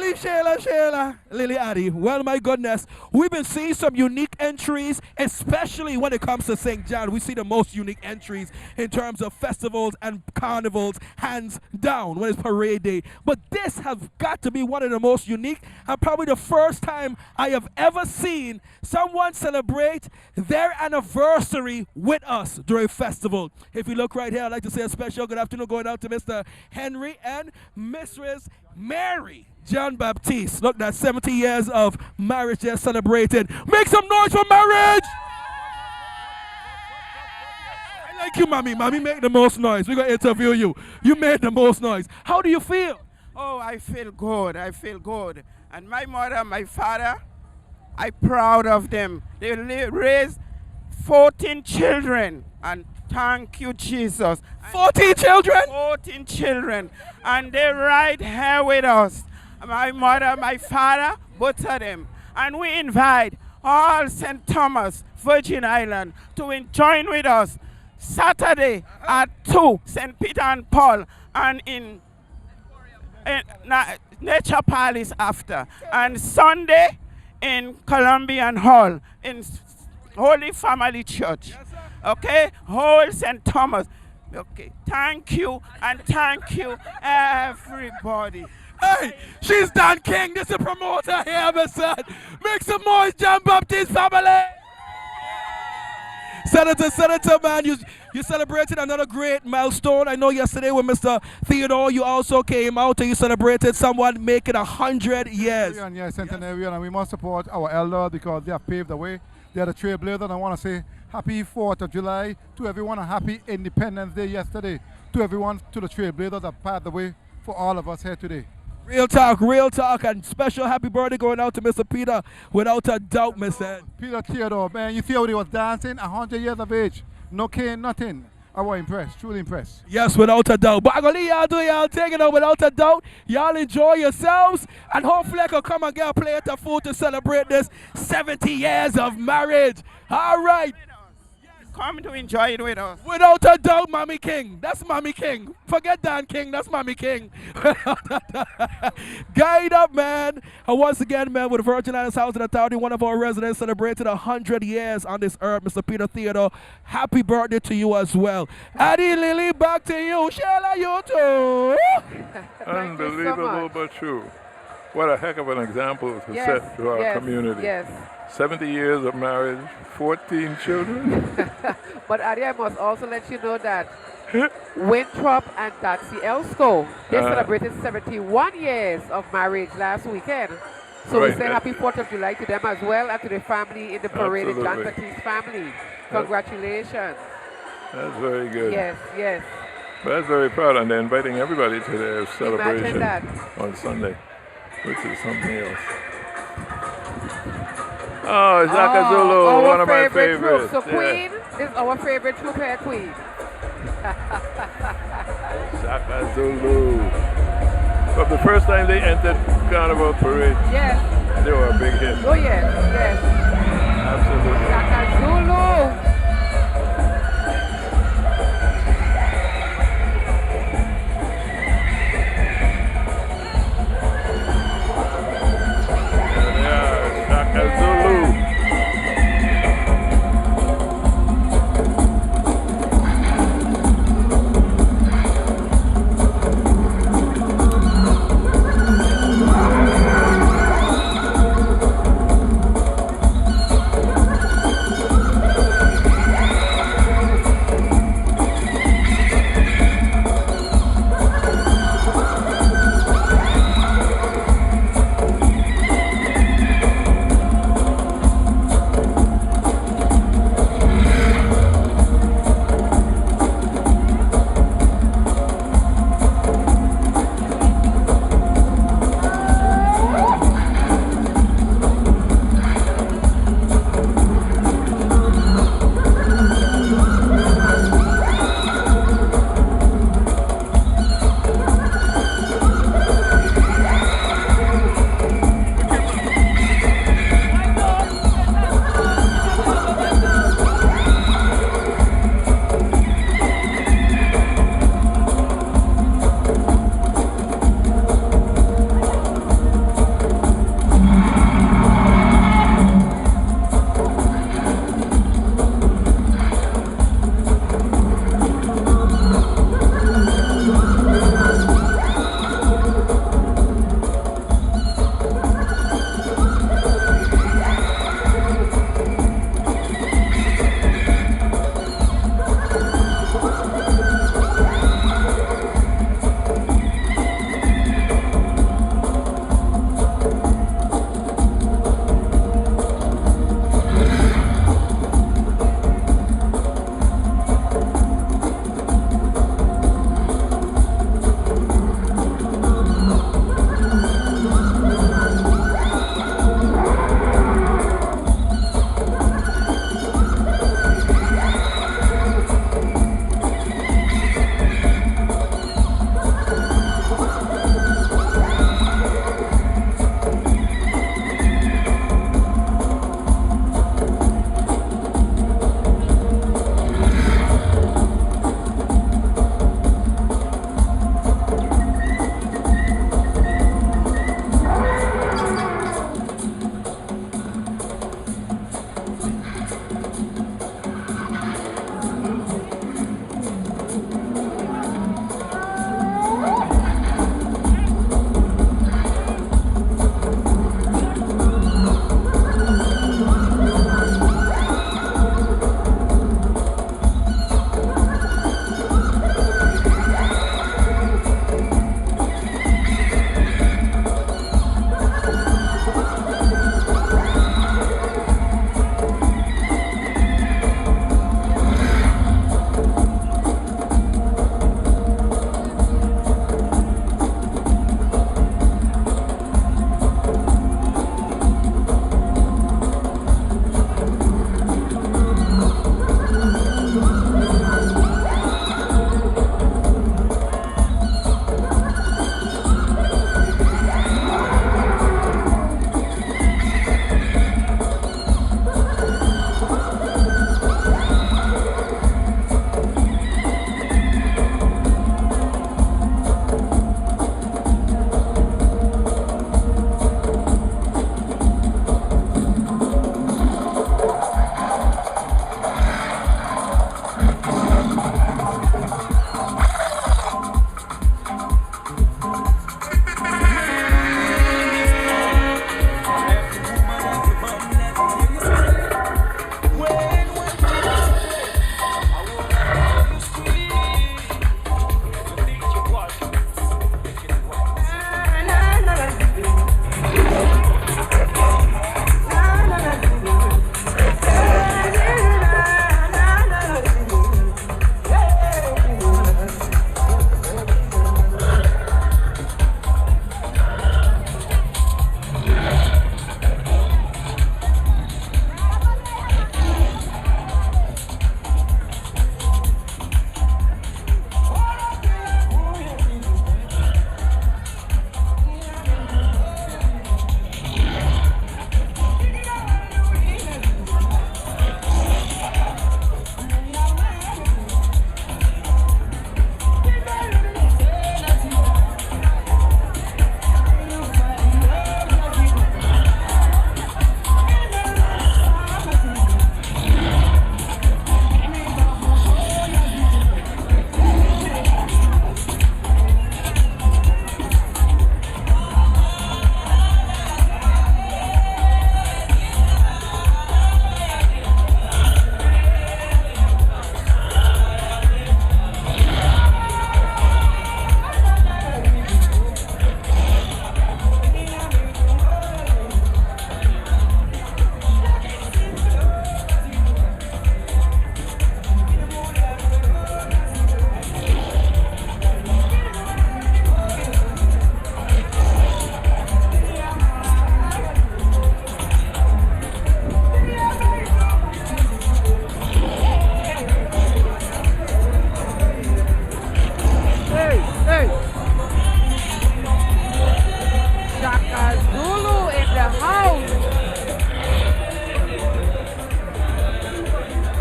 Lily, Shayla, Lily Addy. Well, my goodness, we've been seeing some unique entries, especially when it comes to St. John. We see the most unique entries in terms of festivals and carnivals, hands down, when it's parade day. But this has got to be one of the most unique and probably the first time I have ever seen someone celebrate their anniversary with us during festival. If you look right here, I'd like to say a special good afternoon going out to Mr. Henry and Mistress Mary John Baptiste. Look, that's 70 years of marriage they're celebrated. Make some noise for marriage! I like you, Mommy. Mommy, make the most noise. We're going to interview you. You made the most noise. How do you feel? Oh, I feel good. I feel good. And my mother, my father, I'm proud of them. They raised 14 children. And thank you, Jesus. 14 children? 14 children. And they're right here with us. My mother, my father, both of them. And we invite all St. Thomas, Virgin Island, to join with us Saturday at 2, St. Peter and Paul, and in Nature Palace after. And Sunday in Columbian Hall, in Holy Family Church. Okay? Whole St. Thomas. Okay. Thank you, and thank you, everybody. Hey, she's Dan King. This is a promoter here, my son. Make some noise, John Baptiste family. Senator, man, you celebrated another great milestone. I know yesterday with Mr. Theodore, you also came out and you celebrated someone making 100 years. Yes, centenarian, and we must support our elders because they have paved the way. They are the trailblazers, and I want to say happy 4th of July to everyone, and happy Independence Day yesterday to everyone, to the trailblazers that paved the way for all of us here today. Real talk, and special happy birthday going out to Mr. Peter, without a doubt, Mr. Peter Theodore, man, you see how he was dancing, 100 years of age, no cane, nothing. I was impressed, truly impressed. Yes, without a doubt. But I'm going to y'all do y'all thing, without a doubt. Y'all enjoy yourselves, and hopefully I can come and get a plate of food to celebrate this 70 years of marriage. All right. Come to enjoy it with us. Without a doubt, Mommy King. That's Mommy King. Forget Dan King. That's Mommy King. Guide up, man. And once again, man, with the Virgin Islands Housing Authority, one of our residents celebrated 100 years on this earth, Mr. Peter Theodore. Happy birthday to you as well. Addie, Lily, back to you. Sheila, you too. Unbelievable, but true. What a heck of an example to set to our community. Yes. 70 years of marriage, 14 children. But Addie, I must also let you know that Winthrop and Daxie Elsko, they celebrated 71 years of marriage last weekend. So we say happy 4th of July to them as well, and to the family in the parade, the John Baptiste family. Congratulations. That's very good. Yes. But that's very proud, and they're inviting everybody to their celebration on Sunday, which is something else. Oh, Shaka Zulu, one of my favorites. So Queen is our favorite troop here, Queen. Shaka Zulu. But the first time they entered Carnival Parade, they were a big hit. Oh, yes. Absolutely. Shaka Zulu. Zulu.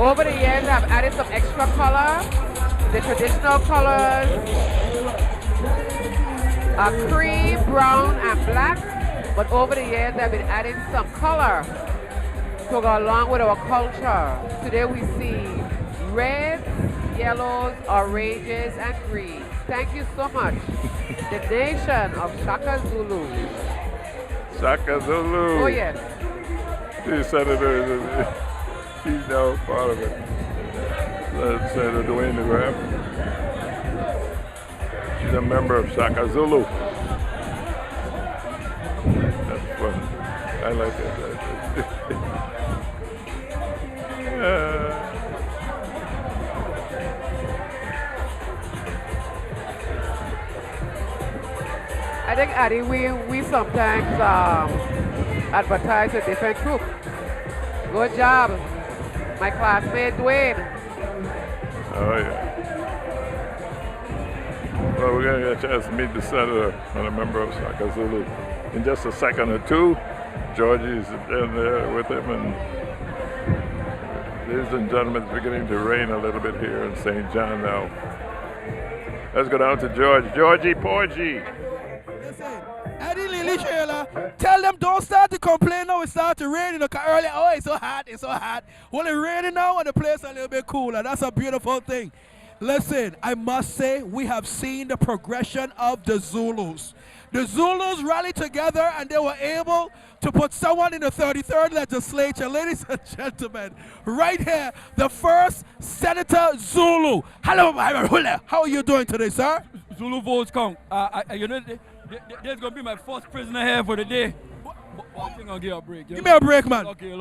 Over the years, I've added some extra color, the traditional colors, cream, brown, and black. But over the years, I've been adding some color to go along with our culture. Today we see reds, yellows, oranges, and greens. Thank you so much. The nation of Shaka Zulu. Shaka Zulu. Oh, yes. The senator, he's now part of it. Senator Dwayne DeGraff. She's a member of Shaka Zulu. That's fun. I like it. I think, Addie, we sometimes advertise a different group. Good job, my classmate Dwayne. Oh, yeah. Well, we're going to get a chance to meet the senator and a member of Shaka Zulu in just a second or two. Georgie's in there with him, and ladies and gentlemen, it's beginning to rain a little bit here in St. John now. Let's go down to George. Georgie Porgy. Eddie Lily Shayla, tell them don't start to complain now. It starts to rain in the car early. Oh, it's so hot, it's so hot. Well, it's raining now and the place a little bit cooler. That's a beautiful thing. Listen, I must say we have seen the progression of the Zulus. The Zulus rallied together and they were able to put someone in the 33rd legislature. Ladies and gentlemen, right here, the first Senator Zulu. Hello, how are you doing today, sir? Zulu votes count. You know, there's going to be my first prisoner here for the day. I think I'll give you a break. Give me a break, man. Okay.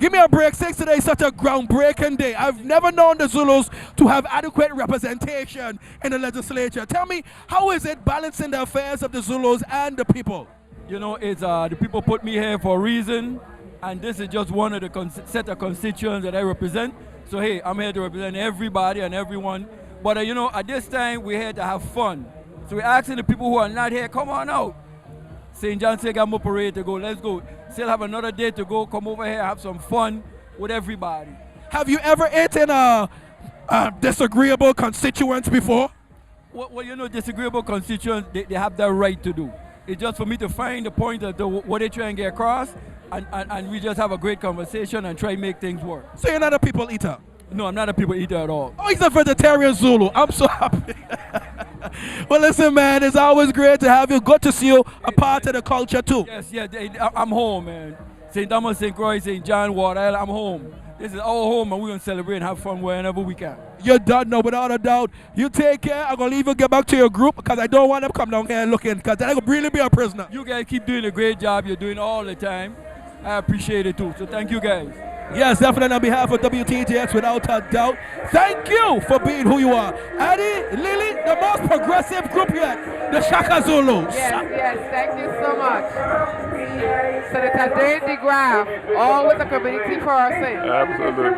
Give me a break, since today is such a groundbreaking day. I've never known the Zulus to have adequate representation in the legislature. Tell me, how is it balancing the affairs of the Zulus and the people? You know, it's the people put me here for a reason, and this is just one of the set of constituents that I represent. So, hey, I'm here to represent everybody and everyone. But, you know, at this time, we're here to have fun. So we're asking the people who are not here, come on out. St. John Segamo Parade to go, let's go. Still have another day to go, come over here, have some fun with everybody. Have you ever eaten disagreeable constituents before? Well, you know, disagreeable constituents, they have that right to do. It's just for me to find the point of what they try and get across, and we just have a great conversation and try to make things work. So you're not a people eater? No, I'm not a people eater at all. Oh, he's a vegetarian Zulu. I'm so happy. Well, listen, man, it's always great to have you. Good to see you a part of the culture, too. Yes, I'm home, man. St. Thomas, St. Croix, St. John, Water Island, I'm home. This is our home, and we're going to celebrate and have fun wherever we can. You're done now, without a doubt. You take care. I'm going to leave you get back to your group because I don't want them to come down here looking because they're going to really be a prisoner. You guys keep doing a great job. You're doing all the time. I appreciate it, too. So thank you, guys. Yes, definitely on behalf of WTJX, without a doubt. Thank you for being who you are. Addie, Lily, the most progressive group yet, the Shaka Zulus. Yes, thank you so much. Senator Dwayne DeGraff, always a community person. Absolutely.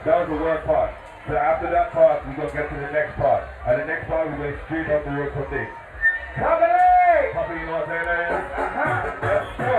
That was the one part. So after that part, we're going to get to the next part. And the next part, we're going straight up the road from there. Company! Company, you know what I'm saying? Let's go!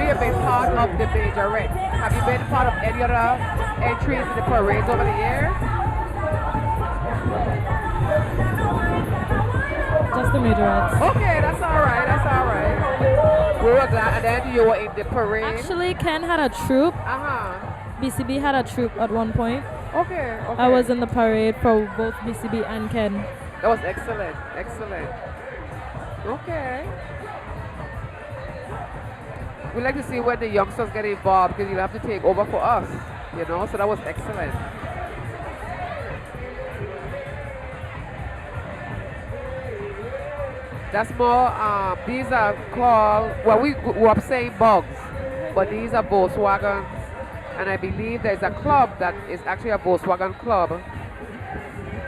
you've been part of the majorette. Have you been part of any other entries in the parades over the years? Just the majorettes. Okay, that's all right. That's all right. We were glad. And then you were in the parade. Actually, Ken had a troop. BCB had a troop at one point. Okay. I was in the parade for both BCB and Ken. That was excellent. Excellent. Okay. We like to see when the youngsters get involved because you'll have to take over for us, you know, so that was excellent. That's more, these are called, well, we grew up saying bugs, but these are Volkswagens, and I believe there's a club that is actually a Volkswagen club,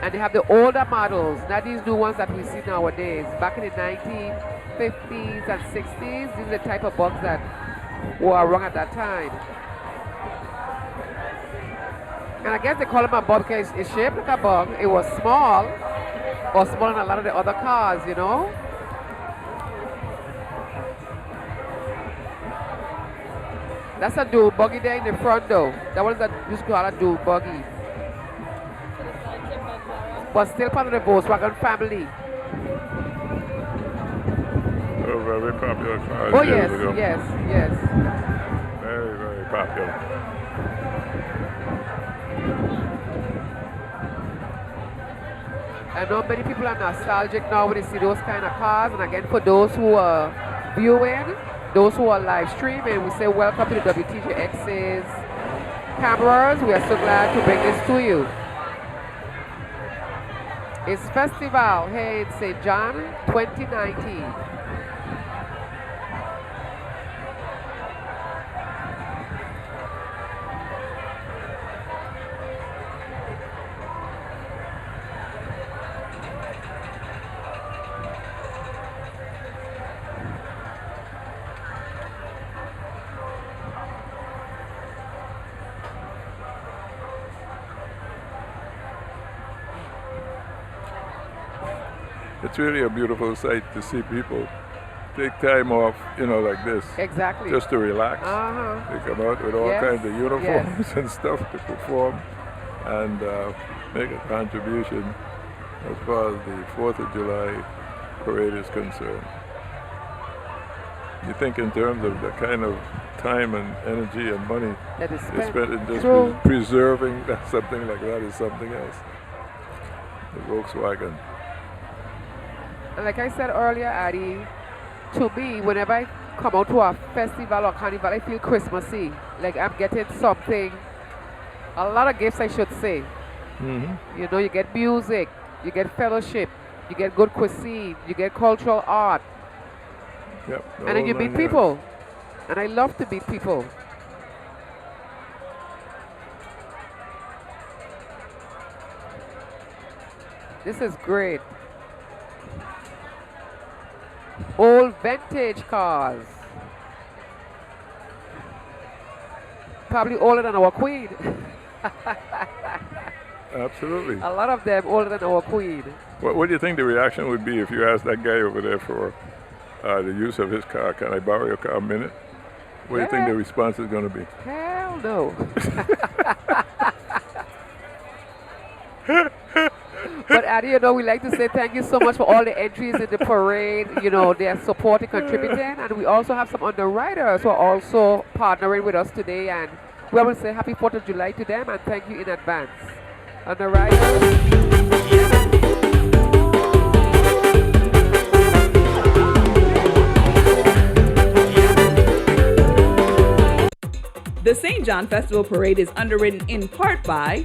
and they have the older models, not these new ones that we see nowadays. Back in the 1950s and 60s, these are the type of bugs that were around at that time. And I guess they call them a bug because it's shaped like a bug. It was small, or smaller than a lot of the other cars, you know? That's a dual buggy there in the front though. That one is that used to call a dual buggy. But still part of the Volkswagen family. Oh, very popular cars. Oh years yes, ago. yes. Very, very popular. I know many people are nostalgic now when they see those kind of cars. And again, for those who are viewing, those who are live streaming, we say welcome to the WTJX's cameras. We are so glad to bring this to you. It's Festival here in St. John 2019. It's really a beautiful sight to see people take time off, you know, like this. Exactly. Just to relax. Uh-huh. They come out with all Yes, kinds of uniforms yes. and stuff to perform and make a contribution as far as the 4th of July parade is concerned. You think in terms of the kind of time and energy and money that is they spent in just True. preserving that, something like that is something else. The Volkswagen. And like I said earlier, Addie, to me, whenever I come out to a festival or carnival, I feel Christmassy. Like I'm getting something, a lot of gifts I should say. Mm-hmm. You know, you get music, you get fellowship, you get good cuisine, you get cultural art. Yep, And then you meet people. And I love to meet people. This is great. Old vintage cars. Probably older than our queen. Absolutely. A lot of them older than our queen. What do you think the reaction would be if you asked that guy over there for the use of his car? Can I borrow your car a minute? What do you think the response is going to be? Hell no. But Addie, you know, we like to say thank you so much for all the entries in the parade. You know, they are supporting, contributing, and we also have some underwriters who are also partnering with us today. And we want to say happy 4th of July to them and thank you in advance. Underwriters. The St. John Festival Parade is underwritten in part by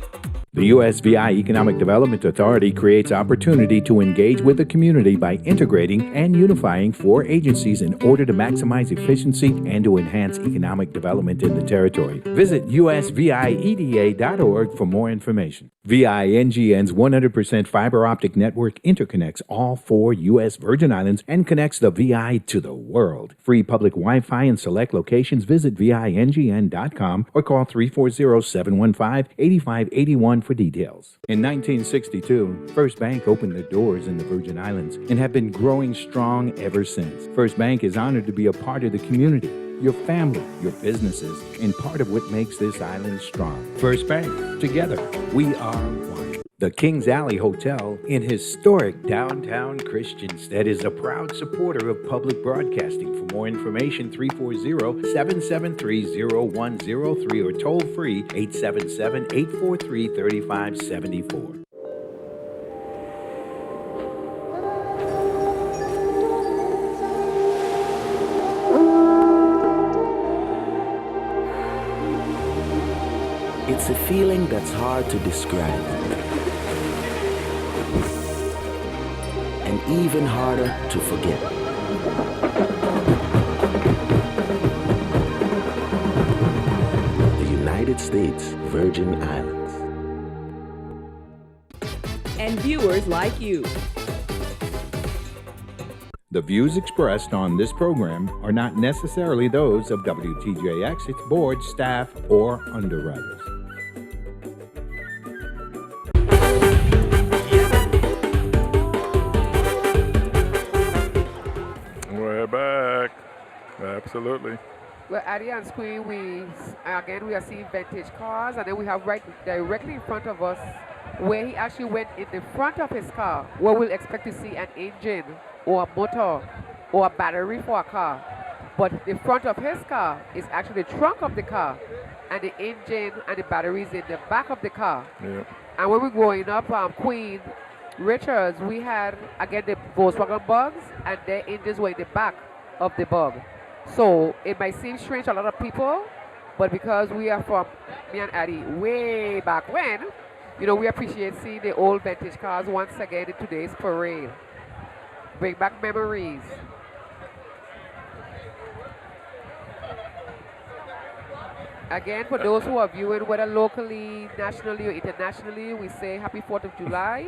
The USVI Economic Development Authority creates opportunity to engage with the community by integrating and unifying 4 agencies in order to maximize efficiency and to enhance economic development in the territory. Visit usvieda.org for more information. VINGN's 100% fiber optic network interconnects all 4 U.S. Virgin Islands and connects the VI to the world. Free public Wi-Fi in select locations. Visit VINGN.com or call 340-715-8581 for details. In 1962, First Bank opened their doors in the Virgin Islands and have been growing strong ever since. First Bank is honored to be a part of the community, your family, your businesses, and part of what makes this island strong. First Bank, together, we are one. The Kings Alley Hotel in historic downtown Christiansted is a proud supporter of public broadcasting. For more information, 340-773-0103 or toll free 877-843-3574. It's a feeling that's hard to describe. And even harder to forget. The United States Virgin Islands. And viewers like you. The views expressed on this program are not necessarily those of WTJX, its board, staff, or underwriters. We're back. Absolutely. Well, at the screen, we are seeing vintage cars, and then we have right directly in front of us where he actually went in the front of his car, where we'll expect to see an engine or a motor or a battery for a car. But the front of his car is actually the trunk of the car, and the engine and the batteries in the back of the car. Yeah. And when we're growing up, Queen Richards, we had, again, the Volkswagen Bugs, and their engines were in the back of the Bug. So it might seem strange to a lot of people, but because we are from, me and Addie, way back when, we appreciate seeing the old vintage cars once again in today's parade. Bring back memories. Again, for those who are viewing, whether locally, nationally, or internationally, we say Happy 4th of July.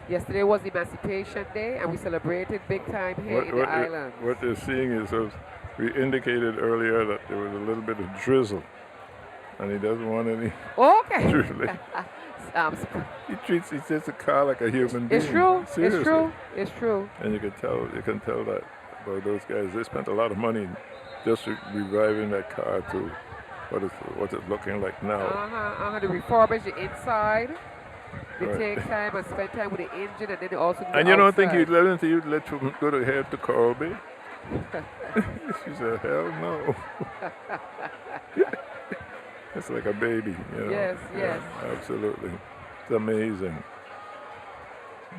Yesterday was Emancipation Day, and we celebrated big time here in the island. What they're seeing is, as we indicated earlier, that there was a little bit of drizzle, and he doesn't want any drizzling. He treats the car like a human being. It's true. Seriously. It's true. It's true. And you can tell that about those guys. They spent a lot of money just reviving that car to what it's looking like now. To refurbish the inside. They Right. take time and spend time with the engine, and then they also do And the you don't think outside. you'd let him go to head to Colby? She said, hell no. It's like a baby, Yes, yes. Absolutely. It's amazing.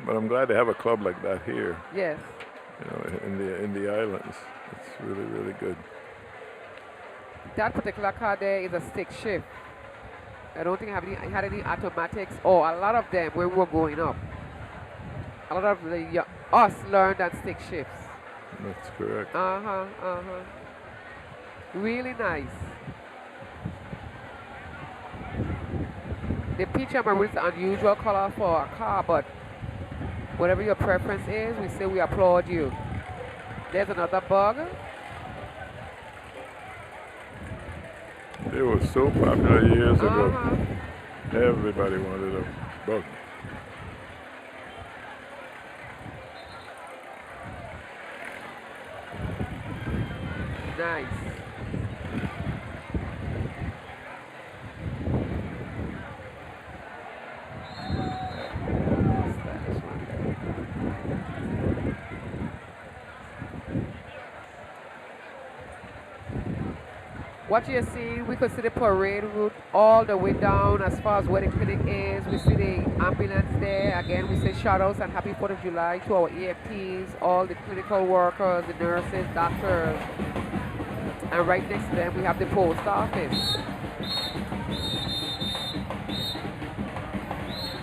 But I'm glad to have a club like that here. Yes. In the islands. It's really, really good. That particular car there is a stick shift. I don't think I had any automatics, or a lot of them when we were growing up. A lot of us learned on stick shifts. That's correct. Really nice. The peach and maroon is an unusual color for a car, but whatever your preference is, we say we applaud you. There's another Bug. They were so popular years ago. Everybody wanted a Bug. Nice. What you're seeing, we could see the parade route all the way down as far as where the clinic is. We see the ambulance there. Again, we say shout outs and happy 4th of July to our EMTs, all the clinical workers, the nurses, doctors. And right next to them, we have the post office.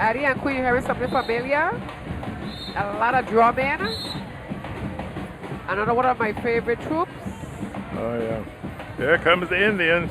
Addie and Queen, you hearing something familiar? A lot of drumming. Another one of my favorite troops. Oh, yeah. Here comes the Indians.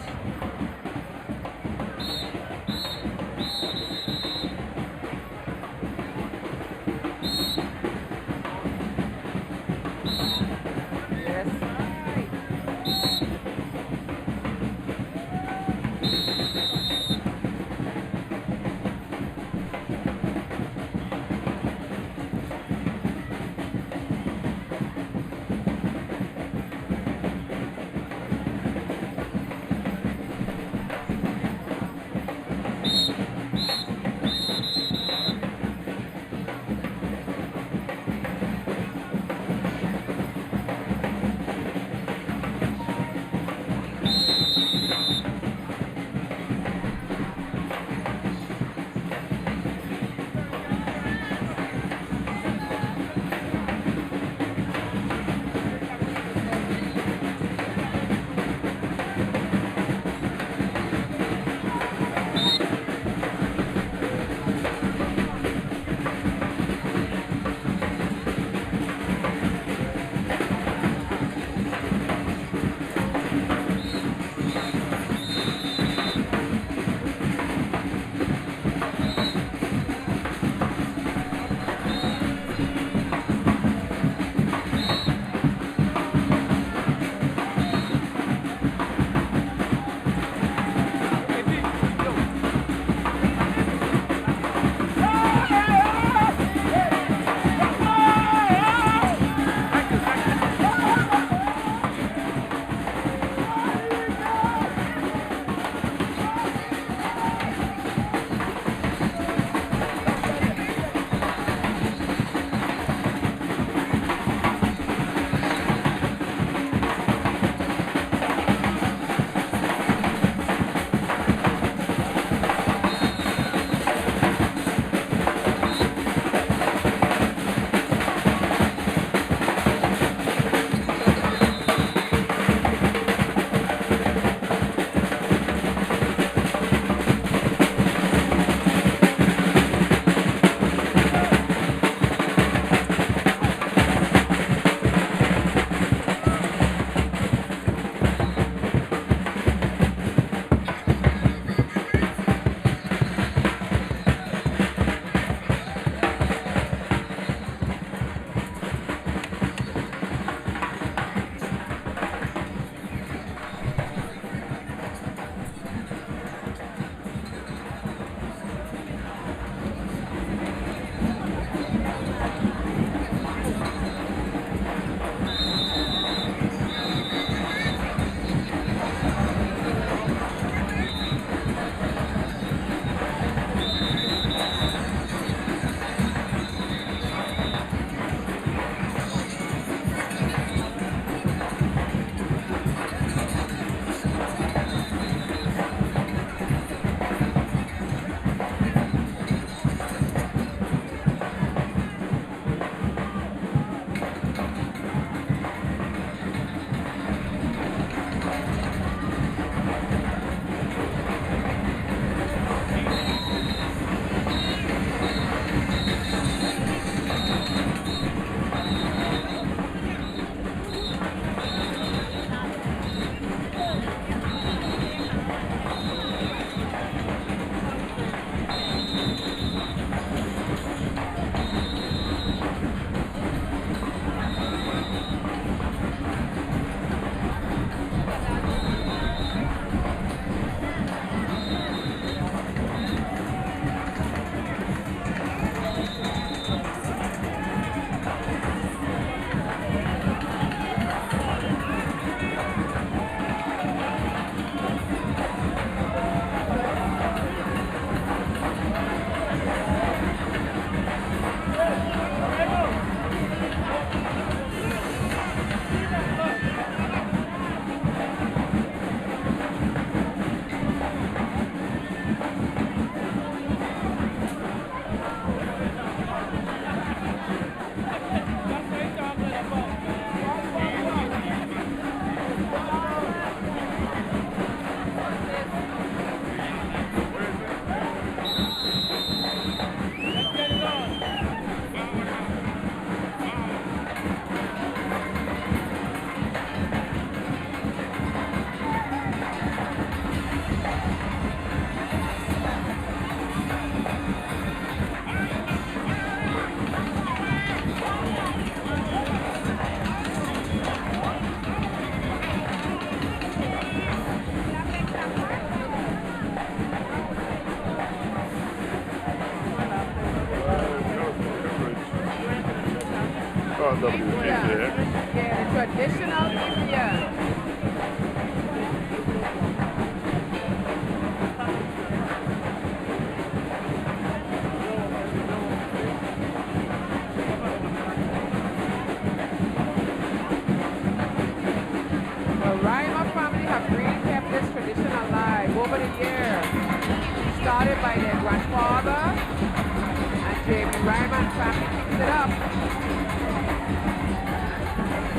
started by their grandfather, and J.B. Ryman family keeps it up.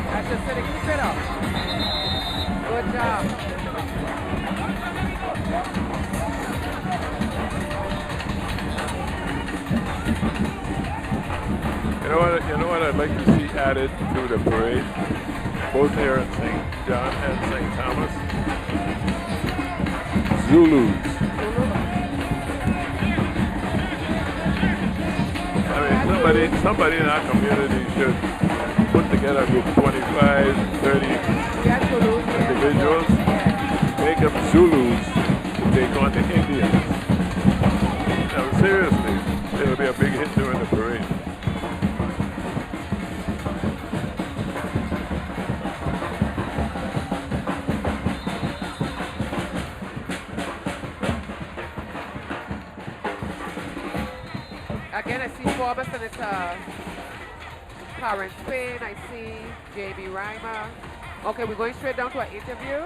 That's just to keep it up. Good job. You know what I'd like to see added to the parade, both here in St. John and St. Thomas? Zulus. I mean, somebody in our community should put together a group of 25, 30 individuals, make them Zulus to take on the Indians. Now, seriously, it would be a big hit during the parade. Again, I see Forbes and it's Karen Spain. I see J.B. Reimer. Okay, we're going straight down to our interview.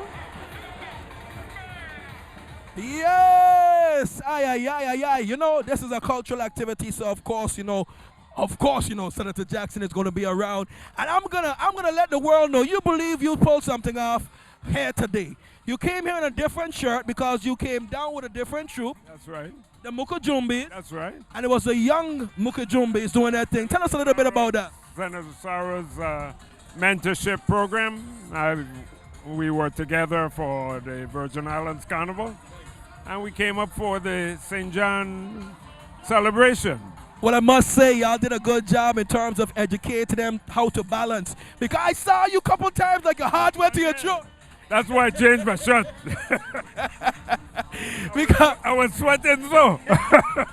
Yes! Aye. You know, this is a cultural activity, so of course, Senator Jackson is going to be around. And I'm gonna let the world know you believe you pulled something off here today. You came here in a different shirt because you came down with a different troop. That's right. The Mukajumbis. That's right. And it was the young Mukajumbis doing that thing. Tell us a little bit about that. Senator Sarah's mentorship program. We were together for the Virgin Islands Carnival, and we came up for the St. John celebration. Well, I must say, y'all did a good job in terms of educating them how to balance. Because I saw you a couple times like your heart went to your throat. That's why I changed my shirt. Because I was sweating so.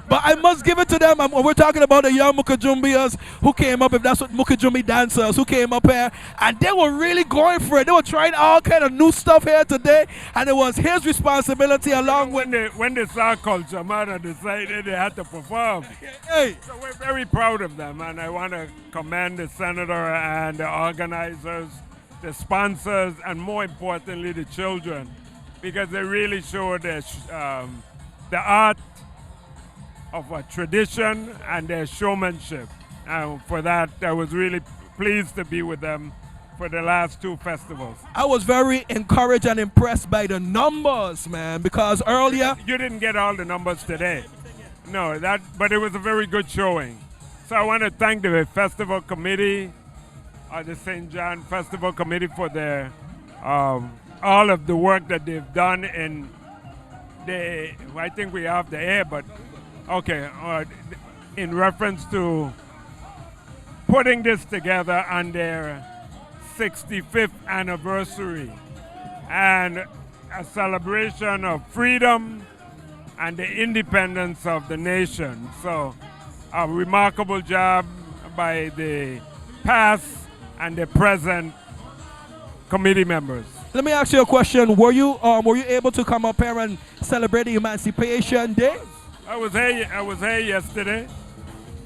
But I must give it to them. We're talking about the young Mukajumbias who came up, if that's what Mukajumbi dancers who came up here, and they were really going for it. They were trying all kind of new stuff here today, and it was his responsibility along with when they saw Culture Matter decided they had to perform. Hey. So we're very proud of them, and I want to commend the senator and the organizers, the sponsors, and more importantly, the children, because they really showed the art of a tradition and their showmanship. And for that, I was really pleased to be with them for the last two festivals. I was very encouraged and impressed by the numbers, man, because earlier... You didn't get all the numbers today. No, but it was a very good showing. So I want to thank the festival committee, the St. John Festival Committee, for their all of the work that they've done in the, I think we have the air, but okay, in reference to putting this together on their 65th anniversary and a celebration of freedom and the independence of the nation. So a remarkable job by the past and the present committee members. Let me ask you a question. Were you able to come up here and celebrate the Emancipation Day? I was here yesterday,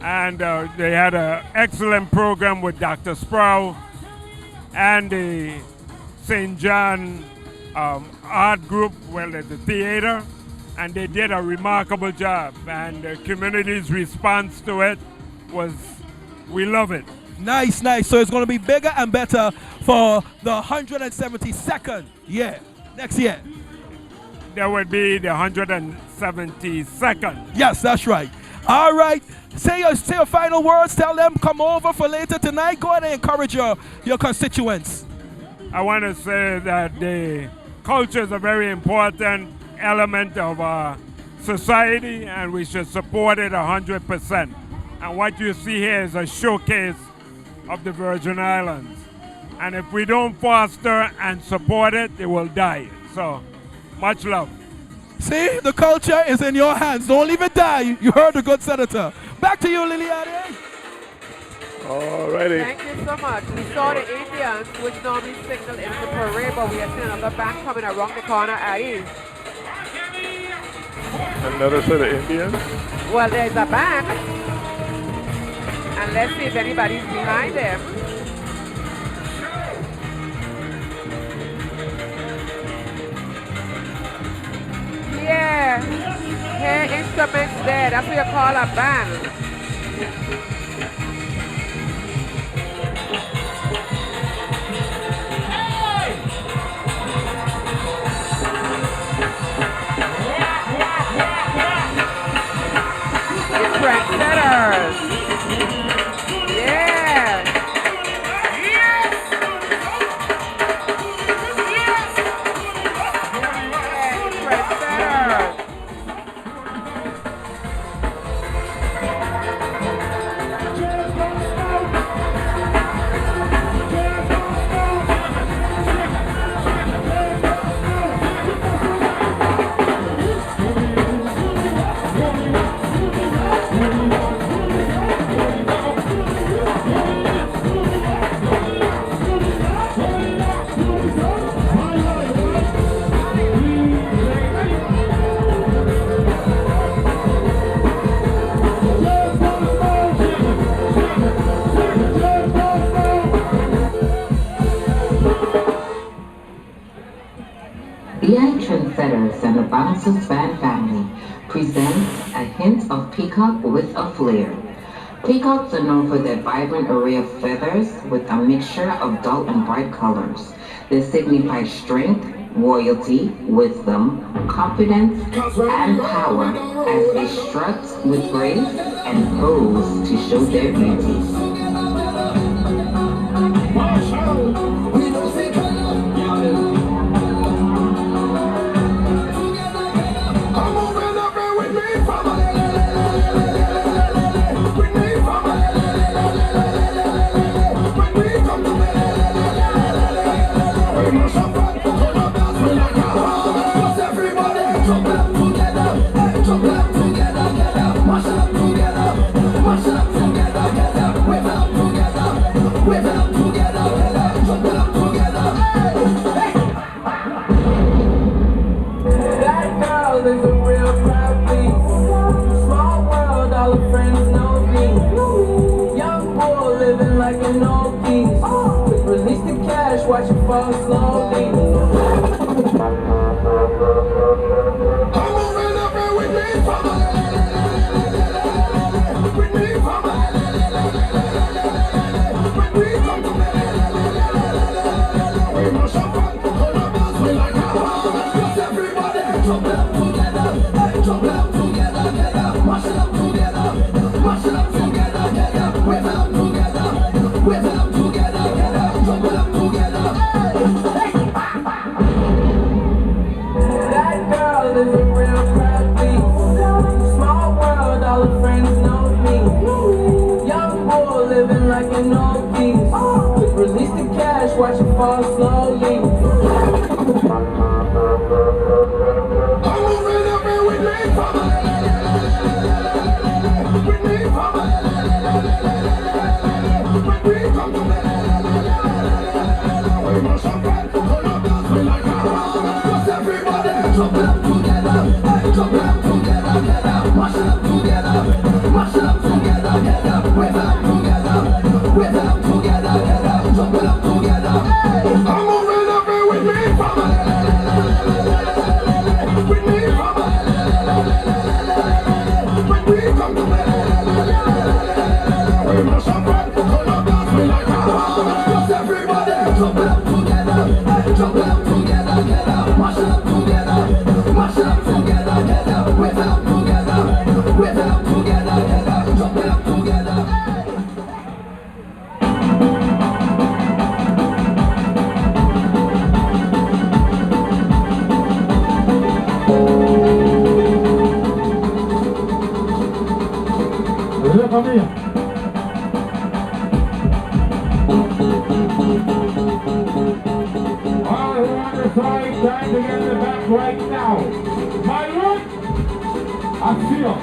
and they had an excellent program with Dr. Sproul and the St. John art group, at the theater, and they did a remarkable job. And the community's response to it was, we love it. Nice. So it's going to be bigger and better for the 172nd year, next year. There would be the 172nd. Yes, that's right. All right. Say your final words. Tell them come over for later tonight. Go ahead and encourage your constituents. I want to say that the culture is a very important element of our society, and we should support it 100%. And what you see here is a showcase of the Virgin Islands. And if we don't foster and support it, it will die. So, much love. See, the culture is in your hands. Don't leave it die. You heard the good senator. Back to you, Liliana. All righty. Thank you so much. We saw the Indians, which normally signal in the parade, but we are seeing another band coming around the corner at ease. Another set of Indians? Well, there's a band. And let's see if anybody's behind them. Yeah. hair instruments there. That's what you call a band. Trendsetters. Yeah. Trendsetters. BI Trendsetters and the Bouncers Band family presents a hint of peacock with a flair. Peacocks are known for their vibrant array of feathers with a mixture of dull and bright colors. They signify strength, royalty, wisdom, confidence, and power as they strut with grace and pose to show their beauty. Watch it fall slowly. I'm moving up and with me, watch it fall slowly. I'm moving up and with me, everybody jump up together, jump up together, mash it up together, mash it up together, wave up together, wave up together, jump up together. I'm moving up and with me, everybody jump up together, jump up together, mash it up together, mash it up together, wave up together, wave up together, jump up together. Time to get in the back right now. My look, I feel.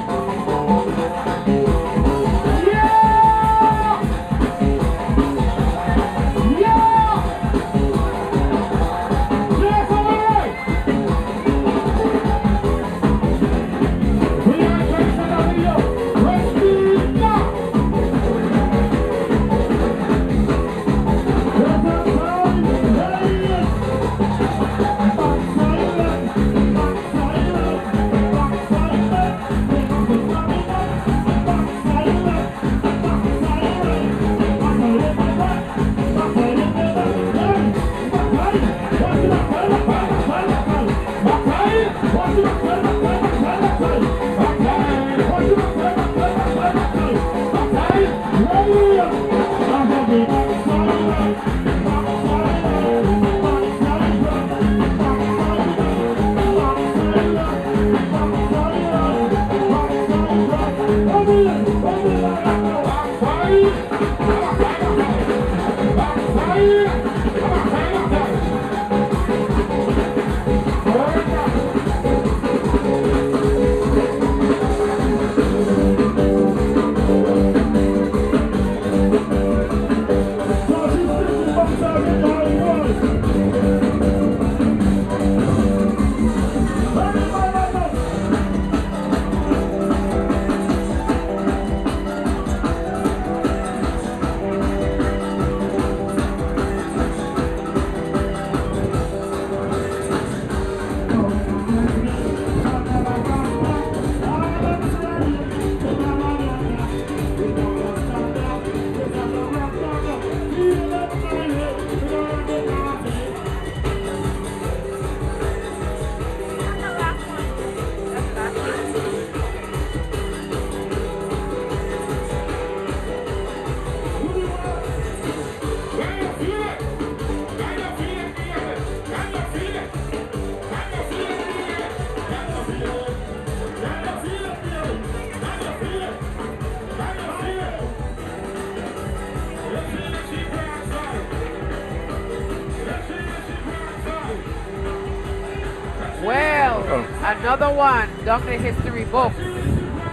Another one, down the history book.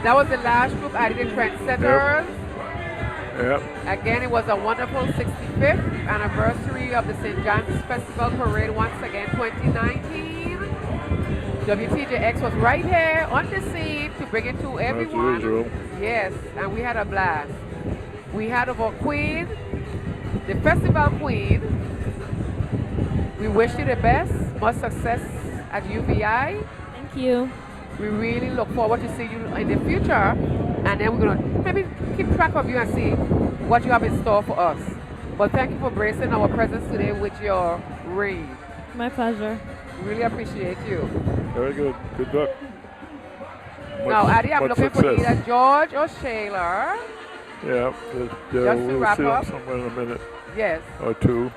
That was the last group added the Trendsetters. Yep. Again, it was a wonderful 65th anniversary of the St. John's Festival Parade once again, 2019. WTJX was right here on the scene to bring it to everyone. As usual. Yes, and we had a blast. We had our queen, the festival queen. We wish you the best, much success at UVI. Thank you. We really look forward to seeing you in the future, and then we're going to maybe keep track of you and see what you have in store for us. But thank you for gracing our presence today with your ring. My pleasure. Really appreciate you. Very good. Good luck. Now, Addie, I'm looking for success. either George or Shayla. Yeah, Just to we'll wrap see them up. somewhere in a minute. Yes. Or two.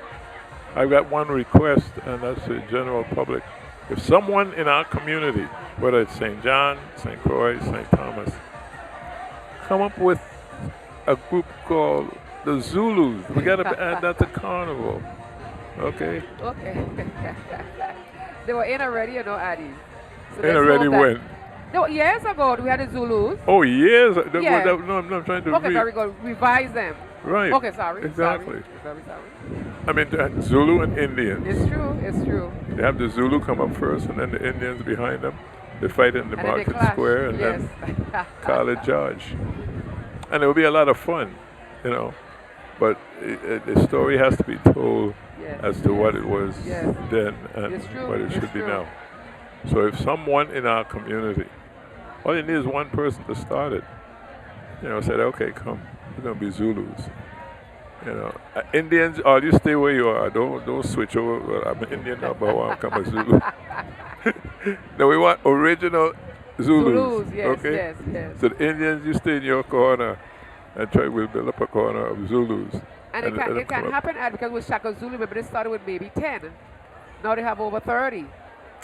I've got one request, and that's the general public. If someone in our community, whether it's St. John, St. Croix, St. Thomas, come up with a group called the Zulus. We got to add that to Carnival. Okay? Okay. They were in already, you know, Addie. So In let's already hope that- when? No, years ago, we had the Zulus. Oh, years? Yeah. No, I'm trying to Okay, very good. Revise them. Right. Okay, sorry. Exactly. Sorry. Very sorry. I mean, Zulu and Indians. It's true. It's true. They have the Zulu come up first, and then the Indians behind them. They fight in the And then they market clash. square, and Yes. then Khalid George. And it will be a lot of fun, you know. But the story has to be told as to what it was then and It's true. what it It's should be true. now. So if someone in our community, all you need is one person to start it, you know, said, okay, come, we're going to be Zulus. You know, Indians, you stay where you are. Don't switch over. Well, I'm an Indian now, but I want to come a Zulu. No, we want original Zulus. Yes, okay? yes. So the Indians, you stay in your corner and we'll build up a corner of Zulus. And it can happen, Ed, because with Shaka Zulu, remember they started with maybe 10. Now they have over 30.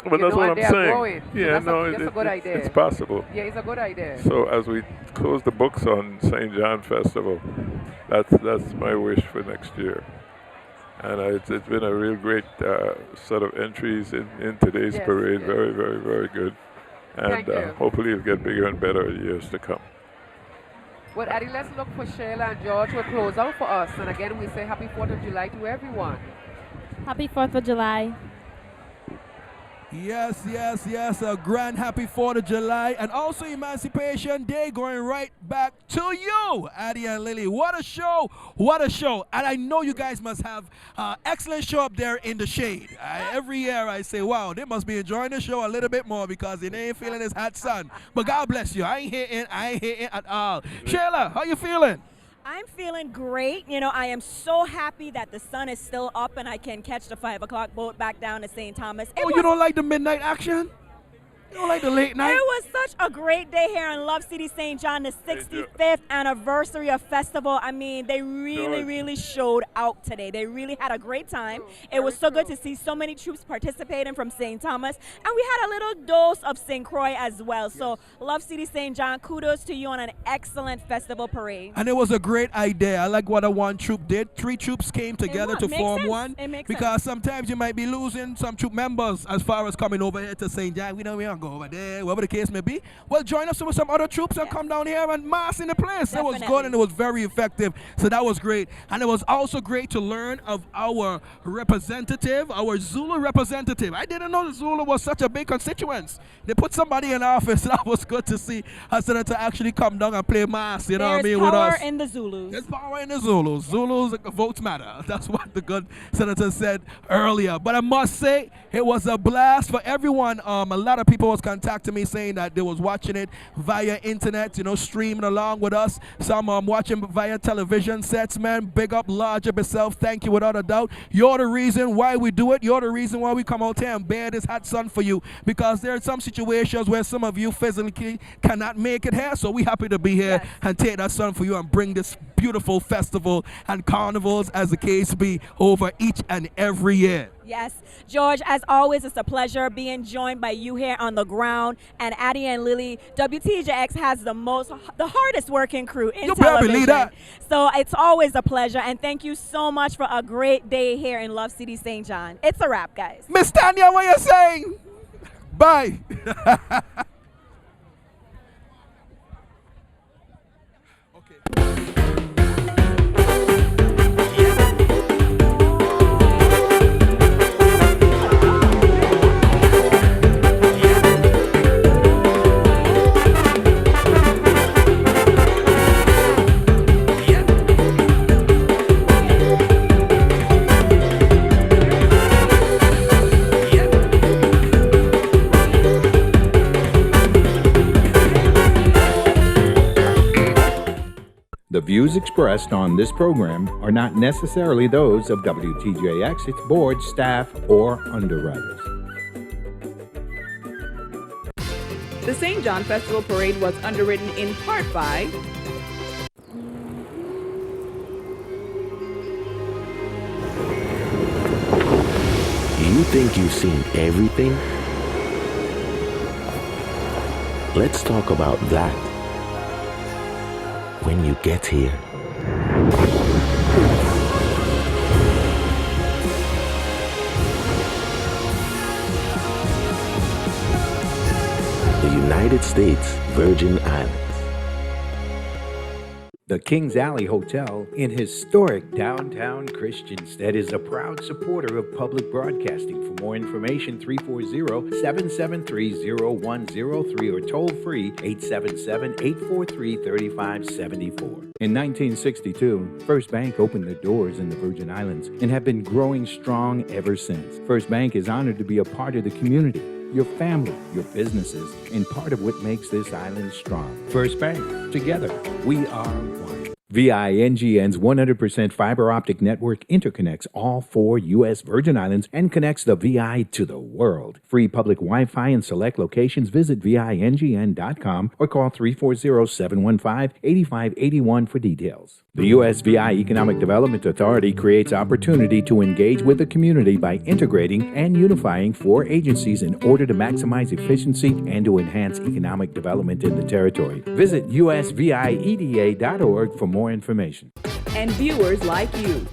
But that's what I'm they are saying. growing. So Yeah, that's a good idea. It's possible. Yeah, it's a good idea. So as we close the books on St. John Festival, that's my wish for next year. And it's been a real great set of entries in today's parade. Very, very, very good. And Thank you. hopefully it'll get bigger and better in years to come. Well, Addie, let's look for Shayla and George to close out for us. And again, we say happy 4th of July to everyone. Happy 4th of July. Yes, a grand happy 4th of July and also Emancipation Day going right back to you, Addie and Lily. What a show, And I know you guys must have excellent show up there in the shade. Every year I say, wow, they must be enjoying the show a little bit more because they ain't feeling this hot sun. But God bless you, I ain't hating at all. Shayla, how you feeling? I'm feeling great. You know, I am so happy that the sun is still up and I can catch the 5 o'clock boat back down to St. Thomas. You don't like the midnight action? You don't like the late night? It was such a great day here in Love City, St. John, the 65th anniversary of festival. I mean, they really showed out today. They really had a great time. It was so good to see so many troops participating from St. Thomas. And we had a little dose of St. Croix as well. So Love City, St. John, kudos to you on an excellent festival parade. And it was a great idea. I like what a one troop did. 3 troops came together to form one. It makes because sometimes you might be losing some troop members as far as coming over here to St. John. We don't go over there, whatever the case may be. Well, join us with some other troops and come down here and mass in the place. Definitely. It was good and it was very effective. So that was great. And it was also great to learn of our representative, our Zulu representative. I didn't know the Zulu was such a big constituency. They put somebody in office. That was good to see a senator actually come down and play mass, you know what I mean, with us. There's power in the Zulus. There's power in the Zulus. Zulus, votes matter. That's what the good senator said earlier. But I must say, it was a blast for everyone. A lot of people was contacting me saying that they was watching it via internet, you know, streaming along with us. Some watching via television sets, man. Big up, large up yourself. Thank you without a doubt. You're the reason why we do it. You're the reason why we come out here and bear this hot sun for you. Because there are some situations where some of you physically cannot make it here. So we happy to be here and take that sun for you and bring this beautiful festival and carnivals, as the case be, over each and every year. Yes, George, as always, it's a pleasure being joined by you here on the ground. And Addie and Lily, WTJX has the hardest working crew in television. Believe that. So it's always a pleasure. And thank you so much for a great day here in Love City, St. John. It's a wrap, guys. Miss Tanya, what you saying? Bye. The views expressed on this program are not necessarily those of WTJX, its board, staff, or underwriters. The St. John Festival Parade was underwritten in part by You think you've seen everything? Let's talk about that when you get here. The United States Virgin Islands. The Kings Alley Hotel in historic downtown Christiansted is a proud supporter of public broadcasting. For more information, 340-773-0103 or toll free 877-843-3574. In 1962, First Bank opened their doors in the Virgin Islands and have been growing strong ever since. First Bank is honored to be a part of the community, your family, your businesses, and part of what makes this island strong. First Bank, together, we are one. VINGN's 100% fiber optic network interconnects all 4 U.S. Virgin Islands and connects the VI to the world. Free public Wi-Fi in select locations. Visit VINGN.com or call 340-715-8581 for details. The U.S. VI Economic Development Authority creates opportunity to engage with the community by integrating and unifying 4 agencies in order to maximize efficiency and to enhance economic development in the territory. Visit usvieda.org for more information. And viewers like you,